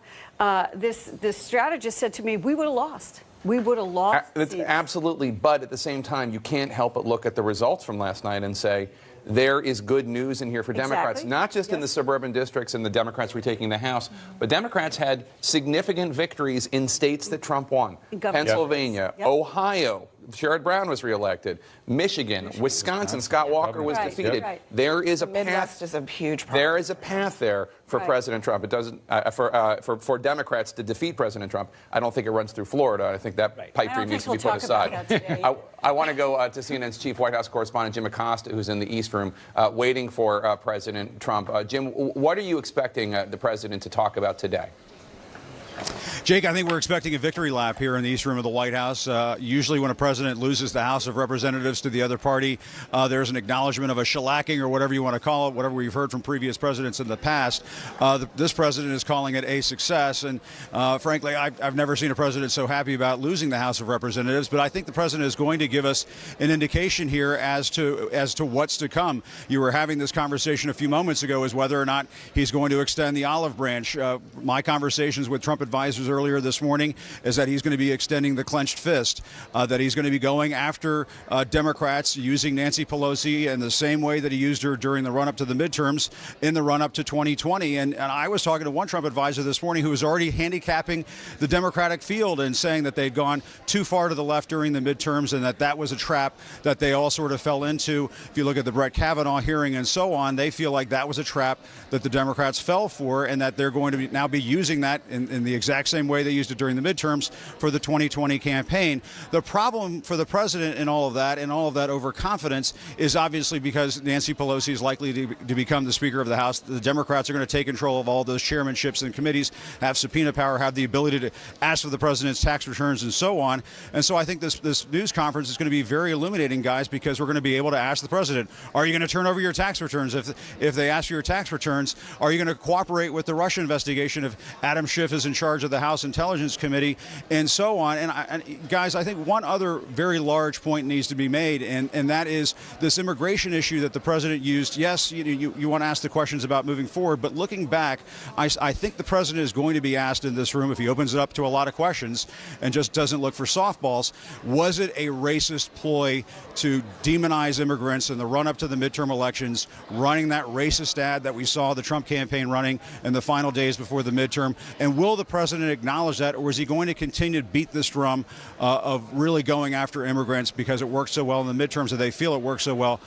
this strategist said to me, we would have lost. We would have lost. Absolutely, but at the same time, you can't help but look at the results from last night and say, there is good news in here for Democrats, not just in the suburban districts and the Democrats retaking the House, but Democrats had significant victories in states that Trump won. Pennsylvania, Ohio, Sherrod Brown was reelected, Michigan, Wisconsin, Scott Walker was defeated. There is a path. Midwest is a huge problem. There is a path there for President Trump. It doesn't for Democrats to defeat President Trump. I don't think it runs through Florida. I think that pipe dream needs to be put aside. I want to go to CNN's chief White House correspondent, Jim Acosta, who's in the East Room, waiting for President Trump. Jim, what are you expecting the president to talk about today? Jake, I think we're expecting a victory lap here in the East Room of the White House. Usually when a president loses the House of Representatives to the other party, there's an acknowledgement of a shellacking or whatever you want to call it, whatever we've heard from previous presidents in the past. This president is calling it a success. And frankly, I've never seen a president so happy about losing the House of Representatives. But I think the president is going to give us an indication here as to what's to come. You were having this conversation a few moments ago as whether or not he's going to extend the olive branch. My conversations with Trump advisors earlier this morning is that he's going to be extending the clenched fist, that he's going to be going after Democrats, using Nancy Pelosi in the same way that he used her during the run-up to the midterms in the run-up to 2020. And I was talking to one Trump advisor this morning who was already handicapping the Democratic field and saying that they'd gone too far to the left during the midterms and that was a trap that they all sort of fell into. If you look at the Brett Kavanaugh hearing and so on, they feel like that was a trap that the Democrats fell for, and that they're going to now be using that in the exact same way they used it during the midterms for the 2020 campaign. The problem for the president in all of that and all of that overconfidence is obviously because Nancy Pelosi is likely to become the Speaker of the House. The Democrats are going to take control of all those chairmanships and committees, have subpoena power, have the ability to ask for the president's tax returns and so on. And so I think this news conference is going to be very illuminating, guys, because we're going to be able to ask the president, are you going to turn over your tax returns? If they ask for your tax returns, are you going to cooperate with the Russia investigation if Adam Schiff is in charge of the House Intelligence Committee and so on? And guys, I think one other very large point needs to be made, and that is this immigration issue that the president used. Yes, you want to ask the questions about moving forward, but looking back, I think the president is going to be asked in this room, if he opens it up to a lot of questions and just doesn't look for softballs, was it a racist ploy to demonize immigrants in the run-up to the midterm elections, running that racist ad that we saw the Trump campaign running in the final days before the midterm? And will the president acknowledge that, or is he going to continue to beat this drum of really going after immigrants because it worked so well in the midterms, and they feel it worked so well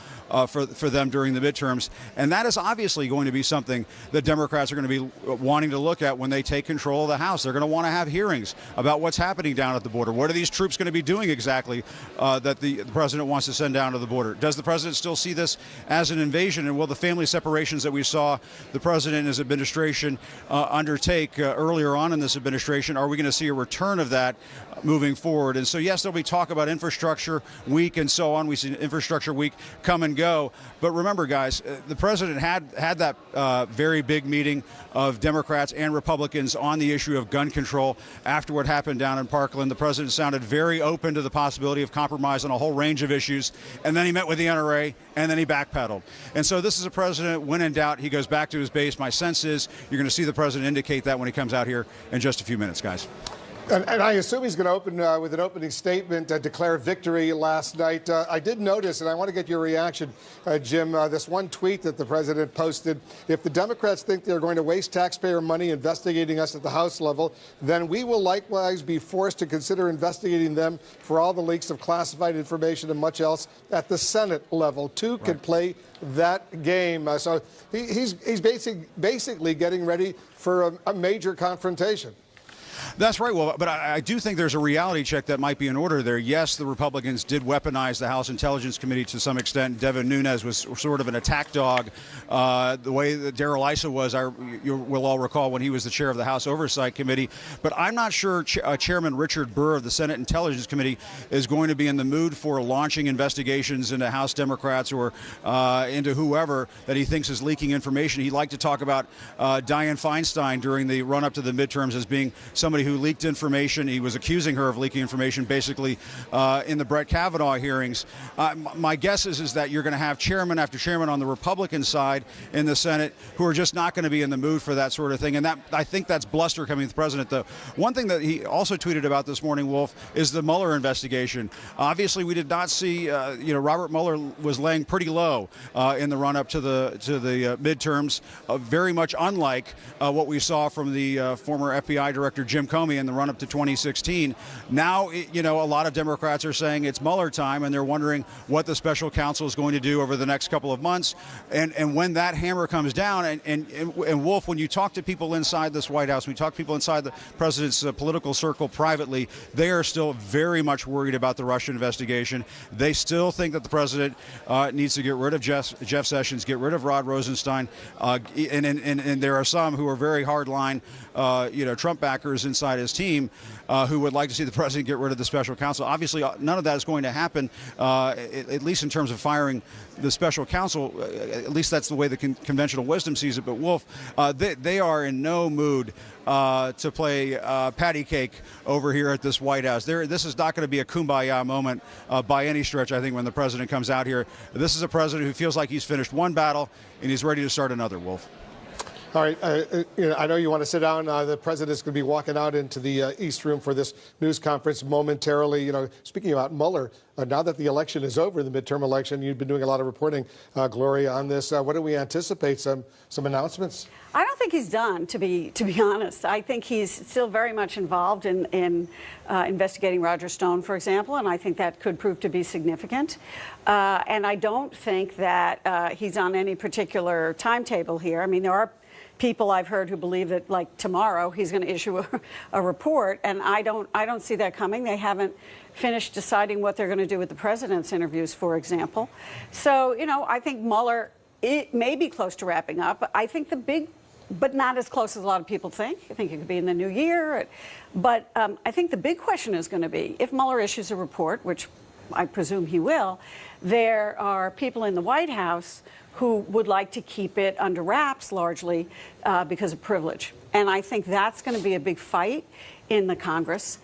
for them during the midterms? And that is obviously going to be something that Democrats are going to be wanting to look at when they take control of the House. They're going to want to have hearings about what's happening down at the border. What are these troops going to be doing exactly that the president wants to send down to the border? Does the president still see this as an invasion? And will the family separations that we saw the president and his administration undertake earlier on in this administration, are we going to see a return of that moving forward? And so, yes, there'll be talk about infrastructure week and so on. We see infrastructure week come and go. But remember, guys, the president had that very big meeting of Democrats and Republicans on the issue of gun control after what happened down in Parkland. The president sounded very open to the possibility of compromise on a whole range of issues. And then he met with the NRA, and then he backpedaled. And so this is a president, when in doubt, he goes back to his base. My sense is you're going to see the president indicate that when he comes out here in just a few minutes, guys. And I assume he's going to open with an opening statement, declare victory last night. I did notice, and I want to get your reaction, Jim, this one tweet that the president posted. If the Democrats think they're going to waste taxpayer money investigating us at the House level, then we will likewise be forced to consider investigating them for all the leaks of classified information and much else at the Senate level. Two can play that game. So he's basically getting ready for a major confrontation. That's right. Well, but I do think there's a reality check that might be in order there. Yes, the Republicans did weaponize the House Intelligence Committee to some extent. Devin Nunes was sort of an attack dog, the way that Darrell Issa was. You will all recall when he was the chair of the House Oversight Committee. But I'm not sure Chairman Richard Burr of the Senate Intelligence Committee is going to be in the mood for launching investigations into House Democrats or into whoever that he thinks is leaking information. He'd like to talk about Dianne Feinstein during the run-up to the midterms as being somebody who leaked information. He was accusing her of leaking information, basically, in the Brett Kavanaugh hearings. My guess is that you're going to have chairman after chairman on the Republican side in the Senate who are just not going to be in the mood for that sort of thing. And that, I think that's bluster coming from the president, though. One thing that he also tweeted about this morning, Wolf, is the Mueller investigation. Obviously, we did not see, Robert Mueller was laying pretty low in the run-up to the midterms, very much unlike what we saw from the former FBI director Jim Comey in the run-up to 2016. Now, a lot of Democrats are saying it's Mueller time, and they're wondering what the special counsel is going to do over the next couple of months. And when that hammer comes down, and Wolf, when you talk to people inside this White House, when you talk to people inside the president's political circle privately, they are still very much worried about the Russia investigation. They still think that the president needs to get rid of Jeff Sessions, get rid of Rod Rosenstein, and there are some who are very hardline, Trump backers inside his team who would like to see the president get rid of the special counsel. Obviously, none of that is going to happen, at least in terms of firing the special counsel. At least that's the way the conventional wisdom sees it. But, Wolf, they are in no mood to play patty cake over here at this White House. This is not going to be a kumbaya moment by any stretch, I think, when the president comes out here. This is a president who feels like he's finished one battle and he's ready to start another, Wolf. All right, I know you want to sit down. The president's going to be walking out into the East Room for this news conference momentarily. Speaking about Mueller, now that the election is over, the midterm election, you've been doing a lot of reporting, Gloria, on this. What do we anticipate? Some announcements? I don't think he's done, to be honest. I think he's still very much involved in investigating Roger Stone, for example, and I think that could prove to be significant. And I don't think that he's on any particular timetable here. I mean, there are people I've heard who believe that, like, tomorrow he's going to issue a report, and I don't see that coming. They haven't finished deciding what they're going to do with the president's interviews, for example. So, I think Mueller, it may be close to wrapping up. I think but not as close as a lot of people think. I think it could be in the new year. But I think the big question is going to be, if Mueller issues a report, which I presume he will, there are people in the White House who would like to keep it under wraps largely because of privilege. And I think that's going to be a big fight in the Congress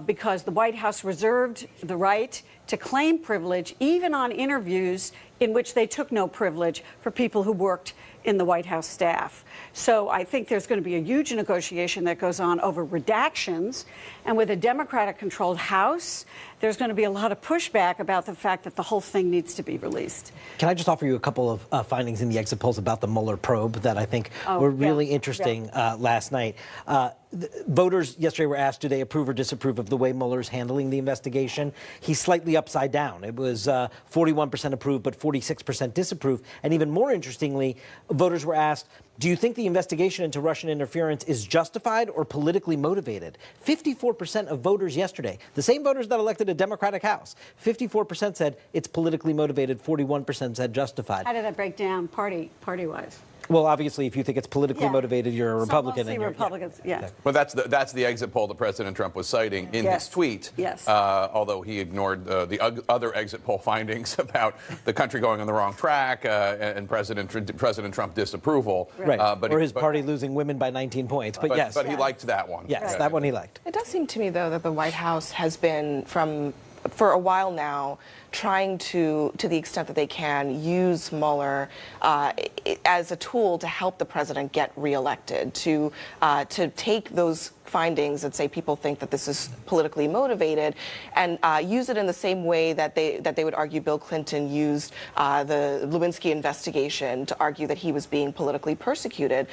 because the White House reserved the right to claim privilege even on interviews in which they took no privilege for people who worked in the White House staff. So I think there's going to be a huge negotiation that goes on over redactions. And with a Democratic-controlled House, there's going to be a lot of pushback about the fact that the whole thing needs to be released. Can I just offer you a couple of findings in the exit polls about the Mueller probe that I think were really interesting last night? Voters yesterday were asked, do they approve or disapprove of the way Mueller's handling the investigation? He's slightly upside down. It was 41% approve, but 46% disapprove. And even more interestingly, voters were asked, do you think the investigation into Russian interference is justified or politically motivated? 54% of voters yesterday, the same voters that elected a Democratic House, 54% said it's politically motivated, 41% said justified. How did that break down party-wise? Well, obviously, if you think it's politically motivated, you're a Republican. So mostly Republicans, yeah. But that's the exit poll that President Trump was citing in his tweet. Yes. Although he ignored the other exit poll findings about the country going on the wrong track and President Trump disapproval. Right. Or his party losing women by 19 points. But yes. But he liked that one. Yes, that one he liked. It does seem to me, though, that the White House has been for a while now trying to the extent that they can, use Mueller as a tool to help the president get reelected, to take those findings and say people think that this is politically motivated, and use it in the same way that they would argue Bill Clinton used the Lewinsky investigation to argue that he was being politically persecuted.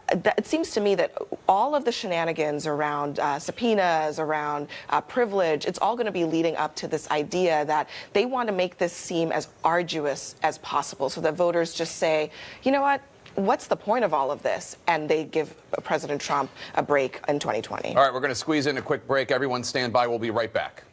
It seems to me that all of the shenanigans around subpoenas, around privilege, it's all going to be leading up to this idea that they want to make this seem as arduous as possible, so that voters just say, you know what? What's the point of all of this? And they give President Trump a break in 2020. All right, we're going to squeeze in a quick break. Everyone stand by. We'll be right back.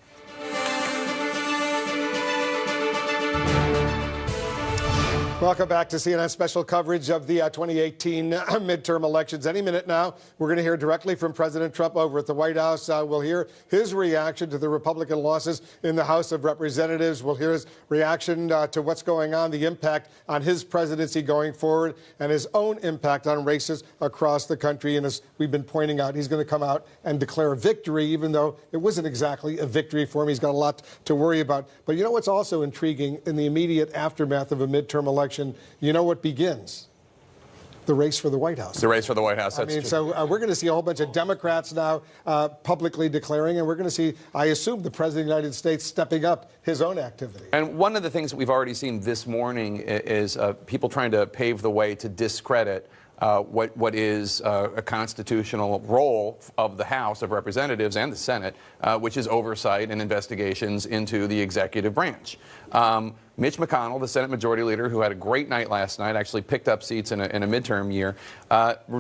Welcome back to CNN special coverage of the 2018 midterm elections. Any minute now, we're going to hear directly from President Trump over at the White House. We'll hear his reaction to the Republican losses in the House of Representatives. We'll hear his reaction to what's going on, the impact on his presidency going forward, and his own impact on races across the country. And as we've been pointing out, he's going to come out and declare a victory, even though it wasn't exactly a victory for him. He's got a lot to worry about. But you know what's also intriguing in the immediate aftermath of a midterm election? You know what begins? The race for the White House. The race for the White House, that's true. So we're going to see a whole bunch of Democrats now publicly declaring, and we're going to see, I assume, the President of the United States stepping up his own activity. And one of the things that we've already seen this morning is people trying to pave the way to discredit what is a constitutional role of the House of Representatives and the Senate, which is oversight and investigations into the executive branch. Mitch McConnell, the Senate Majority Leader, who had a great night last night, actually picked up seats in a midterm year,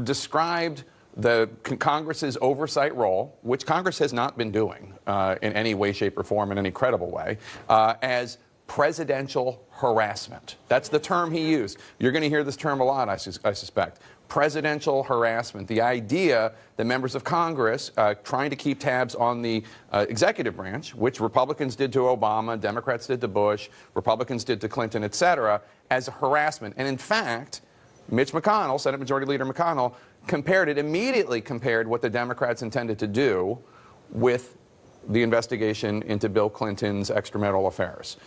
described the Congress's oversight role, which Congress has not been doing in any way, shape, or form in any credible way, as presidential harassment. That's the term he used. You're going to hear this term a lot, I suspect. Presidential harassment. The idea that members of Congress trying to keep tabs on the executive branch, which Republicans did to Obama, Democrats did to Bush, Republicans did to Clinton, et cetera, as a harassment. And in fact, Mitch McConnell, Senate Majority Leader McConnell, immediately compared what the Democrats intended to do with the investigation into Bill Clinton's extramarital affairs,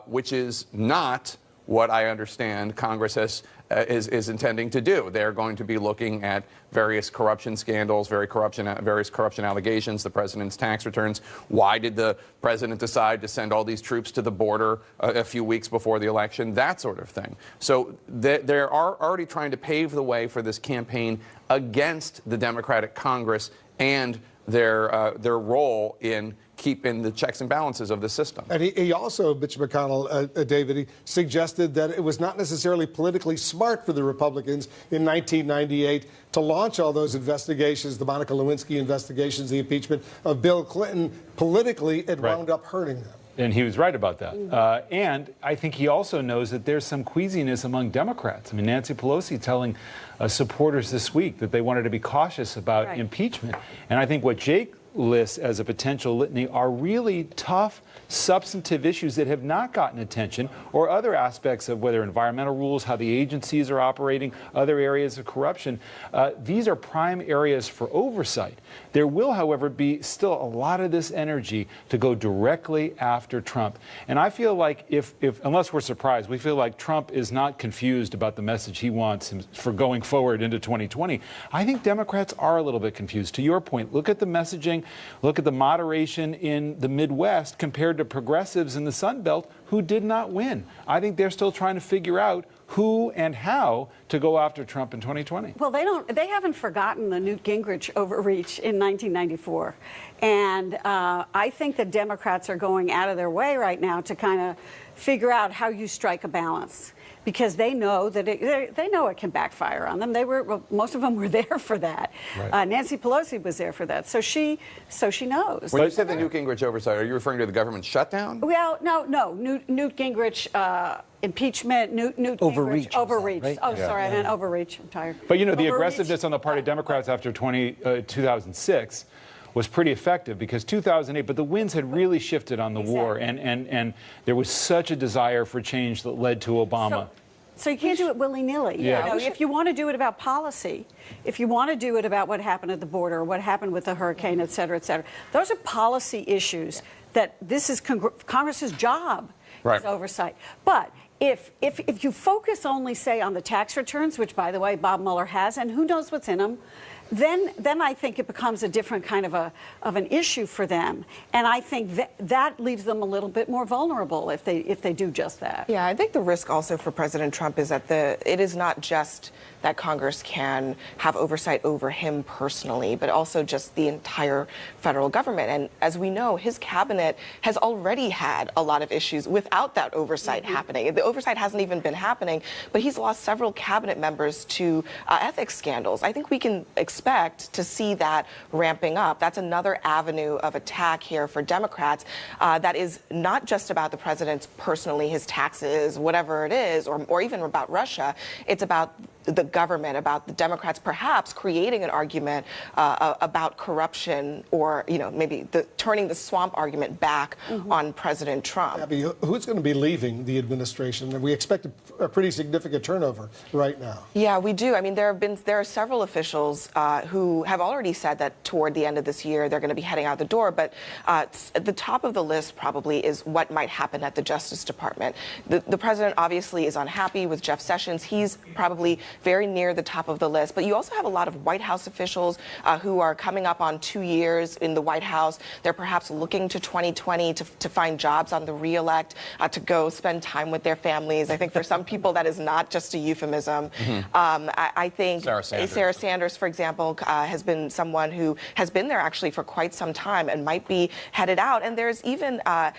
which is not what I understand Congress has is intending to do. They're going to be looking at various corruption scandals, various corruption allegations, the president's tax returns. Why did the president decide to send all these troops to the border a few weeks before the election? That sort of thing. So they're already trying to pave the way for this campaign against the Democratic Congress and their role in keeping the checks and balances of the system. And he also, Mitch McConnell, David, he suggested that it was not necessarily politically smart for the Republicans in 1998 to launch all those investigations, the Monica Lewinsky investigations, the impeachment of Bill Clinton. Politically, it wound up hurting them. And he was right about that. And I think he also knows that there's some queasiness among Democrats. I mean, Nancy Pelosi telling supporters this week that they wanted to be cautious about impeachment. And I think what Jake lists as a potential litany are really tough, substantive issues that have not gotten attention, or other aspects of whether environmental rules, how the agencies are operating, other areas of corruption. These are prime areas for oversight. There will, however, be still a lot of this energy to go directly after Trump. And I feel like if unless we're surprised, we feel like Trump is not confused about the message he wants for going forward into 2020. I think Democrats are a little bit confused. To your point, look at the messaging, look at the moderation in the Midwest compared to progressives in the Sun Belt who did not win. I think they're still trying to figure out who and how to go after Trump in 2020. Well, they haven't forgotten the Newt Gingrich overreach in 1994. And I think the Democrats are going out of their way right now to kind of figure out how you strike a balance, because they know that they know it can backfire on them. Most of them were there for that. Right. Nancy Pelosi was there for that, so she knows. When you said the Newt Gingrich oversight, are you referring to the government shutdown? Well, no. Newt Gingrich impeachment. Newt overreach. Gingrich overreach. Right? Oh, sorry, I meant overreach. I'm tired. But you know, the aggressiveness on the part of Democrats after 2006. Was pretty effective because 2008, but the winds had really shifted on the war, and there was such a desire for change that led to Obama. So you can't do it willy-nilly. Yeah. You know, if you want to do it about policy, if you want to do it about what happened at the border, what happened with the hurricane, et cetera, those are policy issues that this is Congress's job is oversight. But if you focus only, say, on the tax returns, which, by the way, Bob Mueller has, and who knows what's in them, then I think it becomes a different kind of an issue for them, and I think that leaves them a little bit more vulnerable if they do just that. Yeah, I think the risk also for President Trump is that it is not just that Congress can have oversight over him personally, but also just the entire federal government. And as we know, his cabinet has already had a lot of issues without that oversight happening. The oversight hasn't even been happening, but he's lost several cabinet members to ethics scandals. I think we can expect to see that ramping up. That's another avenue of attack here for Democrats that is not just about the president's personally, his taxes, whatever it is, or even about Russia. It's about the government, about the Democrats perhaps creating an argument about corruption, or maybe turning the swamp argument back on President Trump. Abby, who's going to be leaving the administration? And we expect a pretty significant turnover right now. Yeah, we do. I mean, there are several officials who have already said that toward the end of this year they're going to be heading out the door. But at the top of the list probably is what might happen at the Justice Department. The president obviously is unhappy with Jeff Sessions. He's probably very near the top of the list. But you also have a lot of White House officials who are coming up on 2 years in the White House. They're perhaps looking to 2020 to find jobs on the re-elect, to go spend time with their families. I think for some people that is not just a euphemism. I think Sarah Sanders, for example, has been someone who has been there actually for quite some time and might be headed out. And there's even, I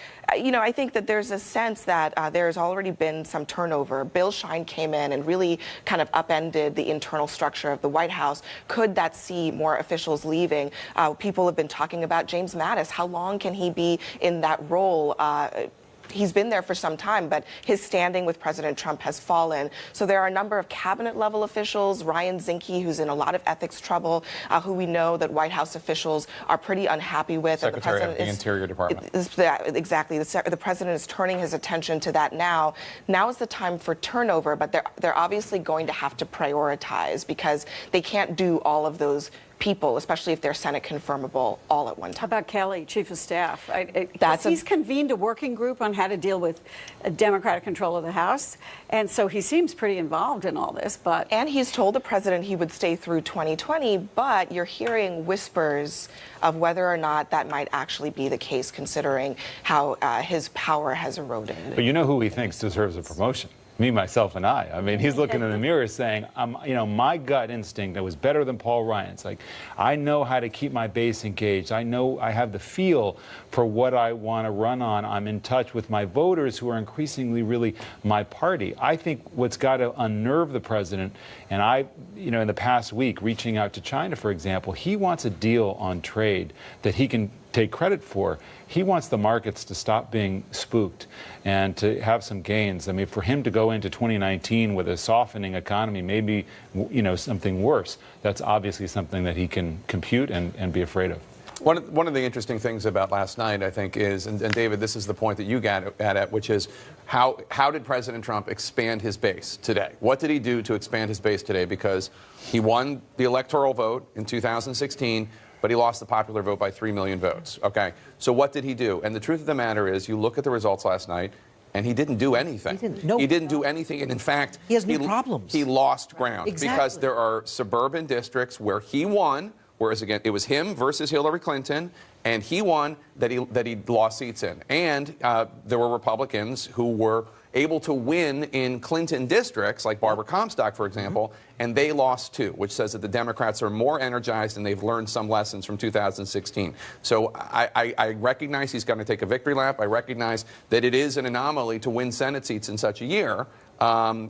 think that there's a sense that there's already been some turnover. Bill Shine came in and really kind of upended the internal structure of the White House. Could that see more officials leaving? People have been talking about James Mattis. How long can he be in that role? He's been there for some time, but his standing with President Trump has fallen. So there are a number of cabinet-level officials, Ryan Zinke, who's in a lot of ethics trouble, who we know that White House officials are pretty unhappy with. Secretary of the Interior Department. Exactly. The president is turning his attention to that now. Now is the time for turnover, but they're obviously going to have to prioritize because they can't do all of those people, especially if they're Senate confirmable all at one time. How about Kelly, Chief of Staff? That's he's convened a working group on how to deal with Democratic control of the House, and so he seems pretty involved in all this. And he's told the president he would stay through 2020, but you're hearing whispers of whether or not that might actually be the case, considering how his power has eroded. But you know who he thinks deserves a promotion? Me, myself, and I. I mean, he's looking in the mirror saying, you know, my gut instinct that was better than Paul Ryan's. Like, I know how to keep my base engaged. I know I have the feel for what I want to run on. I'm in touch with my voters who are increasingly really my party. I think what's got to unnerve the president, and I, you know, in the past week, reaching out to China, for example, he wants a deal on trade that he can take credit for. He wants the markets to stop being spooked and to have some gains. I mean, for him to go into 2019 with a softening economy, maybe, you know, something worse, that's obviously something that he can compute and be afraid of. One of the interesting things about last night, I think, is, and David, this is the point that you got at, which is how did President Trump expand his base today? What did he do to expand his base today? Because he won the electoral vote in 2016, but he lost the popular vote by 3 million votes. Okay, so what did he do? And the truth of the matter is, you look at the results last night, and he didn't do anything. He didn't do anything, and in fact, he has new problems. He lost ground because Exactly. there are suburban districts where he won, whereas again, it was him versus Hillary Clinton, and he won that he lost seats in. And there were Republicans who were able to win in Clinton districts, like Barbara Comstock, for example, and they lost too, which says that the Democrats are more energized and they've learned some lessons from 2016. So I recognize he's going to take a victory lap. I recognize that it is an anomaly to win Senate seats in such a year,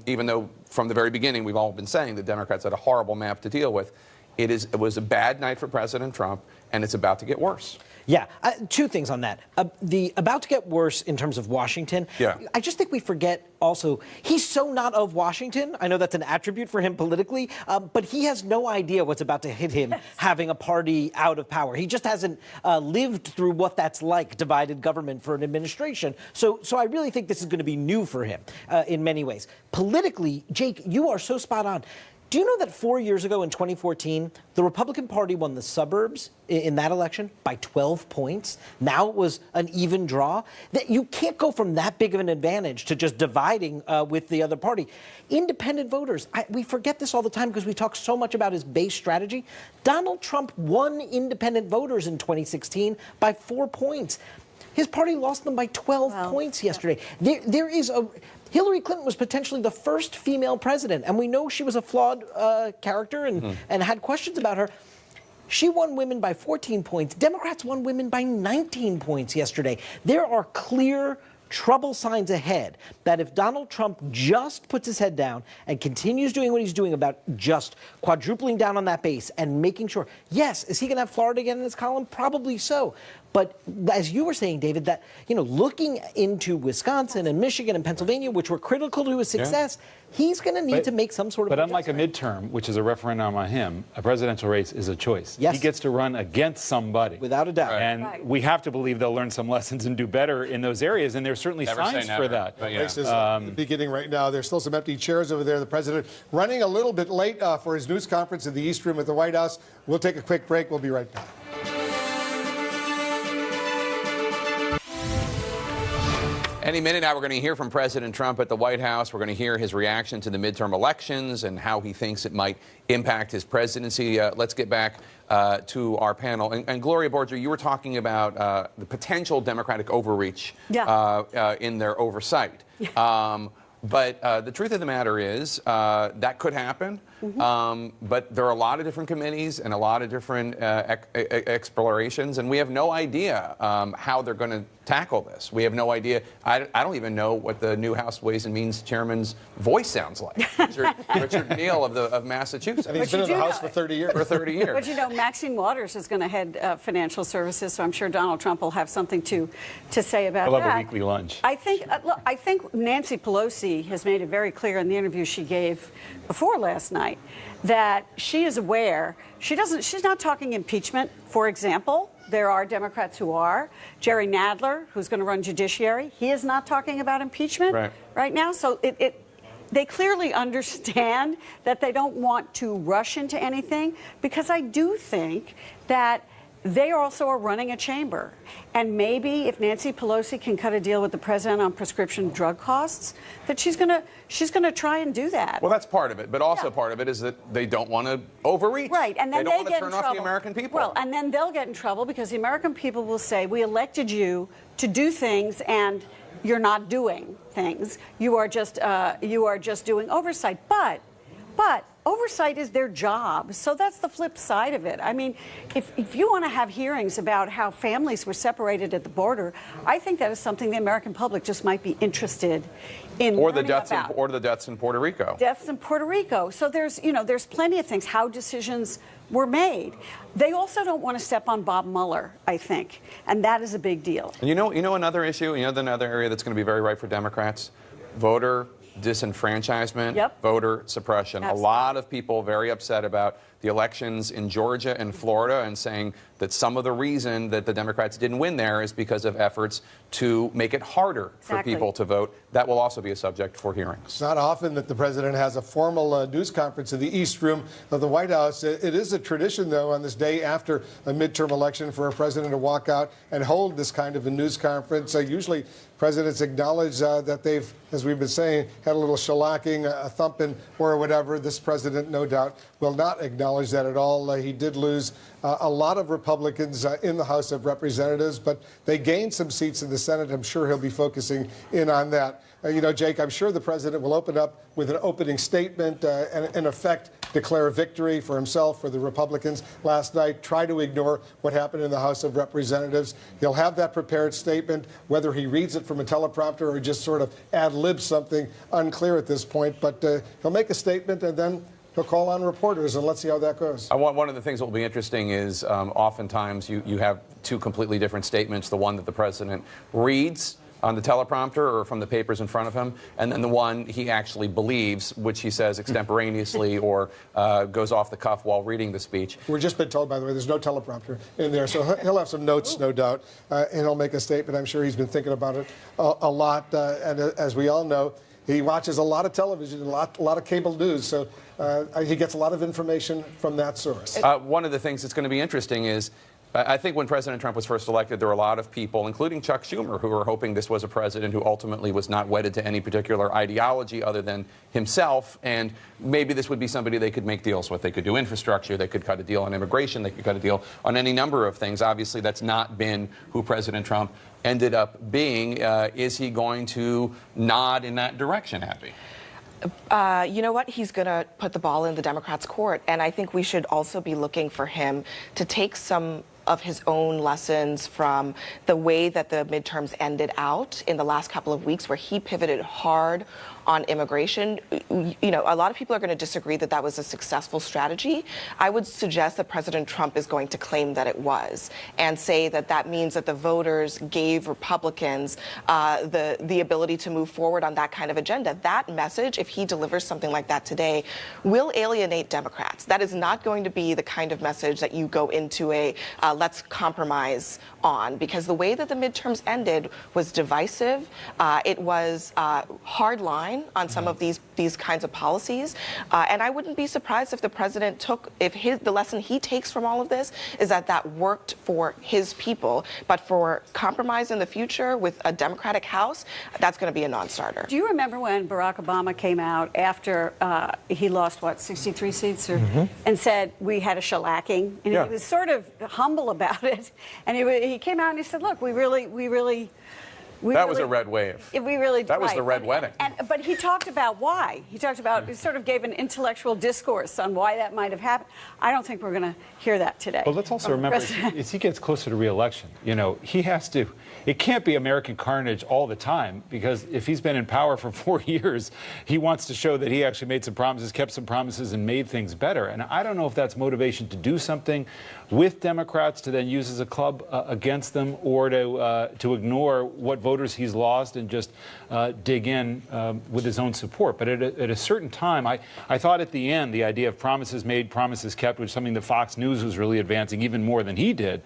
even though from the very beginning we've all been saying the Democrats had a horrible map to deal with. It was a bad night for President Trump, and it's about to get worse. Yeah, two things on that. The about to get worse in terms of Washington. Yeah. I just think we forget also, he's so not of Washington. I know that's an attribute for him politically, but he has no idea what's about to hit him having a party out of power. He just hasn't lived through what that's like, divided government for an administration. So I really think this is going to be new for him in many ways. Politically, Jake, you are so spot on. Do you know that 4 years ago in 2014, the Republican Party won the suburbs in that election by 12 points? Now it was an even draw. That you can't go from that big of an advantage to just dividing with the other party. Independent voters, we forget this all the time because we talk so much about his base strategy. Donald Trump won independent voters in 2016 by 4 points. His party lost them by 12 points yesterday. There is a... Hillary Clinton was potentially the first female president, and we know she was a flawed character and had questions about her. She won women by 14 points. Democrats won women by 19 points yesterday. There are clear trouble signs ahead that if Donald Trump just puts his head down and continues doing what he's doing about just quadrupling down on that base and making sure, yes, is he going to have Florida again in his column? Probably so. But as you were saying, David, that, you know, looking into Wisconsin and Michigan and Pennsylvania, which were critical to his success, he's going to need to make some sort of... But unlike a midterm, which is a referendum on him, a presidential race is a choice. Yes. He gets to run against somebody. Without a doubt. And we have to believe they'll learn some lessons and do better in those areas, and there's certainly signs for that. The race is beginning right now. There's still some empty chairs over there. The president running a little bit late for his news conference in the East Room at the White House. We'll take a quick break. We'll be right back. Any minute now, we're going to hear from President Trump at the White House. We're going to hear his reaction to the midterm elections and how he thinks it might impact his presidency. Let's get back to our panel. And Gloria Borger, you were talking about the potential Democratic overreach in their oversight. But the truth of the matter is that could happen. But there are a lot of different committees and a lot of different explorations, and we have no idea how they're going to tackle this. We have no idea. I don't even know what the new House Ways and Means chairman's voice sounds like. Richard Neal of Massachusetts. And he's been in the House for 30 years. For 30 years. But you know, Maxine Waters is going to head financial services, so I'm sure Donald Trump will have something to say about He'll that. have a weekly lunch. I think Nancy Pelosi has made it very clear in the interview she gave before last night that she is aware. She's not talking impeachment, for example. There are Democrats who are. Jerry Nadler, who's going to run Judiciary, he is not talking about impeachment right now. So they clearly understand that they don't want to rush into anything, because I do think that they also are running a chamber. And maybe if Nancy Pelosi can cut a deal with the president on prescription drug costs, that she's gonna try and do that. Well, that's part of it, but also part of it is that they don't want to overreach. Right, and then they don't want get to turn in off trouble. the American people. Well, and then they'll get in trouble because the American people will say, we elected you to do things and you're not doing things. You are just doing oversight. But oversight is their job. So that's the flip side of it. I mean, if you want to have hearings about how families were separated at the border, I think that is something the American public just might be interested in or the learning deaths about. or the deaths in Puerto Rico. Deaths in Puerto Rico. So there's plenty of things, how decisions were made. They also don't want to step on Bob Mueller, I think, and that is a big deal. And you know another issue, another area that's going to be very right for Democrats? Voter disenfranchisement, voter suppression. Absolutely. A lot of people very upset about the elections in Georgia and Florida and saying that some of the reason that the Democrats didn't win there is because of efforts to make it harder for people to vote. That will also be a subject for hearings. It's not often that the president has a formal news conference in the East Room of the White House. It is a tradition, though, on this day after a midterm election for a president to walk out and hold this kind of a news conference. Usually presidents acknowledge that they've, as we've been saying, had a little shellacking, a thumping, or whatever. This president, no doubt, will not acknowledge that at all. He did lose a lot of Republicans in the House of Representatives, but they gained some seats in the Senate. I'm sure he'll be focusing in on that. Jake, I'm sure the president will open up with an opening statement and, in effect, declare a victory for himself, for the Republicans last night, try to ignore what happened in the House of Representatives. He'll have that prepared statement, whether he reads it from a teleprompter or just sort of ad-libs something, unclear at this point. But he'll make a statement and then he'll call on reporters, and let's see how that goes. One of the things that will be interesting is oftentimes you have two completely different statements, the one that the president reads on the teleprompter or from the papers in front of him, and then the one he actually believes, which he says extemporaneously or goes off the cuff while reading the speech. We've just been told, by the way, there's no teleprompter in there, so he'll have some notes, no doubt, and he'll make a statement. I'm sure he's been thinking about it a lot, and as we all know, he watches a lot of television, a lot of cable news, so he gets a lot of information from that source. One of the things that's going to be interesting is I think when President Trump was first elected, there were a lot of people, including Chuck Schumer, who were hoping this was a president who ultimately was not wedded to any particular ideology other than himself, and maybe this would be somebody they could make deals with. They could do infrastructure, they could cut a deal on immigration, they could cut a deal on any number of things. Obviously, that's not been who President Trump ended up being. Is he going to nod in that direction, Abby? You know what? He's going to put the ball in the Democrats' court. And I think we should also be looking for him to take some of his own lessons from the way that the midterms ended out in the last couple of weeks, where he pivoted hard on immigration. You know, a lot of people are going to disagree that that was a successful strategy. I would suggest that President Trump is going to claim that it was and say that that means that the voters gave Republicans the ability to move forward on that kind of agenda. That message, if he delivers something like that today, will alienate Democrats. That is not going to be the kind of message that you go into a let's compromise on, because the way that the midterms ended was divisive. It was hard line on some of these kinds of policies, and I wouldn't be surprised if the president the lesson he takes from all of this is that worked for his people, but for compromise in the future with a Democratic House, that's going to be a non-starter. Do you remember when Barack Obama came out after he lost 63 seats and said we had a shellacking, and he was sort of humble about it, and he came out and he said, look, we really that was a red wave. That was the red wedding. But he talked about why. He talked about, he sort of gave an intellectual discourse on why that might have happened. I don't think we're going to hear that today. But let's also remember, as he gets closer to re-election, he has to, it can't be American carnage all the time, because if he's been in power for 4 years, he wants to show that he actually made some promises, kept some promises, and made things better. And I don't know if that's motivation to do something with Democrats to then use as a club against them, or to ignore what voters voters he's lost and just dig in with his own support. But at a certain time, I thought at the end, the idea of promises made, promises kept, which is something that Fox News was really advancing even more than he did,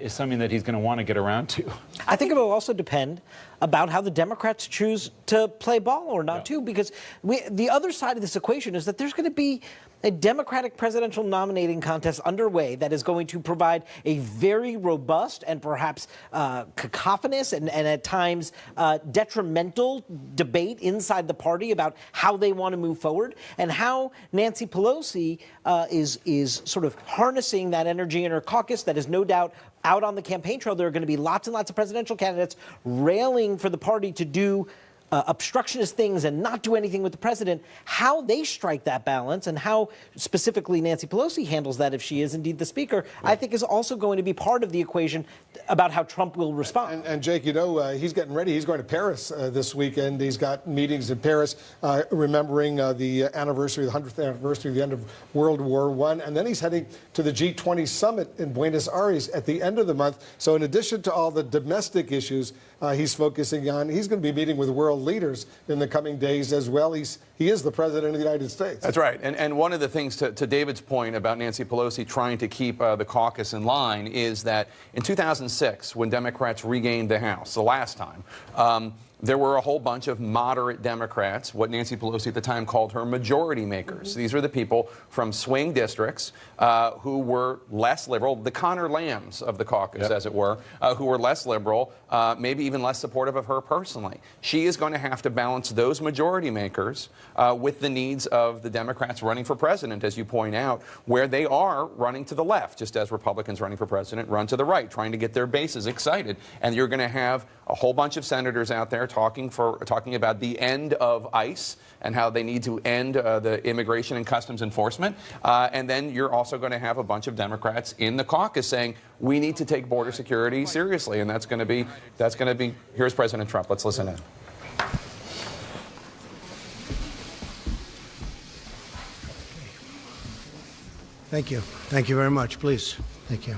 is something that he's going to want to get around to. I think it will also depend about how the Democrats choose to play ball or not, too, because the other side of this equation is that there's going to be a Democratic presidential nominating contest underway that is going to provide a very robust and perhaps cacophonous and at times detrimental debate inside the party about how they want to move forward, and how Nancy Pelosi is sort of harnessing that energy in her caucus that is no doubt out on the campaign trail. There are going to be lots and lots of presidential candidates railing for the party to do obstructionist things and not do anything with the president. How they strike that balance and how specifically Nancy Pelosi handles that, if she is indeed the speaker, I think is also going to be part of the equation about how Trump will respond. And Jake, you know, he's getting ready. He's going to Paris this weekend. He's got meetings in Paris, remembering the anniversary, the 100th anniversary of the end of World War I. And then he's heading to the G20 summit in Buenos Aires at the end of the month. So in addition to all the domestic issues he's focusing on, he's going to be meeting with world leaders in the coming days as well. He is the president of the United States. That's right. And one of the things, to David's point about Nancy Pelosi trying to keep the caucus in line, is that in 2006, when Democrats regained the House, the last time, there were a whole bunch of moderate Democrats, what Nancy Pelosi at the time called her majority makers. Mm-hmm. These were the people from swing districts who were less liberal, the Connor Lambs of the caucus, as it were, who were less liberal, maybe even less supportive of her personally. She is going to have to balance those majority makers with the needs of the Democrats running for president, as you point out, where they are running to the left, just as Republicans running for president run to the right, trying to get their bases excited. And you're going to have a whole bunch of senators out there talking about the end of ICE and how they need to end the immigration and customs enforcement. And then you're also going to have a bunch of Democrats in the caucus saying we need to take border security seriously, and that's going to be here's President Trump. Let's listen in. Thank you. Thank you very much. Please. Thank you.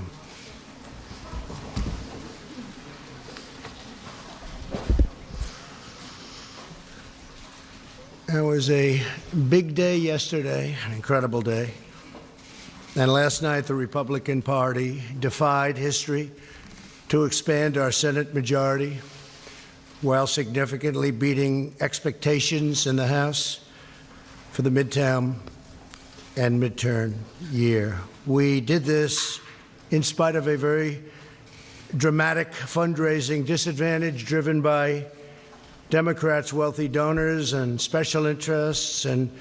It was a big day yesterday, an incredible day. And last night, the Republican Party defied history to expand our Senate majority while significantly beating expectations in the House for the midterm and midterm year. We did this in spite of a very dramatic fundraising disadvantage driven by Democrats' wealthy donors and special interests, and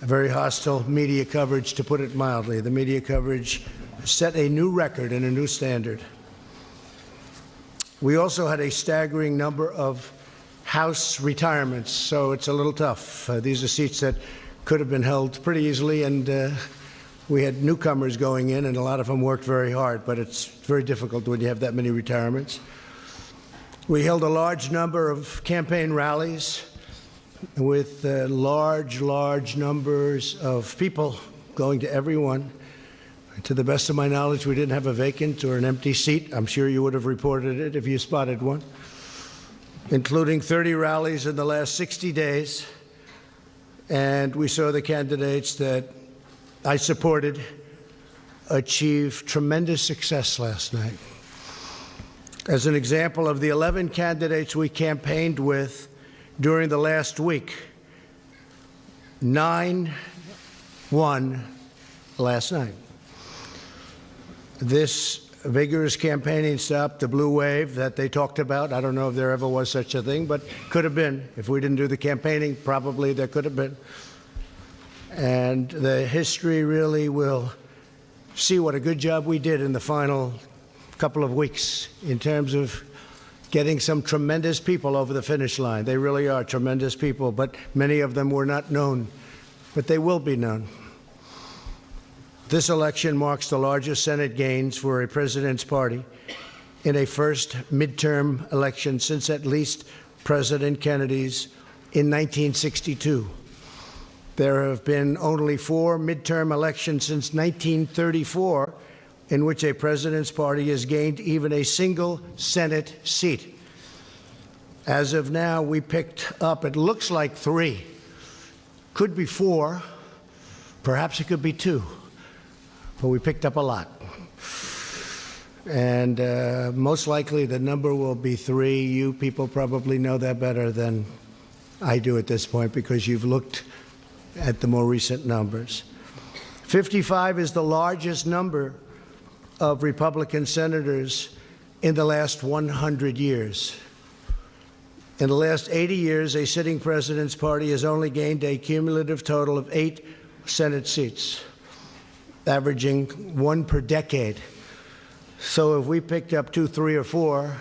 a very hostile media coverage, to put it mildly. The media coverage set a new record and a new standard. We also had a staggering number of House retirements, so it's a little tough. These are seats that could have been held pretty easily, and we had newcomers going in, and a lot of them worked very hard, but it's very difficult when you have that many retirements. We held a large number of campaign rallies with large numbers of people going to everyone. To the best of my knowledge, we didn't have a vacant or an empty seat. I'm sure you would have reported it if you spotted one, including 30 rallies in the last 60 days. And we saw the candidates that I supported achieve tremendous success last night. As an example, of the 11 candidates we campaigned with during the last week, 9 won last night. This vigorous campaigning stopped the blue wave that they talked about. I don't know if there ever was such a thing, but could have been. If we didn't do the campaigning, probably there could have been. And the history really will see what a good job we did in the final couple of weeks in terms of getting some tremendous people over the finish line. They really are tremendous people, but many of them were not known, but they will be known. This election marks the largest Senate gains for a president's party in a first midterm election since at least President Kennedy's in 1962. There have been only 4 midterm elections since 1934 in which a president's party has gained even a single Senate seat. As of now, we picked up, it looks like 3. Could be 4. Perhaps it could be 2. But we picked up a lot. And most likely the number will be 3. You people probably know that better than I do at this point because you've looked at the more recent numbers. 55 is the largest number of Republican senators in the last 100 years. In the last 80 years, a sitting president's party has only gained a cumulative total of 8 Senate seats, averaging 1 per decade. So if we picked up 2, 3, or 4,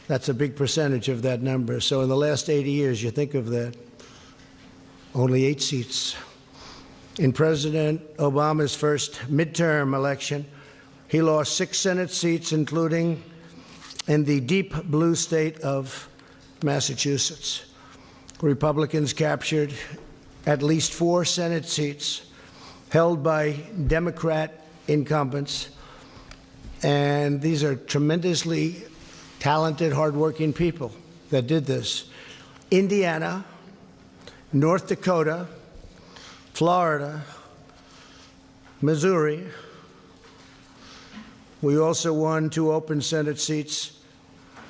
that's a big percentage of that number. So in the last 80 years, you think of that, only 8 seats. In President Obama's first midterm election, he lost 6 Senate seats, including in the deep blue state of Massachusetts. Republicans captured at least 4 Senate seats held by Democrat incumbents. And these are tremendously talented, hardworking people that did this. Indiana, North Dakota, Florida, Missouri. We also won 2 open Senate seats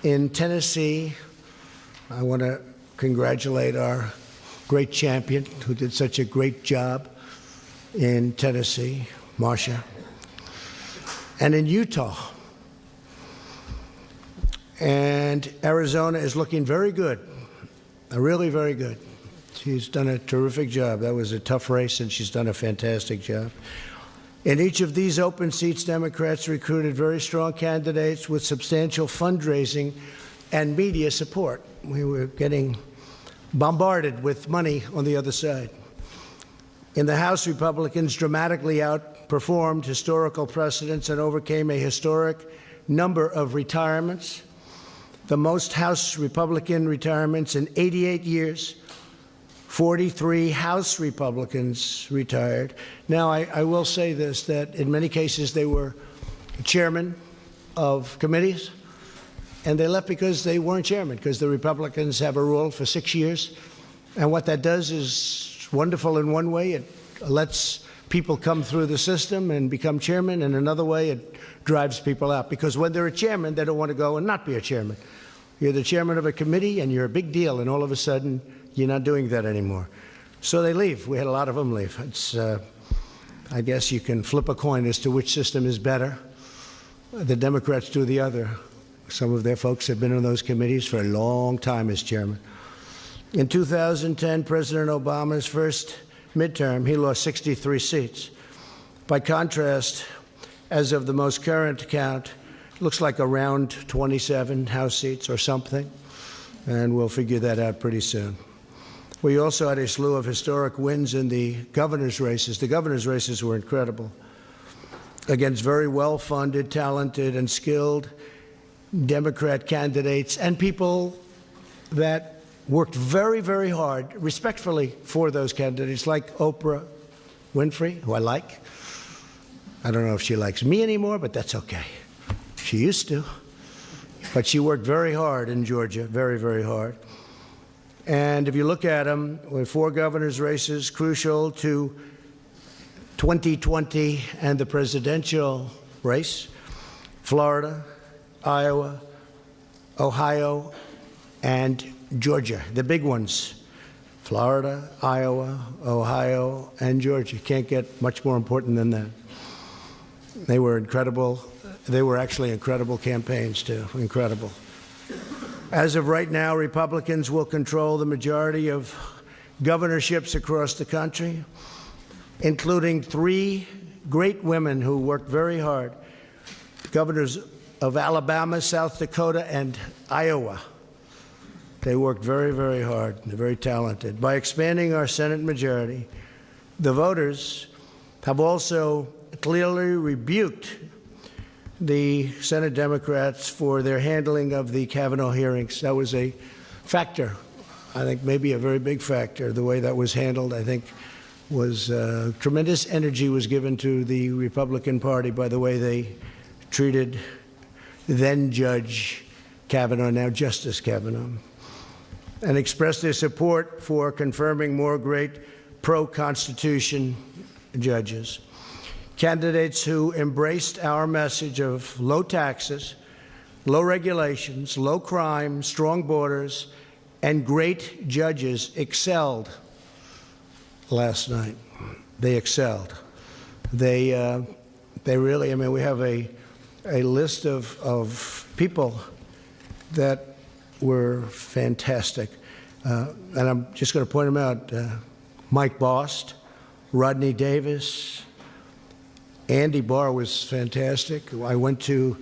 in Tennessee. I want to congratulate our great champion who did such a great job in Tennessee, Marsha. And in Utah. And Arizona is looking very good, really very good. She's done a terrific job. That was a tough race, and she's done a fantastic job. In each of these open seats, Democrats recruited very strong candidates with substantial fundraising and media support. We were getting bombarded with money on the other side. In the House, Republicans dramatically outperformed historical precedents and overcame a historic number of retirements, the most House Republican retirements in 88 years. 43 House Republicans retired. Now, I will say this, that in many cases they were chairmen of committees, and they left because they weren't chairmen, because the Republicans have a rule for 6 years. And what that does is wonderful in one way. It lets people come through the system and become chairman. In another way, it drives people out, because when they're a chairman, they don't want to go and not be a chairman. You're the chairman of a committee, and you're a big deal, and all of a sudden, you're not doing that anymore. So they leave. We had a lot of them leave. It's, I guess you can flip a coin as to which system is better. The Democrats do the other. Some of their folks have been on those committees for a long time as chairman. In 2010, President Obama's first midterm, he lost 63 seats. By contrast, as of the most current count, it looks like around 27 House seats or something, and we'll figure that out pretty soon. We also had a slew of historic wins in the governor's races. The governor's races were incredible, against very well-funded, talented, and skilled Democrat candidates and people that worked very, very hard, respectfully, for those candidates, like Oprah Winfrey, who I like. I don't know if she likes me anymore, but that's okay. She used to. But she worked very hard in Georgia, very, very hard. And if you look at them, with 4 governor's races crucial to 2020 and the presidential race, Florida, Iowa, Ohio, and Georgia, the big ones. Florida, Iowa, Ohio, and Georgia. Can't get much more important than that. They were incredible. They were actually incredible campaigns, too. Incredible. As of right now, Republicans will control the majority of governorships across the country, including 3 great women who worked very hard, governors of Alabama, South Dakota, and Iowa. They worked very, very hard. They're very talented. By expanding our Senate majority, the voters have also clearly rebuked the Senate Democrats for their handling of the Kavanaugh hearings. That was a factor, I think maybe a very big factor. The way that was handled, I think, was tremendous energy was given to the Republican Party by the way they treated then Judge Kavanaugh, now Justice Kavanaugh. and expressed their support for confirming more great pro-Constitution judges. Candidates who embraced our message of low taxes, low regulations, low crime, strong borders, and great judges excelled last night. They excelled. They really, I mean, we have a list of people that were fantastic. And I'm just going to point them out. Mike Bost, Rodney Davis, Andy Barr was fantastic. I went to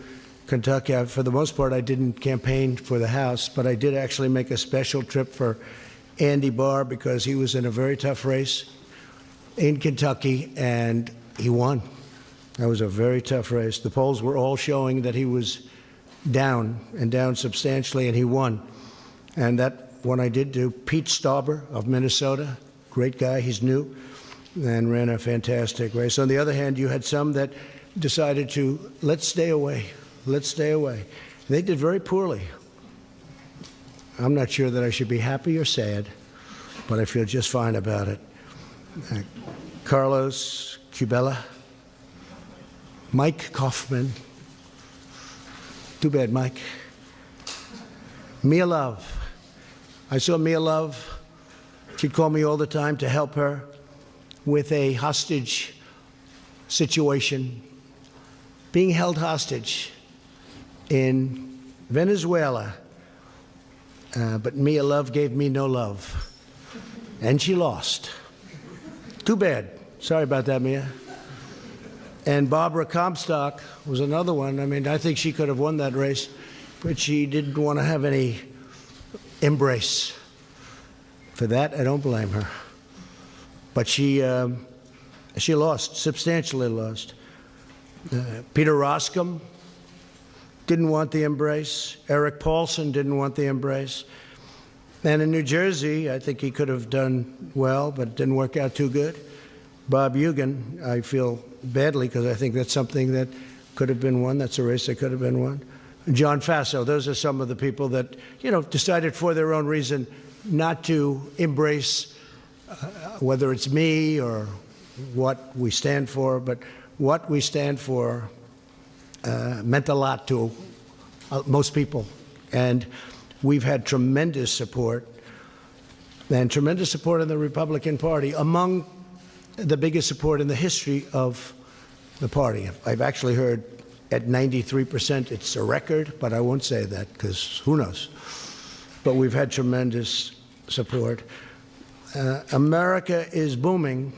Kentucky. For the most part, I didn't campaign for the House, but I did actually make a special trip for Andy Barr because he was in a very tough race in Kentucky, and he won. That was a very tough race. The polls were all showing that he was down, and down substantially, and he won. And that one I did do. Pete Stauber of Minnesota, great guy, he's new, and ran a fantastic race. On the other hand, you had some that decided to, let's stay away. Let's stay away. They did very poorly. I'm not sure that I should be happy or sad, but I feel just fine about it. Carlos Curbelo, Mike Kaufman, too bad, Mike. Mia Love. I saw Mia Love. She'd call me all the time to help her with a hostage situation, being held hostage in Venezuela. But Mia Love gave me no love, and she lost. Too bad. Sorry about that, Mia. And Barbara Comstock was another one. I mean, I think she could have won that race, but she didn't want to have any embrace. For that, I don't blame her. But she lost, substantially lost. Peter Roskam didn't want the embrace. Eric Paulson didn't want the embrace. And in New Jersey, I think he could have done well, but it didn't work out too good. Bob Eugen, I feel badly because I think that's something that could have been won. That's a race that could have been won. John Faso, those are some of the people that, decided for their own reason not to embrace whether it's me or what we stand for, but what we stand for meant a lot to most people. And we've had tremendous support, and tremendous support in the Republican Party, among the biggest support in the history of the party. I've actually heard at 93% it's a record, but I won't say that because who knows. But we've had tremendous support. America is booming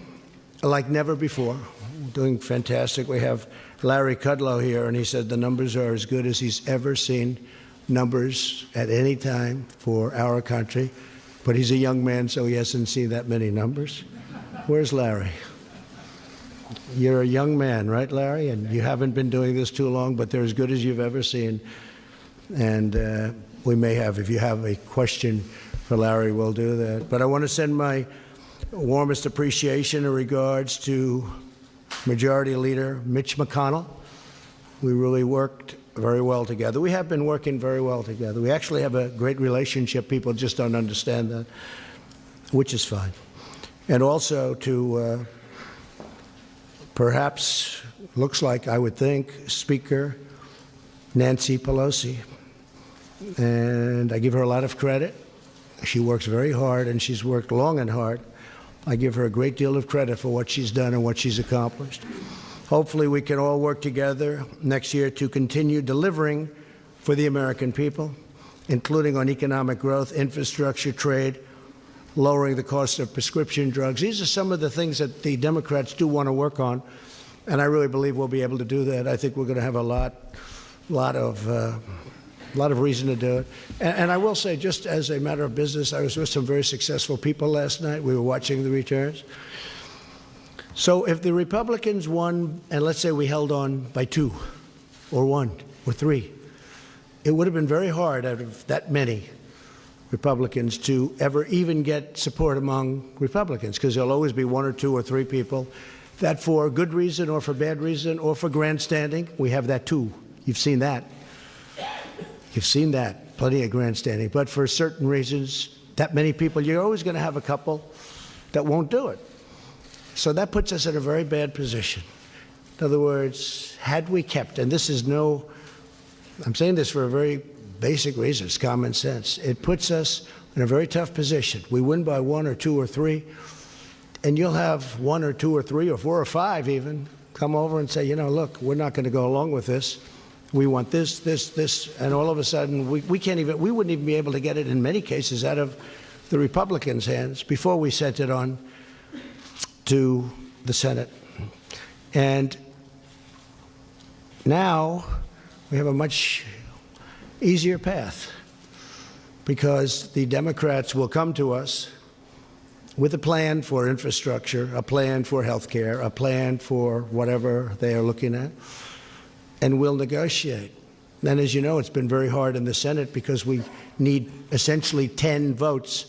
like never before. We're doing fantastic. We have Larry Kudlow here, and he said the numbers are as good as he's ever seen numbers at any time for our country. But he's a young man, so he hasn't seen that many numbers. Where's Larry? You're a young man, right, Larry? And you haven't been doing this too long, but they're as good as you've ever seen. And we may have, if you have a question for Larry, we'll do that. But I want to send my warmest appreciation and regards to Majority Leader Mitch McConnell. We really worked very well together. We have been working very well together. We actually have a great relationship. People just don't understand that, which is fine. And also to perhaps, looks like, I would think, Speaker Nancy Pelosi. And I give her a lot of credit. She works very hard, and she's worked long and hard. I give her a great deal of credit for what she's done and what she's accomplished. Hopefully we can all work together next year to continue delivering for the American people, including on economic growth, infrastructure, trade, lowering the cost of prescription drugs. These are some of the things that the Democrats do want to work on, and I really believe we'll be able to do that. I think we're going to have a lot of reason to do it. And I will say, just as a matter of business, I was with some very successful people last night. We were watching the returns. So if the Republicans won, and let's say we held on by 2 or 1 or 3, it would have been very hard out of that many Republicans to ever even get support among Republicans, because there'll always be 1 or 2 or 3 people that, for good reason or for bad reason or for grandstanding, we have that too. You've seen that. You've seen that, plenty of grandstanding. But for certain reasons, that many people, you're always going to have a couple that won't do it. So that puts us in a very bad position. In other words, had we kept, and this is no, I'm saying this for a very basic reason, it's common sense. It puts us in a very tough position. We win by 1 or 2 or 3, and you'll have 1 or 2 or 3 or 4 or 5 even come over and say, you know, look, we're not going to go along with this. We want this, this, this, and all of a sudden we wouldn't even be able to get it in many cases out of the Republicans' hands before we sent it on to the Senate. And now we have a much easier path because the Democrats will come to us with a plan for infrastructure, a plan for health care, a plan for whatever they are looking at, and we'll negotiate. And as you know, it's been very hard in the Senate because we need essentially 10 votes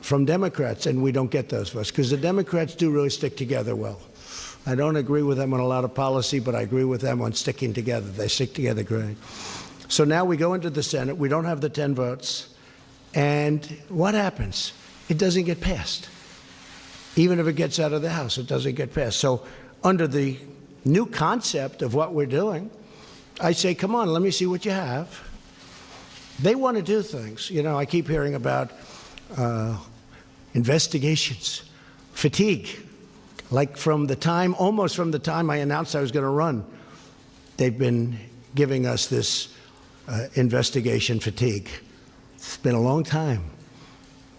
from Democrats, and we don't get those votes because the Democrats do really stick together well. I don't agree with them on a lot of policy, but I agree with them on sticking together. They stick together great. So now we go into the Senate. We don't have the 10 votes. And what happens? It doesn't get passed. Even if it gets out of the House, it doesn't get passed. So under the new concept of what we're doing, I say, come on, let me see what you have. They want to do things. You know, I keep hearing about investigations, fatigue. Like from the time, almost from the time I announced I was going to run, they've been giving us this investigation fatigue. It's been a long time.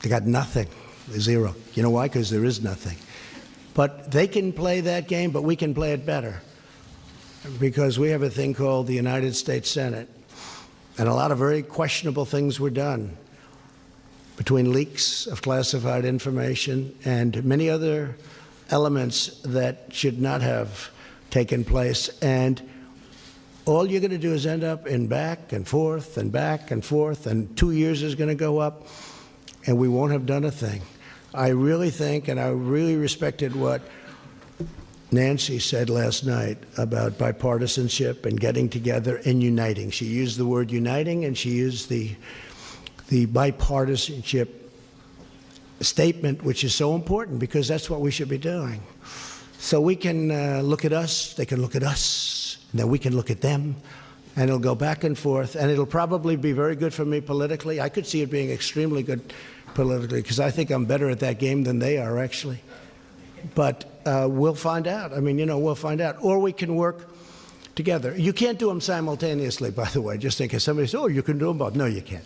They got nothing, 0. You know why? Because there is nothing. But they can play that game, but we can play it better. Because we have a thing called the United States Senate. And a lot of very questionable things were done between leaks of classified information and many other elements that should not have taken place. And all you're going to do is end up in back and forth and back and forth, and 2 years is going to go up, and we won't have done a thing. I really think, and I really respected what Nancy said last night about bipartisanship and getting together and uniting. She used the word uniting, and she used the bipartisanship statement, which is so important because that's what we should be doing. So we can look at us, they can look at us, and then we can look at them, and it'll go back and forth, and it'll probably be very good for me politically. I could see it being extremely good politically because I think I'm better at that game than they are, actually. But we'll find out. I mean, you know, we'll find out. Or we can work together. You can't do them simultaneously, by the way, just in case somebody says, oh, you can do them both. No, you can't.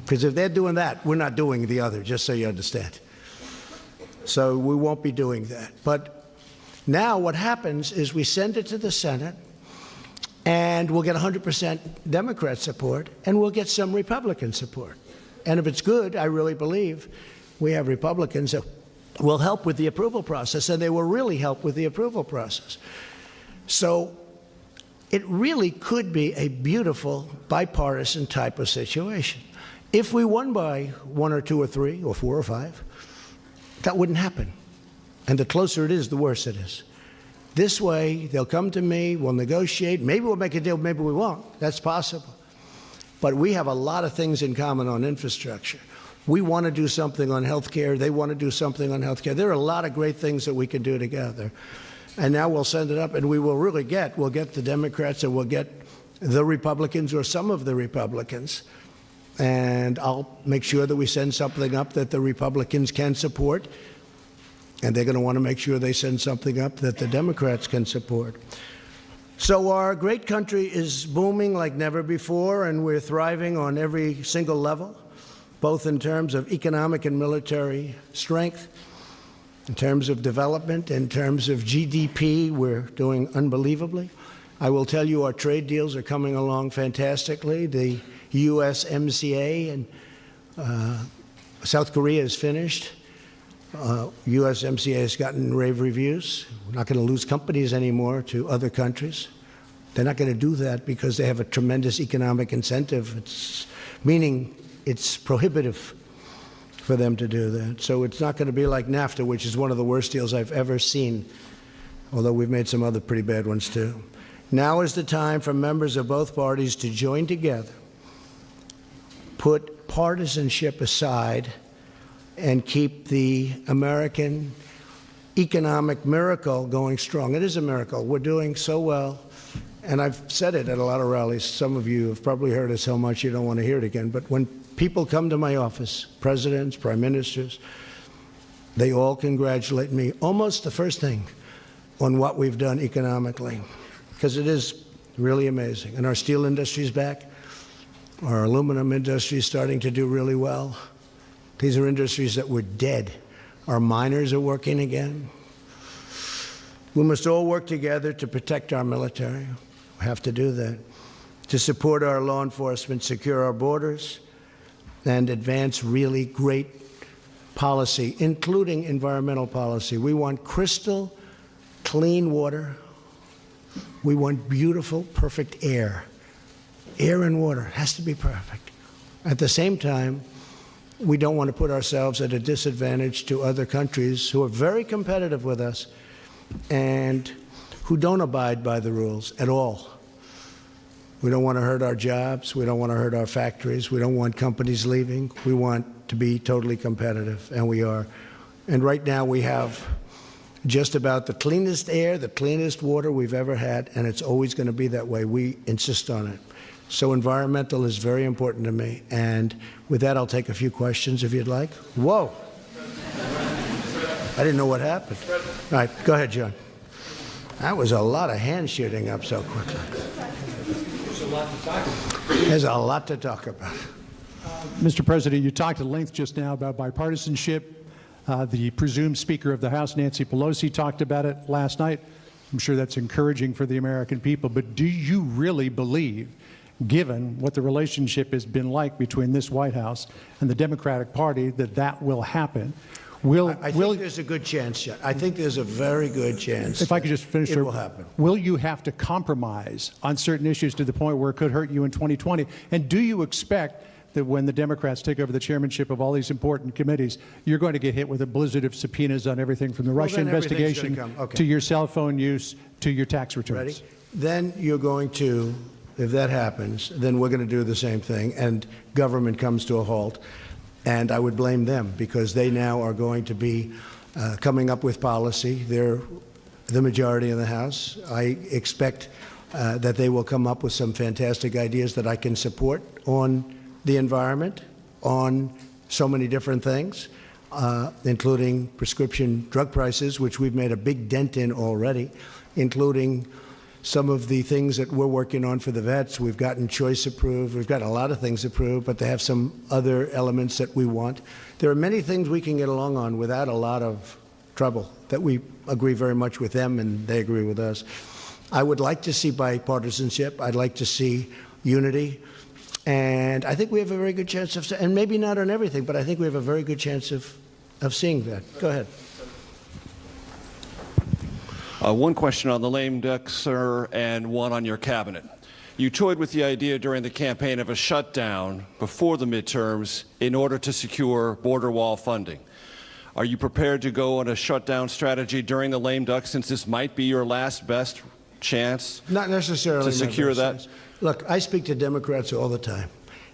Because if they're doing that, we're not doing the other, just so you understand. So we won't be doing that. But now what happens is we send it to the Senate, and we'll get 100% Democrat support, and we'll get some Republican support. And if it's good, I really believe we have Republicans that will help with the approval process, and they will really help with the approval process. So it really could be a beautiful bipartisan type of situation. If we won by 1 or 2 or 3 or 4 or 5, that wouldn't happen. And the closer it is, the worse it is. This way, they'll come to me, we'll negotiate, maybe we'll make a deal, maybe we won't. That's possible. But we have a lot of things in common on infrastructure. We want to do something on health care. They want to do something on health care. There are a lot of great things that we can do together. And now we'll send it up, and we will really we'll get the Democrats, and we'll get the Republicans or some of the Republicans. And I'll make sure that we send something up that the Republicans can support. And they're going to want to make sure they send something up that the Democrats can support. So our great country is booming like never before, and we're thriving on every single level, both in terms of economic and military strength, in terms of development, in terms of GDP, we're doing unbelievably. I will tell you our trade deals are coming along fantastically. The USMCA and South Korea is finished. USMCA has gotten rave reviews. We're not going to lose companies anymore to other countries. They're not going to do that because they have a tremendous economic incentive, meaning it's prohibitive for them to do that. So it's not going to be like NAFTA, which is one of the worst deals I've ever seen, although we've made some other pretty bad ones too. Now is the time for members of both parties to join together, put partisanship aside, and keep the American economic miracle going strong. It is a miracle. We're doing so well. And I've said it at a lot of rallies. Some of you have probably heard it so much you don't want to hear it again. But when people come to my office, presidents, prime ministers, they all congratulate me almost the first thing on what we've done economically, because it is really amazing. And our steel industry is back. Our aluminum industry is starting to do really well. These are industries that were dead. Our miners are working again. We must all work together to protect our military. We have to do that. To support our law enforcement, secure our borders, and advance really great policy, including environmental policy. We want crystal clean water. We want beautiful, perfect air. Air and water has to be perfect. At the same time, we don't want to put ourselves at a disadvantage to other countries who are very competitive with us and who don't abide by the rules at all. We don't want to hurt our jobs. We don't want to hurt our factories. We don't want companies leaving. We want to be totally competitive, and we are. And right now we have just about the cleanest air, the cleanest water we've ever had, and it's always going to be that way. We insist on it. So environmental is very important to me. And with that, I'll take a few questions if you'd like. Whoa. I didn't know what happened. All right, go ahead, John. That was a lot of hand shooting up so quickly. There's a lot to talk about. Mr. President, you talked at length just now about bipartisanship. The presumed Speaker of the House, Nancy Pelosi, talked about it last night. I'm sure that's encouraging for the American people. But do you really believe, given what the relationship has been like between this White House and the Democratic Party, that that will happen? I think there's a good chance, John. I think there's a very good chance. If I could just finish, it will happen. Will you have to compromise on certain issues to the point where it could hurt you in 2020? And do you expect that when the Democrats take over the chairmanship of all these important committees, you're going to get hit with a blizzard of subpoenas on everything from the Russia investigation to your cell phone use to your tax returns? Ready? Then you're going to, if that happens, then we're going to do the same thing, and government comes to a halt. And I would blame them, because they now are going to be coming up with policy. They're the majority in the House. I expect that they will come up with some fantastic ideas that I can support on the environment, on so many different things, including prescription drug prices, which we've made a big dent in already, including some of the things that we're working on for the vets. We've gotten choice approved. We've got a lot of things approved, but they have some other elements that we want. There are many things we can get along on without a lot of trouble, that we agree very much with them and they agree with us. I would like to see bipartisanship. I'd like to see unity. And I think we have a very good chance of, and maybe not on everything, but I think we have a very good chance of seeing that. Go ahead. One question on the lame duck, sir, and one on your cabinet. You toyed with the idea during the campaign of a shutdown before the midterms in order to secure border wall funding. Are you prepared to go on a shutdown strategy during the lame duck, since this might be your last best chance? Not necessarily to secure that? Look, I speak to Democrats all the time.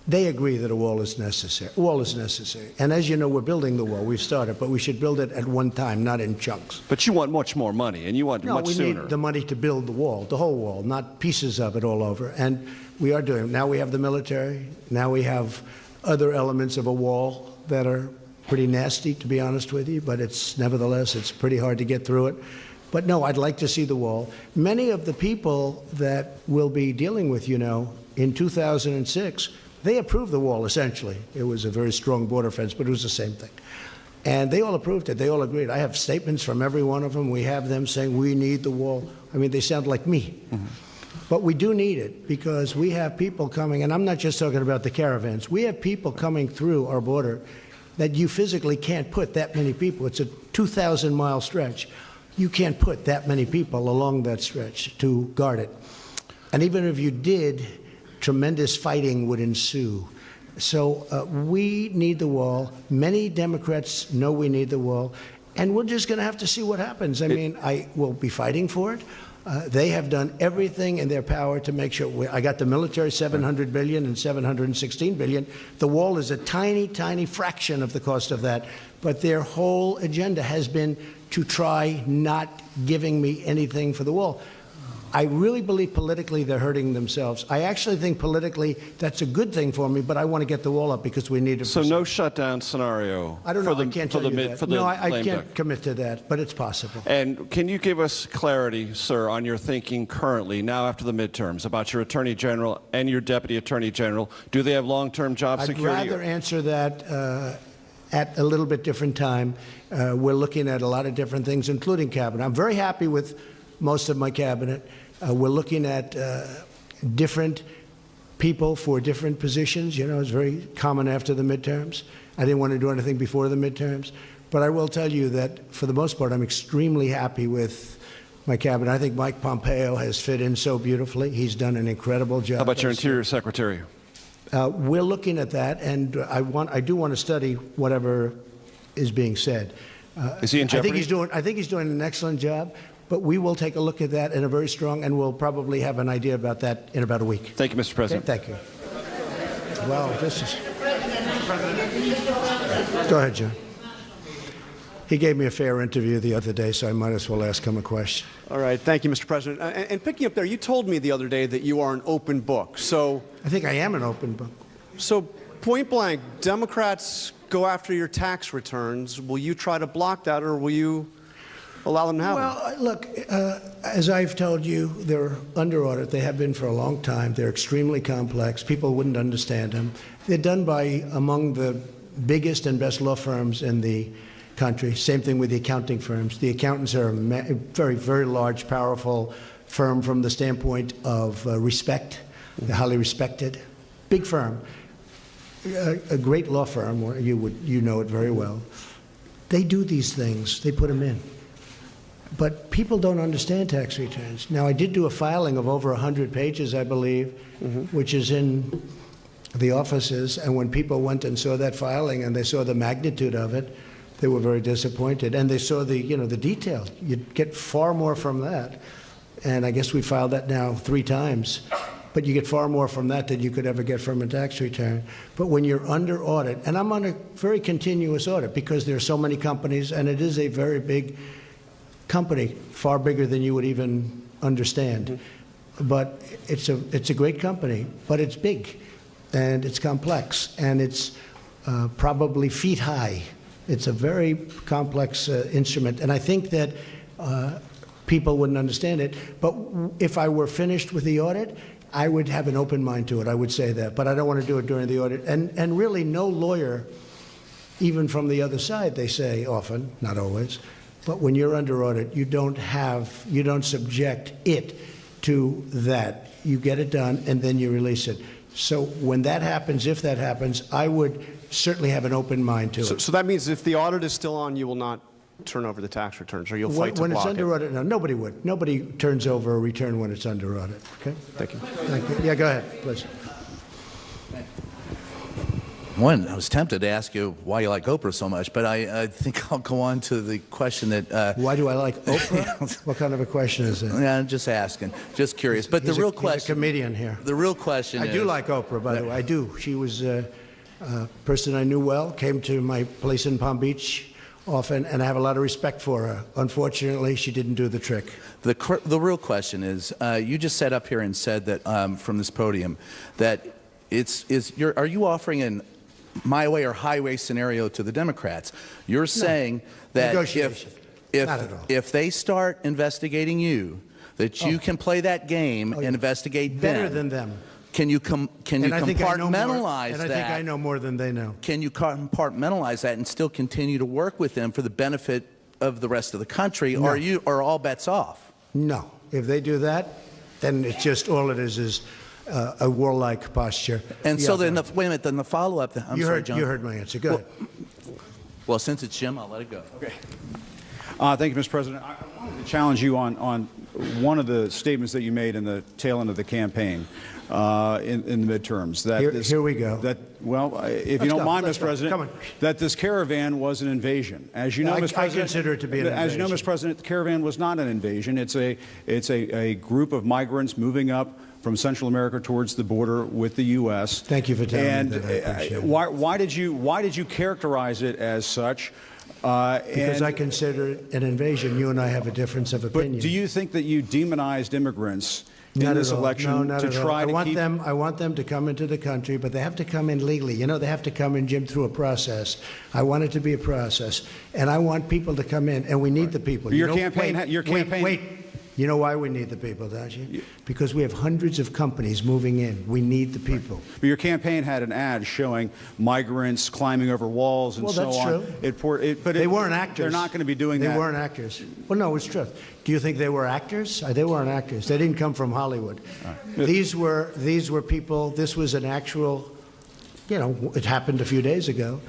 They agree that a wall is necessary. A wall is necessary. And as you know, we're building the wall. We've started, but we should build it at one time, not in chunks. But you want much more money, and you want much sooner. No, we need the money to build the wall, the whole wall, not pieces of it all over. And we are doing it. Now we have the military. Now we have other elements of a wall that are pretty nasty, to be honest with you, but nevertheless, it's pretty hard to get through it. But no, I'd like to see the wall. Many of the people that we'll be dealing with, in 2006, they approved the wall, essentially. It was a very strong border fence, but it was the same thing. And they all approved it. They all agreed. I have statements from every one of them. We have them saying, we need the wall. I mean, they sound like me. Mm-hmm. But we do need it, because we have people coming, and I'm not just talking about the caravans. We have people coming through our border that you physically can't put that many people. It's a 2,000-mile stretch. You can't put that many people along that stretch to guard it. And even if you did, tremendous fighting would ensue. So we need the wall. Many Democrats know we need the wall. And we're just going to have to see what happens. I mean, I will be fighting for it. They have done everything in their power to make sure. I got the military, $700 billion and $716 billion. The wall is a tiny, tiny fraction of the cost of that. But their whole agenda has been to try not giving me anything for the wall. I really believe politically they're hurting themselves. I actually think politically that's a good thing for me, but I want to get the wall up because we need it. So no shutdown scenario. I don't know. I can't tell you that. No, I can't duck. commit to that, but it's possible. And can you give us clarity, sir, on your thinking currently, now after the midterms, about your Attorney General and your Deputy Attorney General? Do they have long-term job security? I'd rather answer that at a little bit different time. We're looking at a lot of different things, including cabinet. I'm very happy with most of my cabinet. We're looking at different people for different positions. You know, it's very common after the midterms. I didn't want to do anything before the midterms. But I will tell you that, for the most part, I'm extremely happy with my cabinet. I think Mike Pompeo has fit in so beautifully. He's done an incredible job. How about your Interior Secretary? We're looking at that, and I do want to study whatever is being said. Is he in jeopardy? I think he's doing an excellent job. But we will take a look at that in a very strong, and we'll probably have an idea about that in about a week. Thank you, Mr. President. Okay, thank you. Wow, this is... Go ahead, John. He gave me a fair interview the other day, so I might as well ask him a question. All right. Thank you, Mr. President. And picking up there, you told me the other day that you are an open book. So I think I am an open book. So point blank, Democrats go after your tax returns. Will you try to block that, or will you allow them to have them? Well, look, as I've told you, they're under audit. They have been for a long time. They're extremely complex. People wouldn't understand them. They're done by among the biggest and best law firms in the country. Same thing with the accounting firms. The accountants are a very, very large, powerful firm from the standpoint of respect. They're highly respected. Big firm. A great law firm, you know it very well. They do these things. They put them in. But people don't understand tax returns. Now, I did do a filing of over 100 pages, I believe, which is in the offices. And when people went and saw that filing and they saw the magnitude of it, they were very disappointed. And they saw the detail. You'd get far more from that. And I guess we filed that now 3 times. But you get far more from that than you could ever get from a tax return. But when you're under audit, and I'm on a very continuous audit because there are so many companies, and it is a very big company, far bigger than you would even understand. But it's a great company, but it's big, and it's complex, and it's probably feet high. It's a very complex instrument, and I think that people wouldn't understand it. But if I were finished with the audit, I would have an open mind to it. I would say that, but I don't want to do it during the audit. And really, no lawyer, even from the other side, they say often, not always, but when you're under audit, you don't subject it to that. You get it done, and then you release it. So when that happens, if that happens, I would certainly have an open mind to it. So that means if the audit is still on, you will not turn over the tax returns, or you'll fight to block it? When it's under audit, no, nobody would. Nobody turns over a return when it's under audit. Okay? Thank you. Thank you. Yeah, go ahead, please. One, I was tempted to ask you why you like Oprah so much, but I think I'll go on to the question that... why do I like Oprah? What kind of a question is that? Yeah, I'm just asking. Just curious. But the real question... He's a comedian here. The real question is... I do like Oprah, by the way. I do. She was a person I knew well, came to my place in Palm Beach often, and I have a lot of respect for her. Unfortunately, she didn't do the trick. The real question is, you just sat up here and said that from this podium that are you offering an my way or highway scenario to the Democrats? You're saying that if they start investigating you, that you can play that game and investigate better than them. Can you compartmentalize that? And I think I know more than they know. Can you compartmentalize that and still continue to work with them for the benefit of the rest of the country, No. or are all bets off? No. If they do that, then it's just all it is a warlike posture. And so then, wait a minute, then the follow-up... You heard my answer. Go ahead. Well, since it's Jim, I'll let it go. Okay. Thank you, Mr. President. I challenge you on one of the statements that you made in the tail end of the campaign in the midterms. That here we go. That, well, if you don't mind, Mr. President, that this caravan was an invasion. As you know, Mr. President, I consider it to be an invasion. As you know, Mr. President, the caravan was not an invasion. It's a group of migrants moving up from Central America towards the border with the U.S. Thank you for telling me that. I appreciate it. Why did you characterize it as such? Because I consider it an invasion. You and I have a difference of opinion. But do you think that you demonized immigrants in this election to try to keep? I want them to come into the country, but they have to come in legally. You know, they have to come in, Jim, through a process. I want it to be a process, and I want people to come in, and we need the people. Your campaign. Wait. You know why we need the people, don't you? Because we have hundreds of companies moving in. We need the people. But your campaign had an ad showing migrants climbing over walls and so on. Well, that's true. But they weren't actors. They're not going to be doing that. They weren't actors. Well, no, it's true. Do you think they were actors? They weren't actors. They didn't come from Hollywood. Right. These were people. This was an actual, it happened a few days ago.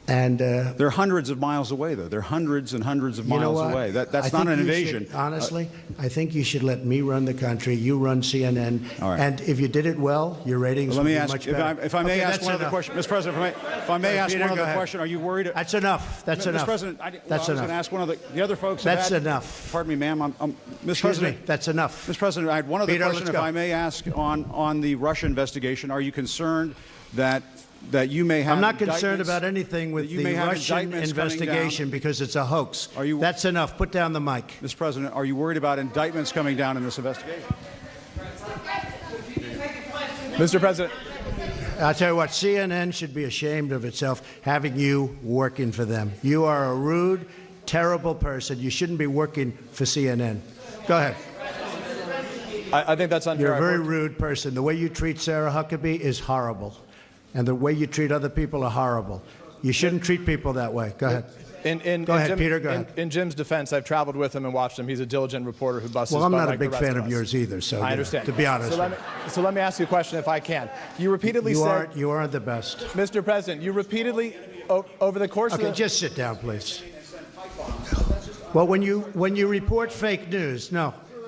And they're hundreds of miles away, though. They're hundreds and hundreds of miles away. That's not an invasion. Honestly, I think you should let me run the country. You run CNN. All right. And if you did it well, your ratings would be much better. If I may ask one other question, Mr. President, if I may ask one other question, are you worried? That's enough. That's enough. Mr. President, that's I was going to ask one of the other folks. That's enough. Pardon me, ma'am. Mr. President, that's enough. Mr. President, I had one other question, if I may ask, on the Russia investigation. Are you concerned that you may have? I'm not concerned about anything with the Russian investigation because it's a hoax. That's enough. Put down the mic. Mr. President, are you worried about indictments coming down in this investigation? Mr. President. I'll tell you what, CNN should be ashamed of itself having you working for them. You are a rude, terrible person. You shouldn't be working for CNN. Go ahead. I think that's unfair. You're a very rude person. The way you treat Sarah Huckabee is horrible. And the way you treat other people are horrible. You shouldn't treat people that way. Go ahead. Go ahead, Peter. Go ahead. In Jim's defense, I've traveled with him and watched him. He's a diligent reporter who busts his butt. Well, I'm not like a big fan of yours either, so I understand. To be honest. So let me ask you a question, if I can. You repeatedly said you aren't the best, Mr. President. You repeatedly over the course of the just sit down, please. Well, when you report fake news,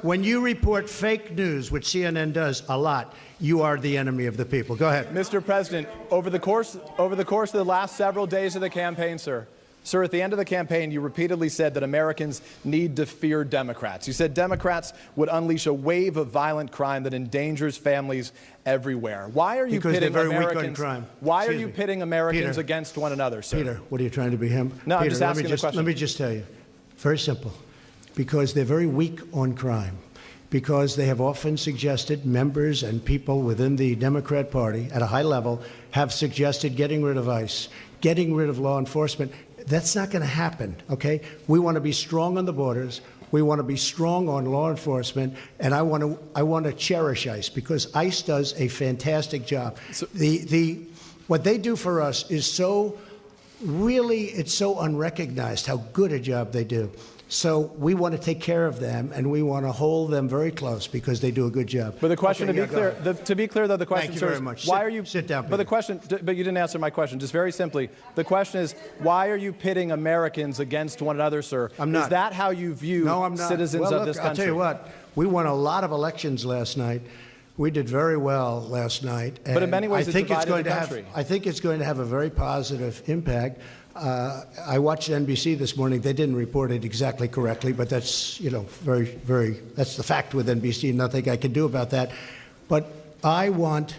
when you report fake news, which CNN does a lot, you are the enemy of the people. Go ahead. Mr. President, over the course of the last several days of the campaign, sir, at the end of the campaign, you repeatedly said that Americans need to fear Democrats. You said Democrats would unleash a wave of violent crime that endangers families everywhere. Why are you pitting Americans? Why are you pitting Americans against one another, sir? Peter, what are you trying to be him? No, Peter, I'm just asking the question. Let me just tell you, very simple, because they're very weak on crime. Because they have often suggested, members and people within the Democrat Party at a high level have suggested getting rid of ICE, getting rid of law enforcement. That's not going to happen, okay? We want to be strong on the borders. We want to be strong on law enforcement, and I want to cherish ICE because ICE does a fantastic job. So, what they do for us is it's so unrecognized how good a job they do. So we want to take care of them, and we want to hold them very close because they do a good job. But the question, to be clear, though, the question, Thank you very much. Why are you sit down? Peter. But you didn't answer my question. Just very simply, the question is, why are you pitting Americans against one another, sir? I'm not. Is that how you view citizens of this country? I'll tell you what. We won a lot of elections last night. We did very well last night. And but in many ways, I think it's going to have a very positive impact. I watched NBC this morning. They didn't report it exactly correctly, but that's that's the fact with NBC. Nothing I can do about that. But I want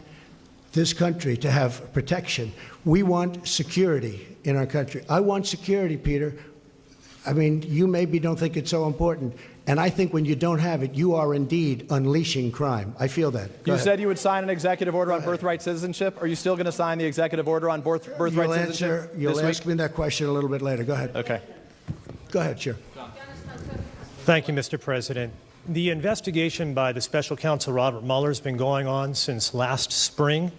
this country to have protection. We want security in our country. I want security, Peter. I mean, you maybe don't think it's so important. And I think when you don't have it, you are indeed unleashing crime. I feel that. You said you would sign an executive order on birthright citizenship. Are you still going to sign the executive order on birthright citizenship? You'll ask me that question a little bit later. Go ahead. Okay. Go ahead, sure. Thank you, Mr. President. The investigation by the special counsel Robert Mueller has been going on since last spring.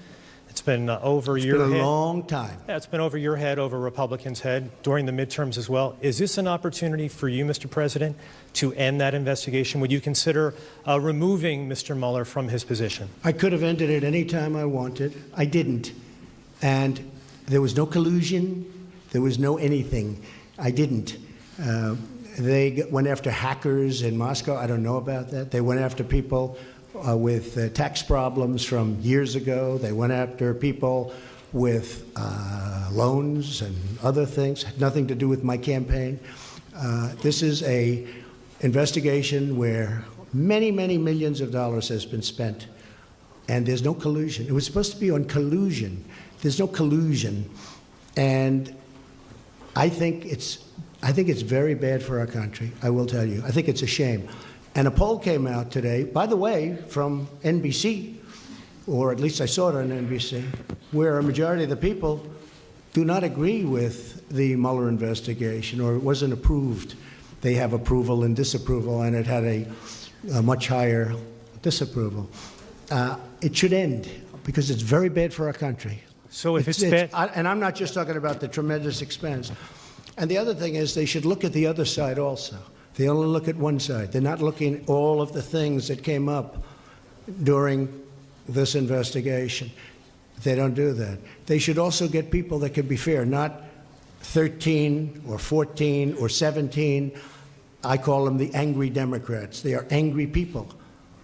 It's been over your head. It's been a long time. Yeah, it's been over your head, over Republicans' head, during the midterms as well. Is this an opportunity for you, Mr. President, to end that investigation? Would you consider removing Mr. Mueller from his position? I could have ended it any time I wanted. I didn't. And there was no collusion. There was no anything. I didn't. They went after hackers in Moscow. I don't know about that. They went after people with tax problems from years ago. They went after people with loans and other things. Had nothing to do with my campaign. This is a investigation where many, many millions of dollars has been spent, and there's no collusion. It was supposed to be on collusion. There's no collusion, and I think it's very bad for our country. I will tell you. I think it's a shame. And a poll came out today, by the way, from NBC, or at least I saw it on NBC, where a majority of the people do not agree with the Mueller investigation, or it wasn't approved. They have approval and disapproval, and it had a much higher disapproval. It should end, because it's very bad for our country. So if it's bad... And I'm not just talking about the tremendous expense. And the other thing is they should look at the other side also. They only look at one side. They're not looking at all of the things that came up during this investigation. They don't do that. They should also get people that can be fair, not 13 or 14 or 17. I call them the angry Democrats. They are angry people.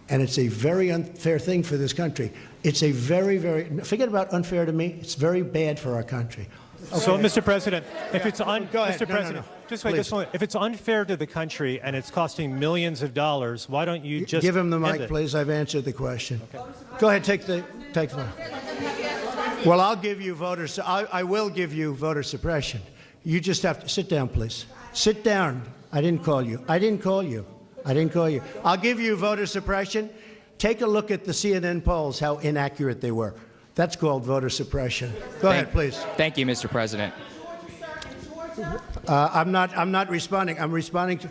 And it's a very unfair thing for this country. It's a very, very, forget about unfair to me, it's very bad for our country. Okay. So, Mr. President, if it's Go ahead. Mr. President, just wait, just one. If it's unfair to the country and it's costing millions of dollars, why don't you just give him the mic, it? please? I've answered the question. Okay. Go ahead, take the. Well, I'll give you voters. I will give you voter suppression. You just have to sit down, please. Sit down. I didn't call you. I didn't call you. I didn't call you. I'll give you voter suppression. Take a look at the CNN polls, how inaccurate they were. That's called voter suppression. Go ahead, please. Thank you, Mr. President. I'm not responding. I'm responding to.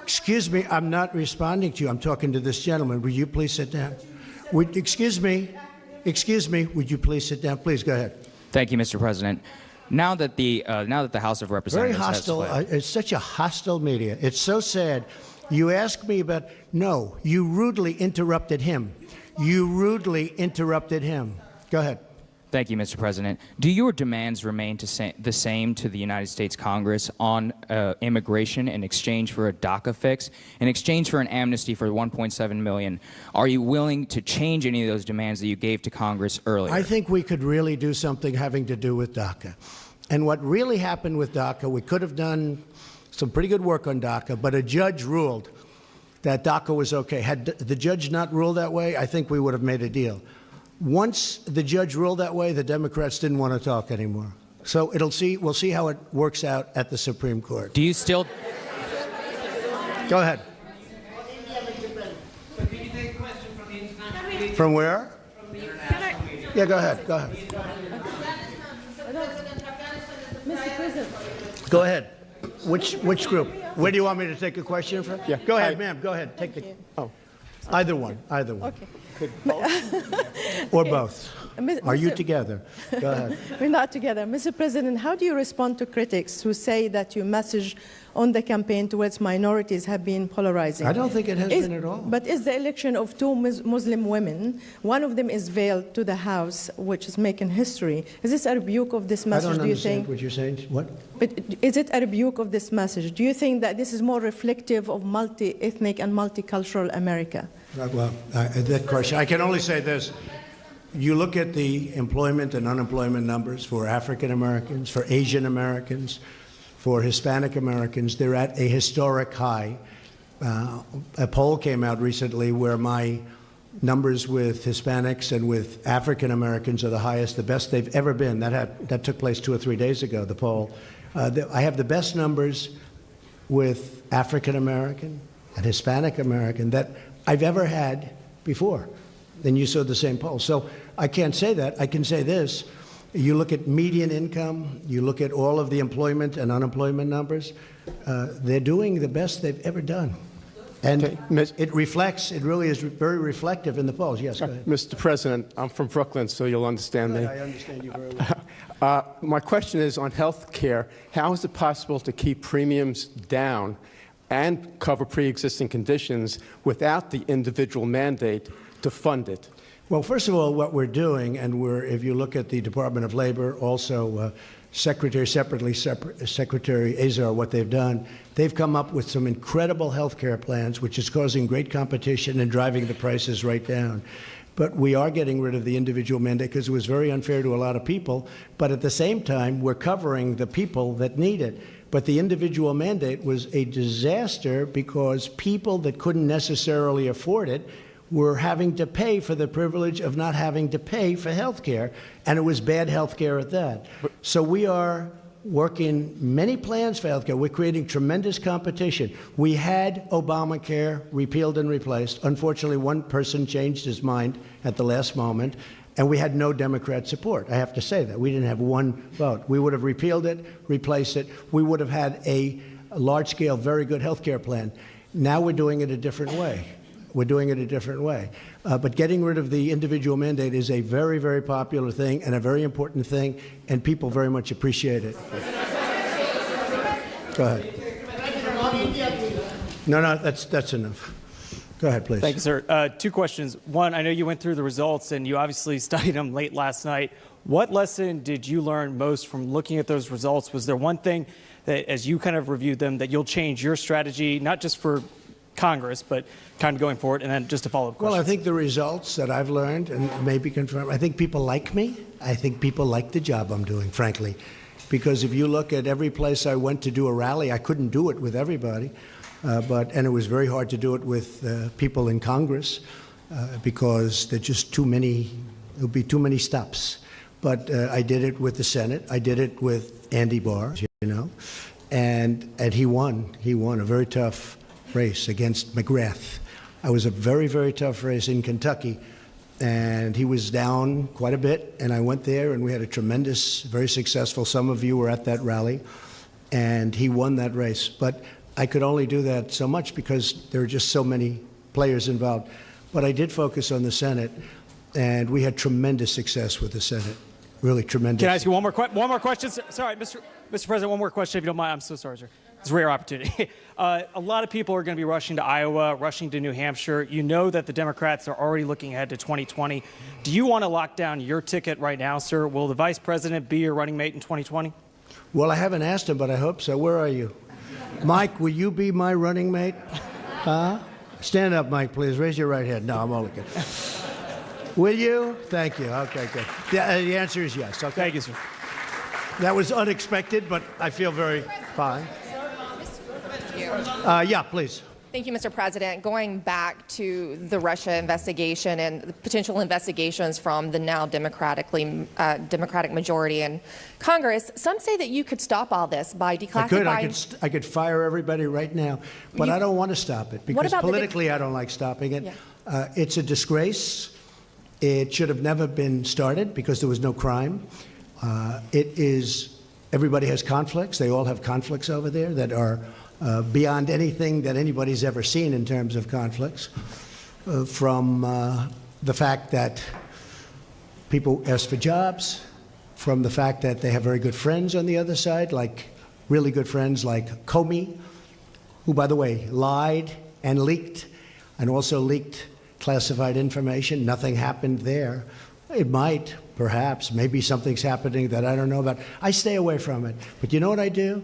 Excuse me. I'm not responding to you. I'm talking to this gentleman. Would you please sit down? Excuse me. Would you please sit down? Please go ahead. Thank you, Mr. President. Now that the House of Representatives very hostile. It's such a hostile media. It's so sad. You asked me about. No, you rudely interrupted him. You rudely interrupted him. Go ahead. Thank you, Mr. President. Do your demands remain the same to the United States Congress on immigration in exchange for a DACA fix, in exchange for an amnesty for 1.7 million? Are you willing to change any of those demands that you gave to Congress earlier? I think we could really do something having to do with DACA. And what really happened with DACA, we could have done some pretty good work on DACA, but a judge ruled that DACA was okay. Had the judge not ruled that way, I think we would have made a deal. Once the judge ruled that way, the Democrats didn't want to talk anymore. So we'll see how it works out at the Supreme Court. Do you still? Go ahead. From where? Yeah, go ahead. Go ahead. Mr. President. Go ahead. Which group? Where do you want me to take a question from? Yeah. Go ahead, ma'am. Go ahead. Take the. Oh, either one. Either one. Okay. Or both. Are you together? Go ahead. We're not together. Mr. President, how do you respond to critics who say that your message on the campaign towards minorities have been polarizing? I don't think it has been at all. But is the election of two Muslim women, one of them is veiled to the House, which is making history. Is this a rebuke of this message, do you think? What you're saying. What? But is it a rebuke of this message? Do you think that this is more reflective of multi-ethnic and multicultural America? Well, that question, I can only say this. You look at the employment and unemployment numbers for African Americans, for Asian Americans, for Hispanic Americans, they're at a historic high. A poll came out recently where my numbers with Hispanics and with African Americans are the highest, the best they've ever been. That took place 2 or 3 days ago, the poll. I have the best numbers with African American and Hispanic American that I've ever had before. Then you saw the same poll. So I can't say that. I can say this. You look at median income, you look at all of the employment and unemployment numbers, they're doing the best they've ever done. And it reflects, it really is very reflective in the polls. Yes, go ahead. Mr. President, I'm from Brooklyn, so you'll understand me. I understand you very well. My question is on health care. How is it possible to keep premiums down and cover pre-existing conditions without the individual mandate to fund it? Well, first of all, what we're doing, and if you look at the Department of Labor, also Secretary Azar, what they've done, they've come up with some incredible health care plans, which is causing great competition and driving the prices right down. But we are getting rid of the individual mandate because it was very unfair to a lot of people. But at the same time, we're covering the people that need it. But the individual mandate was a disaster because people that couldn't necessarily afford it were having to pay for the privilege of not having to pay for health care, and it was bad health care at that. So we are working many plans for health care. We're creating tremendous competition. We had Obamacare repealed and replaced. Unfortunately, one person changed his mind at the last moment, and we had no Democrat support. I have to say that. We didn't have one vote. We would have repealed it, replaced it. We would have had a large-scale, very good health care plan. Now we're doing it a different way. We're doing it a different way. But getting rid of the individual mandate is a very, very popular thing and a very important thing, and people very much appreciate it. Go ahead. No, that's enough. Go ahead, please. Thank you, sir. 2 questions. One, I know you went through the results, and you obviously studied them late last night. What lesson did you learn most from looking at those results? Was there one thing that, as you kind of reviewed them, that you'll change your strategy, not just for Congress, but kind of going forward? And then just a follow-up question. Well, I think the results that I've learned and maybe confirmed, I think people like me. I think people like the job I'm doing, frankly. Because if you look at every place I went to do a rally, I couldn't do it with everybody. And it was very hard to do it with people in Congress because there's just too many, there would be too many stops. But I did it with the Senate. I did it with Andy Barr, and he won. He won a very tough race against McGrath. I was a very, very tough race in Kentucky, and he was down quite a bit, and I went there, and we had a tremendous, very successful, some of you were at that rally, and he won that race. But I could only do that so much because there are just so many players involved. But I did focus on the Senate, and we had tremendous success with the Senate, really tremendous. Can I ask you one more question? Sorry, Mr. President, one more question, if you don't mind. I'm so sorry, sir. It's a rare opportunity. A lot of people are going to be rushing to Iowa, rushing to New Hampshire. You know that the Democrats are already looking ahead to 2020. Do you want to lock down your ticket right now, sir? Will the vice president be your running mate in 2020? Well, I haven't asked him, but I hope so. Where are you? Mike, will you be my running mate? Stand up, Mike, please. Raise your right hand. No, I'm only kidding. Will you? Thank you. Okay, good. The answer is yes. Okay. Thank you, sir. That was unexpected, but I feel very fine. Yeah, please. Thank you, Mr. President. Going back to the Russia investigation and the potential investigations from the now Democratic majority in Congress, some say that you could stop all this by declassifying. I could fire everybody right now, but I don't want to stop it because politically I don't like stopping it. Yeah. It's a disgrace. It should have never been started because there was no crime. Everybody has conflicts. They all have conflicts over there that are beyond anything that anybody's ever seen in terms of conflicts, from the fact that people ask for jobs, from the fact that they have very good friends on the other side, like really good friends like Comey, who, by the way, lied and leaked and also leaked classified information. Nothing happened there. It might, perhaps, maybe something's happening that I don't know about. I stay away from it. But you know what I do?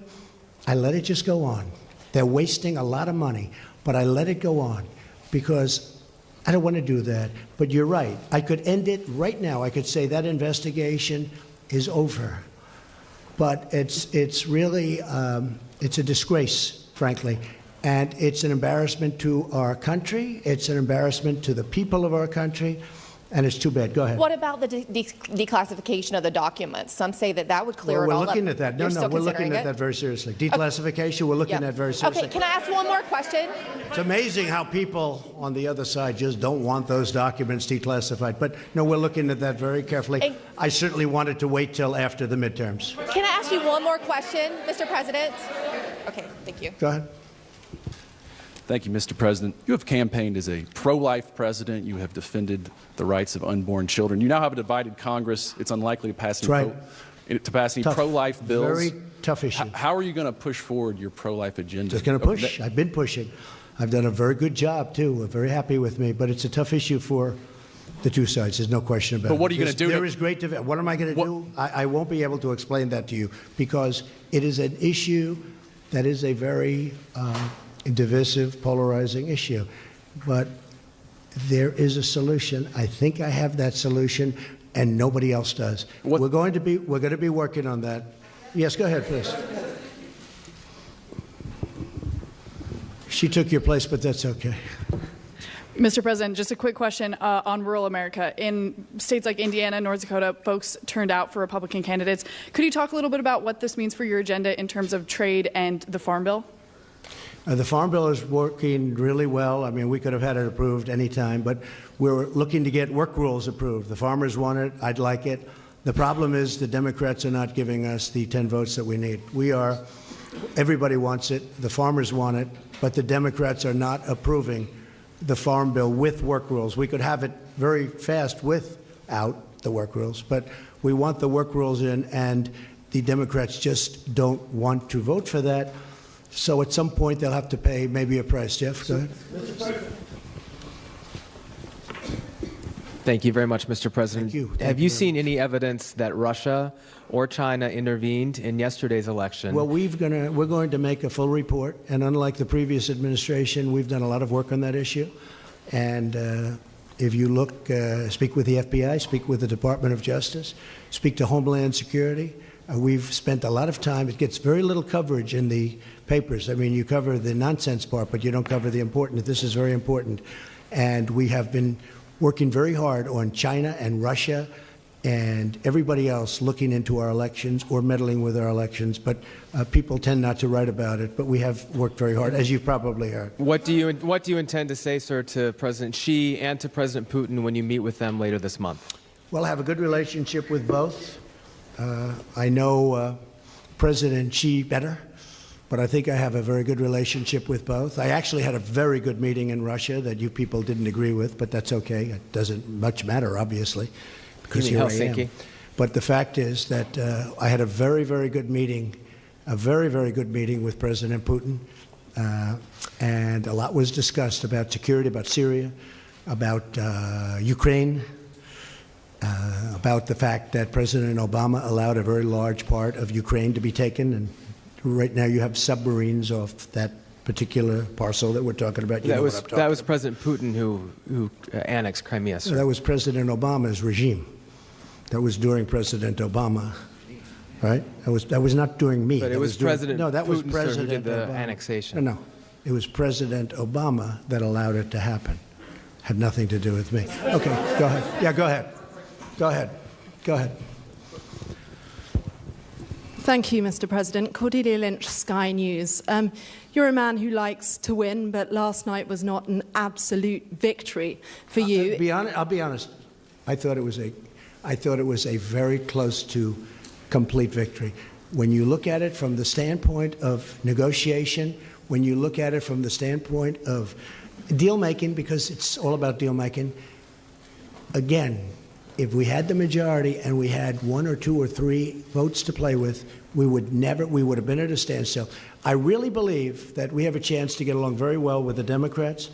I let it just go on. They're wasting a lot of money, but I let it go on because I don't want to do that. But you're right. I could end it right now. I could say that investigation is over. But it's really, it's a disgrace, frankly. And it's an embarrassment to our country. It's an embarrassment to the people of our country. And it's too bad. Go ahead. What about the declassification of the documents? Some say that that would clear it all up. We're looking at that. No, we're looking at that very seriously. Declassification, we're looking at very seriously. Okay, can I ask one more question? It's amazing how people on the other side just don't want those documents declassified. But no, we're looking at that very carefully. I certainly wanted to wait till after the midterms. Can I ask you one more question, Mr. President? Okay, thank you. Go ahead. Thank you, Mr. President. You have campaigned as a pro-life president. You have defended the rights of unborn children. You now have a divided Congress. It's unlikely to pass any pro-life bills. Very tough issue. How are you going to push forward your pro-life agenda? Just going to push. I've been pushing. I've done a very good job, too. We're very happy with me. But it's a tough issue for the two sides. There's no question about it. But what are you going to do? There is great division. What am I going to do? I won't be able to explain that to you because it is an issue that is a very divisive, polarizing issue. But there is a solution. I think I have that solution, and nobody else does. We're going to be working on that. Yes, go ahead, please. She took your place, but that's okay. Mr. President, just a quick question on rural America. In states like Indiana, North Dakota, folks turned out for Republican candidates. Could you talk a little bit about what this means for your agenda in terms of trade and the Farm Bill? The Farm Bill is working really well. I mean, we could have had it approved any time, but we're looking to get work rules approved. The farmers want it. I'd like it. The problem is the Democrats are not giving us the 10 votes that we need. Everybody wants it. The farmers want it, but the Democrats are not approving the Farm Bill with work rules. We could have it very fast without the work rules, but we want the work rules in, and the Democrats just don't want to vote for that. So at some point, they'll have to pay maybe a price. Jeff, go ahead. Thank you very much, Mr. President. Thank you. Have you seen any evidence that Russia or China intervened in yesterday's election? Well, we're going to make a full report, and unlike the previous administration, we've done a lot of work on that issue. And if you look, speak with the FBI, speak with the Department of Justice, speak to Homeland Security. We've spent a lot of time. It gets very little coverage in the papers. I mean, you cover the nonsense part, but you don't cover the important. This is very important. And we have been working very hard on China and Russia and everybody else looking into our elections or meddling with our elections. But people tend not to write about it. But we have worked very hard, as you've probably heard. What do you intend to say, sir, to President Xi and to President Putin when you meet with them later this month? Well, I have a good relationship with both. I know President Xi better, but I think I have a very good relationship with both. I actually had a very good meeting in Russia that you people didn't agree with, but that's okay. It doesn't much matter, obviously, because here I am. But the fact is that I had a very, very good meeting, with President Putin, and a lot was discussed about security, about Syria, about Ukraine, about the fact that President Obama allowed a very large part of Ukraine to be taken, and right now you have submarines off that particular parcel that we're talking about. That was President Putin who annexed Crimea, sir. That was President Obama's regime. That was during President Obama, right? That was not during me. But it was President No, that was Putin, President sir, who did the Obama. annexation. No, it was President Obama that allowed it to happen. Had nothing to do with me. Okay, go ahead. Yeah, go ahead. Go ahead. Go ahead. Thank you, Mr. President. Cordelia Lynch, Sky News. You're a man who likes to win, but last night was not an absolute victory for you. I'll be honest. I thought it was a very close to complete victory. When you look at it from the standpoint of negotiation, when you look at it from the standpoint of deal making, because it's all about deal making, again, if we had the majority and we had 1 or 2 or 3 votes to play with, we would have been at a standstill. I really believe that we have a chance to get along very well with the Democrats.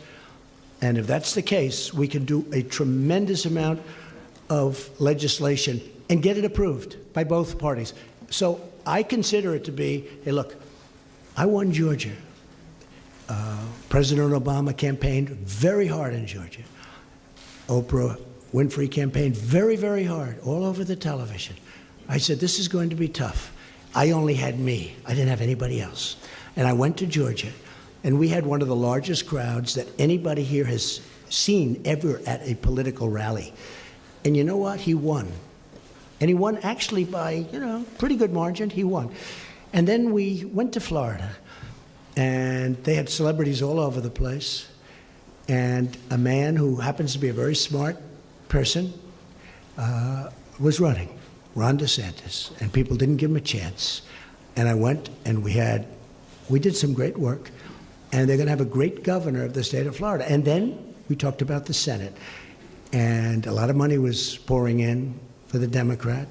And if that's the case, we can do a tremendous amount of legislation and get it approved by both parties. So I consider it to be, hey, look, I won Georgia. President Obama campaigned very hard in Georgia. Oprah Winfrey campaigned very, very hard all over the television. I said, this is going to be tough. I only had me. I didn't have anybody else. And I went to Georgia, and we had one of the largest crowds that anybody here has seen ever at a political rally. And you know what? He won. And he won actually by, pretty good margin. He won. And then we went to Florida, and they had celebrities all over the place. And a man who happens to be a very smart person was running, Ron DeSantis, and people didn't give him a chance. And I went, and we did some great work, and they're going to have a great governor of the state of Florida. And then we talked about the Senate, and a lot of money was pouring in for the Democrat.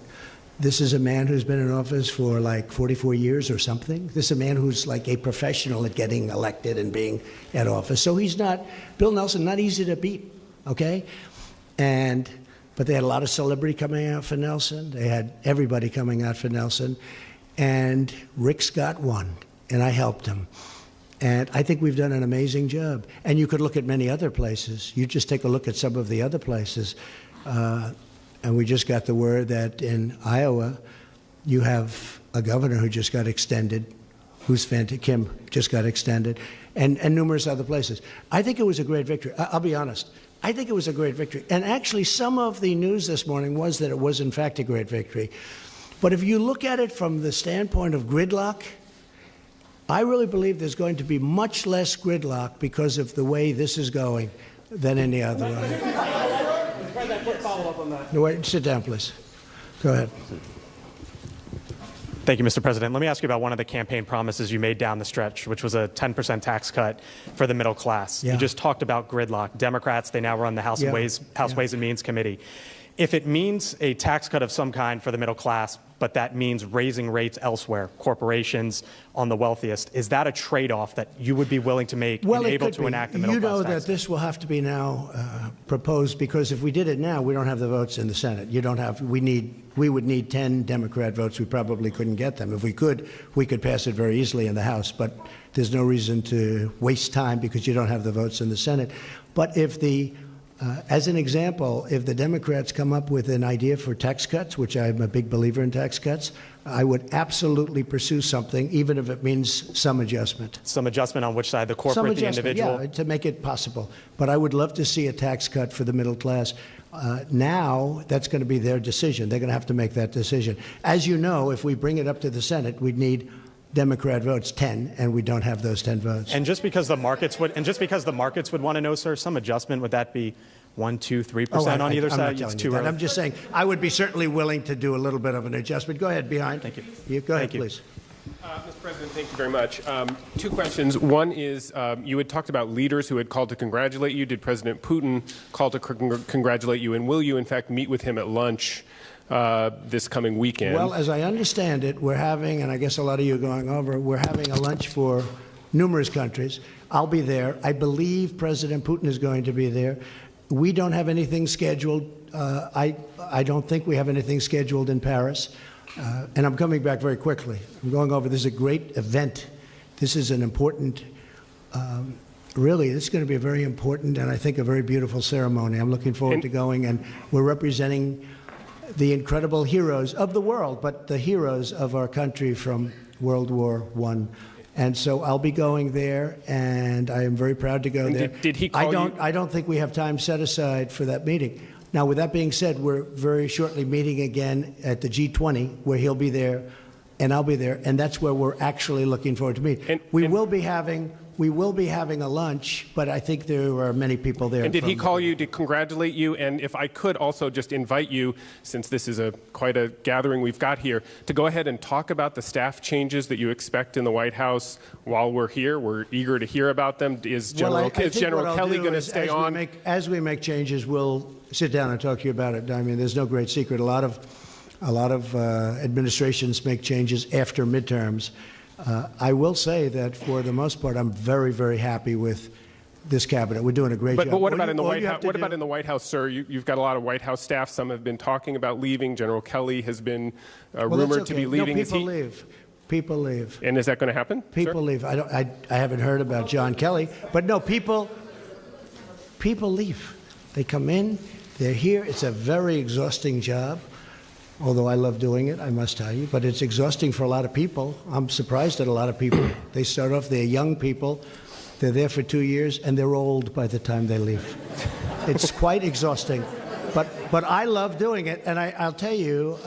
This is a man who's been in office for like 44 years or something. This is a man who's like a professional at getting elected and being at office. So he's not, Bill Nelson, not easy to beat, okay? But they had a lot of celebrity coming out for Nelson. They had everybody coming out for Nelson. And Rick Scott won, and I helped him. And I think we've done an amazing job. And you could look at many other places. You just take a look at some of the other places. And we just got the word that in Iowa, you have a governor who just got extended, Kim just got extended, and numerous other places. I think it was a great victory. I'll be honest. I think it was a great victory. And actually, some of the news this morning was that it was, in fact, a great victory. But if you look at it from the standpoint of gridlock, I really believe there's going to be much less gridlock because of the way this is going than any other way. President, quick follow-up on that. No, wait, sit down, please. Go ahead. Thank you, Mr. President. Let me ask you about one of the campaign promises you made down the stretch, which was a 10% tax cut for the middle class. Yeah. You just talked about gridlock. Democrats, they now run the House Ways and Means Committee. If it means a tax cut of some kind for the middle class, but that means raising rates elsewhere, corporations on the wealthiest, is that a trade-off that you would be willing to make and able to enact the middle class tax? You know that this will have to be now proposed, because if we did it now, we don't have the votes in the Senate. We would need 10 Democrat votes. We probably couldn't get them. If we could pass it very easily in the House, but there's no reason to waste time because you don't have the votes in the Senate. But if as an example, if the Democrats come up with an idea for tax cuts, which I'm a big believer in tax cuts, I would absolutely pursue something, even if it means some adjustment. Some adjustment on which side, the corporate, the individual? Yeah, to make it possible. But I would love to see a tax cut for the middle class. Now, that's going to be their decision. They're going to have to make that decision. As you know, if we bring it up to the Senate, we'd need Democrat votes 10, and we don't have those 10 votes. And just because the markets would want to know, sir, some adjustment, would that be 1%, 2%, 3% on either side? It's too early. I'm just saying I would be certainly willing to do a little bit of an adjustment. Go ahead, behind. Thank you. Go ahead, please. Mr. President, thank you very much. Two questions. One is, you had talked about leaders who had called to congratulate you. Did President Putin call to congratulate you? And will you, in fact, meet with him at lunch this coming weekend? Well, as I understand it, we're having, and I guess a lot of you are going over, we're having a lunch for numerous countries. I'll be there. I believe President Putin is going to be there. We don't have anything scheduled. I don't think we have anything scheduled in Paris. And I'm coming back very quickly. I'm going over. This is a great event. This is an important, really, this is going to be a very important and I think a very beautiful ceremony. I'm looking forward to going, and we're representing the incredible heroes of the world, but the heroes of our country from World War I. And so I'll be going there, and I am very proud to go there. Did he call you? I don't think we have time set aside for that meeting. Now, with that being said, we're very shortly meeting again at the G20, where he'll be there and I'll be there, and that's where we're actually looking forward to meet. We will be having a lunch, but I think there are many people there. And did he call you to congratulate you? And if I could also just invite you, since this is quite a gathering we've got here, to go ahead and talk about the staff changes that you expect in the White House while we're here. We're eager to hear about them. Is General Kelly going to stay on? As we make changes, we'll sit down and talk to you about it. I mean, there's no great secret. A lot of administrations make changes after midterms. I will say that for the most part, I'm very, very happy with this cabinet. We're doing a great job. But what about in the White House? What about in the White House, sir? You've got a lot of White House staff. Some have been talking about leaving. General Kelly has been rumored to be leaving. No, people leave. People leave. And is that going to happen? People leave. I haven't heard about John Kelly, but no, people leave. They come in. They're here. It's a very exhausting job. Although I love doing it, I must tell you, but it's exhausting for a lot of people. I'm surprised at a lot of people. They start off, they're young people, they're there for 2 years, and they're old by the time they leave. It's quite exhausting, but I love doing it, and I'll tell you,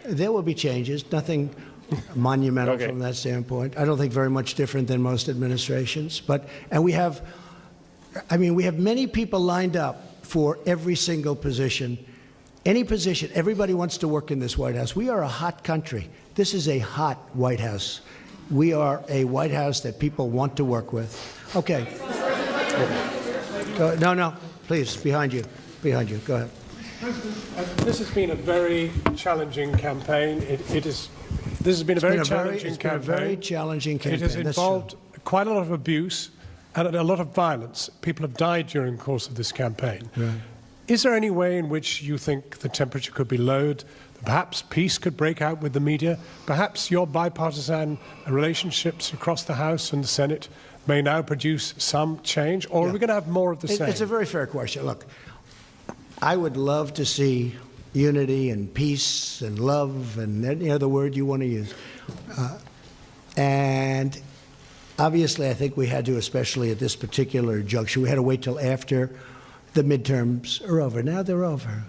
there will be changes, nothing monumental from that standpoint. I don't think very much different than most administrations, and we have many people lined up for every single position. Any position, everybody wants to work in this White House. We are a hot country. This is a hot White House. We are a White House that people want to work with. Okay. No, please, behind you. Go ahead. President, this has been a very challenging campaign. This has been a very challenging campaign. It's been a very challenging campaign. It has involved quite a lot of abuse and a lot of violence. People have died during the course of this campaign. Right. Is there any way in which you think the temperature could be lowered? Perhaps peace could break out with the media? Perhaps your bipartisan relationships across the House and the Senate may now produce some change? Or are we going to have more of the same? It's a very fair question. Look, I would love to see unity and peace and love and any other word you want to use. And obviously, I think we had to, especially at this particular juncture, we had to wait till after the midterms are over. Now they're over.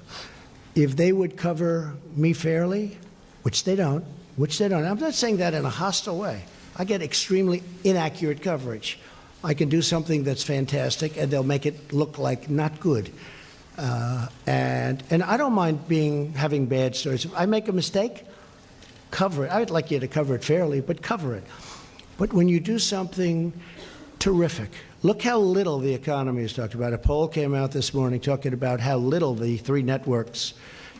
If they would cover me fairly, which they don't, I'm not saying that in a hostile way. I get extremely inaccurate coverage. I can do something that's fantastic, and they'll make it look like not good. And I don't mind having bad stories. If I make a mistake, cover it. I'd like you to cover it fairly, but cover it. But when you do something terrific, look how little the economy is talked about. A poll came out this morning talking about how little the three networks,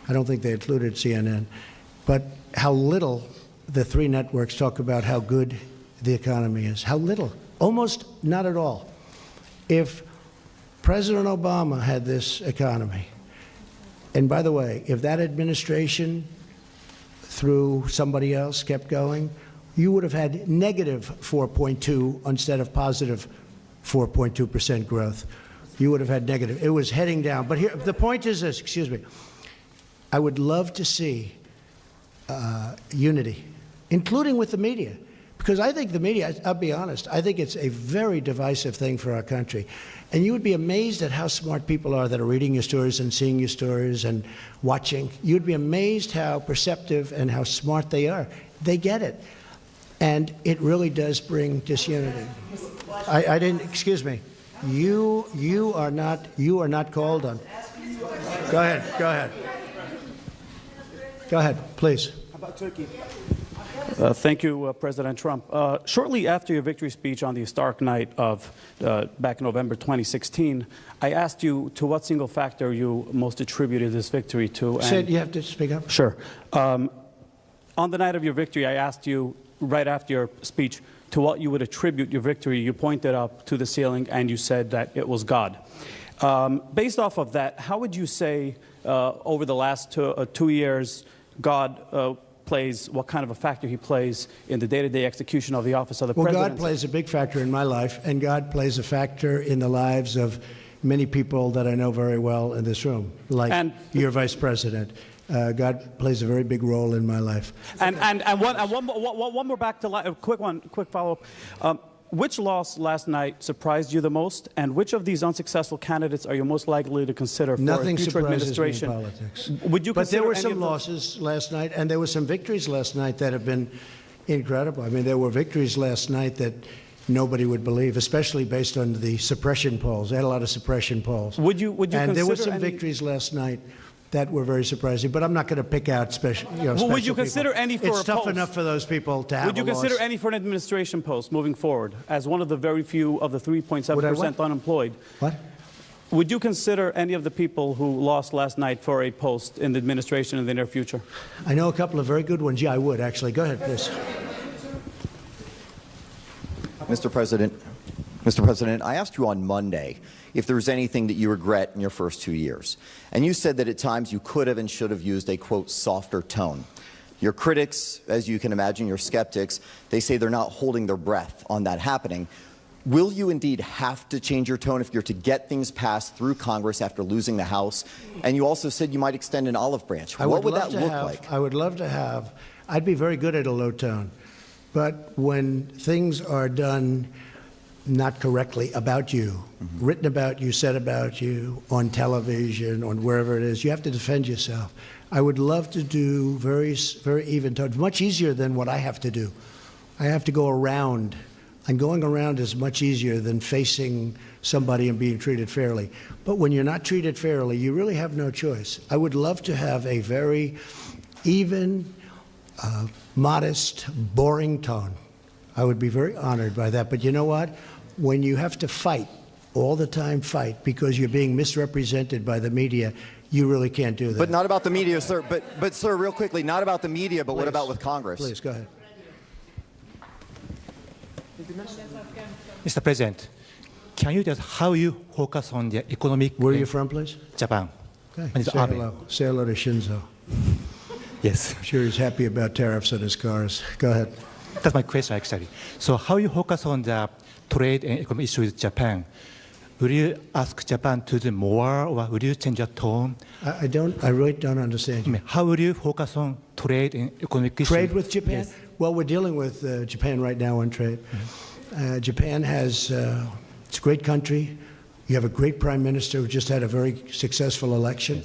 I don't think they included CNN, but how little the three networks talk about how good the economy is. How little. Almost not at all. If President Obama had this economy, and by the way, if that administration through somebody else kept going, you would have had negative 4.2 instead of positive 4.2% growth. You would have had negative. It was heading down. But here, the point is this, excuse me. I would love to see unity, including with the media. Because I think the media, I'll be honest, I think it's a very divisive thing for our country. And you would be amazed at how smart people are that are reading your stories and seeing your stories and watching. You'd be amazed how perceptive and how smart they are. They get it. And it really does bring disunity. I didn't, excuse me. You are not called on. Go ahead, please. How about Turkey? Thank you, President Trump. Shortly after your victory speech on the historic night of back in November 2016, I asked you to what single factor you most attributed this victory to. Sid, you have to speak up. Sure. On the night of your victory, I asked you, right after your speech, to what you would attribute your victory. You pointed up to the ceiling and you said that it was God. Based off of that, how would you say over the last 2 years God plays, what kind of a factor he plays in the day-to-day execution of the office of the president? Well, God plays a big factor in my life, and God plays a factor in the lives of many people that I know very well in this room, like your vice president. God plays a very big role in my life. And one more back to a quick follow-up. Which loss last night surprised you the most, and which of these unsuccessful candidates are you most likely to consider for Nothing a future administration? Me in politics. Would you but there were any some losses last night, and there were some victories last night that have been incredible. I mean, there were victories last night that nobody would believe, especially based on the suppression polls. They had a lot of suppression polls. Would you and there were some victories last night that were very surprising, but I'm not going to pick out special. Well, would you consider any for it's a tough post? Enough for those people to have. Would you a consider loss. any for an administration post moving forward as one of the very few of the 3.7% unemployed? What? Would you consider any of the people who lost last night for a post in the administration in the near future? I know a couple of very good ones. Yeah, I would actually. Go ahead, please. Mr. President, I asked you on Monday if there was anything that you regret in your first 2 years. And you said that at times you could have and should have used a, quote, softer tone. Your critics, as you can imagine, your skeptics, they say they're not holding their breath on that happening. Will you indeed have to change your tone if you're to get things passed through Congress after losing the House? And you also said you might extend an olive branch. What would that look like? I would love to have. I'd be very good at a low tone. But when things are done not correctly about you, written about you, said about you, on television, on wherever it is, you have to defend yourself. I would love to do very even tones, much easier than what I have to do. I have to go around, and going around is much easier than facing somebody and being treated fairly. But when you're not treated fairly, you really have no choice. I would love to have a very even, modest, boring tone. I would be very honored by that. But you know what? When you have to fight, all the time fight, because you're being misrepresented by the media, you really can't do that. But not about the media, sir. But sir, real quickly, not about the media, but what about with Congress? Please, go ahead. Mr. President, can you tell how you focus on the economic... Where are you from, please? Japan. Okay. Say hello. Say hello to Shinzo. Yes. I'm sure he's happy about tariffs on his cars. Go ahead. That's my question, actually. So how you focus on the trade and economic issue with Japan? Will you ask Japan to do more, or will you change your tone? I really don't understand you. How will you focus on trade and economic issues? Trade with Japan? Yes. Well, we're dealing with Japan right now on trade. Japan has, it's a great country. You have a great prime minister who just had a very successful election.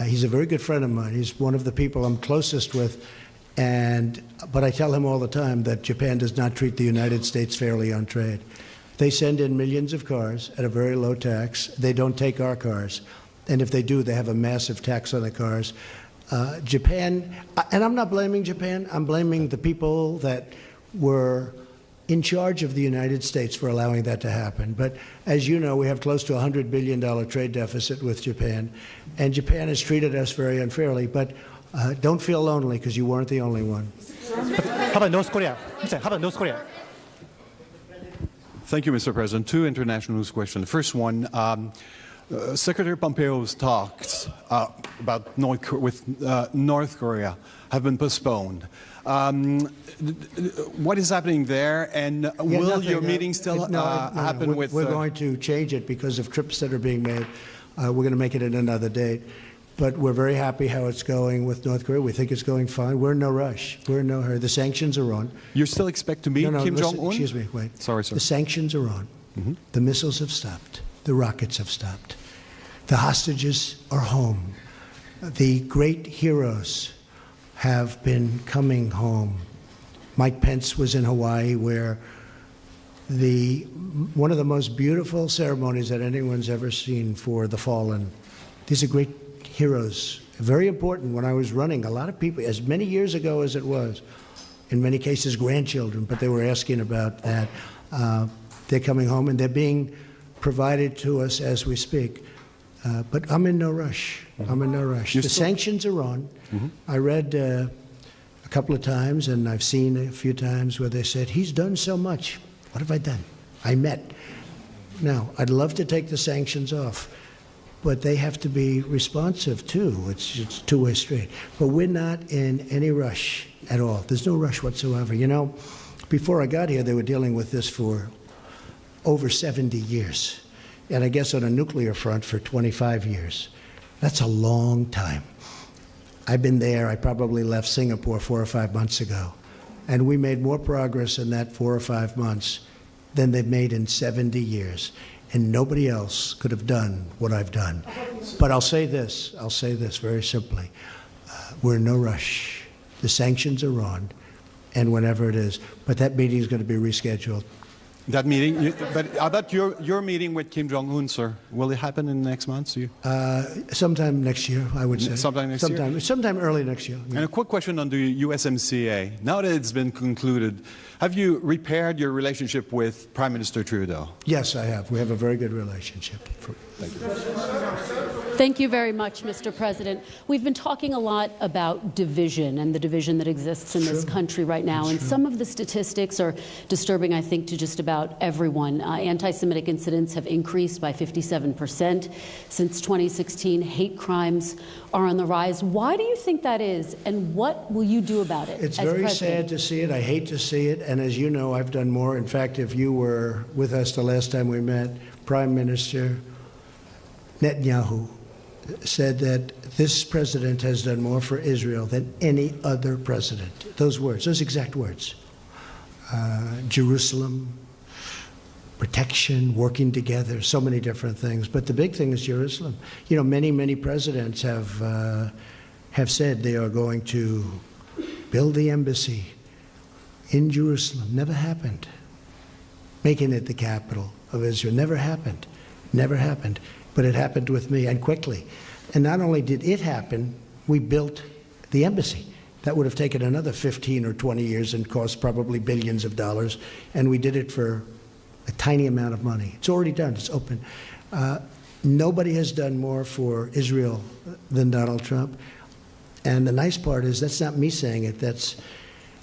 He's a very good friend of mine. He's one of the people I'm closest with. But I tell him all the time that Japan does not treat the United States fairly on trade. They send in millions of cars at a very low tax. They don't take our cars. And if they do, they have a massive tax on the cars. Japan, and I'm not blaming Japan, I'm blaming the people that were in charge of the United States for allowing that to happen. But as you know, we have close to a $100 billion trade deficit with Japan. And Japan has treated us very unfairly. But don't feel lonely, because you weren't the only one. How about North Korea? How about North Korea? Thank you, Mr. President. Two international news questions. The first one, Secretary Pompeo's talks about North Korea have been postponed. What is happening there, and will your meeting still happen with... We're going to change it because of trips that are being made. We're going to make it at another date. But we're very happy how it's going with North Korea. We think it's going fine. We're in no rush. We're in no hurry. The sanctions are on. You still expect to meet Kim Jong-un? Excuse me, wait. Sorry, sir. The sanctions are on. The missiles have stopped. The rockets have stopped. The hostages are home. The great heroes have been coming home. Mike Pence was in Hawaii, where one of the most beautiful ceremonies that anyone's ever seen for the fallen. These are great heroes. Very important. When I was running, a lot of people, as many years ago as it was, in many cases grandchildren, but they were asking about that. They're coming home, and they're being provided to us as we speak. But I'm in no rush. I'm in no rush. The sanctions are on. I read a couple of times, and I've seen a few times where they said, he's done so much. What have I done? I met. Now, I'd love to take the sanctions off, but they have to be responsive, too. It's a two-way street. But we're not in any rush at all. There's no rush whatsoever. You know, before I got here, they were dealing with this for over 70 years. And I guess on a nuclear front for 25 years. That's a long time. I've been there. I probably left Singapore 4 or 5 months ago. And we made more progress in that 4 or 5 months than they've made in 70 years. And nobody else could have done what I've done. But I'll say this very simply. We're in no rush. The sanctions are on, and whenever it is. But that meeting is going to be rescheduled. That meeting, but how about your meeting with Kim Jong-un, sir? Will it happen in the next month? Sometime next year, I would say. Sometime next year? Sometime early next year. Yeah. And a quick question on the USMCA. Now that it's been concluded, have you repaired your relationship with Prime Minister Trudeau? Yes, I have. We have a very good relationship. Thank you. Thank you very much, Mr. President. We've been talking a lot about division and the division that exists in this country right now. And some of the statistics are disturbing, I think, to just about everyone. Anti-Semitic incidents have increased by 57% since 2016. Hate crimes are on the rise. Why do you think that is, and what will you do about it? It's very sad to see it. I hate to see it. And as you know, I've done more. In fact, if you were with us the last time we met, Prime Minister Netanyahu said that this president has done more for Israel than any other president. Those words, those exact words. Jerusalem, protection, working together, so many different things. But the big thing is Jerusalem. You know, many presidents have said they are going to build the embassy in Jerusalem. Never happened. Making it the capital of Israel. Never happened. Never happened. But it happened with me, and quickly. And not only did it happen, we built the embassy. That would have taken another 15 or 20 years and cost probably billions of dollars. And we did it for a tiny amount of money. It's already done. It's open. Nobody has done more for Israel than Donald Trump. And the nice part is that's not me saying it. That's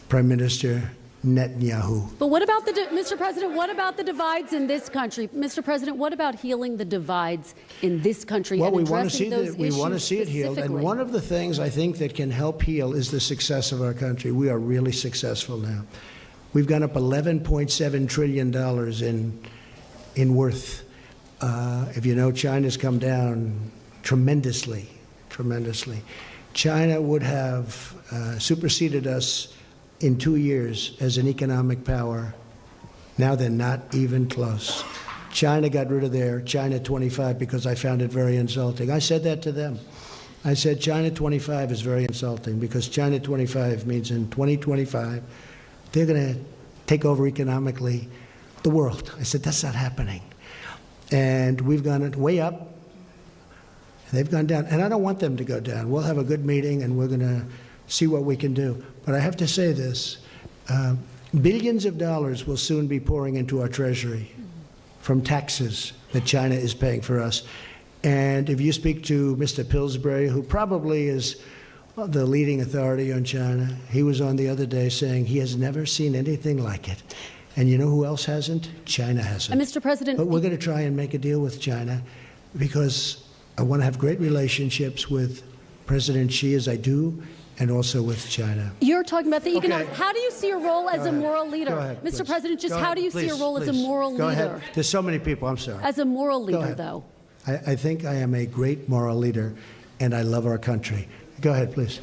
Prime Minister Netanyahu. But what about Mr. President, what about the divides in this country? Mr. President, what about healing the divides in this country Well, and we want to addressing see those we want to issues see it healed. And specifically? one of the things I think that can help heal is the success of our country. We are really successful now. We've gone up $11.7 trillion in worth. If you know, China's come down tremendously. China would have superseded us in 2 years as an economic power. Now they're not even close. China got rid of their China 25 because I found it very insulting. I said that to them. I said China 25 is very insulting because China 25 means in 2025 they're going to take over economically the world. I said that's not happening. And we've gone way up. They've gone down. And I don't want them to go down. We'll have a good meeting and we're going to see what we can do. But I have to say this. Billions of dollars will soon be pouring into our treasury from taxes that China is paying for us. And if you speak to Mr. Pillsbury, who probably is the leading authority on China, he was on the other day saying he has never seen anything like it. And you know who else hasn't? China hasn't. And Mr. President, but we're going to try and make a deal with China because I want to have great relationships with President Xi, as I do, and also with China. you're talking about the economic. How do you see your role as a moral leader? Go ahead, Mr. please. President, just Go how ahead, do you see your please, role as a please. moral Go leader? ahead. There's so many people, I'm sorry. As a moral leader, ahead. though. I think I am a great moral leader, and I love our country. Go ahead, please.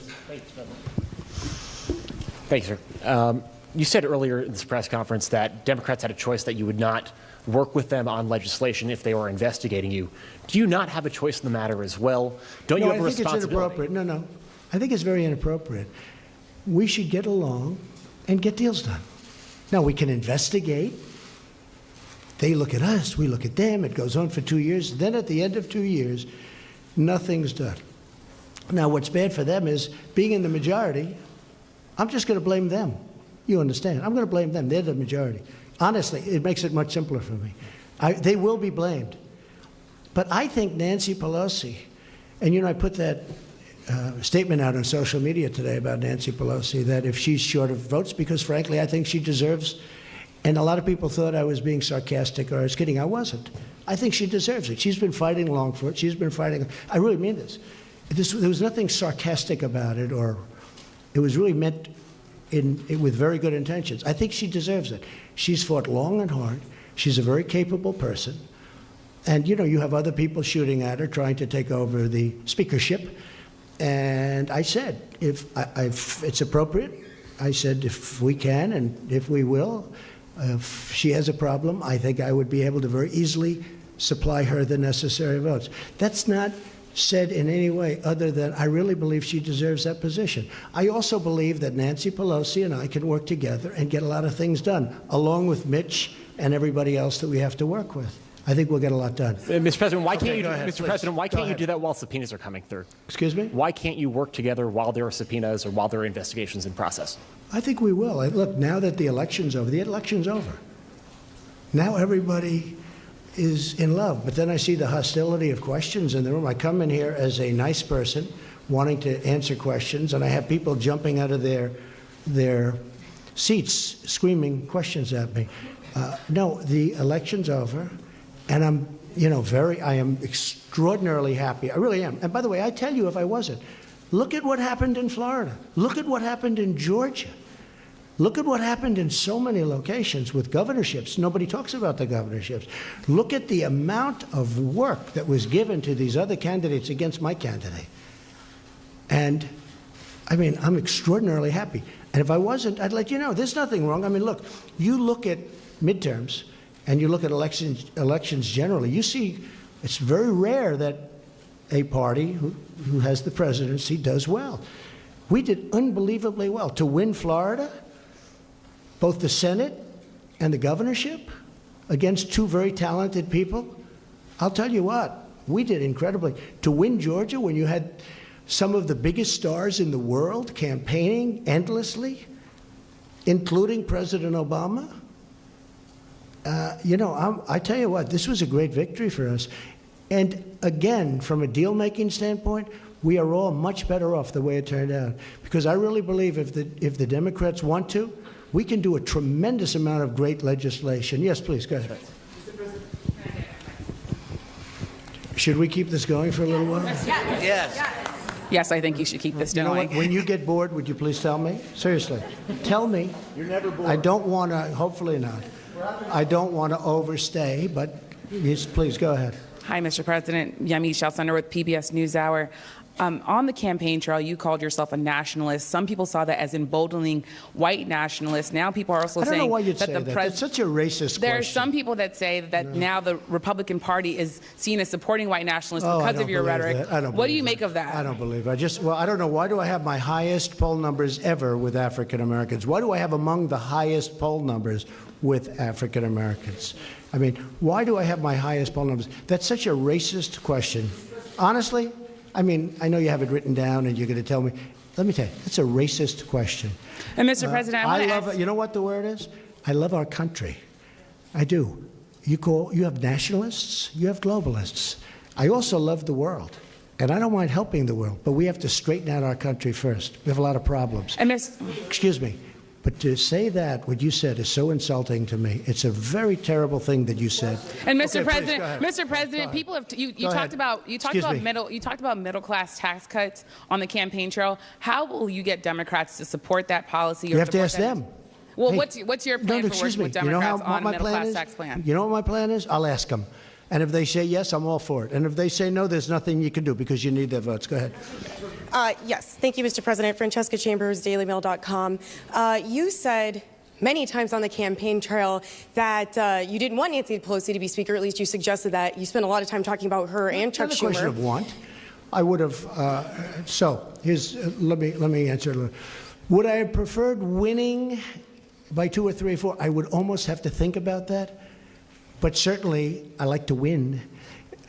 Thank you, sir. You said earlier in this press conference that Democrats had a choice that you would not work with them on legislation if they were investigating you. Do you not have a choice in the matter as well? Don't you have a responsibility? I think it's inappropriate. No. I think it's very inappropriate. We should get along and get deals done. Now, we can investigate. They look at us, we look at them. It goes on for 2 years. Then at the end of 2 years, nothing's done. Now, what's bad for them is being in the majority, I'm just going to blame them. You understand? I'm going to blame them. They're the majority. Honestly, it makes it much simpler for me. They will be blamed. But I think Nancy Pelosi, and I put that statement out on social media today about Nancy Pelosi, that if she's short of votes, because frankly, I think she deserves, and a lot of people thought I was being sarcastic or I was kidding. I wasn't. I think she deserves it. She's been fighting long for it. She's been fighting. I really mean this. There was nothing sarcastic about it, or it was really meant with very good intentions. I think she deserves it. She's fought long and hard. She's a very capable person. And, you have other people shooting at her, trying to take over the speakership. And I said, if it's appropriate, I said, if we can and if we will, if she has a problem, I think I would be able to very easily supply her the necessary votes. That's not said in any way other than I really believe she deserves that position. I also believe that Nancy Pelosi and I can work together and get a lot of things done, along with Mitch and everybody else that we have to work with. I think we'll get a lot done. Mr. President, why can't you? Ahead, Mr. please. President, why Go can't you ahead. do that while subpoenas are coming through? Excuse me? Why can't you work together while there are subpoenas or while there are investigations in process? I think we will. Look, now that the election's over, now everybody is in love. But then I see the hostility of questions in the room. I come in here as a nice person wanting to answer questions, and I have people jumping out of their seats screaming questions at me. No, the election's over, and I am extraordinarily happy. I really am. And by the way, I tell you if I wasn't, look at what happened in Florida. Look at what happened in Georgia. Look at what happened in so many locations with governorships. Nobody talks about the governorships. Look at the amount of work that was given to these other candidates against my candidate. And, I'm extraordinarily happy. And if I wasn't, I'd let you know. There's nothing wrong. Look, you look at midterms and you look at elections generally, you see it's very rare that a party who has the presidency does well. We did unbelievably well to win Florida, both the Senate and the governorship, against two very talented people. I'll tell you what, we did incredibly. To win Georgia when you had some of the biggest stars in the world campaigning endlessly, including President Obama, I tell you what, this was a great victory for us. And again, from a deal-making standpoint, we are all much better off the way it turned out. Because I really believe if the Democrats want to, we can do a tremendous amount of great legislation. Yes, please, go ahead. Should we keep this going for a little while? Yes, I think you should keep this You know going. what? When you get bored, would you please tell me? Seriously. Tell me. You're never bored. I don't want to, hopefully not. I don't want to overstay, but yes, please go ahead. Hi, Mr. President. Yamiche Alcindor with PBS NewsHour. On the campaign trail, you called yourself a nationalist. Some people saw that as emboldening white nationalists. Now people are also I don't know saying why you'd that say the that. president. That's such a racist There are question. some people that say that now the Republican Party is seen as supporting white nationalists Oh, I because don't of your believe rhetoric. that. I don't What do you believe make of that? I don't believe it. I don't know. Why do I have my highest poll numbers ever with African Americans? Why do I have among the highest poll numbers with African Americans? I mean, why do I have my highest poll numbers? That's such a racist question. Honestly, I mean, I know you have it written down and you're going to tell me. Let me tell you, it's a racist question. And Mr. President, I love it. You know what the word is? I love our country. I do. You have nationalists, you have globalists. I also love the world. And I don't mind helping the world, but we have to straighten out our country first. We have a lot of problems. And Excuse me. But to say that, what you said, is so insulting to me. It's a very terrible thing that you said. And Mr. Okay, President, please, go ahead. Mr. President, people have you Go ahead. Excuse me. talked about middle class tax cuts on the campaign trail. How will you get Democrats to support that policy? You or have to support ask that? them. Well, Hey, what's your no, plan for excuse working me. with You know Democrats what on a my middle plan class is? tax plan? You know what my plan is? I'll ask them. And if they say yes, I'm all for it. And if they say no, there's nothing you can do because you need their votes. Go ahead. Yes, thank you, Mr. President. Francesca Chambers, DailyMail.com. You said many times on the campaign trail that you didn't want Nancy Pelosi to be Speaker. At least you suggested that. You spent a lot of time talking about her and Chuck Not a question Schumer. of want. I would have. So here's let me answer a little. Would I have preferred winning by 2 or 3 or 4? I would almost have to think about that. But certainly, I like to win.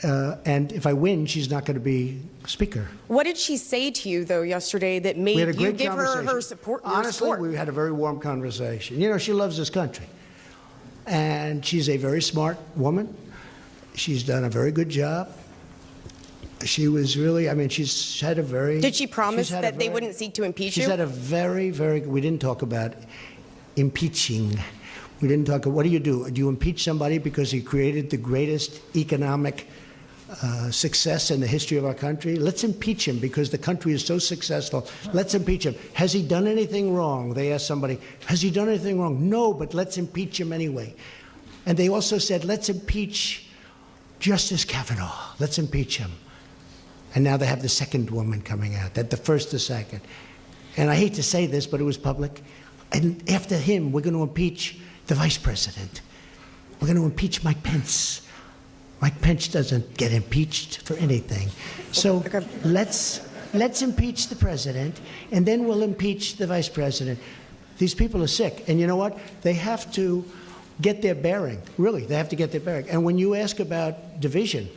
And if I win, she's not going to be Speaker. What did she say to you, though, yesterday that We had a made you great give her conversation. her support? your Honestly, support? we had a very warm conversation. You know, she loves this country. And she's a very smart woman. She's done a very good job. She was really, I mean, she's had a very... Did she promise she's had a that they very- wouldn't seek to impeach She's you? had a very, very... We didn't talk about impeaching. We didn't talk... What do? Do you impeach somebody because he created the greatest economic success in the history of our country? Let's impeach him because the country is so successful. Let's impeach him. Has he done anything wrong? They asked somebody, has he done anything wrong? No, but let's impeach him anyway. And they also said, let's impeach Justice Kavanaugh. Let's impeach him. And now they have the second woman coming out, that the first, the second. And I hate to say this, but it was public. And after him, we're going to impeach the vice president. We're going to impeach Mike Pence. Mike Pence doesn't get impeached for anything. So let's impeach the president, and then we'll impeach the vice president. These people are sick. And you know what? They have to get their bearing. Really, they have to get their bearing. And when you ask about division,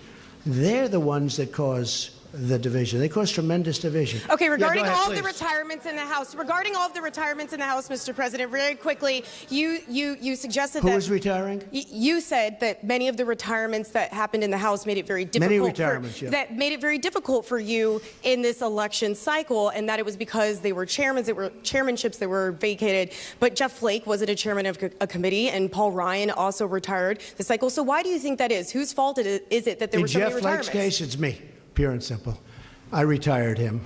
they're the ones that cause the division. They cause tremendous division. Okay, regarding Yeah, go ahead, all of the please. retirements in the House, Mr. President, very quickly, you suggested Who that is retiring? You said that many of the retirements that happened in the House made it very difficult. Many retirements, yeah. That made it very difficult for you in this election cycle, and that it was because they were chairmanships that were vacated. But Jeff Flake wasn't a chairman of a committee, and Paul Ryan also retired the cycle. So why do you think that is? Whose fault is it that there were so many In Jeff Flake's retirements? case, it's me, pure and simple. I retired him.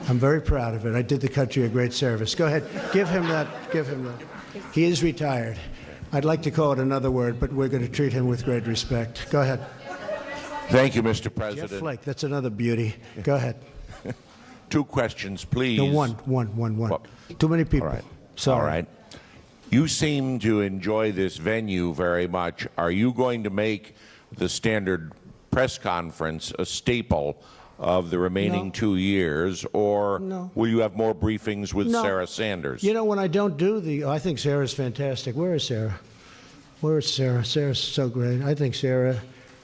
I'm very proud of it. I did the country a great service. Go ahead, give him that. Give him that. He is retired. I'd like to call it another word, but we're going to treat him with great respect. Go ahead. Thank you, Mr. President. Jeff Flake, that's another beauty. Go ahead. 2 questions, please. No, one. Too many people. All right. Sorry. All right. You seem to enjoy this venue very much. Are you going to make the standard press conference a staple of the remaining No. 2 years, or No. will you have more briefings with No. Sarah Sanders? You know, when I don't do I think Sarah's fantastic. Where is Sarah? Where is Sarah? Sarah's so great. I think Sarah,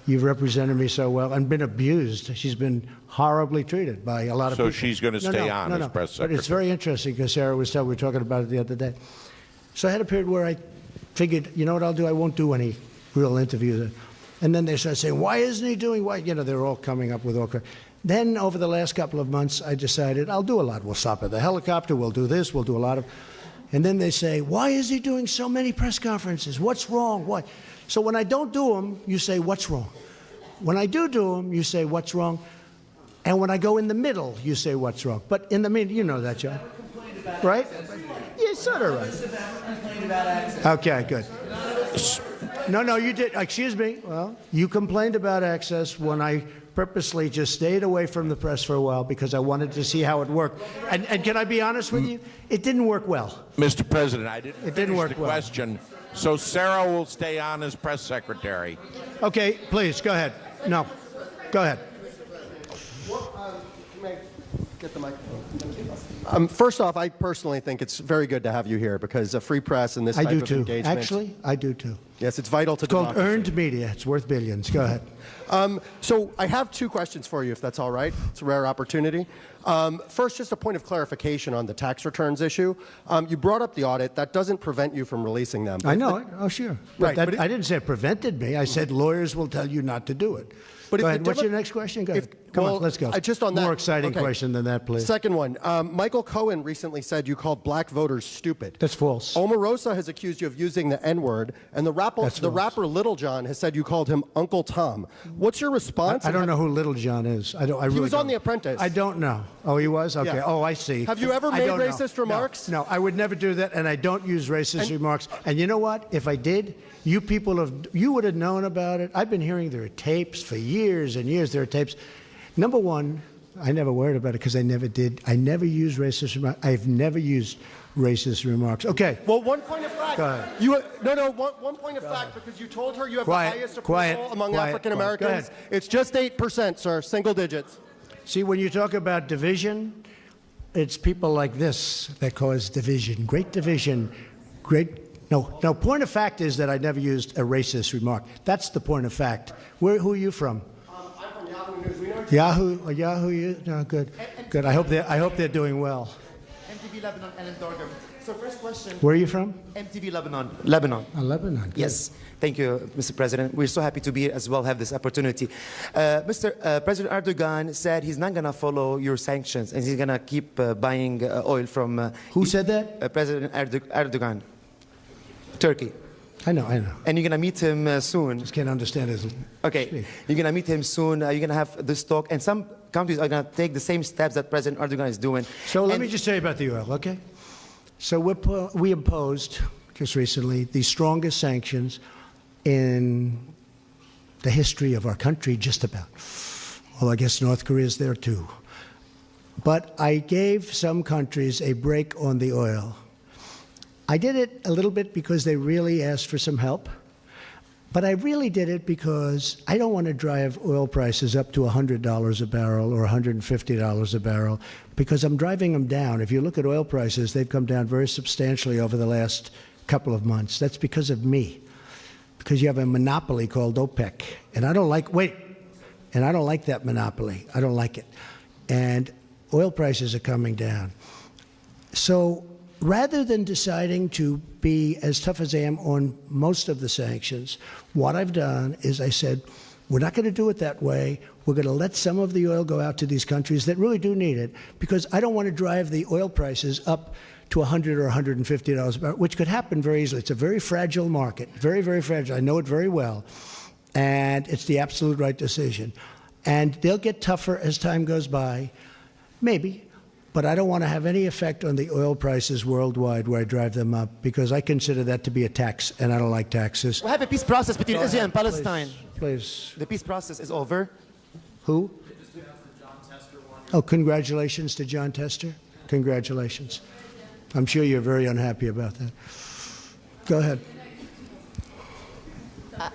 you've represented me so well and been abused. She's been horribly treated by a lot of So people. she's going to stay on as press But secretary. it's very interesting because Sarah we were talking about it the other day. So I had a period where I figured, you know what I'll do? I won't do any real interviews. And then they started saying, why isn't he doing what? You know, they're all coming up with all kinds. Then over the last couple of months, I decided I'll do a lot. We'll stop at the helicopter. We'll do this. We'll do a lot of. And then they say, why is he doing so many press conferences? What's wrong? What? So when I don't do them, you say, what's wrong? When I do them, you say, what's wrong? And when I go in the middle, you say, what's wrong? But in the middle, you know that, John. Right? Yeah, sort of right. Okay, good. No, you did. Excuse me. Well, you complained about access when I purposely just stayed away from the press for a while because I wanted to see how it worked. And can I be honest with you? It didn't work well. Mr. President, I didn't It didn't finish work the well. question. So Sarah will stay on as press secretary. Okay, please, go ahead. No, go ahead. Get the microphone. First off, I personally think it's very good to have you here because a free press and this I type do of too. engagement. Actually, I do too. Yes, it's vital to It's called democracy. earned media. It's worth billions. Go ahead. So I have two questions for you, if that's all right. It's a rare opportunity. First, just a point of clarification on the tax returns issue. You brought up the audit. That doesn't prevent you from releasing them. I know it. Oh, sure. Right, But but it- I didn't say it prevented me. I said lawyers will tell you not to do it. But Go if ahead. the What's Demo- your next question? Go ahead. Come well, on, let's go. Just on that. More exciting Okay. question than that, please. Second one. Michael Cohen recently said you called black voters stupid. That's false. Omarosa has accused you of using the N-word, and the rapper Little John has said you called him Uncle Tom. What's your response? I don't know who Little John is. I really was on don't. The Apprentice. I don't know. Oh, he was? Okay. Yeah. Oh, I see. Have you ever I made don't know. racist remarks? No, I would never do that, and I don't use racist remarks. And you know what? If I did, you would have known about it. I've been hearing there are tapes for years and years. There are tapes. Number one, I never worried about it because I never did. I never used racist remarks. I've never used racist remarks. Okay. Well, one point of fact. Go ahead. One point of fact, because you told her you have Quiet, the highest quiet, approval among quiet, African quiet. Go Americans. ahead. It's just 8%, sir, single digits. See, when you talk about division, it's people like this that cause division. Great division. No, point of fact is that I never used a racist remark. That's the point of fact. Who are you from? I'm from Yahoo News. We know Yahoo, no, good. Good. I hope they're doing well. MTV Lebanon, Ellen Dorger. So first question. Where are you from? MTV Lebanon. Lebanon. Lebanon. Good. Yes. Thank you, Mr. President. We're so happy to be here as well, have this opportunity. President Erdogan said he's not going to follow your sanctions and he's going to keep buying oil from... Who said that? President Erdogan. Turkey. I know. And you're going to meet him soon. Just can't understand his... Okay. You're going to meet him soon. You're going to have this talk. And some countries are going to take the same steps that President Erdogan is doing. So let me just tell you about the oil, okay? So we imposed, just recently, the strongest sanctions in the history of our country, just about. Well, I guess North Korea's there too. But I gave some countries a break on the oil. I did it a little bit because they really asked for some help. But I really did it because I don't want to drive oil prices up to $100 a barrel or $150 a barrel, because I'm driving them down. If you look at oil prices, they've come down very substantially over the last couple of months. That's because of me, because you have a monopoly called OPEC. And I don't like that monopoly. I don't like it. And oil prices are coming down. So rather than deciding to be as tough as I am on most of the sanctions, what I've done is I said, we're not going to do it that way. We're going to let some of the oil go out to these countries that really do need it, because I don't want to drive the oil prices up to $100 or $150 a barrel, which could happen very easily. It's a very fragile market, very, very fragile. I know it very well. And it's the absolute right decision. And they'll get tougher as time goes by, maybe. But I don't want to have any effect on the oil prices worldwide where I drive them up, because I consider that to be a tax, and I don't like taxes. We have a peace process between Go Israel ahead, and Palestine. Please. The peace process is over. Who? Oh, congratulations to John Tester. Congratulations. I'm sure you're very unhappy about that. Go ahead.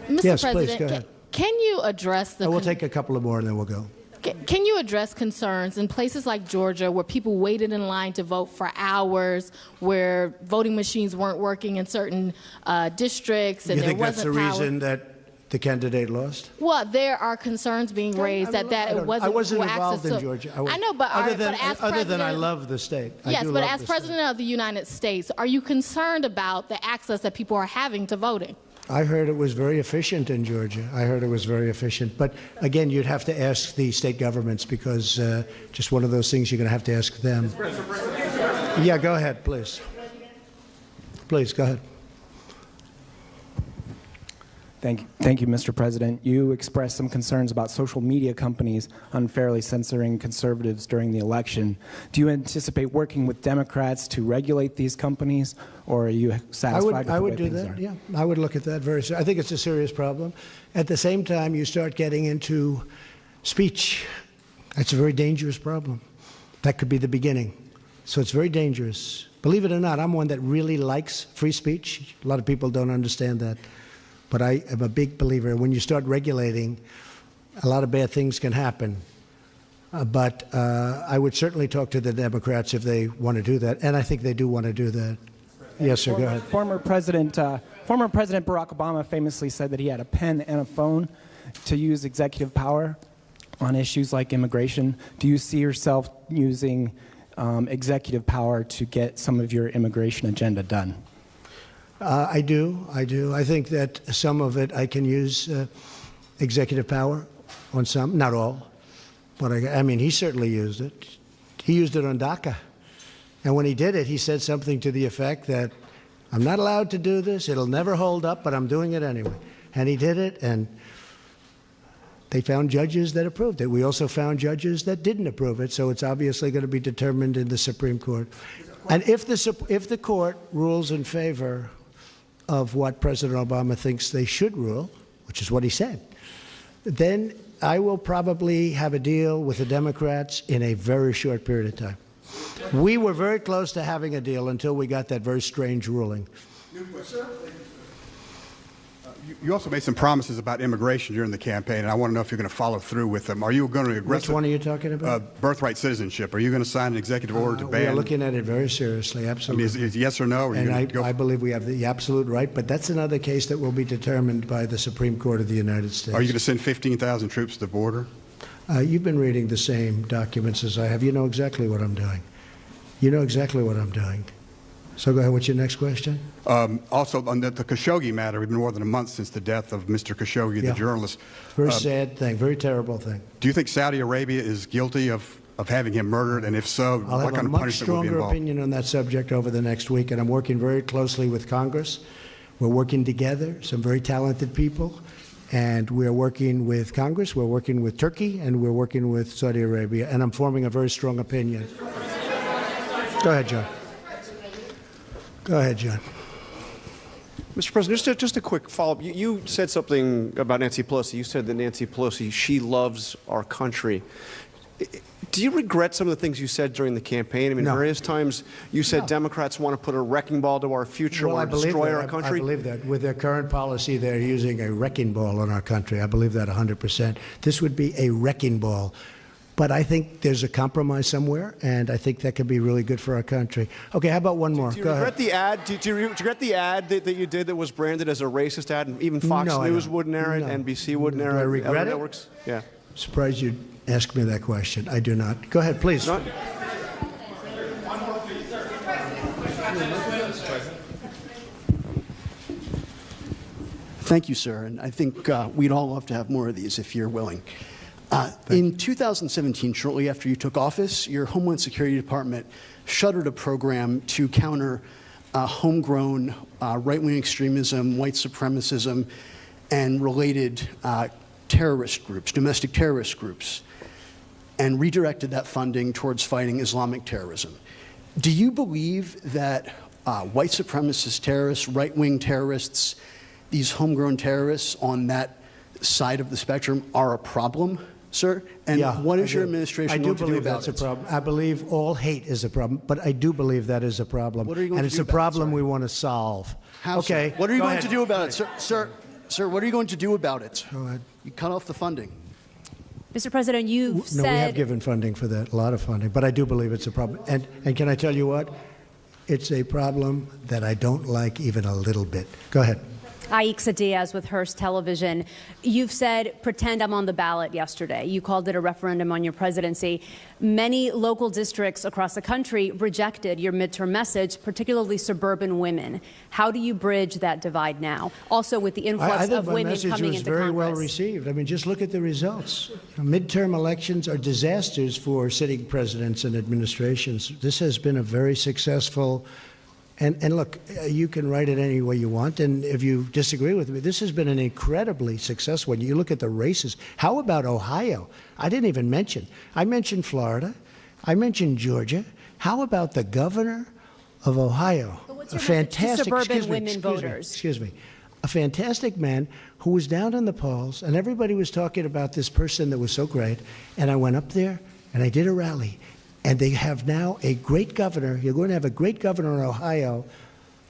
Mr. Yes, President, please, go ahead. Can you address the... We'll take a couple of more and then we'll go. Can you address concerns in places like Georgia where people waited in line to vote for hours, where voting machines weren't working in certain districts, and You there think that's wasn't the power? reason that the candidate lost? Well, there are concerns being raised that it wasn't I wasn't equal involved access in to- Georgia. I know, but other than as other than I president- love the state. I Yes, do but love as the state. president of the United States, are you concerned about the access that people are having to voting? I heard it was very efficient in Georgia. I heard it was very efficient. But again, you'd have to ask the state governments, because just one of those things you're going to have to ask them. Yeah, go ahead, please. Please, go ahead. Thank you, Mr. President. You expressed some concerns about social media companies unfairly censoring conservatives during the election. Do you anticipate working with Democrats to regulate these companies, or are you satisfied with the way things are? Yeah, I would look at that very seriously. I think it's a serious problem. At the same time, you start getting into speech. That's a very dangerous problem. That could be the beginning. So it's very dangerous. Believe it or not, I'm one that really likes free speech. A lot of people don't understand that. But I am a big believer. When you start regulating, a lot of bad things can happen. But I would certainly talk to the Democrats if they want to do that. And I think they do want to do that. Yes, sir, go ahead. Former President Barack Obama famously said that he had a pen and a phone to use executive power on issues like immigration. Do you see yourself using executive power to get some of your immigration agenda done? I do. I think that some of it I can use executive power on some, not all. But I mean, he certainly used it. He used it on DACA. And when he did it, he said something to the effect that, I'm not allowed to do this, it'll never hold up, but I'm doing it anyway. And he did it, and they found judges that approved it. We also found judges that didn't approve it, so it's obviously going to be determined in the Supreme Court. And if the court rules in favor of what President Obama thinks they should rule, which is what he said, then I will probably have a deal with the Democrats in a very short period of time. We were very close to having a deal until we got that very strange ruling. You also made some promises about immigration during the campaign, and I want to know if you're going to follow through with them. Are you going to Which one are you talking about? Birthright citizenship. Are you going to sign an executive order to ban? We are looking at it very seriously, absolutely. I mean, is yes or no? Or and I believe we have the absolute right, but that's another case that will be determined by the Supreme Court of the United States. Are you going to send 15,000 troops to the border? You've been reading the same documents as I have. You know exactly what I'm doing. You know exactly what I'm doing. So go ahead. What's your next question? Also, on the Khashoggi matter, we've been more than a month since the death of Mr. Khashoggi, the journalist. Very sad thing, very terrible thing. Do you think Saudi Arabia is guilty of having him murdered? And if so, what kind of punishment would be involved? I'll have a much stronger opinion on that subject over the next week, and I'm working very closely with Congress. We're working together, some very talented people, and we're working with Congress, we're working with Turkey, and we're working with Saudi Arabia, and I'm forming a very strong opinion. Go ahead, John. Go ahead, John. Mr. President, just a quick follow-up. You said something about Nancy Pelosi. You said that Nancy Pelosi, she loves our country. Do you regret some of the things you said during the campaign? I mean, various times you said Democrats want to put a wrecking ball to our future or destroy our country. I believe that. With their current policy, they're using a wrecking ball on our country. I believe that 100%. This would be a wrecking ball. But I think there's a compromise somewhere, and I think that could be really good for our country. Okay, how about one more? Do you regret the ad? Do you regret the ad that you did that was branded as a racist ad, and even Fox News wouldn't air it, NBC wouldn't air it? Do I regret it? Networks? Yeah. Surprised you'd ask me that question. I do not. Go ahead, please. Thank you, sir. And I think we'd all love to have more of these if you're willing. In 2017, shortly after you took office, your Homeland Security Department shuttered a program to counter homegrown right-wing extremism, white supremacism, and related terrorist groups, domestic terrorist groups, and redirected that funding towards fighting Islamic terrorism. Do you believe that white supremacist terrorists, right-wing terrorists, these homegrown terrorists on that side of the spectrum are a problem, sir? And what is your administration going to do about it? I do believe that's a problem. I believe all hate is a problem, but I do believe that is a problem. What are you going to do about it? And it's a problem we want to solve. How, okay. Sir? What are you going to do about it, sir? Sir, what are you going to do about it? Go ahead. You cut off the funding. Mr. President, you've said... No, we have given funding for that, a lot of funding, but I do believe it's a problem. And can I tell you what? It's a problem that I don't like even a little bit. Go ahead. Aixa Diaz with Hearst Television. You've said, pretend I'm on the ballot yesterday. You called it a referendum on your presidency. Many local districts across the country rejected your midterm message, particularly suburban women. How do you bridge that divide now? Also with the influx of women coming into Congress. I think my message was very well received. I mean, just look at the results. Midterm elections are disasters for sitting presidents and administrations. This has been a very successful And look, you can write it any way you want, and if you disagree with me, this has been an incredibly successful one. You look at the races. How about Ohio? I didn't even mention. I mentioned Florida. I mentioned Georgia. How about the governor of Ohio? But what's your message to suburban women voters? Excuse me. A fantastic man who was down in the polls, and everybody was talking about this person that was so great, and I went up there, and I did a rally. And they have now a great governor. You're going to have a great governor in Ohio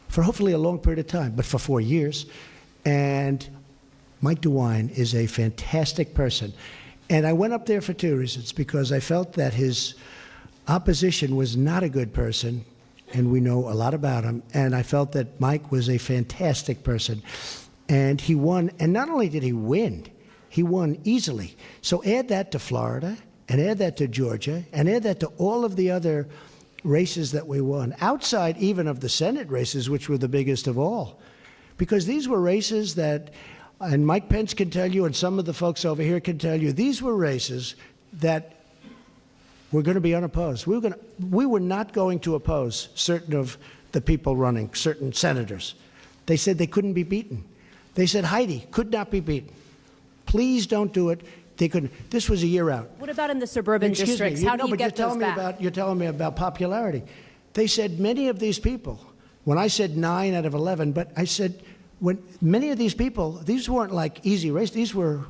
for hopefully a long period of time, but for 4 years. And Mike DeWine is a fantastic person. And I went up there for two reasons, because I felt that his opposition was not a good person, and we know a lot about him. And I felt that Mike was a fantastic person. And he won. And not only did he win, he won easily. So add that to Florida, and add that to Georgia, and add that to all of the other races that we won, outside even of the Senate races, which were the biggest of all. Because these were races that, and Mike Pence can tell you, and some of the folks over here can tell you, these were races that were going to be unopposed. We were not going to oppose certain of the people running, certain senators. They said they couldn't be beaten. They said Heidi could not be beaten. Please don't do it. They couldn't. This was a year out. What about in the suburban districts? How do you get those back? You're telling me about popularity. They said many of these people, when I said 9 out of 11, but I said when many of these people, these weren't like easy races. These were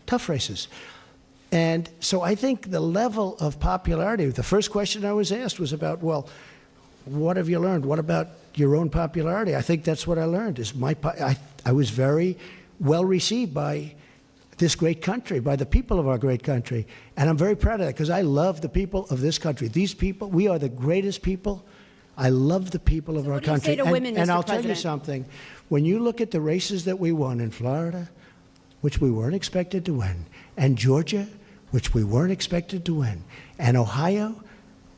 tough races. And so I think the level of popularity, the first question I was asked was about, well, what have you learned? What about your own popularity? I think that's what I learned. I was very well received by this great country, by the people of our great country. And I'm very proud of that, because I love the people of this country. These people, we are the greatest people. I love the people of our country. What do you say to women, Mr. And I'll President? tell you something. When you look at the races that we won in Florida, which we weren't expected to win, and Georgia, which we weren't expected to win, and Ohio,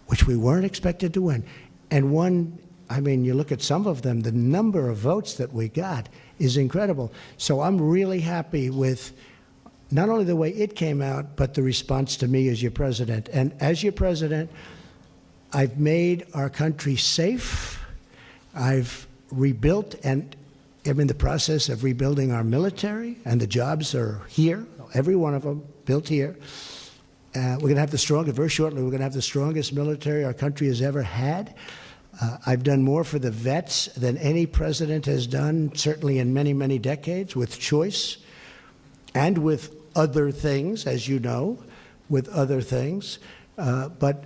which we weren't expected to win, and one, I mean, you look at some of them, the number of votes that we got is incredible. So I'm really happy with not only the way it came out, but the response to me as your president. And as your president, I've made our country safe. I've rebuilt, and I'm in the process of rebuilding our military, and the jobs are here, every one of them built here. We're going to have the strongest, very shortly, we're going to have the strongest military our country has ever had. I've done more for the vets than any president has done, certainly in many, many decades, with choice and with other things, as you know, with other things. But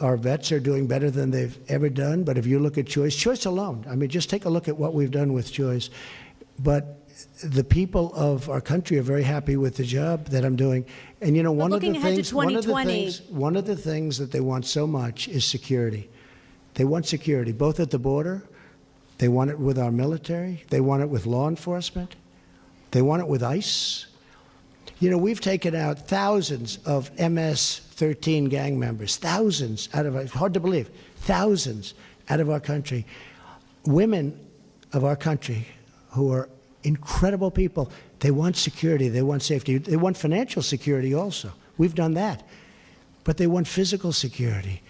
our vets are doing better than they've ever done. But if you look at choice alone, I mean, just take a look at what we've done with choice. But the people of our country are very happy with the job that I'm doing. And you know, one of the things that they want so much is security. They want security, both at the border. They want it with our military. They want it with law enforcement. They want it with ICE. You know, we've taken out thousands of MS-13 gang members, thousands out of, it's hard to believe, thousands out of our country. Women of our country who are incredible people, they want security, they want safety, they want financial security also. We've done that. But they want physical security.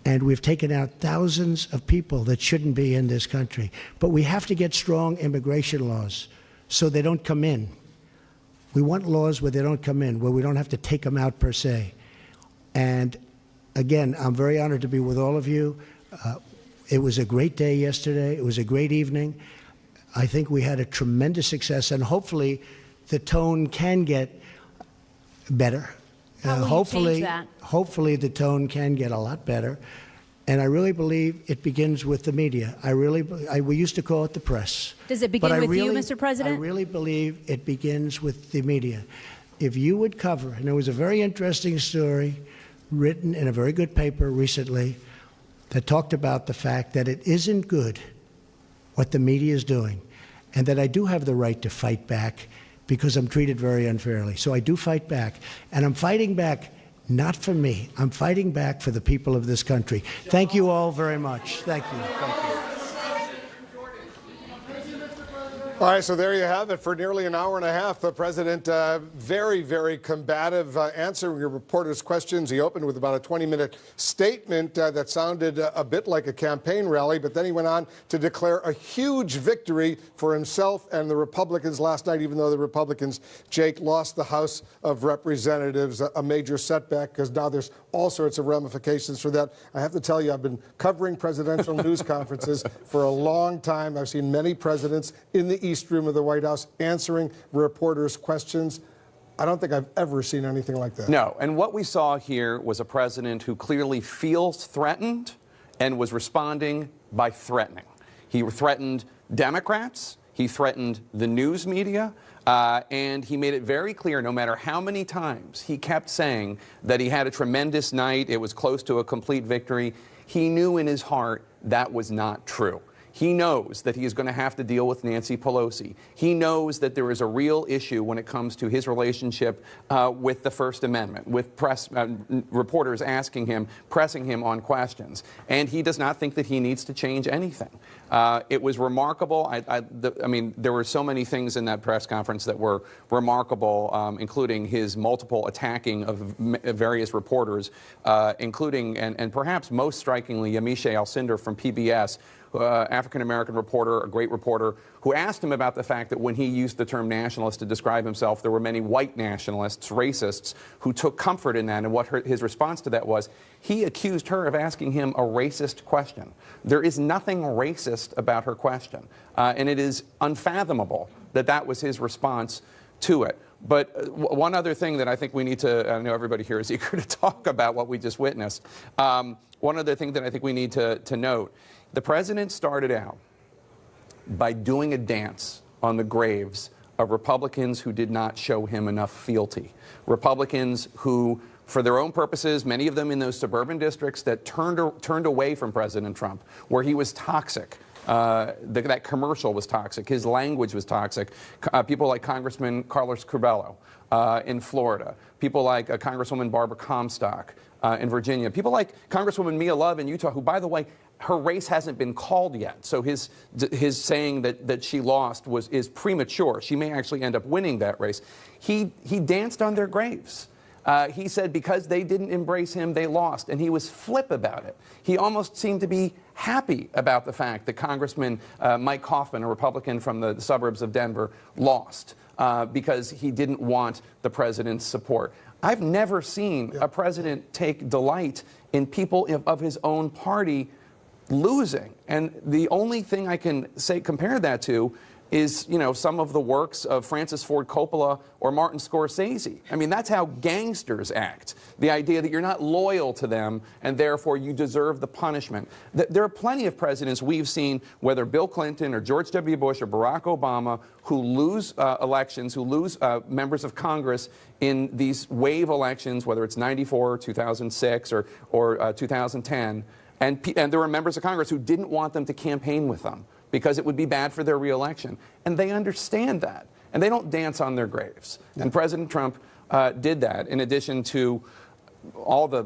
And we've taken out thousands of people that shouldn't be in this country. But we have to get strong immigration laws so they don't come in. We want laws where they don't come in, where we don't have to take them out per se. And again, I'm very honored to be with all of you. It was a great day yesterday. It was a great evening. I think we had a tremendous success, and hopefully the tone can get better. How will you change that? Hopefully the tone can get a lot better. And I really believe it begins with the media. We used to call it the press. Does it begin with you, Mr. President? I really believe it begins with the media. If you would cover, and there was a very interesting story written in a very good paper recently that talked about the fact that it isn't good what the media is doing, and that I do have the right to fight back because I'm treated very unfairly. So I do fight back, and I'm fighting back not for me. I'm fighting back for the people of this country. Thank you all very much. Thank you. Thank you. All right, so there you have it. For nearly an hour and a half, the president very, very combative answering your reporters' questions. He opened with about a 20-minute statement that sounded a bit like a campaign rally, but then he went on to declare a huge victory for himself and the Republicans last night, even though the Republicans, Jake, lost the House of Representatives, a major setback, because now there's all sorts of ramifications for that. I have to tell you, I've been covering presidential news conferences for a long time. I've seen many presidents in the East Room of the White House answering reporters' questions. I don't think I've ever seen anything like that. No, and what we saw here was a president who clearly feels threatened and was responding by threatening. He threatened Democrats, he threatened the news media, and he made it very clear, no matter how many times he kept saying that he had a tremendous night, it was close to a complete victory, he knew in his heart that was not true. He knows that he is going to have to deal with Nancy Pelosi. He knows that there is a real issue when it comes to his relationship with the First Amendment, with press reporters asking him, pressing him on questions. And he does not think that he needs to change anything. It was remarkable. I mean, there were so many things in that press conference that were remarkable, including his multiple attacking of various reporters, including, and perhaps most strikingly, Yamiche Alcindor from PBS, African-American reporter, a great reporter, who asked him about the fact that when he used the term nationalist to describe himself, there were many white nationalists, racists, who took comfort in that. And what his response to that was, he accused her of asking him a racist question. There is nothing racist about her question. And it is unfathomable that that was his response to it. But one other thing that I think we need to, I know everybody here is eager to talk about what we just witnessed. One other thing that I think we need to note, the president started out by doing a dance on the graves of Republicans who did not show him enough fealty. Republicans who, for their own purposes, many of them in those suburban districts that turned away from President Trump, where he was toxic. That commercial was toxic. His language was toxic. People like Congressman Carlos Curbelo in Florida. People like Congresswoman Barbara Comstock in Virginia. People like Congresswoman Mia Love in Utah, who, by the way, her race hasn't been called yet. So his saying that she lost is premature. She may actually end up winning that race. He danced on their graves. He said because they didn't embrace him, they lost. And he was flip about it. He almost seemed to be happy about the fact that Congressman Mike Coffman, a Republican from the suburbs of Denver, lost because he didn't want the president's support. I've never seen a president take delight in people of his own party losing. And the only thing I can compare that to is, you know, some of the works of Francis Ford Coppola or Martin Scorsese. I mean, that's how gangsters act. The idea that you're not loyal to them and therefore you deserve the punishment. There are plenty of presidents we've seen, whether Bill Clinton or George W. Bush or Barack Obama, who lose elections, who lose members of Congress in these wave elections, whether it's 94, 2006, or 2010. And there were members of Congress who didn't want them to campaign with them because it would be bad for their reelection. And they understand that. And they don't dance on their graves. Yeah. And President Trump did that, in addition to all the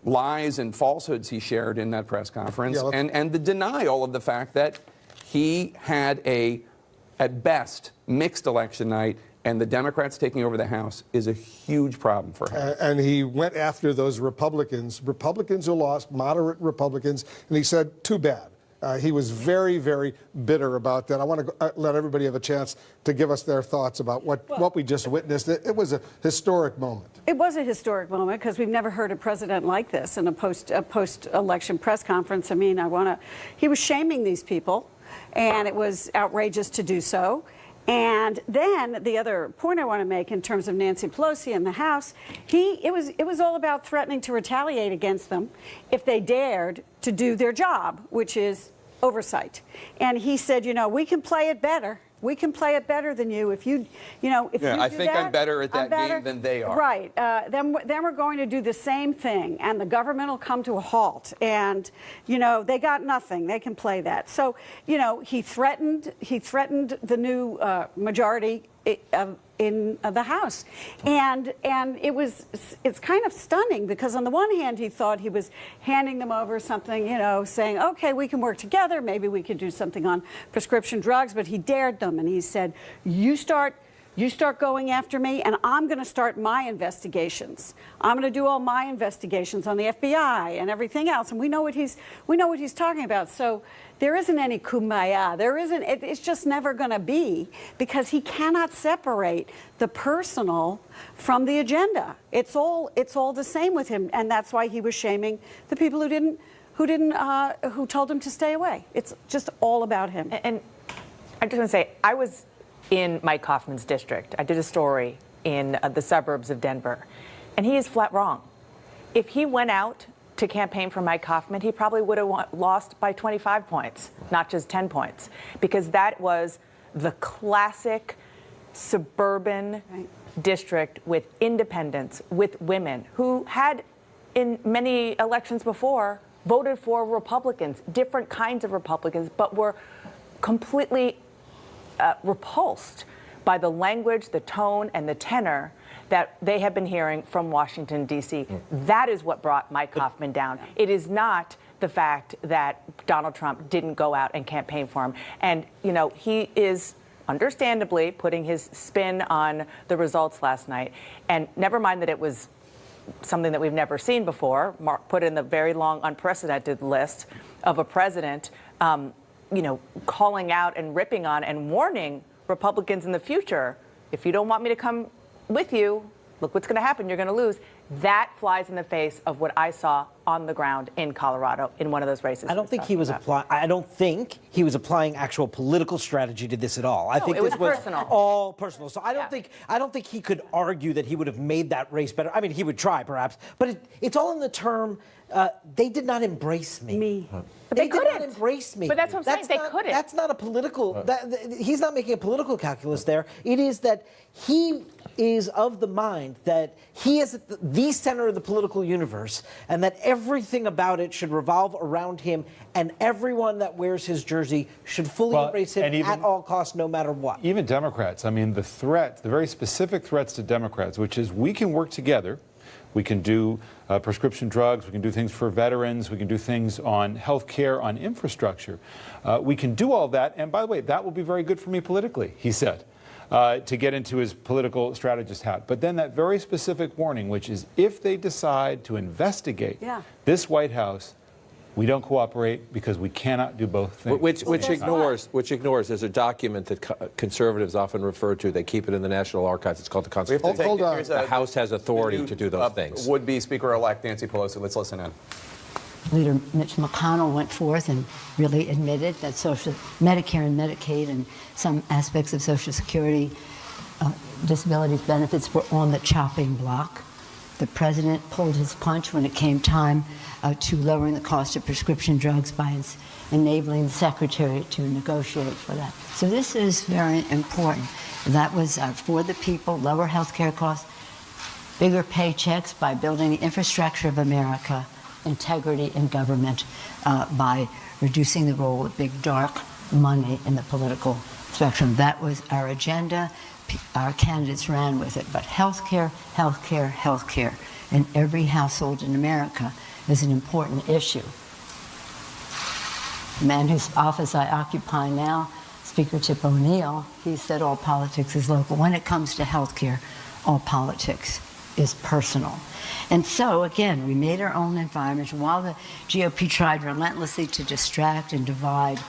lies and falsehoods he shared in that press conference, and the denial of the fact that he had at best, mixed election night, and the Democrats taking over the House is a huge problem for him. And he went after those Republicans who lost, moderate Republicans, and he said, too bad. He was very, very bitter about that. I want to let everybody have a chance to give us their thoughts about what we just witnessed. It was a historic moment. It was a historic moment because we've never heard a president like this in a post-election press conference. I mean, he was shaming these people, and it was outrageous to do so. And then the other point I want to make in terms of Nancy Pelosi and the House, it was all about threatening to retaliate against them if they dared to do their job, which is oversight. And he said, you know, we can play it better. We can play it better than you if you know, if you do I think that, I'm better at that game than they are. Right. Then we're going to do the same thing, and the government will come to a halt. And, you know, they got nothing. They can play that. So, you know, he threatened the new majority in the House. And it's kind of stunning because on the one hand, he thought he was handing them over something, you know, saying, okay, we can work together. Maybe we could do something on prescription drugs, but he dared them them, and he said, you start going after me, and I'm going to start my investigations. I'm going to do all my investigations on the FBI and everything else. And we know what he's talking about. So there isn't any kumbaya. There isn't. It's just never going to be, because he cannot separate the personal from the agenda. It's all the same with him, and that's why he was shaming the people who told him to stay away. It's just all about him. And I just want to say, I was in Mike Hoffman's district. I did a story in the suburbs of Denver, and he is flat wrong. If he went out to campaign for Mike Hoffman, he probably would have lost by 25 points, not just 10 points, because that was the classic suburban district with independents, with women who had, in many elections before, voted for Republicans, different kinds of Republicans, but were completely repulsed by the language, the tone, and the tenor that they have been hearing from Washington, D.C. That is what brought Mike Hoffman down. It is not the fact that Donald Trump didn't go out and campaign for him. And, you know, he is understandably putting his spin on the results last night. And never mind that it was something that we've never seen before, Mark put in the very long, unprecedented list of a president you know, calling out and ripping on and warning Republicans in the future, if you don't want me to come with you, look what's going to happen, you're going to lose. That flies in the face of what I saw on the ground in Colorado in one of those races. I don't think he was applying actual political strategy to this at all. I think it was this was personal. All personal. So I don't think he could argue that he would have made that race better. I mean, he would try perhaps, but it's all in the term they did not embrace me. But they did not embrace me. But that's what I'm saying. They couldn't. That's not a political. He's not making a political calculus there. It is that he is of the mind that he is the center of the political universe, and that everything about it should revolve around him, and everyone that wears his jersey should fully embrace him at all costs, no matter what. Even Democrats. I mean, the threats, the very specific threats to Democrats, which is we can work together. We can do prescription drugs. We can do things for veterans. We can do things on health care, on infrastructure. We can do all that. And by the way, that will be very good for me politically, he said, to get into his political strategist hat. But then that very specific warning, which is if they decide to investigate this White House, we don't cooperate because we cannot do both things. Which ignores, there's a document that conservatives often refer to. They keep it in the National Archives. It's called the Constitution. Hold on. The House has authority to do those things. Would-be Speaker-elect Nancy Pelosi. Let's listen in. Leader Mitch McConnell went forth and really admitted that Medicare and Medicaid and some aspects of Social Security disability benefits were on the chopping block. The president pulled his punch when it came time to lowering the cost of prescription drugs by enabling the secretary to negotiate for that. So this is very important. That was for the people, lower health care costs, bigger paychecks by building the infrastructure of America, integrity in government by reducing the role of big dark money in the political spectrum. That was our agenda. Our candidates ran with it. But health care, health care, health care in every household in America is an important issue. The man whose office I occupy now, Speaker Tip O'Neill, he said all politics is local. When it comes to health care, all politics is personal. And so, again, we made our own environment. While the GOP tried relentlessly to distract and divide,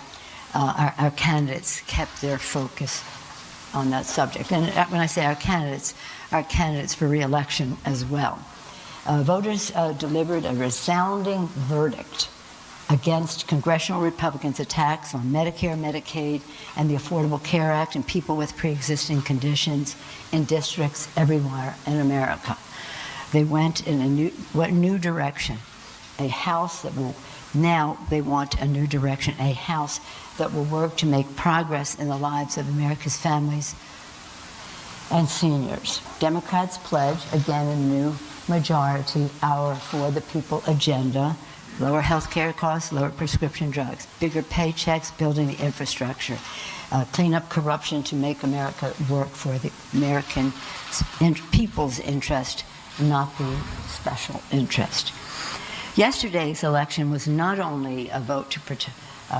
our candidates kept their focus on that subject. And when I say our candidates for re-election as well. Voters delivered a resounding verdict against congressional Republicans' attacks on Medicare, Medicaid, and the Affordable Care Act and people with pre-existing conditions in districts everywhere in America. They went in a new direction, a House that will now they want a new direction, a House that will work to make progress in the lives of America's families and seniors. Democrats pledge, again, a new majority, our For the People agenda, lower health care costs, lower prescription drugs, bigger paychecks, building the infrastructure, clean up corruption to make America work for the American people's interest, not the special interest. Yesterday's election was not only a vote to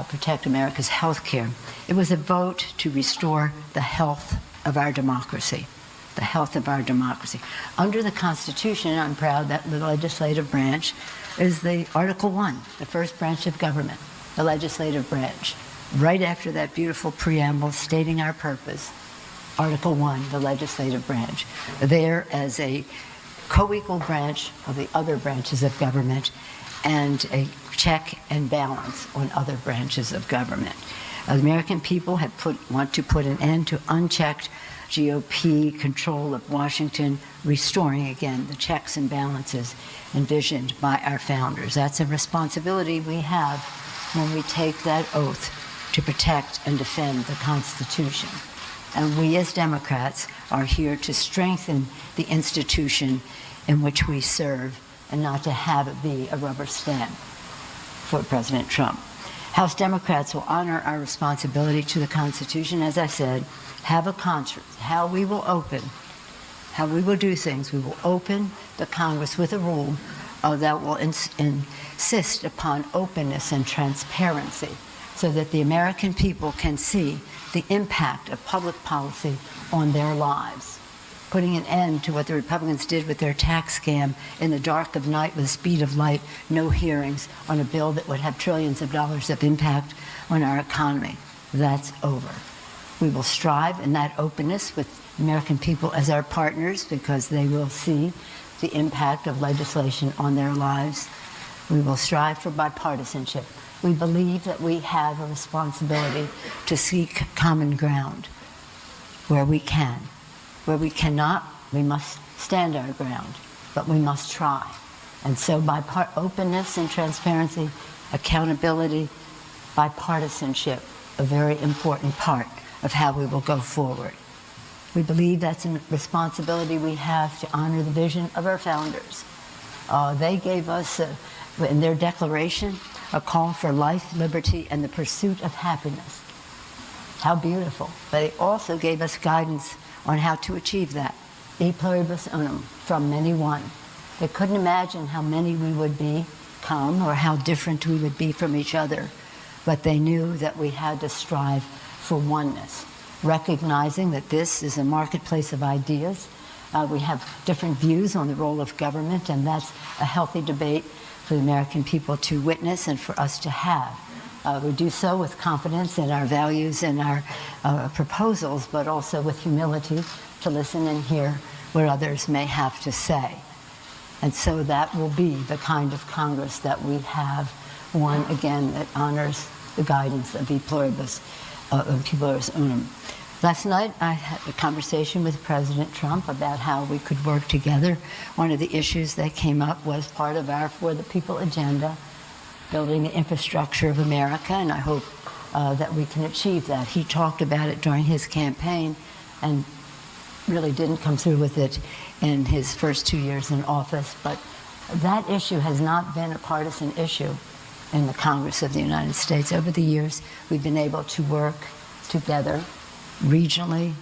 protect America's health care. It was a vote to restore the health of our democracy. The health of our democracy. Under the Constitution, I'm proud that the legislative branch is the Article 1, the first branch of government, the legislative branch. Right after that beautiful preamble stating our purpose, Article 1, the legislative branch, there as a co-equal branch of the other branches of government and a check and balance on other branches of government. The American people want to put an end to unchecked GOP control of Washington, restoring again the checks and balances envisioned by our founders. That's a responsibility we have when we take that oath to protect and defend the Constitution. And we as Democrats are here to strengthen the institution in which we serve and not to have it be a rubber stamp for President Trump. House Democrats will honor our responsibility to the Constitution, as I said, have a concert, how we will do things. We will open the Congress with a rule that will insist upon openness and transparency so that the American people can see the impact of public policy on their lives, putting an end to what the Republicans did with their tax scam in the dark of night with the speed of light, no hearings on a bill that would have trillions of dollars of impact on our economy. That's over. We will strive in that openness with American people as our partners because they will see the impact of legislation on their lives. We will strive for bipartisanship. We believe that we have a responsibility to seek common ground where we can. Where we cannot, we must stand our ground, but we must try. And so openness and transparency, accountability, bipartisanship, a very important part of how we will go forward. We believe that's a responsibility we have to honor the vision of our founders. They gave us, in their declaration, a call for life, liberty, and the pursuit of happiness. How beautiful. But they also gave us guidance on how to achieve that. E pluribus unum, from many one. They couldn't imagine how many we would become or how different we would be from each other, but they knew that we had to strive for oneness, recognizing that this is a marketplace of ideas. We have different views on the role of government, and that's a healthy debate for the American people to witness and for us to have. We do so with confidence in our values and our proposals, but also with humility to listen and hear what others may have to say. And so that will be the kind of Congress that we have, one, again, that honors the guidance of E pluribus unum. Last night, I had a conversation with President Trump about how we could work together. One of the issues that came up was part of our For the People agenda, building the infrastructure of America, and I hope that we can achieve that. He talked about it during his campaign and really didn't come through with it in his first 2 years in office, but that issue has not been a partisan issue in the Congress of the United States. Over the years, we've been able to work together regionally,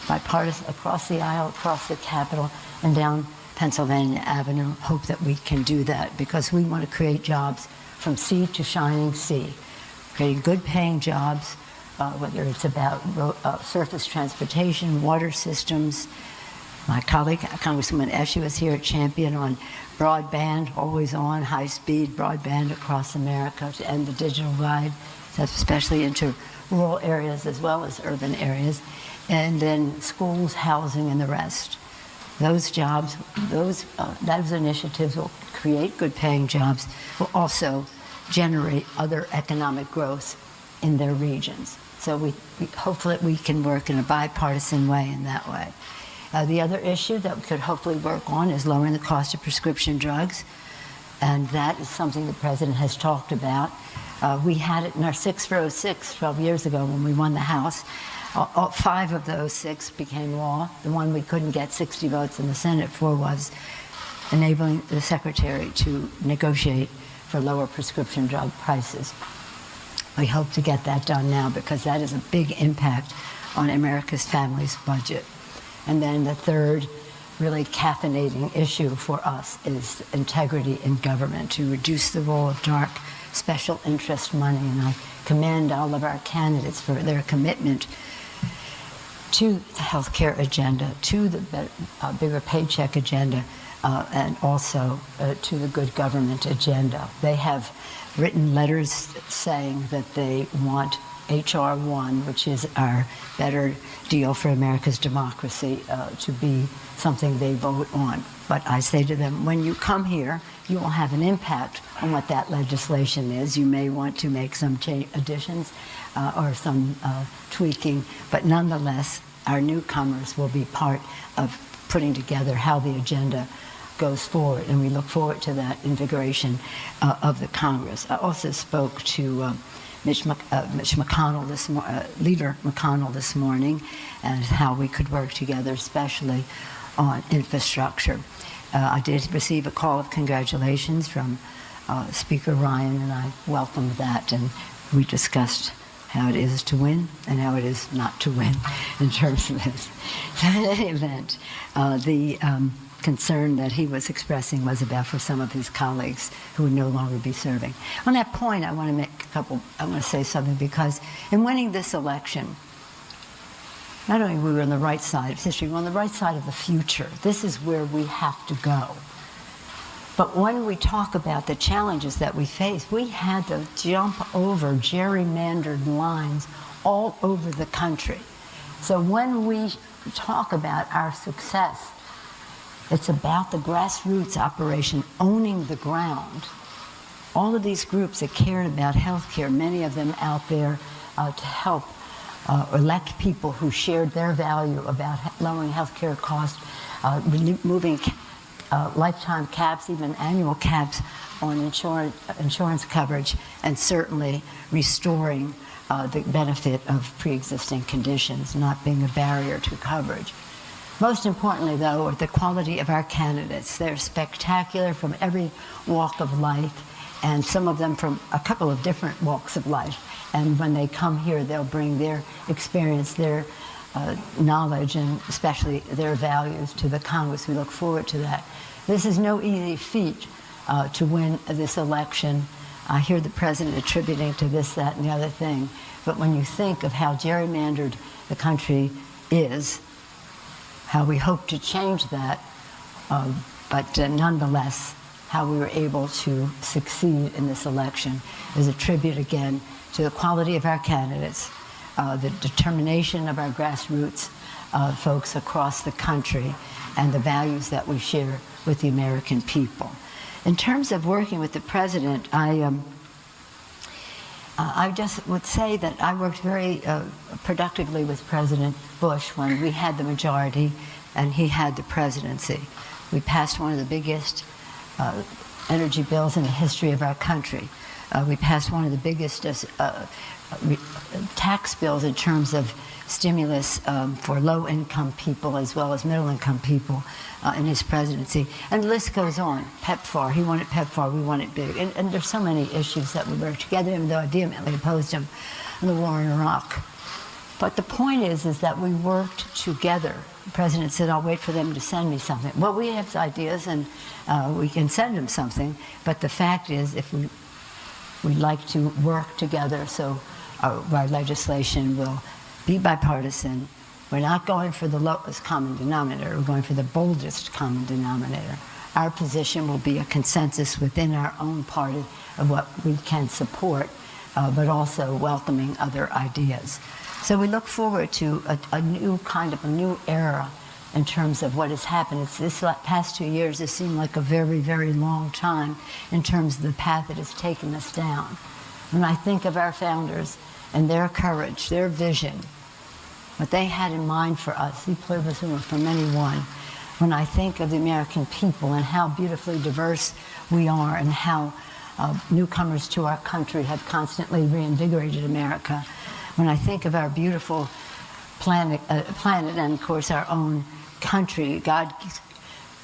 bipartisan, across the aisle, across the Capitol, and down Pennsylvania Avenue. Hope that we can do that because we want to create jobs from sea to shining sea, creating good-paying jobs, whether it's about surface transportation, water systems. My colleague, Congresswoman Eshoo, was here at Champion on broadband, always on, high-speed broadband across America to end the digital divide, especially into rural areas as well as urban areas, and then schools, housing, and the rest. Those jobs, those initiatives will create good-paying jobs, will also generate other economic growth in their regions. So we hopefully we can work in a bipartisan way in that way. The other issue that we could hopefully work on is lowering the cost of prescription drugs, and that is something the President has talked about. We had it in our 6 for 06 12 years ago when we won the House. 5 of those 6 became law. The one we couldn't get 60 votes in the Senate for was enabling the Secretary to negotiate for lower prescription drug prices. We hope to get that done now because that is a big impact on America's family's budget. And then the third really caffeinating issue for us is integrity in government, to reduce the role of dark special interest money. And I commend all of our candidates for their commitment to the health care agenda, to the bigger paycheck agenda, and also to the good government agenda. They have written letters saying that they want H.R. 1, which is our better deal for America's democracy, to be something they vote on. But I say to them, when you come here, you will have an impact on what that legislation is. You may want to make some additions or some tweaking, but nonetheless, our newcomers will be part of putting together how the agenda goes forward, and we look forward to that invigoration of the Congress. I also spoke to Mitch McConnell Leader McConnell this morning, and how we could work together, especially on infrastructure. I did receive a call of congratulations from Speaker Ryan, and I welcomed that, and we discussed how it is to win and how it is not to win in terms of this. So in any event, the concern that he was expressing was about for some of his colleagues who would no longer be serving. On that point, I want to say something, because in winning this election, not only were we on the right side of history, we're on the right side of the future. This is where we have to go. But when we talk about the challenges that we face, we had to jump over gerrymandered lines all over the country. So when we talk about our success, it's about the grassroots operation, owning the ground. All of these groups that cared about health care, many of them out there to help elect people who shared their value about lowering health care costs, removing lifetime caps, even annual caps on insurance coverage, and certainly restoring the benefit of pre-existing conditions not being a barrier to coverage. Most importantly, though, are the quality of our candidates. They're spectacular from every walk of life, and some of them from a couple of different walks of life. And when they come here, they'll bring their experience, their knowledge, and especially their values to the Congress. We look forward to that. This is no easy feat to win this election. I hear the president attributing to this, that, and the other thing. But when you think of how gerrymandered the country is, how we hope to change that, but nonetheless, how we were able to succeed in this election is a tribute again to the quality of our candidates, the determination of our grassroots folks across the country, and the values that we share with the American people. In terms of working with the president, I just would say that I worked very productively with President Bush when we had the majority and he had the presidency. We passed one of the biggest energy bills in the history of our country. We passed one of the biggest tax bills in terms of stimulus for low-income people as well as middle-income people in his presidency. And the list goes on. PEPFAR, he wanted PEPFAR, we want it big. And there's so many issues that we work together, even though I vehemently opposed him in the war in Iraq. But the point is that we worked together. The president said, I'll wait for them to send me something. Well, we have ideas and we can send them something, but the fact is if we'd like to work together so our legislation will be bipartisan. We're not going for the lowest common denominator, we're going for the boldest common denominator. Our position will be a consensus within our own party of what we can support, but also welcoming other ideas. So we look forward to a new era in terms of what has happened. It's this past 2 years, it seemed like a very, very long time in terms of the path that has taken us down. When I think of our founders and their courage, their vision, what they had in mind for us, from anyone, when I think of the American people and how beautifully diverse we are and how newcomers to our country have constantly reinvigorated America, when I think of our beautiful planet and, of course, our own country, God's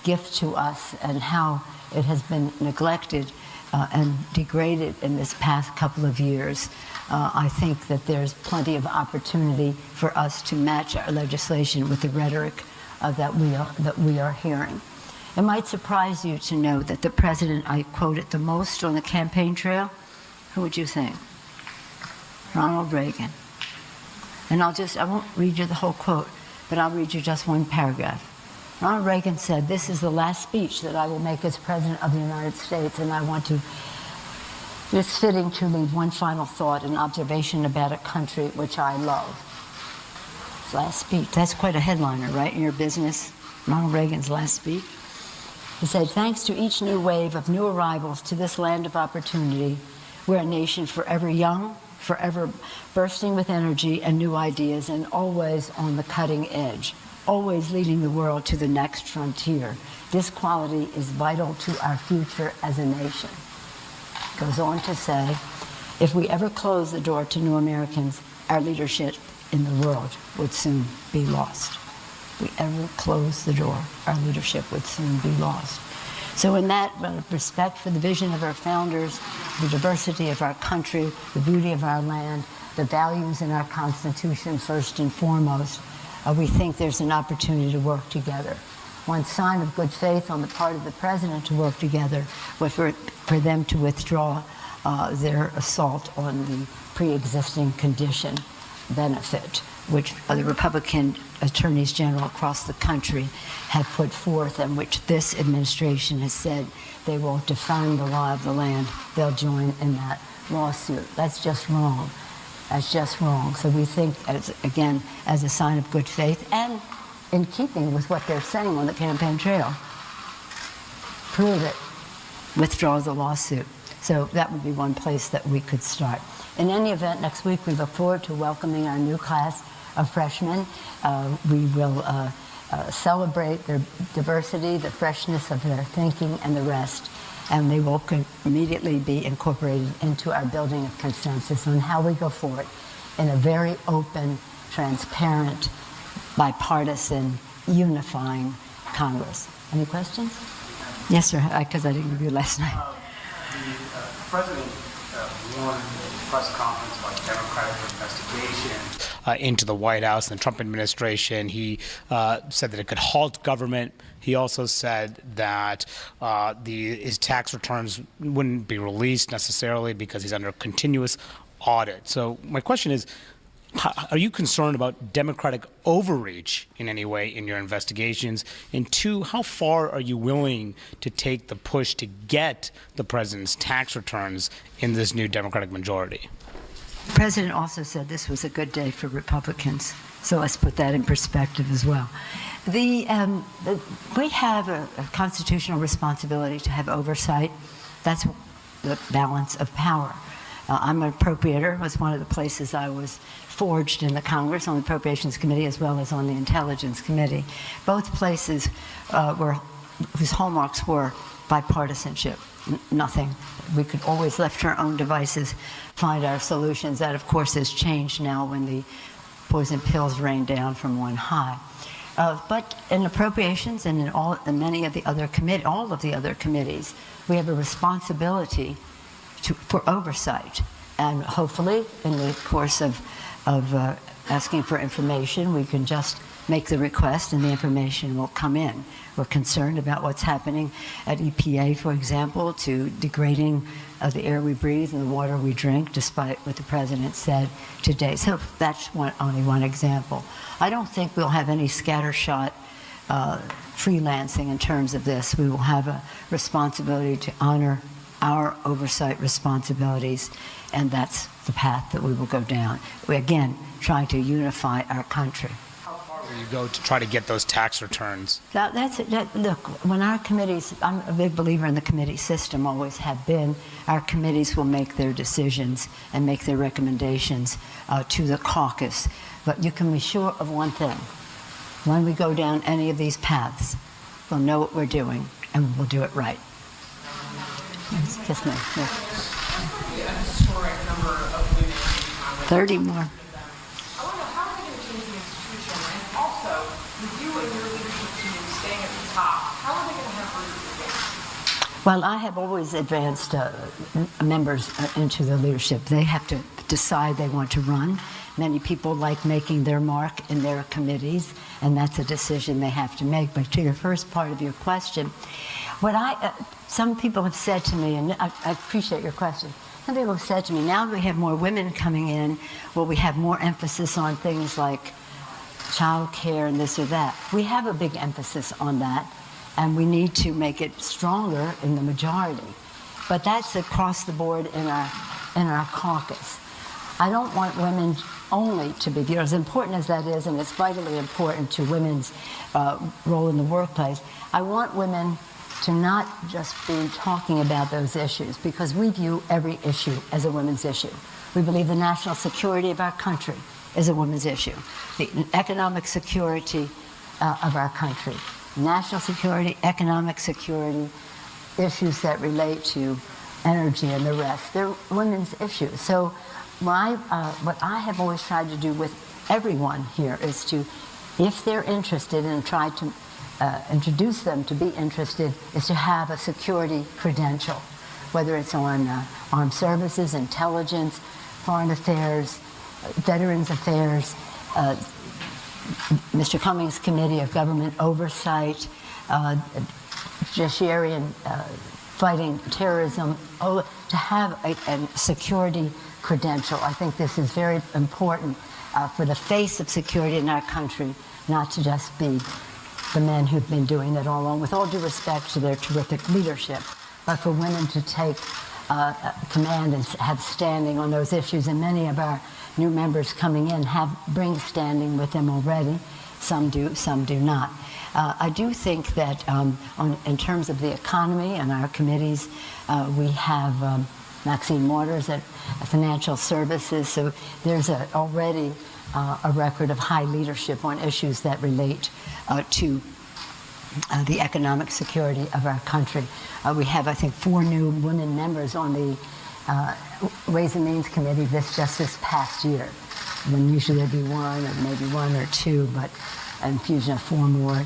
gift to us, and how it has been neglected and degraded in this past couple of years, I think that there's plenty of opportunity for us to match our legislation with the rhetoric that we are hearing. It might surprise you to know that the president I quoted the most on the campaign trail Who would you think? Ronald Reagan. And I won't read you the whole quote, but I'll read you just one paragraph. Ronald Reagan said, "This is the last speech that I will make as President of the United States, and I want to, it's fitting to leave one final thought, an observation about a country which I love." Last speech. That's quite a headliner, right, in your business? Ronald Reagan's last speech. He said, "Thanks to each new wave of new arrivals to this land of opportunity, we're a nation forever young, forever bursting with energy and new ideas, and always on the cutting edge, always leading the world to the next frontier. This quality is vital to our future as a nation." Goes on to say, "If we ever close the door to new Americans, our leadership in the world would soon be lost." If we ever close the door, our leadership would soon be lost. So in that respect for the vision of our founders, the diversity of our country, the beauty of our land, the values in our Constitution first and foremost, we think there's an opportunity to work together. One sign of good faith on the part of the President to work together was for them to withdraw their assault on the pre-existing condition benefit, which the Republican attorneys general across the country have put forth, and which this administration has said they will define the law of the land. They'll join in that lawsuit. That's just wrong. That's just wrong. So we think, again, as a sign of good faith and in keeping with what they're saying on the campaign trail, prove it, withdraw the lawsuit. So that would be one place that we could start. In any event, next week we look forward to welcoming our new class of freshmen. We will celebrate their diversity, the freshness of their thinking, and the rest. And they will immediately be incorporated into our building of consensus on how we go forward in a very open, transparent, bipartisan, unifying Congress. Any questions? Yes, sir, because I didn't give you last night. The President warned in a press conference about Democratic investigation into the White House and the Trump administration. He said that it could halt government. He also said that his tax returns wouldn't be released necessarily because he's under continuous audit. So my question is, are you concerned about Democratic overreach in any way in your investigations? And two, how far are you willing to take the push to get the president's tax returns in this new Democratic majority? The president also said this was a good day for Republicans. So let's put that in perspective as well. We have a constitutional responsibility to have oversight. That's the balance of power. I'm an appropriator. It was one of the places I was forged in the Congress, on the Appropriations Committee as well as on the Intelligence Committee. Both places whose hallmarks were bipartisanship. Nothing. We could always, left to our own devices, find our solutions. That, of course, has changed now when the poison pills rain down from on high. But in appropriations and in all of the other committees, we have a responsibility for oversight. And hopefully, in the course of asking for information, we can just make the request and the information will come in. We're concerned about what's happening at EPA, for example, to degrading the air we breathe and the water we drink, despite what the president said today. So that's only one example. I don't think we'll have any scattershot freelancing in terms of this. We will have a responsibility to honor our oversight responsibilities, and that's the path that we will go down. We're, again, trying to unify our country. How far will you go to try to get those tax returns? Look, when our committees, I'm a big believer in the committee system, always have been, our committees will make their decisions and make their recommendations to the caucus. But you can be sure of one thing. When we go down any of these paths, we'll know what we're doing, and we'll do it right. Yes, ma'am. Yes. 30 more. I wonder how are they going to change the institution, and also with you and your leadership team staying at the top, how are they going to have leadership? Well, I have always advanced members into the leadership. They have to decide they want to run. Many people like making their mark in their committees, and that's a decision they have to make. But to your first part of your question, some people have said to me, and I appreciate your question, some people have said to me, now that we have more women coming in, will we have more emphasis on things like child care and this or that? We have a big emphasis on that, and we need to make it stronger in the majority. But that's across the board in our caucus. I don't want women only to be viewed, as important as that is, and it's vitally important to women's role in the workplace. I want women to not just be talking about those issues, because we view every issue as a women's issue. We believe the national security of our country is a women's issue. The economic security of our country. National security, economic security, issues that relate to energy and the rest. They're women's issues. So what I have always tried to do with everyone here is to, if they're interested, and try to introduce them to be interested, is to have a security credential, whether it's on armed services, intelligence, foreign affairs, veterans affairs, Mr. Cummings' Committee of Government Oversight, judiciary and fighting terrorism, to have a security credential. I think this is very important for the face of security in our country, not to just be the men who've been doing it all along, with all due respect to their terrific leadership, but for women to take command and have standing on those issues. And many of our new members coming in bring standing with them already. Some do, some do not. I do think that in terms of the economy and our committees, we have Maxine Waters at Financial Services, so there's already a record of high leadership on issues that relate to the economic security of our country. We have, I think, 4 new women members on the Ways and Means Committee just this past year, when usually there'd be 1 or maybe 1 or 2, but an infusion of 4 more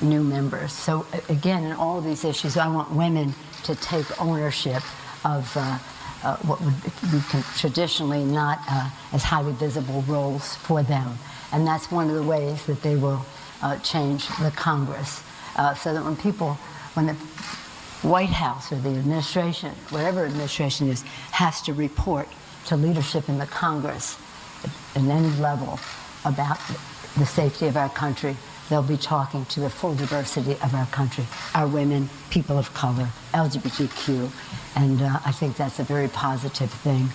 new members. So again, in all of these issues, I want women to take ownership of what would be traditionally not as highly visible roles for them. And that's one of the ways that they will change the Congress. So that when the White House or the administration, whatever administration is, has to report to leadership in the Congress at any level about the safety of our country, they'll be talking to the full diversity of our country, our women, people of color, LGBTQ, and I think that's a very positive thing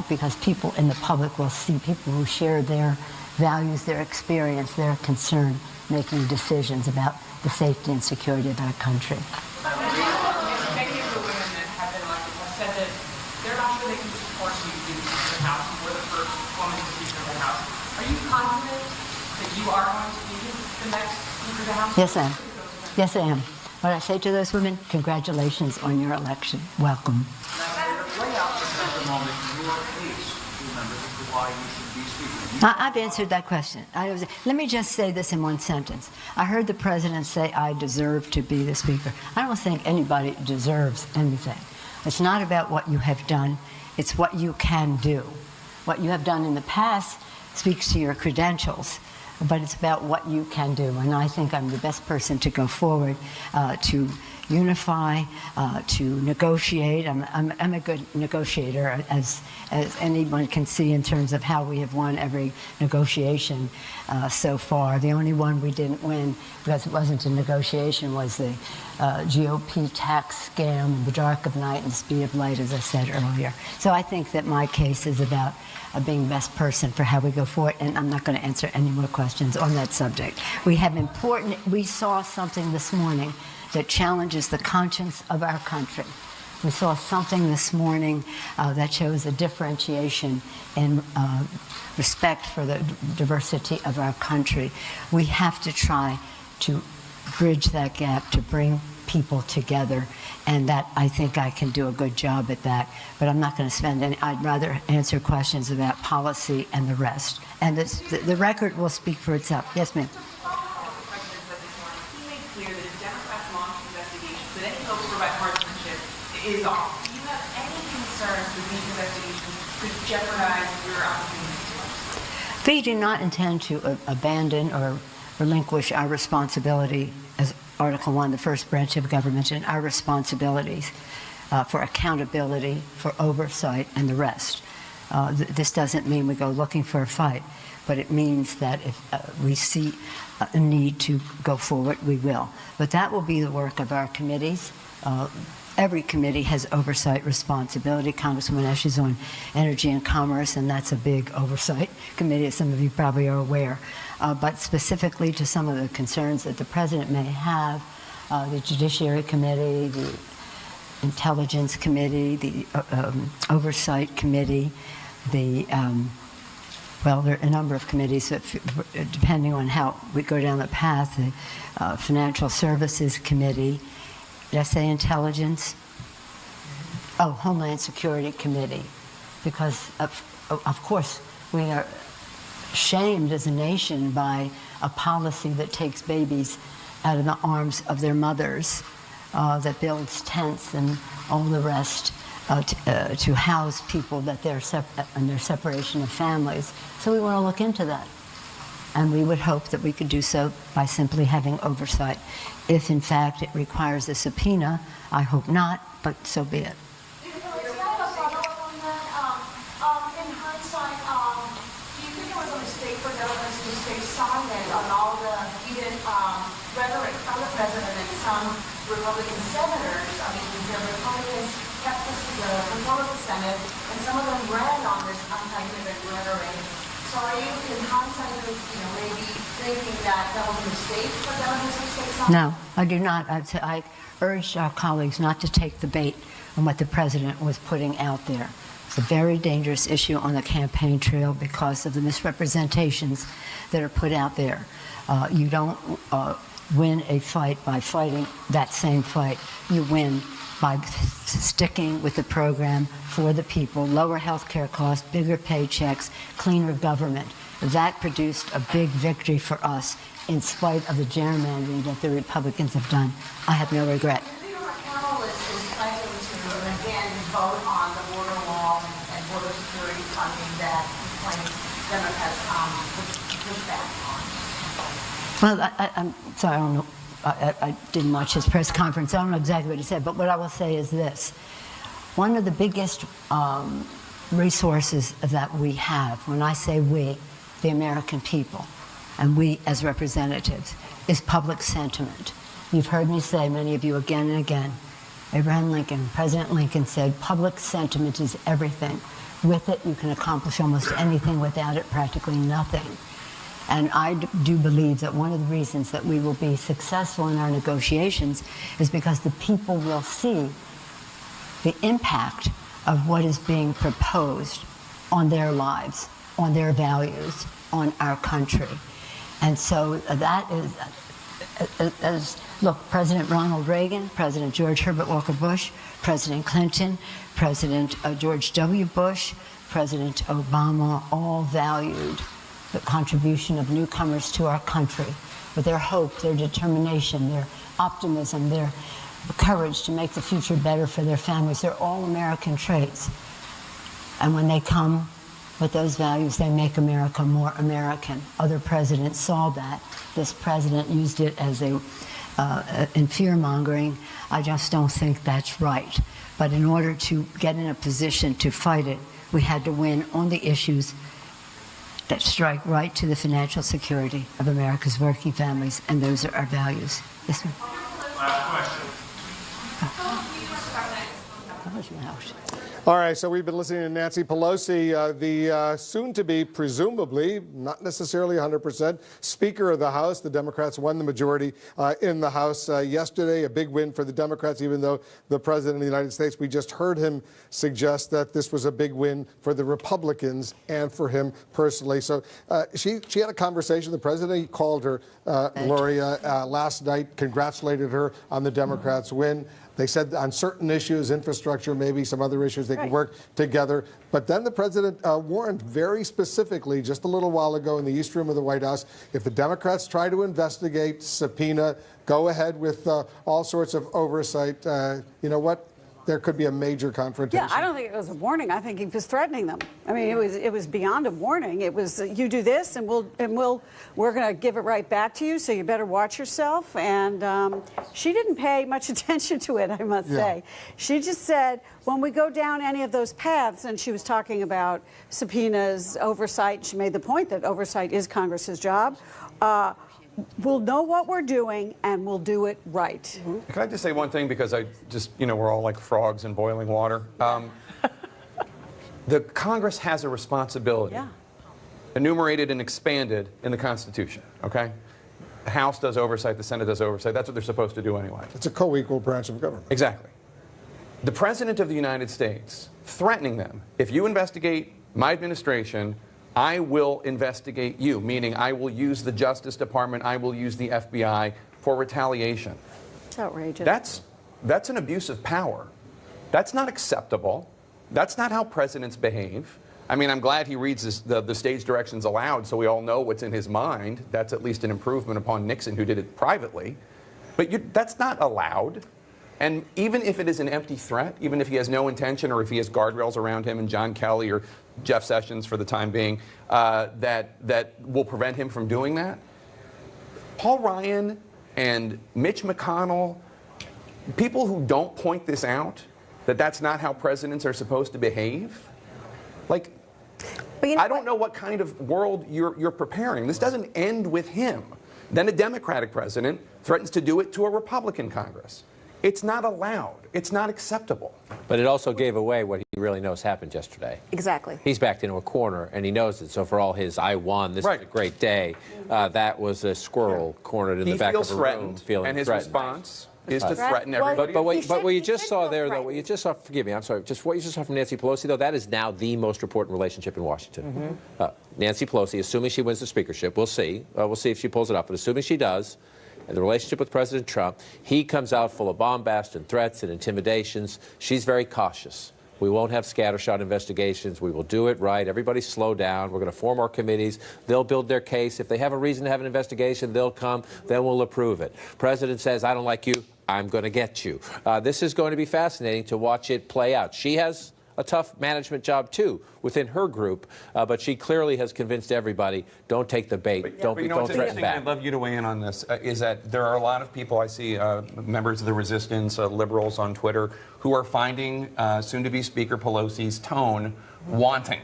because people in the public will see people who share their values, their experience, their concern, making decisions about the safety and security of our country. Many of the women that have been elected have said that they're not sure they can support you to be Speaker of the House. You were the first woman to be Speaker of the House. Are you confident that you are going to be the next Speaker of the House? Yes, I am. Yes, I am. What I say to those women, congratulations on your election. Welcome. I've answered that question. Let me just say this in one sentence. I heard the president say, I deserve to be the Speaker. I don't think anybody deserves anything. It's not about what you have done. It's what you can do. What you have done in the past speaks to your credentials, but it's about what you can do. And I think I'm the best person to go forward to unify, to negotiate. I'm a good negotiator, as anyone can see in terms of how we have won every negotiation so far. The only one we didn't win because it wasn't a negotiation was the GOP tax scam in the dark of night and speed of light, as I said earlier. So I think that my case is about being the best person for how we go forward, and I'm not going to answer any more questions on that subject. We saw something this morning that challenges the conscience of our country. We saw something this morning that shows a differentiation in respect for the diversity of our country. We have to try to bridge that gap, to bring people together, and that I think I can do a good job at that. But I'm not going to spend any. I'd rather answer questions about policy and the rest. And the record will speak for itself. Yes, ma'am. Is off. Do you have any concerns that these investigations could jeopardize your opportunities? We do not intend to abandon or relinquish our responsibility as Article 1, the first branch of government, and our responsibilities. for accountability, for oversight, and the rest. This doesn't mean we go looking for a fight, but it means that if we see a need to go forward, we will. But that will be the work of our committees. Every committee has oversight responsibility. Congresswoman Esch is on Energy and Commerce, and that's a big oversight committee, as some of you probably are aware. But specifically to some of the concerns that the President may have, the Judiciary Committee, the Intelligence Committee, the Oversight Committee, well, there are a number of committees that, depending on how we go down the path, the Financial Services Committee, did I say Intelligence? Oh, Homeland Security Committee, because of course we are shamed as a nation by a policy that takes babies out of the arms of their mothers, that builds tents and all the rest to house people that and their separation of families. So we want to look into that. And we would hope that we could do so by simply having oversight. If, in fact, it requires a subpoena, I hope not, but so be it. Republican senators, I mean, the Republicans kept the control of the Senate, and some of them ran on this anti-immigrant rhetoric. So are you, in hindsight, maybe thinking that that was a mistake for delegates to say something? No, I do not. I urged our colleagues not to take the bait on what the President was putting out there. It's a very dangerous issue on the campaign trail because of the misrepresentations that are put out there. You don't win a fight by fighting that same fight. You win by sticking with the program for the people, lower health care costs, bigger paychecks, cleaner government. That produced a big victory for us in spite of the gerrymandering that the Republicans have done. I have no regret. Leader McConnell is planning to, again, vote on the border wall and border security funding that he claims Democrats push back on. Well, I'm sorry, I don't know. I didn't watch his press conference. I don't know exactly what he said, but what I will say is this. One of the biggest resources that we have, when I say we, the American people, and we as representatives, is public sentiment. You've heard me say, many of you again and again, Abraham Lincoln, President Lincoln said, public sentiment is everything. With it, you can accomplish almost anything. Without it, practically nothing. And I do believe that one of the reasons that we will be successful in our negotiations is because the people will see the impact of what is being proposed on their lives, on their values, on our country. And so that is, look, President Ronald Reagan, President George Herbert Walker Bush, President Clinton, President George W. Bush, President Obama, all valued the contribution of newcomers to our country, with their hope, their determination, their optimism, their courage to make the future better for their families. They're all American traits. And when they come with those values, they make America more American. Other presidents saw that. This president used it as in fear-mongering. I just don't think that's right. But in order to get in a position to fight it, we had to win on the issues that strike right to the financial security of America's working families, and those are our values. Yes, ma'am. Last question. All right, so we've been listening to Nancy Pelosi, the soon-to-be, presumably, not necessarily 100%, Speaker of the House. The Democrats won the majority in the House yesterday, a big win for the Democrats, even though the President of the United States, we just heard him suggest that this was a big win for the Republicans and for him personally. So she had a conversation. The President, he called her, Gloria, last night, congratulated her on the Democrats' win. They said on certain issues, infrastructure, maybe some other issues, they could work together. But then the President warned very specifically just a little while ago in the East Room of the White House, if the Democrats try to investigate, subpoena, go ahead with all sorts of oversight, you know what? there could be a major confrontation? Yeah, I don't think it was a warning. I think he was threatening them. I mean, it was beyond a warning. It was you do this, and we're going to give it right back to you. So you better watch yourself. And she didn't pay much attention to it, I must say. She just said, when we go down any of those paths, and she was talking about subpoenas, oversight. She made the point that oversight is Congress's job. We'll know what we're doing, and we'll do it right. Can I just say one thing, because I just, we're all like frogs in boiling water. The Congress has a responsibility, enumerated and expanded in the Constitution, okay? The House does oversight, the Senate does oversight. That's what they're supposed to do anyway. It's a co-equal branch of government. Exactly. The President of the United States threatening them, if you investigate my administration, I will investigate you, meaning I will use the Justice Department, I will use the FBI for retaliation. It's outrageous. That's an abuse of power. That's not acceptable. That's not how presidents behave. I mean, I'm glad he reads the stage directions aloud so we all know what's in his mind. That's at least an improvement upon Nixon, who did it privately. But that's not allowed. And even if it is an empty threat, even if he has no intention, or if he has guardrails around him and John Kelly or Jeff Sessions for the time being, that will prevent him from doing that, Paul Ryan and Mitch McConnell, people who don't point this out, that that's not how presidents are supposed to behave, like, I don't know what kind of world you're preparing. This doesn't end with him. Then a Democratic president threatens to do it to a Republican Congress. It's not allowed. It's not acceptable. But it also gave away what he really knows happened yesterday. Exactly. He's backed into a corner, and he knows it. So for all his "I won, this is a great day," that was a squirrel cornered in the back of a room, feeling and his threatened. response is to threaten everybody. But what you just saw there, though, what you just saw, forgive me, I'm sorry, just what you just saw from Nancy Pelosi, though, that is now the most important relationship in Washington. Nancy Pelosi, assuming she wins the speakership, we'll see. We'll see if she pulls it up, but assuming she does, and the relationship with President Trump, he comes out full of bombast and threats and intimidations. She's very cautious. We won't have scattershot investigations. We will do it right. Everybody slow down. We're going to form our committees. They'll build their case. If they have a reason to have an investigation, they'll come. Then we'll approve it. President says, I don't like you. I'm going to get you. This is going to be fascinating to watch it play out. She has a tough management job, too, within her group, but she clearly has convinced everybody, don't take the bait, don't threaten back. I'd love you to weigh in on this, is that there are a lot of people I see, members of the resistance, liberals on Twitter, who are finding soon-to-be Speaker Pelosi's tone wanting.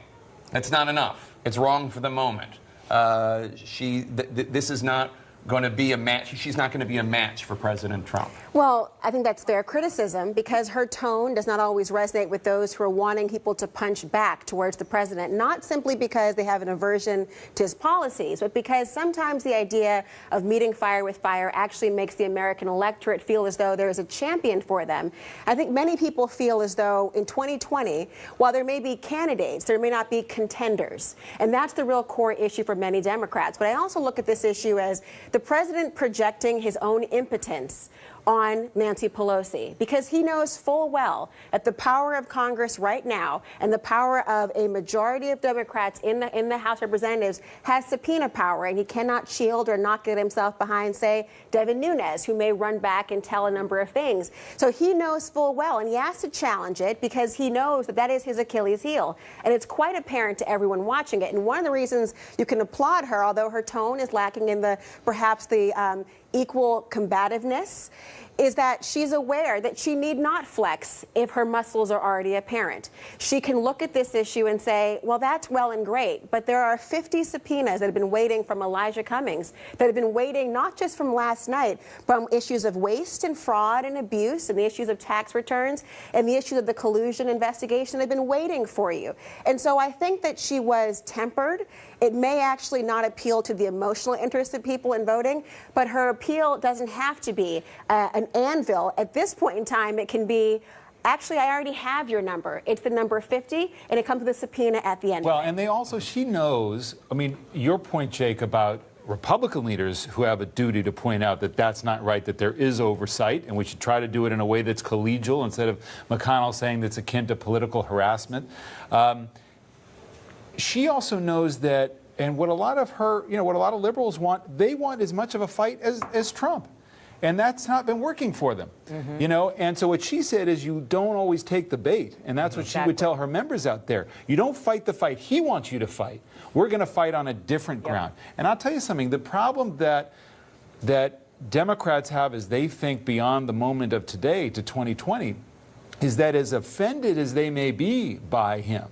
That's not enough. It's wrong for the moment. This is not going to be a match. She's not going to be a match for President Trump. Well, I think that's fair criticism, because her tone does not always resonate with those who are wanting people to punch back towards the president, not simply because they have an aversion to his policies, but because sometimes the idea of meeting fire with fire actually makes the American electorate feel as though there is a champion for them. I think many people feel as though in 2020, while there may be candidates, there may not be contenders. And that's the real core issue for many Democrats. But I also look at this issue as the president projecting his own impotence on Nancy Pelosi, because he knows full well that the power of Congress right now and the power of a majority of Democrats in the House of Representatives has subpoena power, and he cannot shield or not get himself behind, say, Devin Nunes, who may run back and tell a number of things. So he knows full well, and he has to challenge it because he knows that that is his Achilles heel. And it's quite apparent to everyone watching it. And one of the reasons you can applaud her, although her tone is lacking in perhaps the equal combativeness, is that she's aware that she need not flex if her muscles are already apparent. She can look at this issue and say, well, that's well and great, but there are 50 subpoenas that have been waiting from Elijah Cummings, that have been waiting not just from last night, from issues of waste and fraud and abuse and the issues of tax returns and the issue of the collusion investigation. They've been waiting for you. And so I think that she was tempered. It may actually not appeal to the emotional interest of people in voting, but her appeal doesn't have to be an anvil. At this point in time, it can be, actually, I already have your number. It's the number 50, and it comes with a subpoena at the end. Well, and they also, she knows, I mean, your point, Jake, about Republican leaders who have a duty to point out that that's not right, that there is oversight, and we should try to do it in a way that's collegial instead of McConnell saying that's akin to political harassment. She also knows that, and what a lot of her, what a lot of liberals want, they want as much of a fight as Trump. And that's not been working for them, you know? And so what she said is you don't always take the bait. And that's what she would tell her members out there. You don't fight the fight he wants you to fight. We're going to fight on a different ground. And I'll tell you something, the problem that Democrats have as they think beyond the moment of today to 2020 is that as offended as they may be by him,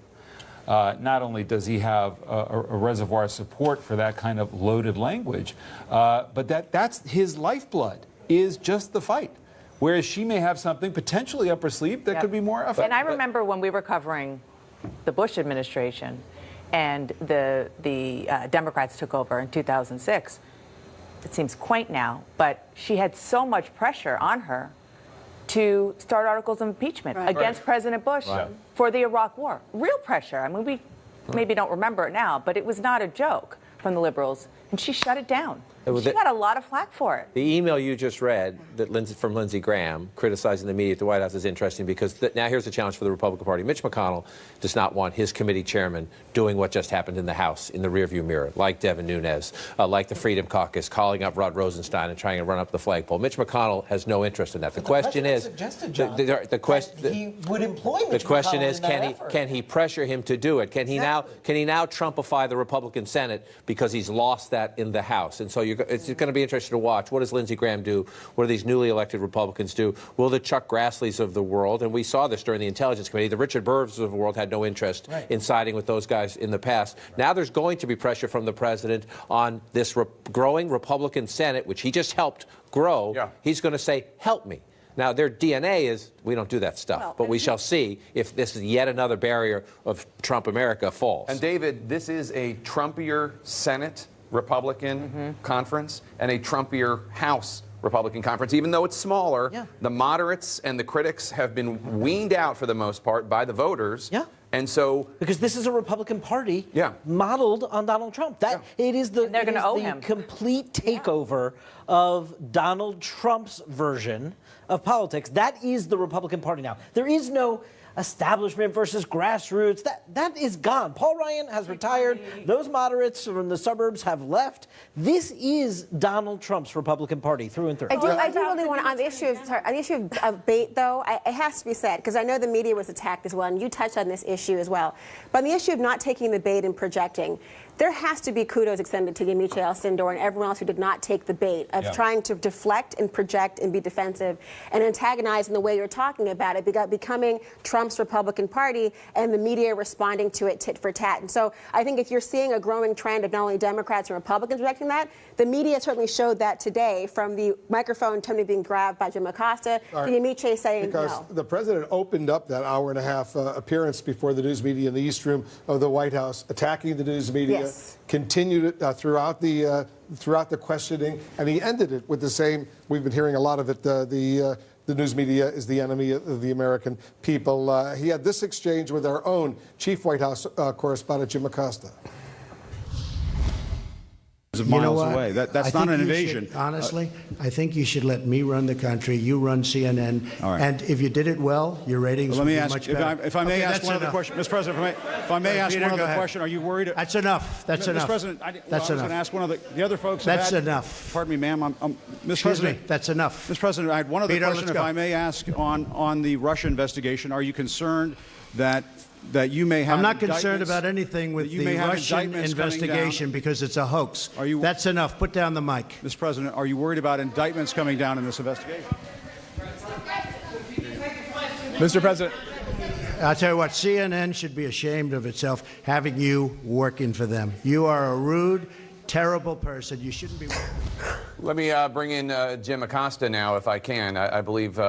not only does he have a reservoir of support for that kind of loaded language, but that's his lifeblood, is just the fight. Whereas she may have something potentially up her sleeve that could be more effective. And I remember when we were covering the Bush administration and the Democrats took over in 2006. It seems quaint now, but she had so much pressure on her to start articles of impeachment against President Bush for the Iraq War. Real pressure. I mean, we maybe don't remember it now, but it was not a joke from the liberals, and she shut it down. She got a lot of flack for it. The email you just read from Lindsey Graham criticizing the media at the White House is interesting because now here's the challenge for the Republican Party. Mitch McConnell does not want his committee chairman doing what just happened in the House in the rearview mirror, like Devin Nunes, like the Freedom Caucus, calling up Rod Rosenstein and trying to run up the flagpole. Mitch McConnell has no interest in that. The question is, the question is, can he pressure him to do it? Can he now Trumpify the Republican Senate because he's lost that in the House? And so it's going to be interesting to watch. What does Lindsey Graham do? What do these newly elected Republicans do? Will the Chuck Grassleys of the world, and we saw this during the Intelligence Committee, the Richard Burrs of the world had no interest in siding with those guys in the past. Now there's going to be pressure from the president on this growing Republican Senate, which he just helped grow. He's going to say, help me. Now, their DNA is, we don't do that stuff, but we shall see if this is yet another barrier of Trump America falls. And David, this is a Trumpier Senate Republican conference and a Trumpier House Republican conference. Even though it's smaller, the moderates and the critics have been weaned out for the most part by the voters. And so, because this is a Republican Party modeled on Donald Trump. It is the complete takeover of Donald Trump's version of politics. That is the Republican Party now. There is no establishment versus grassroots. That is gone. Paul Ryan has retired. Those moderates from the suburbs have left. This is Donald Trump's Republican Party through and through. I do really want, on the issue of bait, though, it has to be said, because I know the media was attacked as well, and you touched on this issue as well. But on the issue of not taking the bait and projecting, there has to be kudos extended to Yamiche Alcindor and everyone else who did not take the bait of trying to deflect and project and be defensive and antagonize in the way you're talking about it, becoming Trump's Republican Party and the media responding to it tit for tat. And so I think if you're seeing a growing trend of not only Democrats and Republicans rejecting that, the media certainly showed that today, from the microphone Tony being grabbed by Jim Acosta to Yamiche saying no. Because the president opened up that hour-and-a-half appearance before the news media in the East Room of the White House, attacking the news media. Continued it throughout the questioning, and he ended it with the same. We've been hearing a lot of it. The news media is the enemy of the American people. He had this exchange with our own chief White House correspondent, Jim Acosta. Miles away. That's not an invasion. Honestly, I think you should let me run the country. You run CNN. And if you did it well, your ratings would be much better. If I may ask one other question, Mr. President, if I may ask one other question, are you worried? That's enough. That's enough. Mr. President, I was going to ask one of the other folks. That's enough. Pardon me, ma'am. Mr. President, that's enough. Mr. President, I had one other question, if I may ask, on the Russia investigation. Are you concerned that you may have? I'm not concerned about anything with the Russian investigation because it's a hoax. That's enough. Put down the mic. Mr. President, are you worried about indictments coming down in this investigation? Mr. President. I'll tell you what, CNN should be ashamed of itself having you working for them. You are a rude, terrible person. You shouldn't be working. Let me bring in Jim Acosta now, if I can. I believe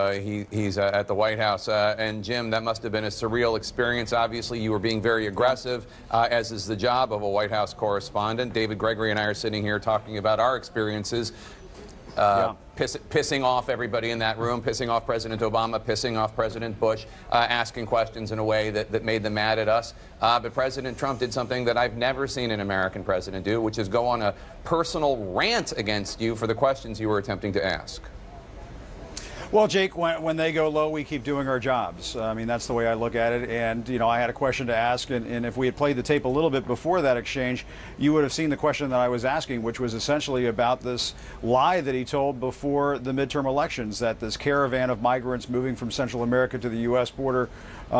he's at the White House. And Jim, that must have been a surreal experience. Obviously, you were being very aggressive, as is the job of a White House correspondent. David Gregory and I are sitting here talking about our experiences. Pissing off everybody in that room, pissing off President Obama, pissing off President Bush, asking questions in a way that made them mad at us. But President Trump did something that I've never seen an American president do, which is go on a personal rant against you for the questions you were attempting to ask. Well, Jake, when they go low, we keep doing our jobs. I mean, that's the way I look at it. And, you know, I had a question to ask, and if we had played the tape a little bit before that exchange, you would have seen the question that I was asking, which was essentially about this lie that he told before the midterm elections, that this caravan of migrants moving from Central America to the U.S. border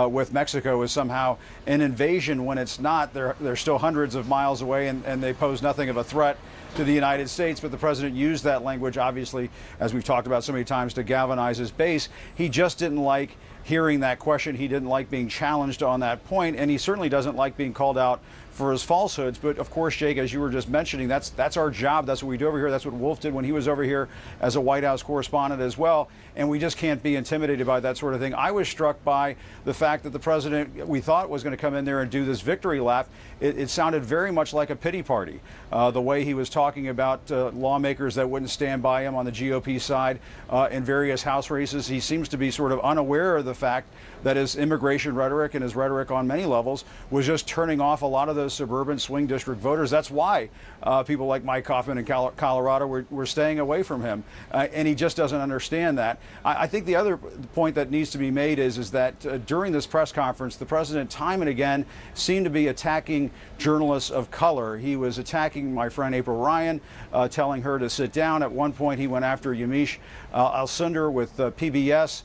with Mexico is somehow an invasion, when it's not. They're still hundreds of miles away, and they pose nothing of a threat to the United States. But the president used that language, obviously, as we've talked about so many times, to galvanize his base. He just didn't like hearing that question. He didn't like being challenged on that point, and he certainly doesn't like being called out for his falsehoods. But of course, Jake, as you were just mentioning, that's our job. That's what we do over here. That's what Wolf did when he was over here as a White House correspondent as well. And we just can't be intimidated by that sort of thing. I was struck by the fact that the president, we thought, was going to come in there and do this victory lap. It sounded very much like a pity party. The way he was talking about lawmakers that wouldn't stand by him on the GOP side in various House races. He seems to be sort of unaware of the fact that his immigration rhetoric and his rhetoric on many levels was just turning off a lot of those suburban swing district voters. That's why people like Mike Coffman in Colorado were staying away from him. And he just doesn't understand that. I think the other point that needs to be made is that during this press conference, the president time and again seemed to be attacking journalists of color. He was attacking my friend April Ryan, telling her to sit down. At one point, he went after Yamiche Alcindor with PBS,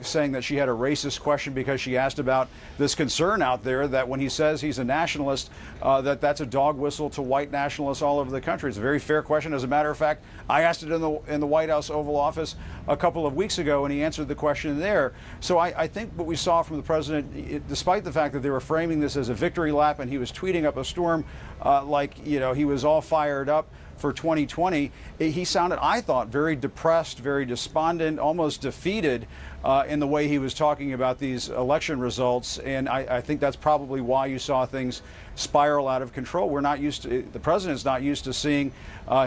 saying that she had a racist question because she asked about this concern out there that when he says he's a nationalist, that's a dog whistle to white nationalists all over the country. It's a very fair question. As a matter of fact, I asked it in the White House Oval Office a couple of weeks ago, and he answered the question there. So I think what we saw from the president, despite the fact that they were framing this as a victory lap and he was tweeting up a storm like, you know, he was all fired up for 2020, he sounded, I thought, very depressed, very despondent, almost defeated in the way he was talking about these election results. And I think that's probably why you saw things spiral out of control. We're not used to, the president's not used to seeing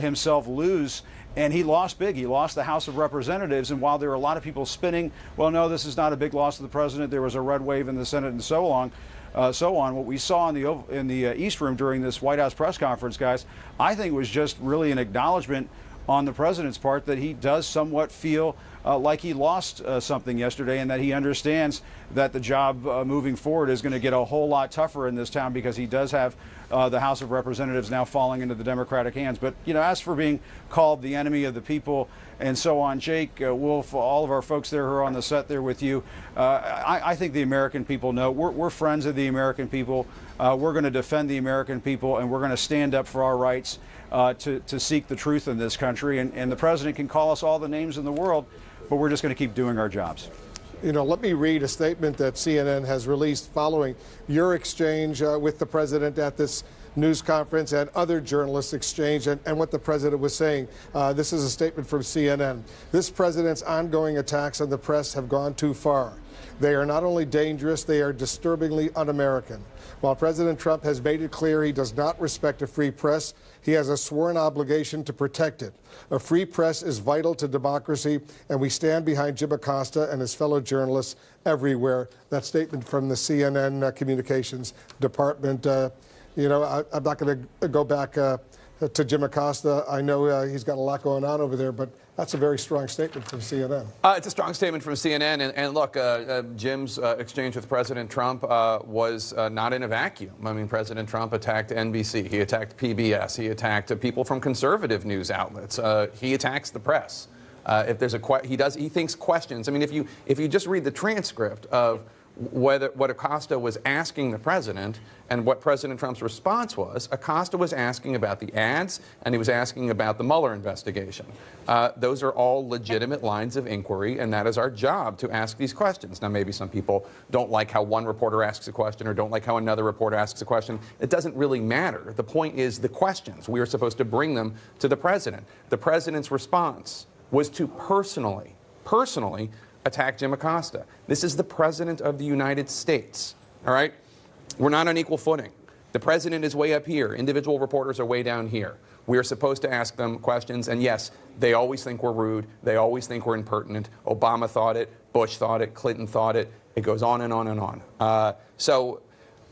himself lose. And he lost big. He lost the House of Representatives. And while there were a lot of people spinning, well, no, this is not a big loss to the president, there was a red wave in the Senate and so on. What we saw in the East Room during this White House press conference, guys, I think was just really an acknowledgement on the president's part that he does somewhat feel like he lost something yesterday, and that he understands that the job moving forward is going to get a whole lot tougher in this town, because he does have the House of Representatives now falling into the Democratic hands. But, you know, as for being called the enemy of the people and so on, Jake, Wolf, all of our folks there who are on the set there with you, I think the American people know. We're friends of the American people. We're going to defend the American people, and we're going to stand up for our rights to seek the truth in this country. And the president can call us all the names in the world, but we're just going to keep doing our jobs. You know, let me read a statement that CNN has released following your exchange with the president at this news conference and other journalists' exchange, and what the president was saying. This is a statement from CNN. This president's ongoing attacks on the press have gone too far. They are not only dangerous, they are disturbingly un-American. While President Trump has made it clear he does not respect a free press, he has a sworn obligation to protect it. A free press is vital to democracy, and we stand behind Jim Acosta and his fellow journalists everywhere. That statement from the CNN Communications Department. You know, I'm not going to go back to Jim Acosta. I know he's got a lot going on over there, but that's a very strong statement from CNN. It's a strong statement from CNN. And look, Jim's exchange with President Trump was not in a vacuum. I mean, President Trump attacked NBC. He attacked PBS. He attacked people from conservative news outlets. He attacks the press. If there's he thinks questions. I mean, if you just read the transcript of what Acosta was asking the president and what President Trump's response was, Acosta was asking about the ads, and he was asking about the Mueller investigation. Those are all legitimate lines of inquiry, and that is our job, to ask these questions. Now, maybe some people don't like how one reporter asks a question or don't like how another reporter asks a question. It doesn't really matter. The point is the questions. We are supposed to bring them to the president. The president's response was to personally attack Jim Acosta. This is the president of the United States, all right? We're not on equal footing. The president is way up here. Individual reporters are way down here. We are supposed to ask them questions, and yes, they always think we're rude. They always think we're impertinent. Obama thought it. Bush thought it. Clinton thought it. It goes on and on and on. So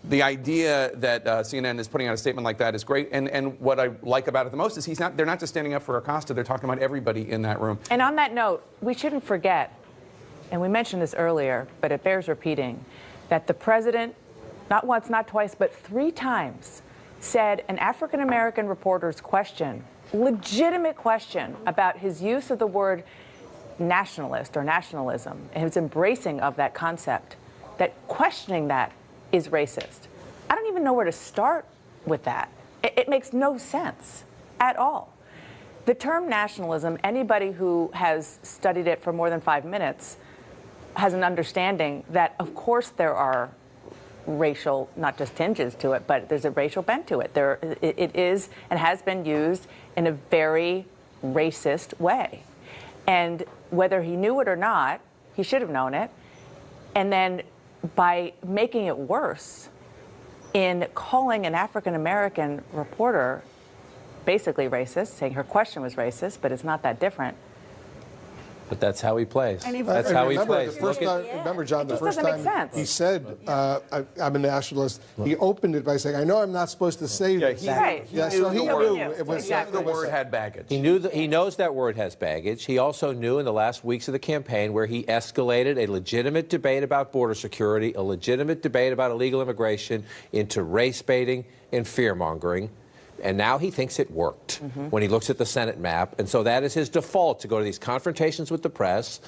the idea that CNN is putting out a statement like that is great, and what I like about it the most is they're not just standing up for Acosta, they're talking about everybody in that room. And on that note, we shouldn't forget and we mentioned this earlier, but it bears repeating, that the president, not once, not twice, but 3 times, said an African-American reporter's question, legitimate question, about his use of the word nationalist or nationalism and his embracing of that concept, that questioning that is racist. I don't even know where to start with that. It makes no sense at all. The term nationalism, anybody who has studied it for more than 5 minutes has an understanding that, of course, there are racial, not just tinges to it, but there's a racial bent to it. It is and has been used in a very racist way. And whether he knew it or not, he should have known it. And then by making it worse, in calling an African-American reporter basically racist, saying her question was racist, but it's not that different. But that's how he plays. That's how he plays. Remember, John, the first time he said, I'm a nationalist, he opened it by saying, I know I'm not supposed to say this. So he knew it was the word had baggage. He knows that word has baggage. He also knew in the last weeks of the campaign where he escalated a legitimate debate about border security, a legitimate debate about illegal immigration, into race baiting and fear-mongering. And now he thinks it worked when he looks at the Senate map. And so that is his default, to go to these confrontations with the press,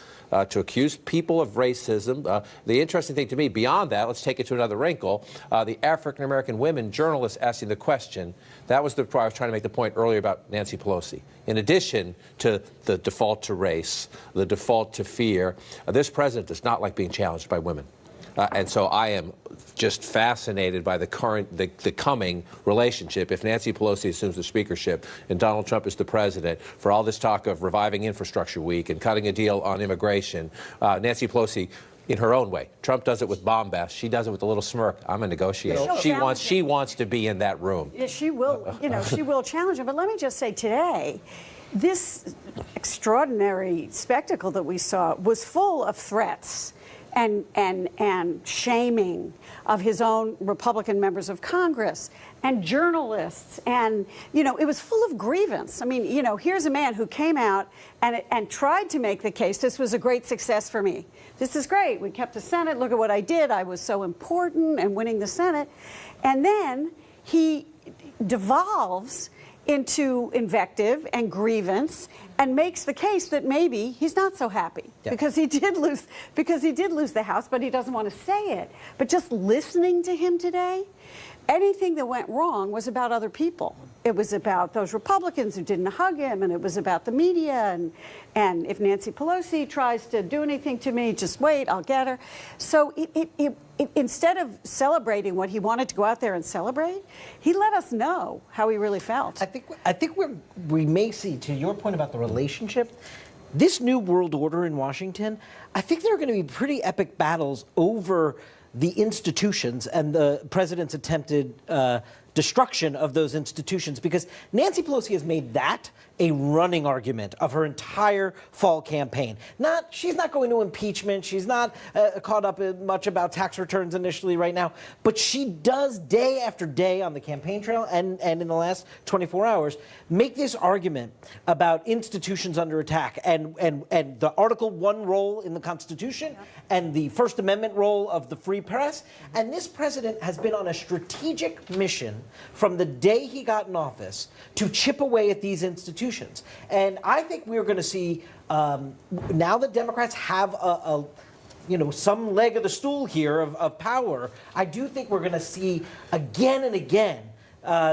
to accuse people of racism. The interesting thing to me, beyond that, let's take it to another wrinkle, the African-American women journalists asking the question, that was I was trying to make the point earlier about Nancy Pelosi. In addition to the default to race, the default to fear, this president does not like being challenged by women. And so I am just fascinated by the coming relationship. If Nancy Pelosi assumes the speakership and Donald Trump is the president, for all this talk of reviving Infrastructure Week and cutting a deal on immigration, Nancy Pelosi, in her own way. Trump does it with bombast. She does it with a little smirk. I'm a negotiator. She wants to be in that room. Yeah, she will. She will challenge him. But let me just say, today, this extraordinary spectacle that we saw was full of threats and shaming of his own Republican members of Congress and journalists, and it was full of grievance. I mean, here's a man who came out and tried to make the case, this was a great success for me. This is great. We kept the Senate. Look at what I did. I was so important and winning the Senate. And then he devolves into invective and grievance and makes the case that maybe he's not so happy because he did lose the House, but he doesn't want to say it. But just listening to him today, anything that went wrong was about other people. It was about those Republicans who didn't hug him, and it was about the media, and if Nancy Pelosi tries to do anything to me, just wait, I'll get her. So instead of celebrating what he wanted to go out there and celebrate, he let us know how he really felt. I think we may see, to your point about the relationship, this new world order in Washington, I think there are going to be pretty epic battles over the institutions and the president's attempted destruction of those institutions, because Nancy Pelosi has made that a running argument of her entire fall campaign. She's not going to impeachment. She's not caught up in much about tax returns initially right now, but she does day after day on the campaign trail and in the last 24 hours make this argument about institutions under attack and the Article 1 role in the Constitution and the First Amendment role of the free press. And this president has been on a strategic mission from the day he got in office to chip away at these institutions. And I think we're going to see, now that Democrats have some leg of the stool here of power, I do think we're going to see again and again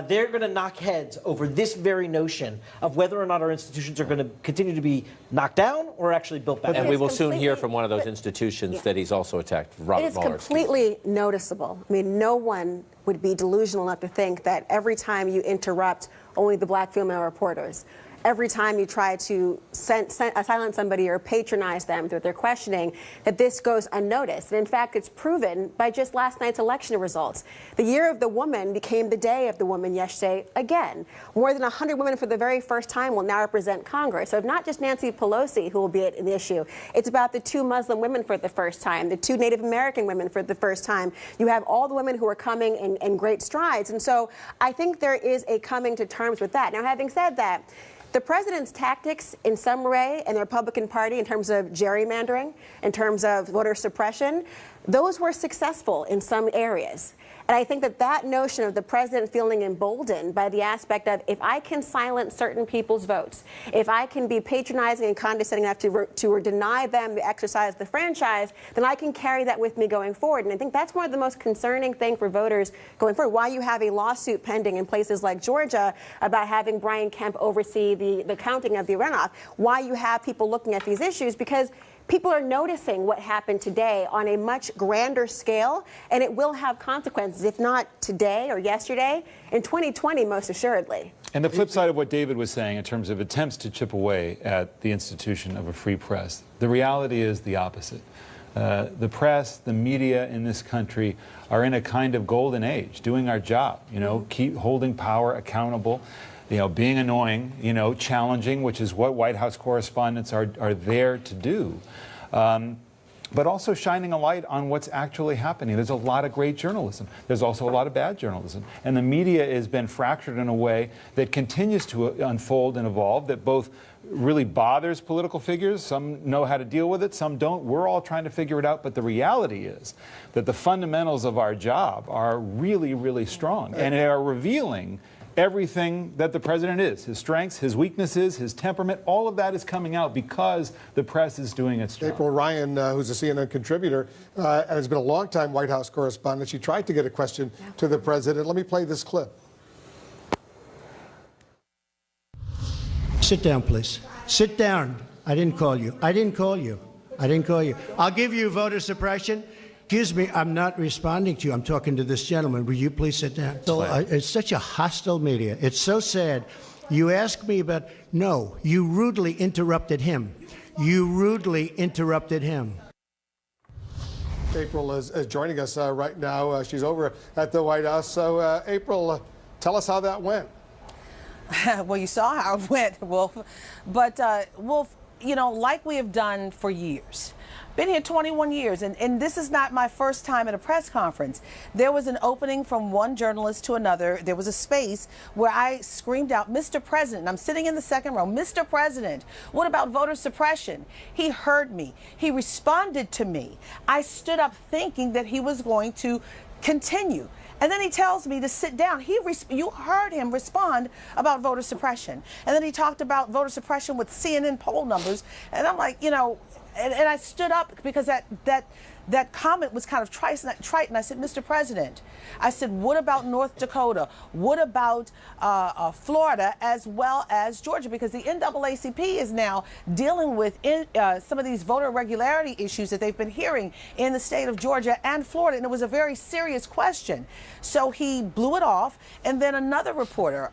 they're going to knock heads over this very notion of whether or not our institutions are going to continue to be knocked down or actually built back. And we will soon hear from one of those institutions that he's also attacked, Robert Mueller. It is completely noticeable. I mean, no one would be delusional enough to think that every time you interrupt only the black female reporters, every time you try to silence somebody or patronize them through their questioning, that this goes unnoticed. And in fact, it's proven by just last night's election results. The Year of the Woman became the Day of the Woman yesterday again. More than 100 women for the very first time will now represent Congress. So it's not just Nancy Pelosi who will be an issue. It's about the 2 Muslim women for the first time, the 2 Native American women for the first time. You have all the women who are coming in great strides. And so I think there is a coming to terms with that. Now, having said that, The president's tactics in some way and the Republican Party in terms of gerrymandering, in terms of voter suppression, those were successful in some areas. And I think that that notion of the president feeling emboldened by the aspect of, if I can silence certain people's votes, if I can be patronizing and condescending enough to deny them the exercise of the franchise, then I can carry that with me going forward. And I think that's one of the most concerning things for voters going forward, why you have a lawsuit pending in places like Georgia about having Brian Kemp oversee the counting of the runoff, why you have people looking at these issues, because people are noticing what happened today on a much grander scale, and it will have consequences, if not today or yesterday, in 2020, most assuredly. And the flip side of what David was saying in terms of attempts to chip away at the institution of a free press, the reality is the opposite. The press, the media in this country are in a kind of golden age, doing our job, keep holding power accountable, being annoying, challenging, which is what White House correspondents are there to do. But also shining a light on what's actually happening. There's a lot of great journalism. There's also a lot of bad journalism. And the media has been fractured in a way that continues to unfold and evolve, that both really bothers political figures. Some know how to deal with it, some don't. We're all trying to figure it out. But the reality is that the fundamentals of our job are really, really strong. And they are revealing everything that the president is, his strengths, his weaknesses, his temperament, all of that is coming out because the press is doing its job. April Ryan, who's a CNN contributor and has been a longtime White House correspondent, she tried to get a question to the president. Let me play this clip. Sit down, please. Sit down. I didn't call you. I didn't call you. I didn't call you. I'll give you voter suppression. Excuse me, I'm not responding to you. I'm talking to this gentleman. Will you please sit down? So, it's such a hostile media. It's so sad. You ask me about, no, you rudely interrupted him. You rudely interrupted him. April is joining us right now. She's over at the White House. So, April, tell us how that went. Well, you saw how it went, Wolf. But, Wolf, like we have done for years. Been here 21 years, and this is not my first time at a press conference. There was an opening from one journalist to another. There was a space where I screamed out, Mr. President, I'm sitting in the second row, Mr. President, what about voter suppression? He heard me. He responded to me. I stood up thinking that he was going to continue. And then he tells me to sit down. You heard him respond about voter suppression. And then he talked about voter suppression with CNN poll numbers. And I'm like, and I stood up because that comment was kind of trite, and I said, Mr. President, I said, what about North Dakota? What about Florida as well as Georgia? Because the NAACP is now dealing with some of these voter irregularity issues that they've been hearing in the state of Georgia and Florida, and it was a very serious question. So he blew it off, and then another reporter,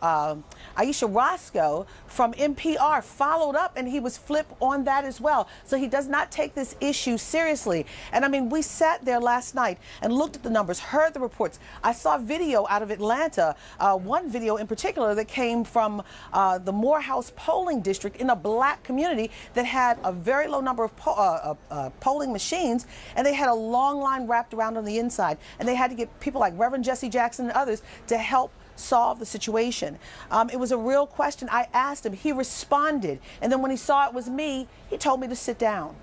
Aisha Roscoe from NPR, followed up, and he was flipped on that as well. So he does not take this issue seriously. And I mean, we sat there last night and looked at the numbers, heard the reports. I saw video out of Atlanta, one video in particular that came from the Morehouse polling district in a black community that had a very low number of polling machines, and they had a long line wrapped around on the inside, and they had to get people like Reverend Jesse Jackson and others to help solve the situation. It was a real question. I asked him, he responded, and then when he saw it was me, he told me to sit down.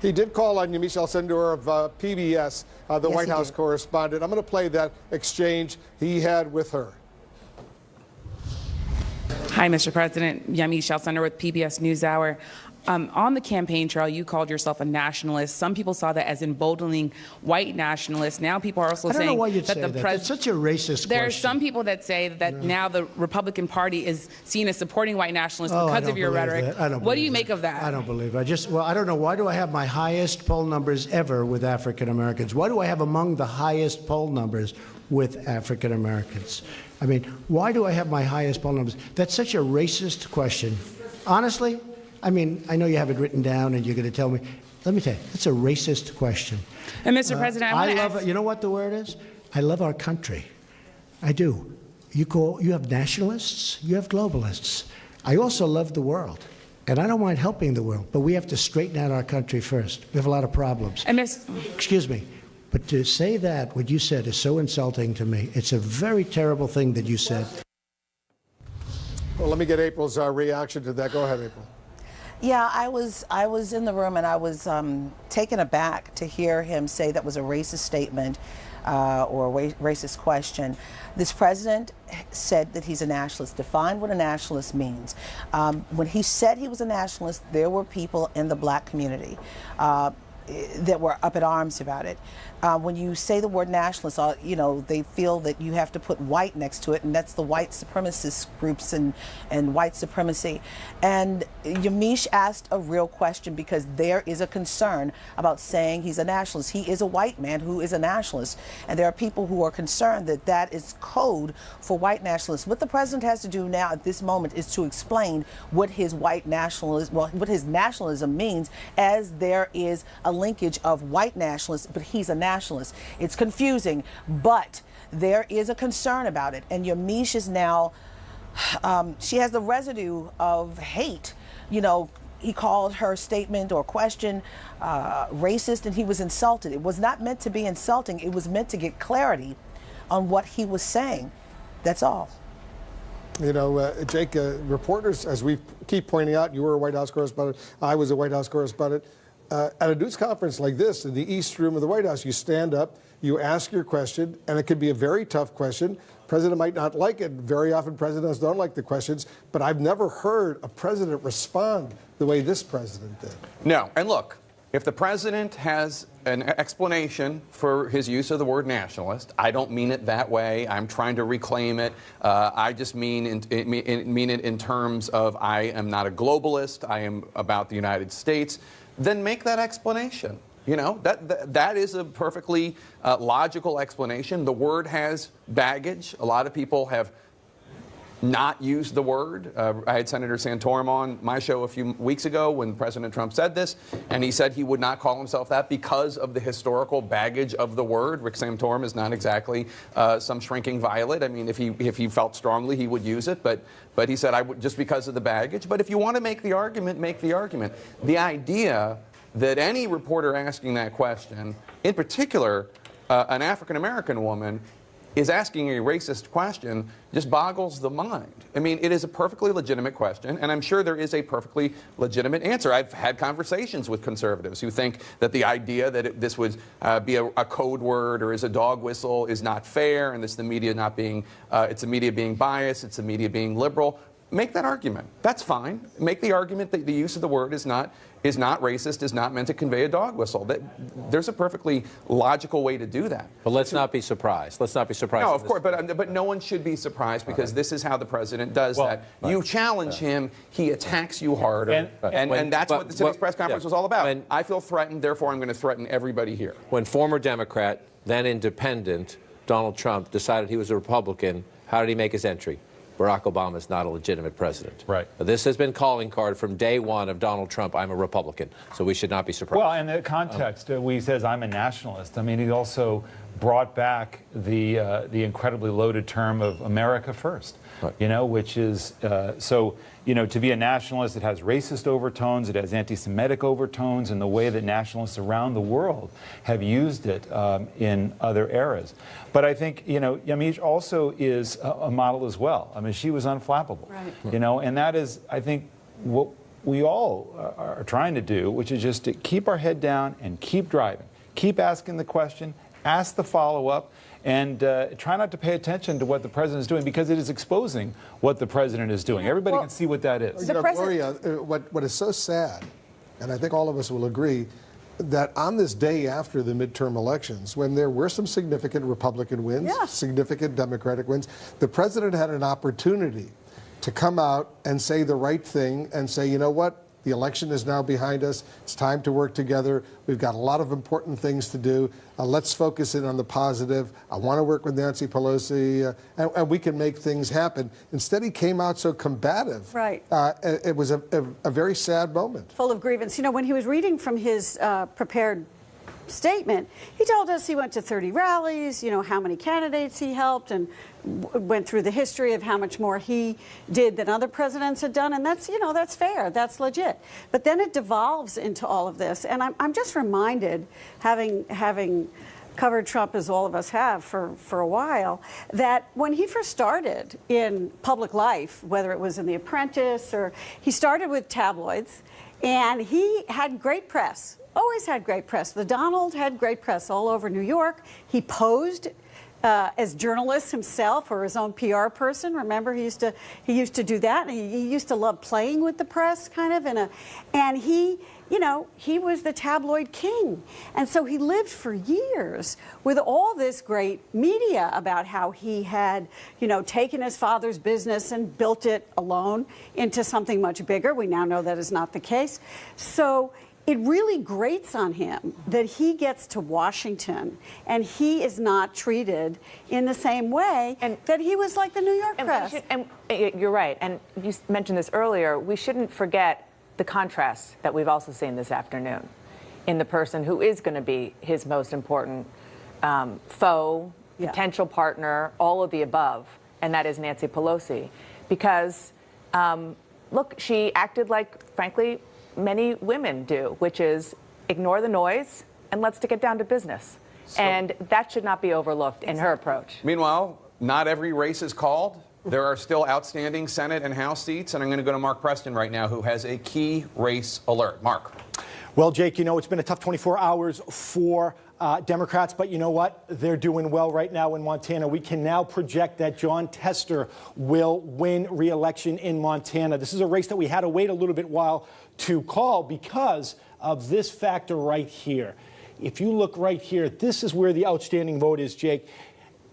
He did call on Yamiche Alcindor of PBS, the White House correspondent. I'm going to play that exchange he had with her. Hi, Mr. President. Yamiche Alcindor with PBS NewsHour. On the campaign trail, you called yourself a nationalist. Some people saw that as emboldening white nationalists. Now people are also saying that the president. That's such a racist There question. are some people that say that now the Republican Party is seen as supporting white nationalists because of your rhetoric. What do you make of that? I don't believe it. I don't know. Why do I have my highest poll numbers ever with African Americans? Why do I have among the highest poll numbers with African Americans? I mean, why do I have my highest poll numbers? That's such a racist question. Honestly, I mean, I know you have it written down and you're going to tell me. Let me tell you, it's a racist question. And Mr. President, I love it. You know what the word is? I love our country. I do. You have nationalists, you have globalists. I also love the world. And I don't mind helping the world, but we have to straighten out our country first. We have a lot of problems. And Excuse me. But to say that, what you said, is so insulting to me. It's a very terrible thing that you said. Well, let me get April's reaction to that. Go ahead, April. Yeah, I was in the room and I was taken aback to hear him say that was a racist statement or a racist question. This president said that he's a nationalist, defined what a nationalist means. When he said he was a nationalist, there were people in the black community that were up in arms about it. When you say the word nationalist, you know, they feel that you have to put white next to it, and that's the white supremacist groups and white supremacy. And Yamiche asked a real question because there is a concern about saying he's a nationalist. He is a white man who is a nationalist, and there are people who are concerned that that is code for white nationalists. What the president has to do now at this moment is to explain what his white nationalism, well, what his nationalism means, as there is a linkage of white nationalists, but he's a nationalist. It's confusing, but there is a concern about it. And Yamiche is now, she has the residue of hate. You know, he called her statement or question racist, and he was insulted. It was not meant to be insulting. It was meant to get clarity on what he was saying. That's all. You know, Jake, reporters, as we keep pointing out, you were a White House correspondent, I was a White House correspondent. At a news conference like this, in the East Room of the White House, you stand up, you ask your question, and it can be a very tough question. President might not like it. Very often presidents don't like the questions, but I've never heard a president respond the way this president did. No, and look, if the president has an explanation for his use of the word nationalist, I don't mean it that way. I'm trying to reclaim it. I just mean it in terms of I am not a globalist. I am about the United States. Then make that explanation. You know, that is a perfectly logical explanation. The word has baggage. A lot of people have not used the word. I had Senator Santorum on my show a few weeks ago when President Trump said this, and he said he would not call himself that because of the historical baggage of the word. Rick Santorum is not exactly some shrinking violet. I mean, if he felt strongly, he would use it, but he said, I would, just because of the baggage. But if you want to make the argument, make the argument. The idea that any reporter asking that question, in particular an African-American woman, is asking a racist question just boggles the mind. I mean, it is a perfectly legitimate question, and I'm sure there is a perfectly legitimate answer. I've had conversations with conservatives who think that the idea that this would be a code word or is a dog whistle is not fair, and it's the media not being, it's the media being biased, it's the media being liberal. Make that argument. That's fine. Make the argument that the use of the word is not racist, is not meant to convey a dog whistle. There's a perfectly logical way to do that. But let's not be surprised. Let's not be surprised. No, of course, but no one should be surprised because this is how the president does that. You challenge him, he attacks you harder, and that's what the civics press conference was all about. I feel threatened, therefore I'm going to threaten everybody here. When former Democrat, then independent, Donald Trump decided he was a Republican, how did he make his entry? Barack Obama is not a legitimate president. Right. This has been calling card from day one of Donald Trump. I'm a Republican, so we should not be surprised. Well, in the context, when he says I'm a nationalist, I mean, he also brought back the incredibly loaded term of America first. Right. You know, which is so. You know, to be a nationalist, it has racist overtones, it has anti-Semitic overtones, and the way that nationalists around the world have used it in other eras. But I think, you know, Yamiche also is a model as well. I mean, she was unflappable. Right. You know, and that is, I think, what we all are trying to do, which is just to keep our head down and keep driving, keep asking the question, ask the follow-up, and try not to pay attention to what the president is doing because it is exposing what the president is doing. Everybody can see what that is. You know, Gloria, what is so sad, and I think all of us will agree, that on this day after the midterm elections, when there were some significant Republican wins, significant Democratic wins, the president had an opportunity to come out and say the right thing and say, you know what? The election is now behind us. It's time to work together. We've got a lot of important things to do. Let's focus in on the positive. I want to work with Nancy Pelosi, and we can make things happen. Instead, he came out so combative. Right. It was a very sad moment. Full of grievance. You know, when he was reading from his prepared statement, he told us he went to 30 rallies, you know, how many candidates he helped, and went through the history of how much more he did than other presidents had done, and that's, you know, that's fair, that's legit. But then it devolves into all of this, and I'm just reminded, having covered Trump, as all of us have for a while, that when he first started in public life, whether it was in The Apprentice or he started with tabloids, and he had great press, always had great press. The Donald had great press all over New York. He posed as journalist himself or his own PR person. Remember, he used to do that. And he used to love playing with the press, kind of, and he, you know, he was the tabloid king. And so he lived for years with all this great media about how he had, you know, taken his father's business and built it alone into something much bigger. We now know that is not the case. So it really grates on him that he gets to Washington and he is not treated in the same way and that he was like the New York press. You're right. And you mentioned this earlier. We shouldn't forget the contrast that we've also seen this afternoon in the person who is going to be his most important foe, potential partner, all of the above, and that is Nancy Pelosi. Because, look, she acted like, frankly, many women do, which is ignore the noise and let's get down to business. And that should not be overlooked in her approach. Meanwhile, not every race is called. There are still outstanding Senate and House seats, and I'm going to go to Mark Preston right now, who has a key race alert. Mark. Well, Jake, you know, it's been a tough 24 hours for Democrats, but you know what? They're doing well right now in Montana. We can now project that Jon Tester will win re-election in Montana. This is a race that we had to wait a little bit while to call because of this factor right here. If you look right here, this is where the outstanding vote is, Jake.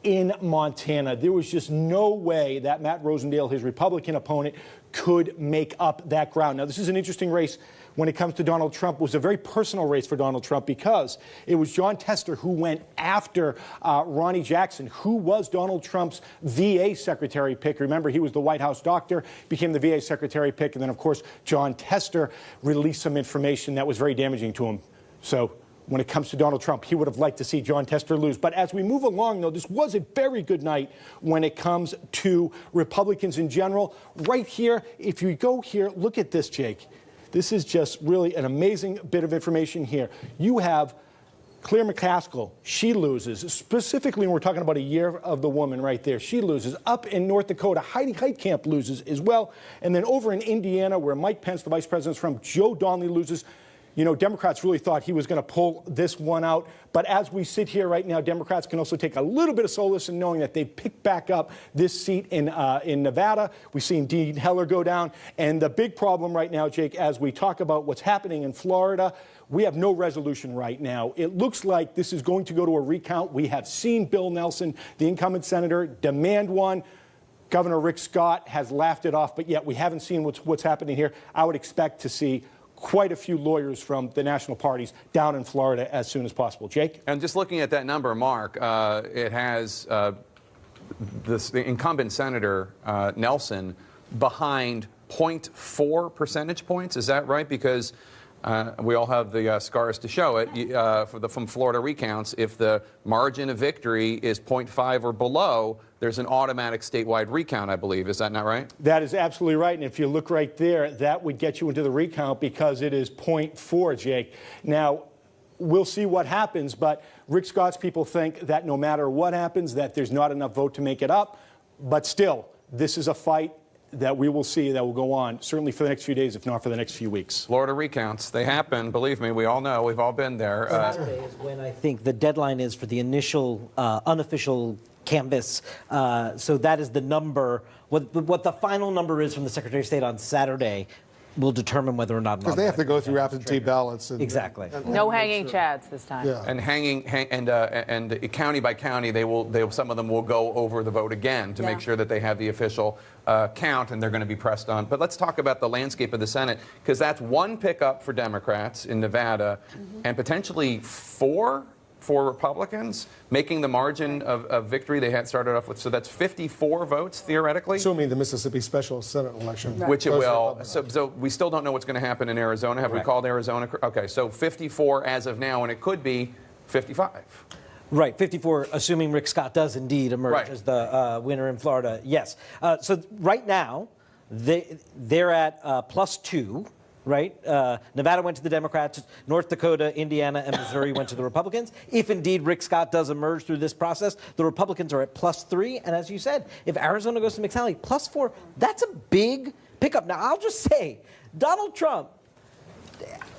In Montana, there was just no way that Matt Rosendale, his Republican opponent, could make up that ground. Now, this is an interesting race when it comes to Donald Trump. It was a very personal race for Donald Trump because it was Jon Tester who went after Ronnie Jackson, who was Donald Trump's VA secretary pick. Remember, he was the White House doctor, became the VA secretary pick, and then, of course, Jon Tester released some information that was very damaging to him. So when it comes to Donald Trump, he would have liked to see Jon Tester lose. But as we move along, though, this was a very good night when it comes to Republicans in general. Right here, if you go here, look at this, Jake. This is just really an amazing bit of information here. You have Claire McCaskill. She loses. Specifically, when we're talking about a year of the woman right there, she loses. Up in North Dakota, Heidi Heitkamp loses as well. And then over in Indiana, where Mike Pence, the vice president, is from, Joe Donnelly loses. You know, Democrats really thought he was going to pull this one out. But as we sit here right now, Democrats can also take a little bit of solace in knowing that they picked back up this seat in Nevada. We've seen Dean Heller go down. And the big problem right now, Jake, as we talk about what's happening in Florida, we have no resolution right now. It looks like this is going to go to a recount. We have seen Bill Nelson, the incumbent senator, demand one. Governor Rick Scott has laughed it off, but yet we haven't seen what's happening here. I would expect to see quite a few lawyers from the national parties down in Florida as soon as possible. Jake? And just looking at that number, Mark, it has the incumbent senator, Nelson, behind 0.4 percentage points. Is that right? Because we all have the scars to show it from Florida recounts. If the margin of victory is 0.5 or below, there's an automatic statewide recount, I believe. Is that not right? That is absolutely right. And if you look right there, that would get you into the recount because it is 0.4, Jake. Now, we'll see what happens, but Rick Scott's people think that no matter what happens, that there's not enough vote to make it up. But still, this is a fight that we will see that will go on, certainly for the next few days, if not for the next few weeks. Florida recounts, they happen. Believe me, we all know. We've all been there. Saturday is when I think the deadline is for the initial unofficial canvass. So that is the number. What the final number is from the Secretary of State on Saturday will determine whether or not. Because they have to go through absentee ballots. Exactly. No hanging chads this time. Yeah. And and county by county, some of them will go over the vote again to make sure that they have the official count, and they're going to be pressed on. But let's talk about the landscape of the Senate, because that's one pickup for Democrats in Nevada, and potentially four for Republicans, making the margin of victory they had started off with. So that's 54 votes, theoretically. Assuming the Mississippi special Senate election. Right. Which it will. So we still don't know what's going to happen in Arizona. Have we called Arizona? Okay, so 54 as of now, and it could be 55. Right, 54, assuming Rick Scott does indeed emerge as the winner in Florida. Yes. So right now, they're at +2 right? Nevada went to the Democrats, North Dakota, Indiana, and Missouri went to the Republicans. If indeed Rick Scott does emerge through this process, the Republicans are at +3. And as you said, if Arizona goes to McSally, +4, that's a big pickup. Now, I'll just say, Donald Trump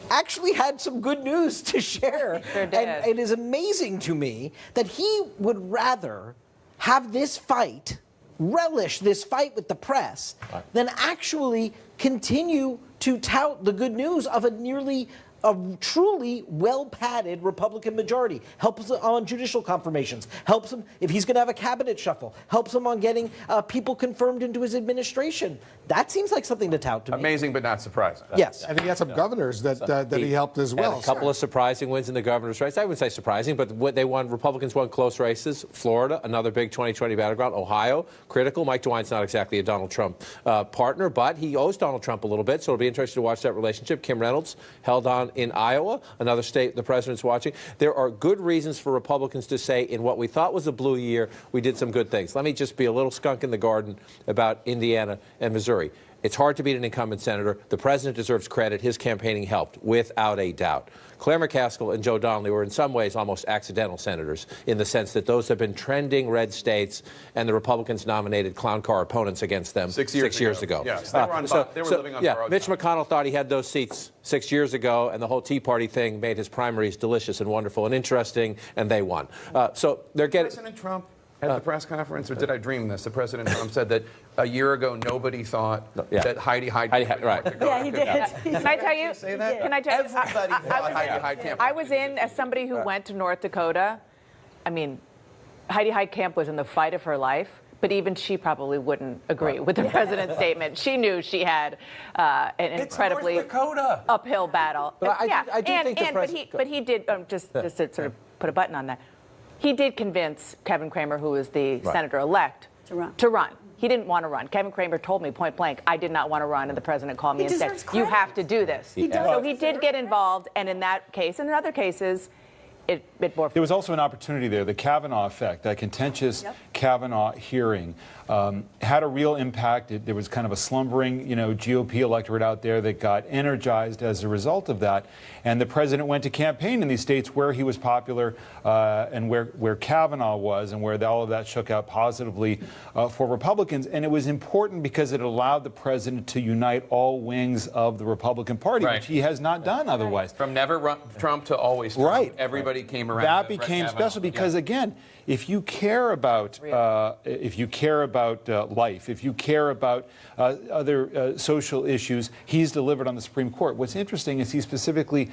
actually had some good news to share. Sure did. And it is amazing to me that he would rather have this fight, relish this fight with the press, than actually continue to tout the good news of a truly well-padded Republican majority. Helps on judicial confirmations. Helps him, if he's going to have a cabinet shuffle, helps him on getting people confirmed into his administration. That seems like something to tout to me. Amazing, but not surprising. Yes. And he had some governors that he helped as well. A couple of surprising wins in the governor's race. I wouldn't say surprising, but what they won, Republicans won close races. Florida, another big 2020 battleground. Ohio, critical. Mike DeWine's not exactly a Donald Trump partner, but he owes Donald Trump a little bit, so it'll be interesting to watch that relationship. Kim Reynolds held on in Iowa, another state the president's watching. There are good reasons for Republicans to say, in what we thought was a blue year, we did some good things. Let me just be a little skunk in the garden about Indiana and Missouri. It's hard to beat an incumbent senator. The president deserves credit. His campaigning helped, without a doubt. Claire McCaskill and Joe Donnelly were in some ways almost accidental senators, in the sense that those have been trending red states, and the Republicans nominated clown car opponents against them 6 years ago. Yes, they were living on borrowed Mitch time. McConnell thought he had those seats 6 years ago, and the whole Tea Party thing made his primaries delicious and wonderful and interesting, and they won. So they're getting... President Trump at the press conference, or did I dream this? The President Trump said that a year ago nobody thought that Heidi Hyde right. Yeah, he did. Can I tell you? Say that? Can I tell you? Everybody thought Heidi Hyde Camp. I was in, as somebody who went to North Dakota, I mean, Heidi Hyde Camp was in the fight of her life. But even she probably wouldn't agree with the president's statement. She knew she had an incredibly uphill battle. But I do think the president... But he did, just to sort of put a button on that, he did convince Kevin Cramer, who is the senator-elect, to run. He didn't want to run. Kevin Cramer told me point blank, I did not want to run, and the president called me and said, you have to do this. So he did get involved, and in that case, and in other cases, it bore fruit. There was also an opportunity there. The Kavanaugh effect, that contentious Kavanaugh hearing, had a real impact. There was kind of a slumbering, GOP electorate out there that got energized as a result of that. And the president went to campaign in these states where he was popular and where Kavanaugh was, and where all of that shook out positively for Republicans. And it was important because it allowed the president to unite all wings of the Republican Party, which he has not done otherwise. From never Trump to always Trump, everybody came around. That became special because, again, if you care about life, if you care about other social issues, he's delivered on the Supreme Court. What's interesting is he specifically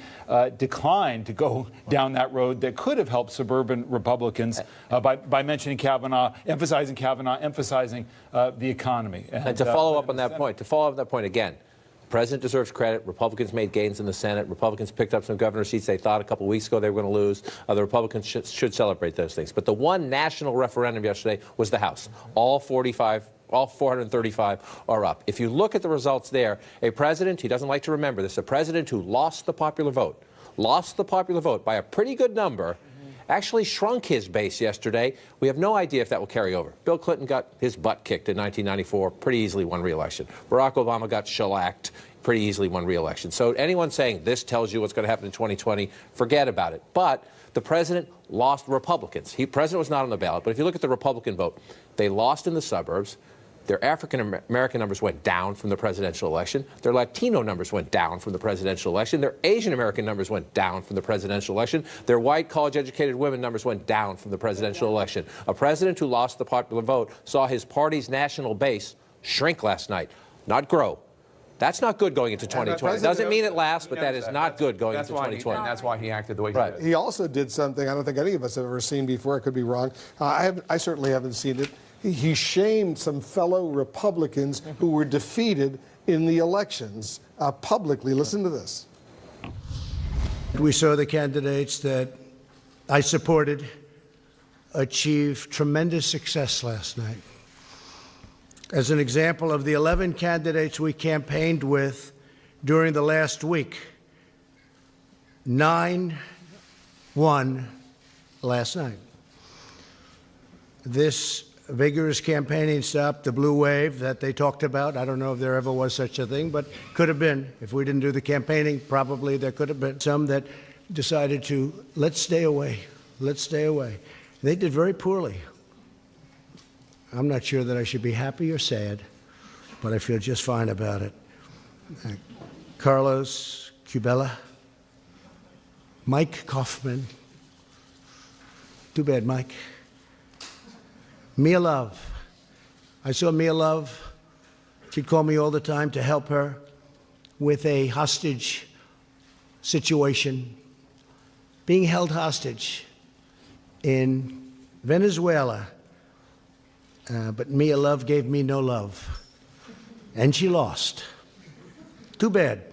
declined to go down that road that could have helped suburban Republicans by mentioning Kavanaugh, emphasizing the economy. And to follow up on that point, again, the president deserves credit. Republicans made gains in the Senate. Republicans picked up some governor seats they thought a couple weeks ago they were going to lose. The Republicans should celebrate those things. But the one national referendum yesterday was the House. All 435 are up. If you look at the results there, a president, he doesn't like to remember this, a president who lost the popular vote by a pretty good number, actually shrunk his base yesterday. We have no idea if that will carry over. Bill Clinton got his butt kicked in 1994, pretty easily won re-election. Barack Obama got shellacked, pretty easily won re-election. So anyone saying this tells you what's going to happen in 2020, forget about it. But the president lost Republicans. President was not on the ballot, but if you look at the Republican vote, they lost in the suburbs. Their African-American numbers went down from the presidential election. Their Latino numbers went down from the presidential election. Their Asian-American numbers went down from the presidential election. Their white college-educated women numbers went down from the presidential election. A president who lost the popular vote saw his party's national base shrink last night, not grow. That's not good going into 2020. Doesn't mean it lasts, but that is not good going into 2020. That's why he acted the way he did. He also did something I don't think any of us have ever seen before. I could be wrong. I certainly haven't seen it. He shamed some fellow Republicans who were defeated in the elections publicly. Listen to this. We saw the candidates that I supported achieve tremendous success last night. As an example of the 11 candidates we campaigned with during the last week, 9 won last night. This vigorous campaigning stopped the blue wave that they talked about. I don't know if there ever was such a thing, but could have been. If we didn't do the campaigning, probably there could have been some that decided to, let's stay away. Let's stay away. They did very poorly. I'm not sure that I should be happy or sad, but I feel just fine about it. Carlos Curbelo, Mike Kaufman. Too bad, Mike. Mia Love. I saw Mia Love. She'd call me all the time to help her with a hostage situation, being held hostage in Venezuela. But Mia Love gave me no love, and she lost. Too bad.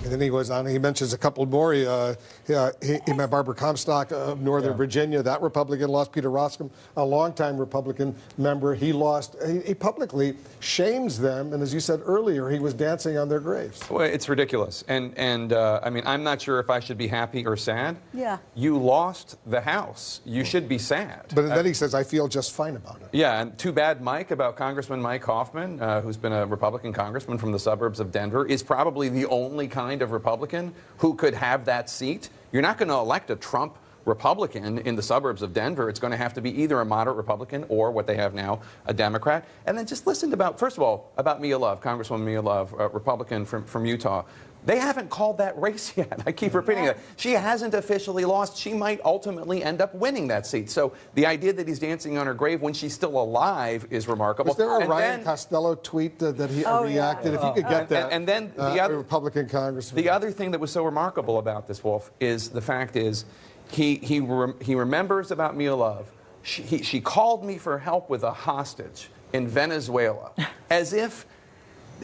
And then he goes on, he mentions a couple more. He met Barbara Comstock of Northern Virginia. That Republican lost. Peter Roskam, a longtime Republican member, he lost. He publicly shames them. And as you said earlier, he was dancing on their graves. Well, it's ridiculous. And I mean, I'm not sure if I should be happy or sad. Yeah. You lost the House. You should be sad. But then he says, I feel just fine about it. Yeah, and too bad, Mike, about Congressman Mike Hoffman, who's been a Republican congressman from the suburbs of Denver, is probably the only kind of Republican who could have that seat. You're not going to elect a Trump Republican in the suburbs of Denver. It's going to have to be either a moderate Republican or what they have now, a Democrat. And then just listen about, first of all, about Mia Love, Congresswoman Mia Love, a Republican from Utah. They haven't called that race yet. I keep repeating that. She hasn't officially lost. She might ultimately end up winning that seat. So the idea that he's dancing on her grave when she's still alive is remarkable. Was there a Ryan Costello tweet that he reacted? If you could get that. And then the other Republican congressman. The other thing that was so remarkable about this, Wolf, is the fact is he remembers about Mia Love. She called me for help with a hostage in Venezuela, as if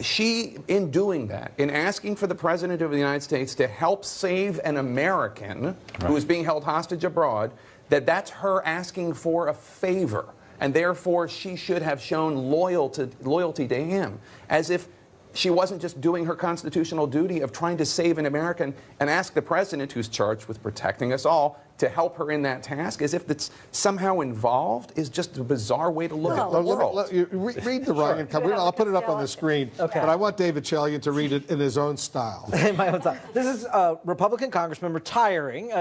she, in doing that, in asking for the President of the United States to help save an American who is being held hostage abroad, that's her asking for a favor. And therefore, she should have shown loyalty to him, as if she wasn't just doing her constitutional duty of trying to save an American and ask the President, who's charged with protecting us all, to help her in that task, as if it's somehow involved, is just a bizarre way to look at the world. Read the Ryan comment. I'll put it up on the screen, but I want David Chalian to read it in his own style. In my own style. This is a Republican congressman retiring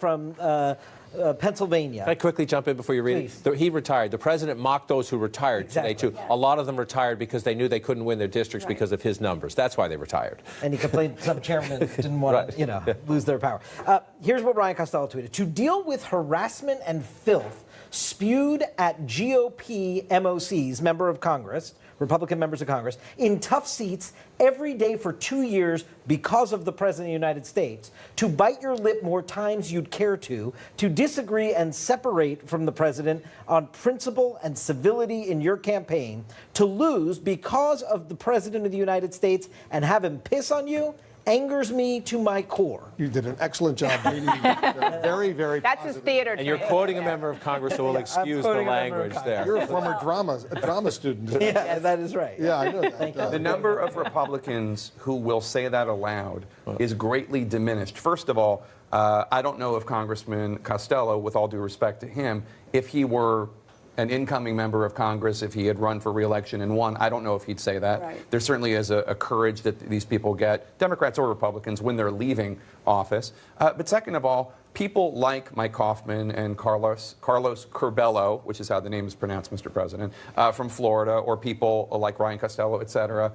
from Pennsylvania. Can I quickly jump in before you read it? He retired. The president mocked those who retired today, too. A lot of them retired because they knew they couldn't win their districts because of his numbers. That's why they retired. And he complained some chairmen didn't want to, lose their power. Here's what Ryan Costello tweeted. To deal with harassment and filth spewed at GOP MOCs, member of Congress, Republican members of Congress, in tough seats every day for 2 years because of the President of the United States, to bite your lip more times you'd care to disagree and separate from the President on principle and civility in your campaign, to lose because of the President of the United States and have him piss on you, angers me to my core. You did an excellent job reading. Very, very That's positive. his theater. And you're quoting a member of Congress who will excuse the language there. You're a former drama student. Yeah, that is right. Yeah, I know that. The number of Republicans who will say that aloud is greatly diminished. First of all, I don't know if Congressman Costello, with all due respect to him, if he were an incoming member of Congress, if he had run for re-election and won, I don't know if he'd say that. Right. There certainly is a courage that these people get, Democrats or Republicans, when they're leaving office. But second of all, people like Mike Kaufman and Carlos Curbelo, which is how the name is pronounced, Mr. President, from Florida, or people like Ryan Costello, et cetera,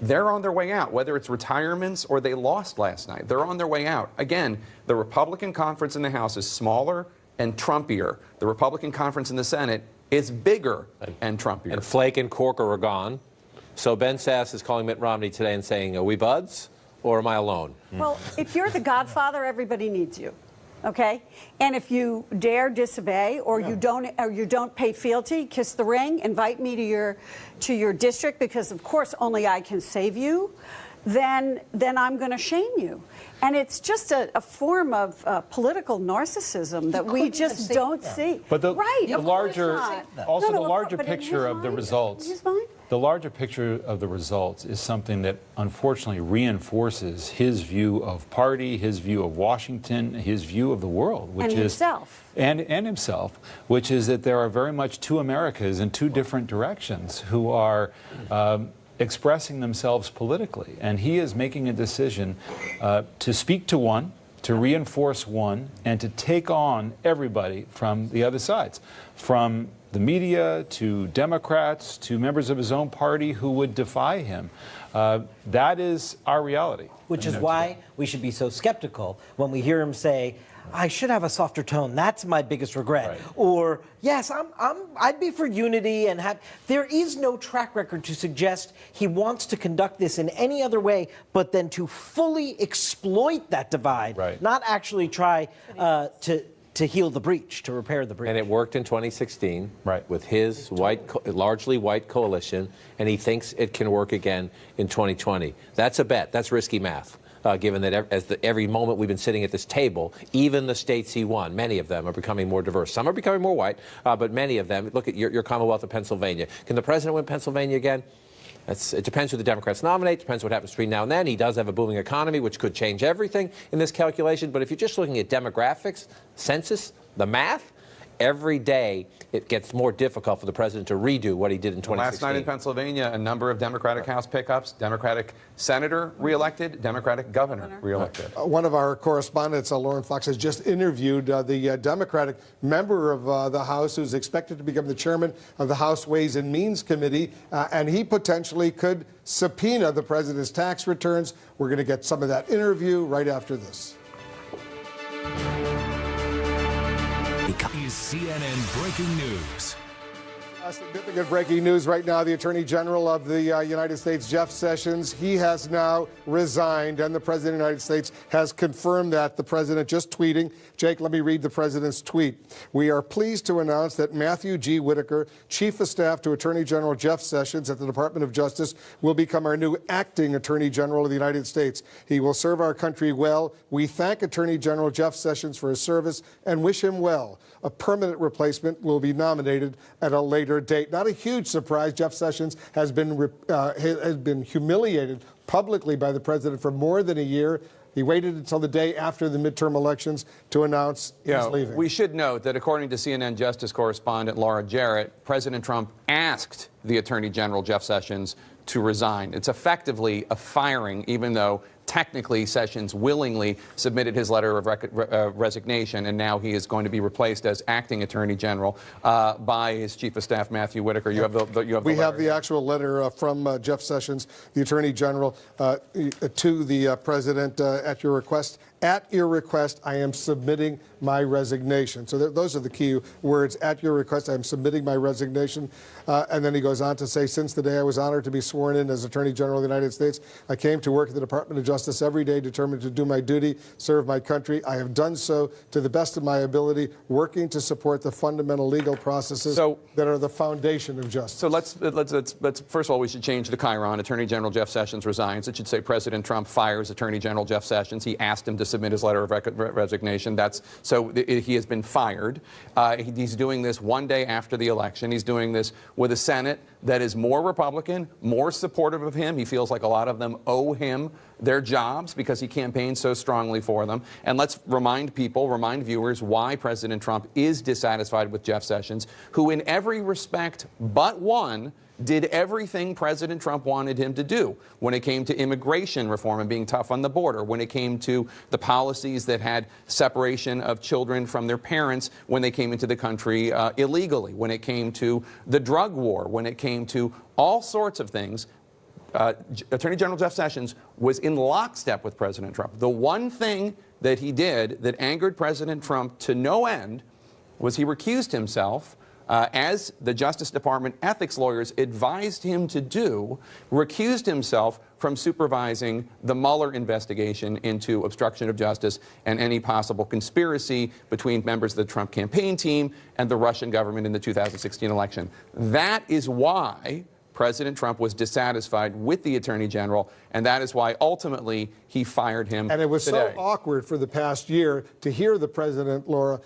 they're on their way out, whether it's retirements or they lost last night. They're on their way out. Again, the Republican conference in the House is smaller and Trumpier. The Republican conference in the Senate is bigger and Trumpier. And Flake and Corker are gone. So Ben Sasse is calling Mitt Romney today and saying, are we buds or am I alone? Well, if you're the godfather, everybody needs you. Okay? And if you dare disobey or you don't pay fealty, kiss the ring, invite me to your district because of course only I can save you, then I'm going to shame you. And it's just a form of political narcissism that we just don't see. But the right, larger, also the larger picture of the results the larger picture of the results is something that unfortunately reinforces his view of party, his view of Washington, his view of the world, which and is himself. And himself, which is that there are very much two Americas in two different directions who are expressing themselves politically. And he is making a decision to speak to one, to reinforce one, and to take on everybody from the other sides, from the media to Democrats to members of his own party who would defy him. That is our reality. Which is why we should be so skeptical when we hear him say, I should have a softer tone. That's my biggest regret. Right. Or, yes, I'd be for unity and have. There is no track record to suggest he wants to conduct this in any other way, but then to fully exploit that divide, not actually try to heal the breach, to repair the breach. And it worked in 2016 with his largely white coalition, and he thinks it can work again in 2020. That's a bet. That's risky math. Given that every moment we've been sitting at this table, even the states he won, many of them are becoming more diverse. Some are becoming more white, but many of them, look at your Commonwealth of Pennsylvania. Can the president win Pennsylvania again? It depends who the Democrats nominate, depends what happens between now and then. He does have a booming economy, which could change everything in this calculation. But if you're just looking at demographics, census, the math, every day it gets more difficult for the president to redo what he did in 2016. Last night in Pennsylvania, a number of Democratic House pickups, Democratic senator reelected, Democratic governor reelected. One of our correspondents, Lauren Fox, has just interviewed the Democratic member of the House who's expected to become the chairman of the House Ways and Means Committee, and he potentially could subpoena the president's tax returns. We're going to get some of that interview right after this. Is CNN breaking news. Significant breaking news right now. The Attorney General of the United States, Jeff Sessions, he has now resigned, and the President of the United States has confirmed that. The President just tweeting. Jake, let me read the President's tweet. We are pleased to announce that Matthew G. Whitaker, Chief of Staff to Attorney General Jeff Sessions at the Department of Justice, will become our new acting Attorney General of the United States. He will serve our country well. We thank Attorney General Jeff Sessions for his service and wish him well. A permanent replacement will be nominated at a later date. Not a huge surprise. Jeff Sessions has been humiliated publicly by the president for more than a year. He waited until the day after the midterm elections to announce he's leaving. We should note that according to CNN Justice correspondent Laura Jarrett, President Trump asked the Attorney General Jeff Sessions to resign. It's effectively a firing, even though technically Sessions willingly submitted his letter of resignation, and now he is going to be replaced as acting Attorney General by his Chief of Staff, Matthew Whitaker. You have We have the actual letter from Jeff Sessions, the Attorney General, to the President at your request. At your request, I am submitting my resignation. So those are the key words. At your request, I am submitting my resignation. And then he goes on to say, since the day I was honored to be sworn in as Attorney General of the United States, I came to work at the Department of Justice every day, determined to do my duty, serve my country. I have done so to the best of my ability, working to support the fundamental legal processes that are the foundation of justice. So let's first of all, we should change the chyron. Attorney General Jeff Sessions resigns. It should say President Trump fires Attorney General Jeff Sessions. He asked him to submit his letter of resignation. He has been fired. He's doing this one day after the election. He's doing this with a Senate that is more Republican, more supportive of him. He feels like a lot of them owe him their jobs because he campaigned so strongly for them. And let's remind viewers why President Trump is dissatisfied with Jeff Sessions, who in every respect but one did everything President Trump wanted him to do when it came to immigration reform and being tough on the border, when it came to the policies that had separation of children from their parents when they came into the country illegally, when it came to the drug war, when it came to all sorts of things. Attorney General Jeff Sessions was in lockstep with President Trump. The one thing that he did that angered President Trump to no end was he recused himself, as the Justice Department ethics lawyers advised him to do, recused himself from supervising the Mueller investigation into obstruction of justice and any possible conspiracy between members of the Trump campaign team and the Russian government in the 2016 election. That is why President Trump was dissatisfied with the Attorney General, and that is why ultimately he fired him today. And it was so awkward for the past year to hear the President, Laura,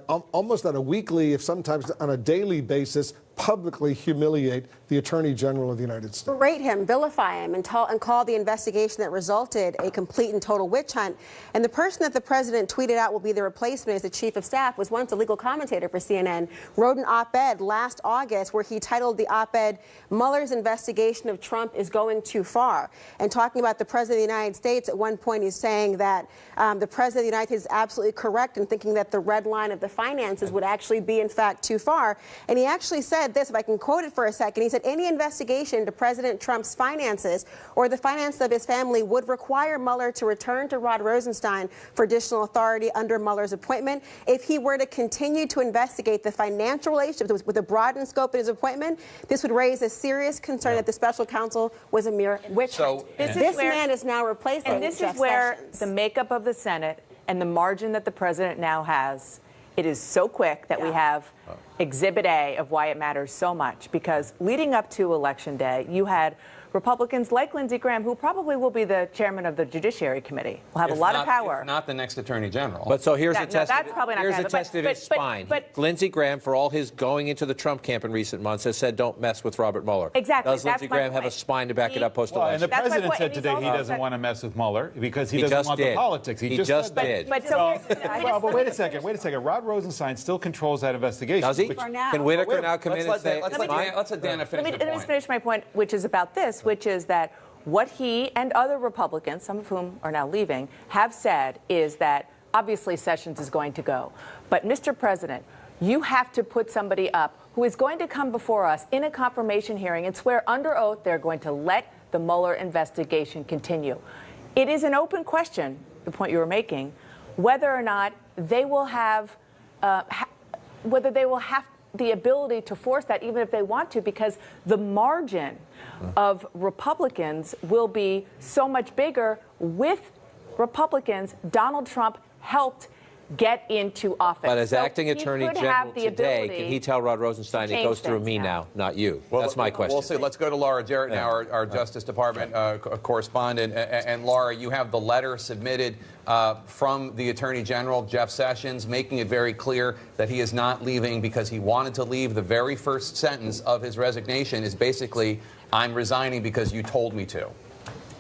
almost on a weekly, if sometimes on a daily basis, publicly humiliate the Attorney General of the United States. Berate him, vilify him, and call the investigation that resulted a complete and total witch hunt. And the person that the president tweeted out will be the replacement as the chief of staff was once a legal commentator for CNN, wrote an op-ed last August where he titled the op-ed, "Mueller's investigation of Trump is going too far." And talking about the president of the United States, at one point he's saying that the president of the United States is absolutely correct in thinking that the red line of the finances would actually be, in fact, too far. And he actually said this, if I can quote it for a second, he said, "Any investigation into President Trump's finances or the finances of his family would require Mueller to return to Rod Rosenstein for additional authority under Mueller's appointment. If he were to continue to investigate the financial relationship with a broadened scope in his appointment, this would raise a serious concern that the special counsel was a mere witch hunt." This man is now replacing And this Jeff is where Sessions. the makeup of the Senate and the margin that the president now has, it is so quick that we have Exhibit A of why it matters so much. Because leading up to Election Day, you had Republicans like Lindsey Graham, who probably will be the chairman of the Judiciary Committee, will have a lot of power. If not the next Attorney General. But so here's a test. That's probably not here's a gonna happen, test of his spine. but Lindsey Graham, for all his going into the Trump camp in recent months, has said, "Don't mess with Robert Mueller." Exactly. Does Lindsey Graham have a spine to back it up post-election? And the president said today he doesn't want to mess with Mueller because he doesn't want the politics. He just did. But wait a second. Rod Rosenstein still controls that investigation. Does he? Can Whitaker now come in and say, let's let Dana finish Let me finish my point, which is about this, which is that what he and other Republicans, some of whom are now leaving, have said is that obviously Sessions is going to go. But, Mr. President, you have to put somebody up who is going to come before us in a confirmation hearing and swear under oath they're going to let the Mueller investigation continue. It is an open question, the point you were making, whether or not they will have the ability to force that, even if they want to, because the margin of Republicans will be so much bigger. With Republicans, Donald Trump helped get into office. But as So acting he Attorney could General have the today, ability can he tell Rod Rosenstein it goes through me now, not you? That's my question. We'll see. Let's go to Laura Jarrett now, our Justice Department correspondent. And Laura, you have the letter submitted from the Attorney General, Jeff Sessions, making it very clear that he is not leaving because he wanted to leave. The very first sentence of his resignation is basically, "I'm resigning because you told me to."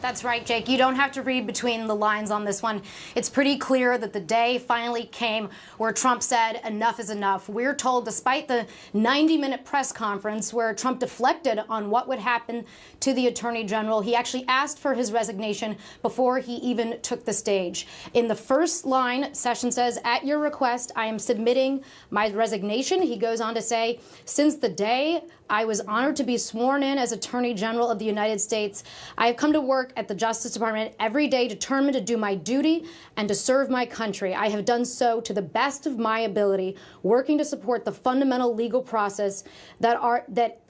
That's right, Jake. You don't have to read between the lines on this one. It's pretty clear that the day finally came where Trump said enough is enough. We're told, despite the 90-minute press conference where Trump deflected on what would happen to the Attorney General, he actually asked for his resignation before he even took the stage. In the first line, Sessions says, "At your request, I am submitting my resignation." He goes on to say, "Since the day I was honored to be sworn in as Attorney General of the United States, I have come to work at the Justice Department every day determined to do my duty and to serve my country. I have done so to the best of my ability, working to support the fundamental legal process that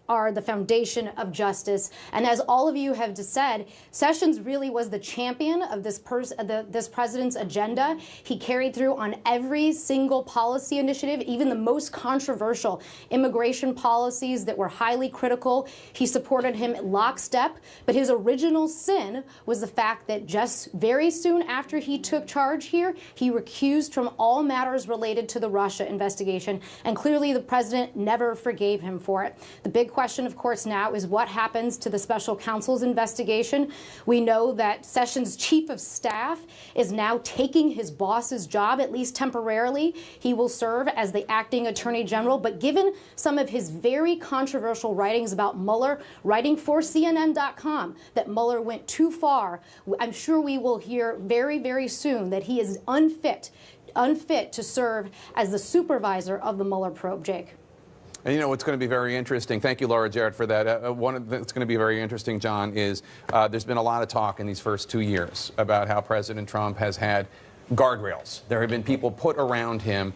are the foundation of justice." And as all of you have just said, Sessions really was the champion of this president's agenda. He carried through on every single policy initiative, even the most controversial immigration policies that were highly critical. He supported him lockstep, but his original sin was the fact that just very soon after he took charge here, he recused from all matters related to the Russia investigation, and clearly the president never forgave him for it. The big question, of course, now is what happens to the special counsel's investigation. We know that Sessions' chief of staff is now taking his boss's job, at least temporarily. He will serve as the acting attorney general, but given some of his very controversial writings about Mueller, writing for CNN.com that Mueller went too far, I'm sure we will hear very, very soon that he is unfit to serve as the supervisor of the Mueller probe, Jake. And you know what's going to be very interesting, thank you, Laura Jarrett, for that. One that's going to be very interesting, John, is there's been a lot of talk in these first 2 years about how President Trump has had guardrails. There have been people put around him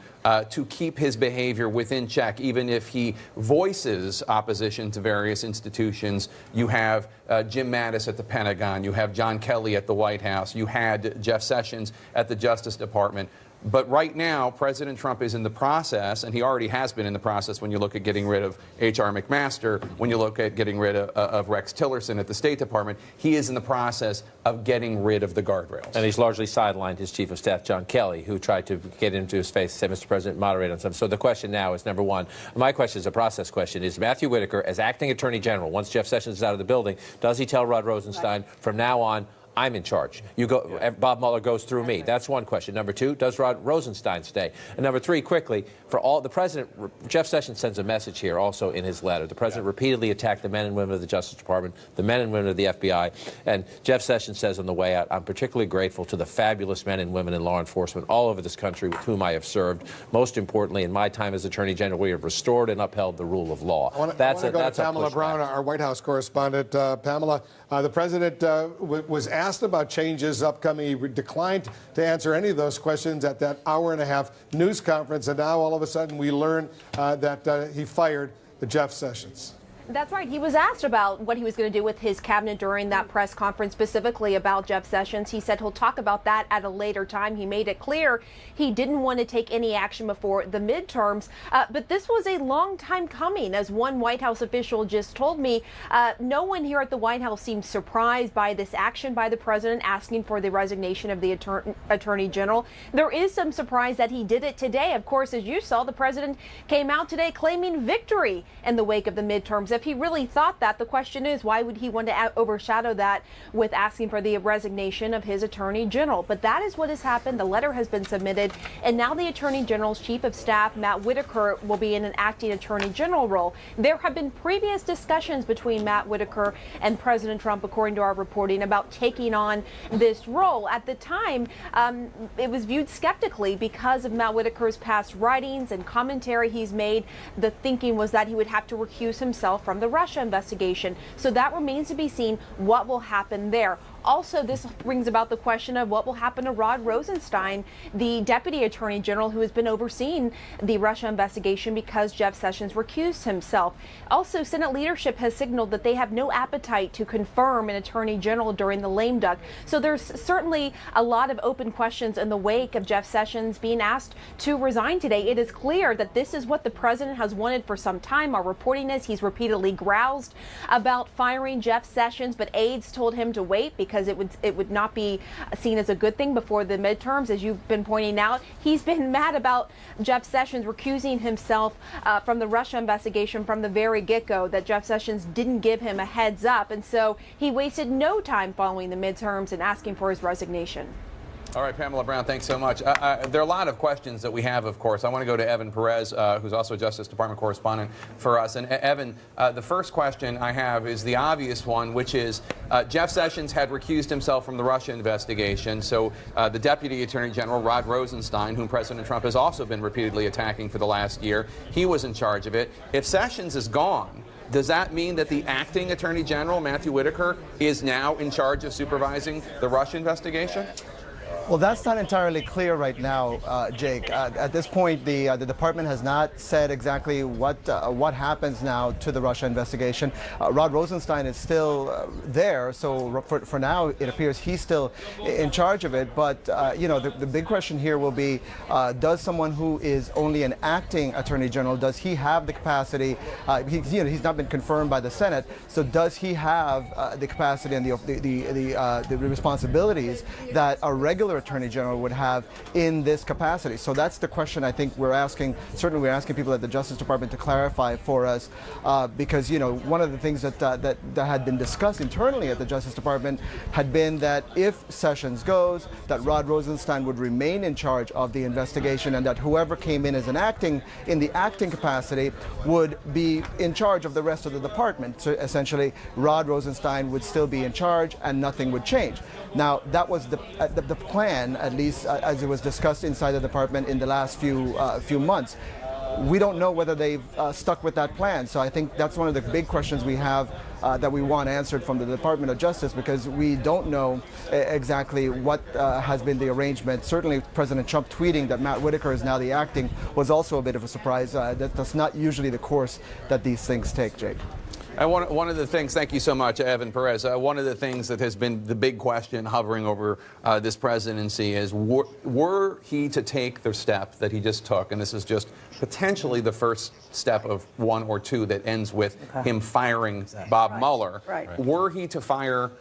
to keep his behavior within check, even if he voices opposition to various institutions. You have Jim Mattis at the Pentagon. You have John Kelly at the White House. You had Jeff Sessions at the Justice Department. But right now, President Trump is in the process, and he already has been in the process when you look at getting rid of H.R. McMaster, when you look at getting rid of Rex Tillerson at the State Department, he is in the process of getting rid of the guardrails. And he's largely sidelined his Chief of Staff, John Kelly, who tried to get into his face and say, Mr. President, moderate on something. So the question now is, number one, my question is a process question. Is Matthew Whitaker, as acting Attorney General, once Jeff Sessions is out of the building, does he tell Rod Rosenstein, from now on, I'm in charge? You go. Bob Mueller goes through me. That's one question. Number two, does Rod Rosenstein stay? And number three, quickly, for all the president, Jeff Sessions sends a message here also in his letter. The president repeatedly attacked the men and women of the Justice Department, the men and women of the FBI, and Jeff Sessions says on the way out, I'm particularly grateful to the fabulous men and women in law enforcement all over this country with whom I have served. Most importantly, in my time as Attorney General, we have restored and upheld the rule of law. I want to go to Pamela Brown, our White House correspondent. Pamela, the president was asked about changes upcoming. He declined to answer any of those questions at that hour-and-a-half news conference, and now all of a sudden we learn that he fired Jeff Sessions. That's right. He was asked about what he was going to do with his cabinet during that press conference, specifically about Jeff Sessions. He said he'll talk about that at a later time. He made it clear he didn't want to take any action before the midterms. But this was a long time coming. As one White House official just told me, no one here at the White House seems surprised by this action by the president asking for the resignation of the Attorney General. There is some surprise that he did it today. Of course, as you saw, the president came out today claiming victory in the wake of the midterms. If he really thought that, the question is, why would he want to overshadow that with asking for the resignation of his Attorney General? But that is what has happened. The letter has been submitted, and now the Attorney General's Chief of Staff, Matt Whitaker, will be in an acting Attorney General role. There have been previous discussions between Matt Whitaker and President Trump, according to our reporting, about taking on this role. At the time, it was viewed skeptically because of Matt Whitaker's past writings and commentary he's made. The thinking was that he would have to recuse himself from the Russia investigation. So that remains to be seen what will happen there. Also, this brings about the question of what will happen to Rod Rosenstein, the Deputy Attorney General who has been overseeing the Russia investigation because Jeff Sessions recused himself. Also, Senate leadership has signaled that they have no appetite to confirm an Attorney General during the lame duck. So there's certainly a lot of open questions in the wake of Jeff Sessions being asked to resign today. It is clear that this is what the president has wanted for some time. Our reporting is he's repeatedly groused about firing Jeff Sessions, but aides told him to wait because it would not be seen as a good thing before the midterms, as you've been pointing out. He's been mad about Jeff Sessions recusing himself from the Russia investigation from the very get-go, that Jeff Sessions didn't give him a heads up, and so he wasted no time following the midterms and asking for his resignation. All right, Pamela Brown, thanks so much. There are a lot of questions that we have, of course. I want to go to Evan Perez, who's also a Justice Department correspondent for us. And Evan, the first question I have is the obvious one, which is Jeff Sessions had recused himself from the Russia investigation. So the Deputy Attorney General, Rod Rosenstein, whom President Trump has also been repeatedly attacking for the last year, he was in charge of it. If Sessions is gone, does that mean that the acting Attorney General, Matthew Whitaker, is now in charge of supervising the Russia investigation? Well, that's not entirely clear right now, Jake. At this point, the department has not said exactly what happens now to the Russia investigation. Rod Rosenstein is still there, so for now, it appears he's still in charge of it. But you know, the big question here will be: does someone who is only an acting Attorney General, does he have the capacity? He's not been confirmed by the Senate, so does he have the capacity and the responsibilities that a regular Attorney General would have in this capacity? So that's the question I think we're asking. Certainly we're asking people at the Justice Department to clarify for us, because, you know, one of the things that had been discussed internally at the Justice Department had been that if Sessions goes, that Rod Rosenstein would remain in charge of the investigation, and that whoever came in as in the acting capacity would be in charge of the rest of the department. So essentially, Rod Rosenstein would still be in charge and nothing would change. Now, that was the plan, at least as it was discussed inside the department in the last few months. We don't know whether they've stuck with that plan. So I think that's one of the big questions we have that we want answered from the Department of Justice, because we don't know exactly what has been the arrangement. Certainly President Trump tweeting that Matt Whitaker is now the acting was also a bit of a surprise. That's not usually the course that these things take, Jake. One of the things, thank you so much, Evan Perez. One of the things that has been the big question hovering over this presidency is, were he to take the step that he just took, and this is just potentially the first step of one or two that ends with him firing Bob Mueller, were he to fire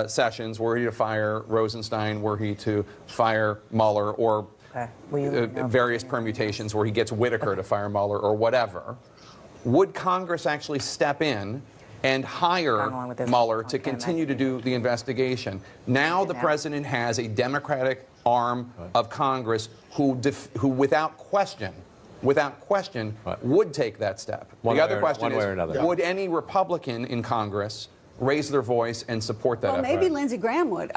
Sessions, were he to fire Rosenstein, were he to fire Mueller, or various permutations where he gets Whitaker to fire Mueller or whatever, would Congress actually step in and hire Mueller to continue to do the investigation? Now the president has a Democratic arm of Congress who without question, would take that step. The other question is, would any Republican in Congress raise their voice and support that effort? Maybe Lindsey Graham would,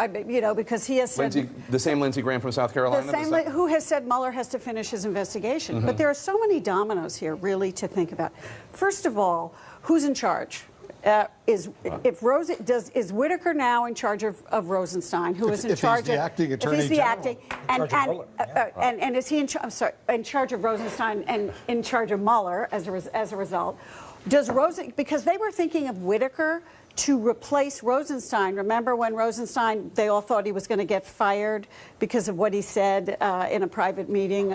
because he has said... the same Lindsey Graham from South Carolina? Who has said Mueller has to finish his investigation. But there are so many dominoes here, really, to think about. First of all, who's in charge? Is Whitaker now in charge of Rosenstein, who is in charge of... If he's the acting attorney If he's the general. acting... And is he in charge of Rosenstein and in charge of Mueller as a result? Because they were thinking of Whitaker to replace Rosenstein. Remember when Rosenstein, they all thought he was going to get fired because of what he said in a private meeting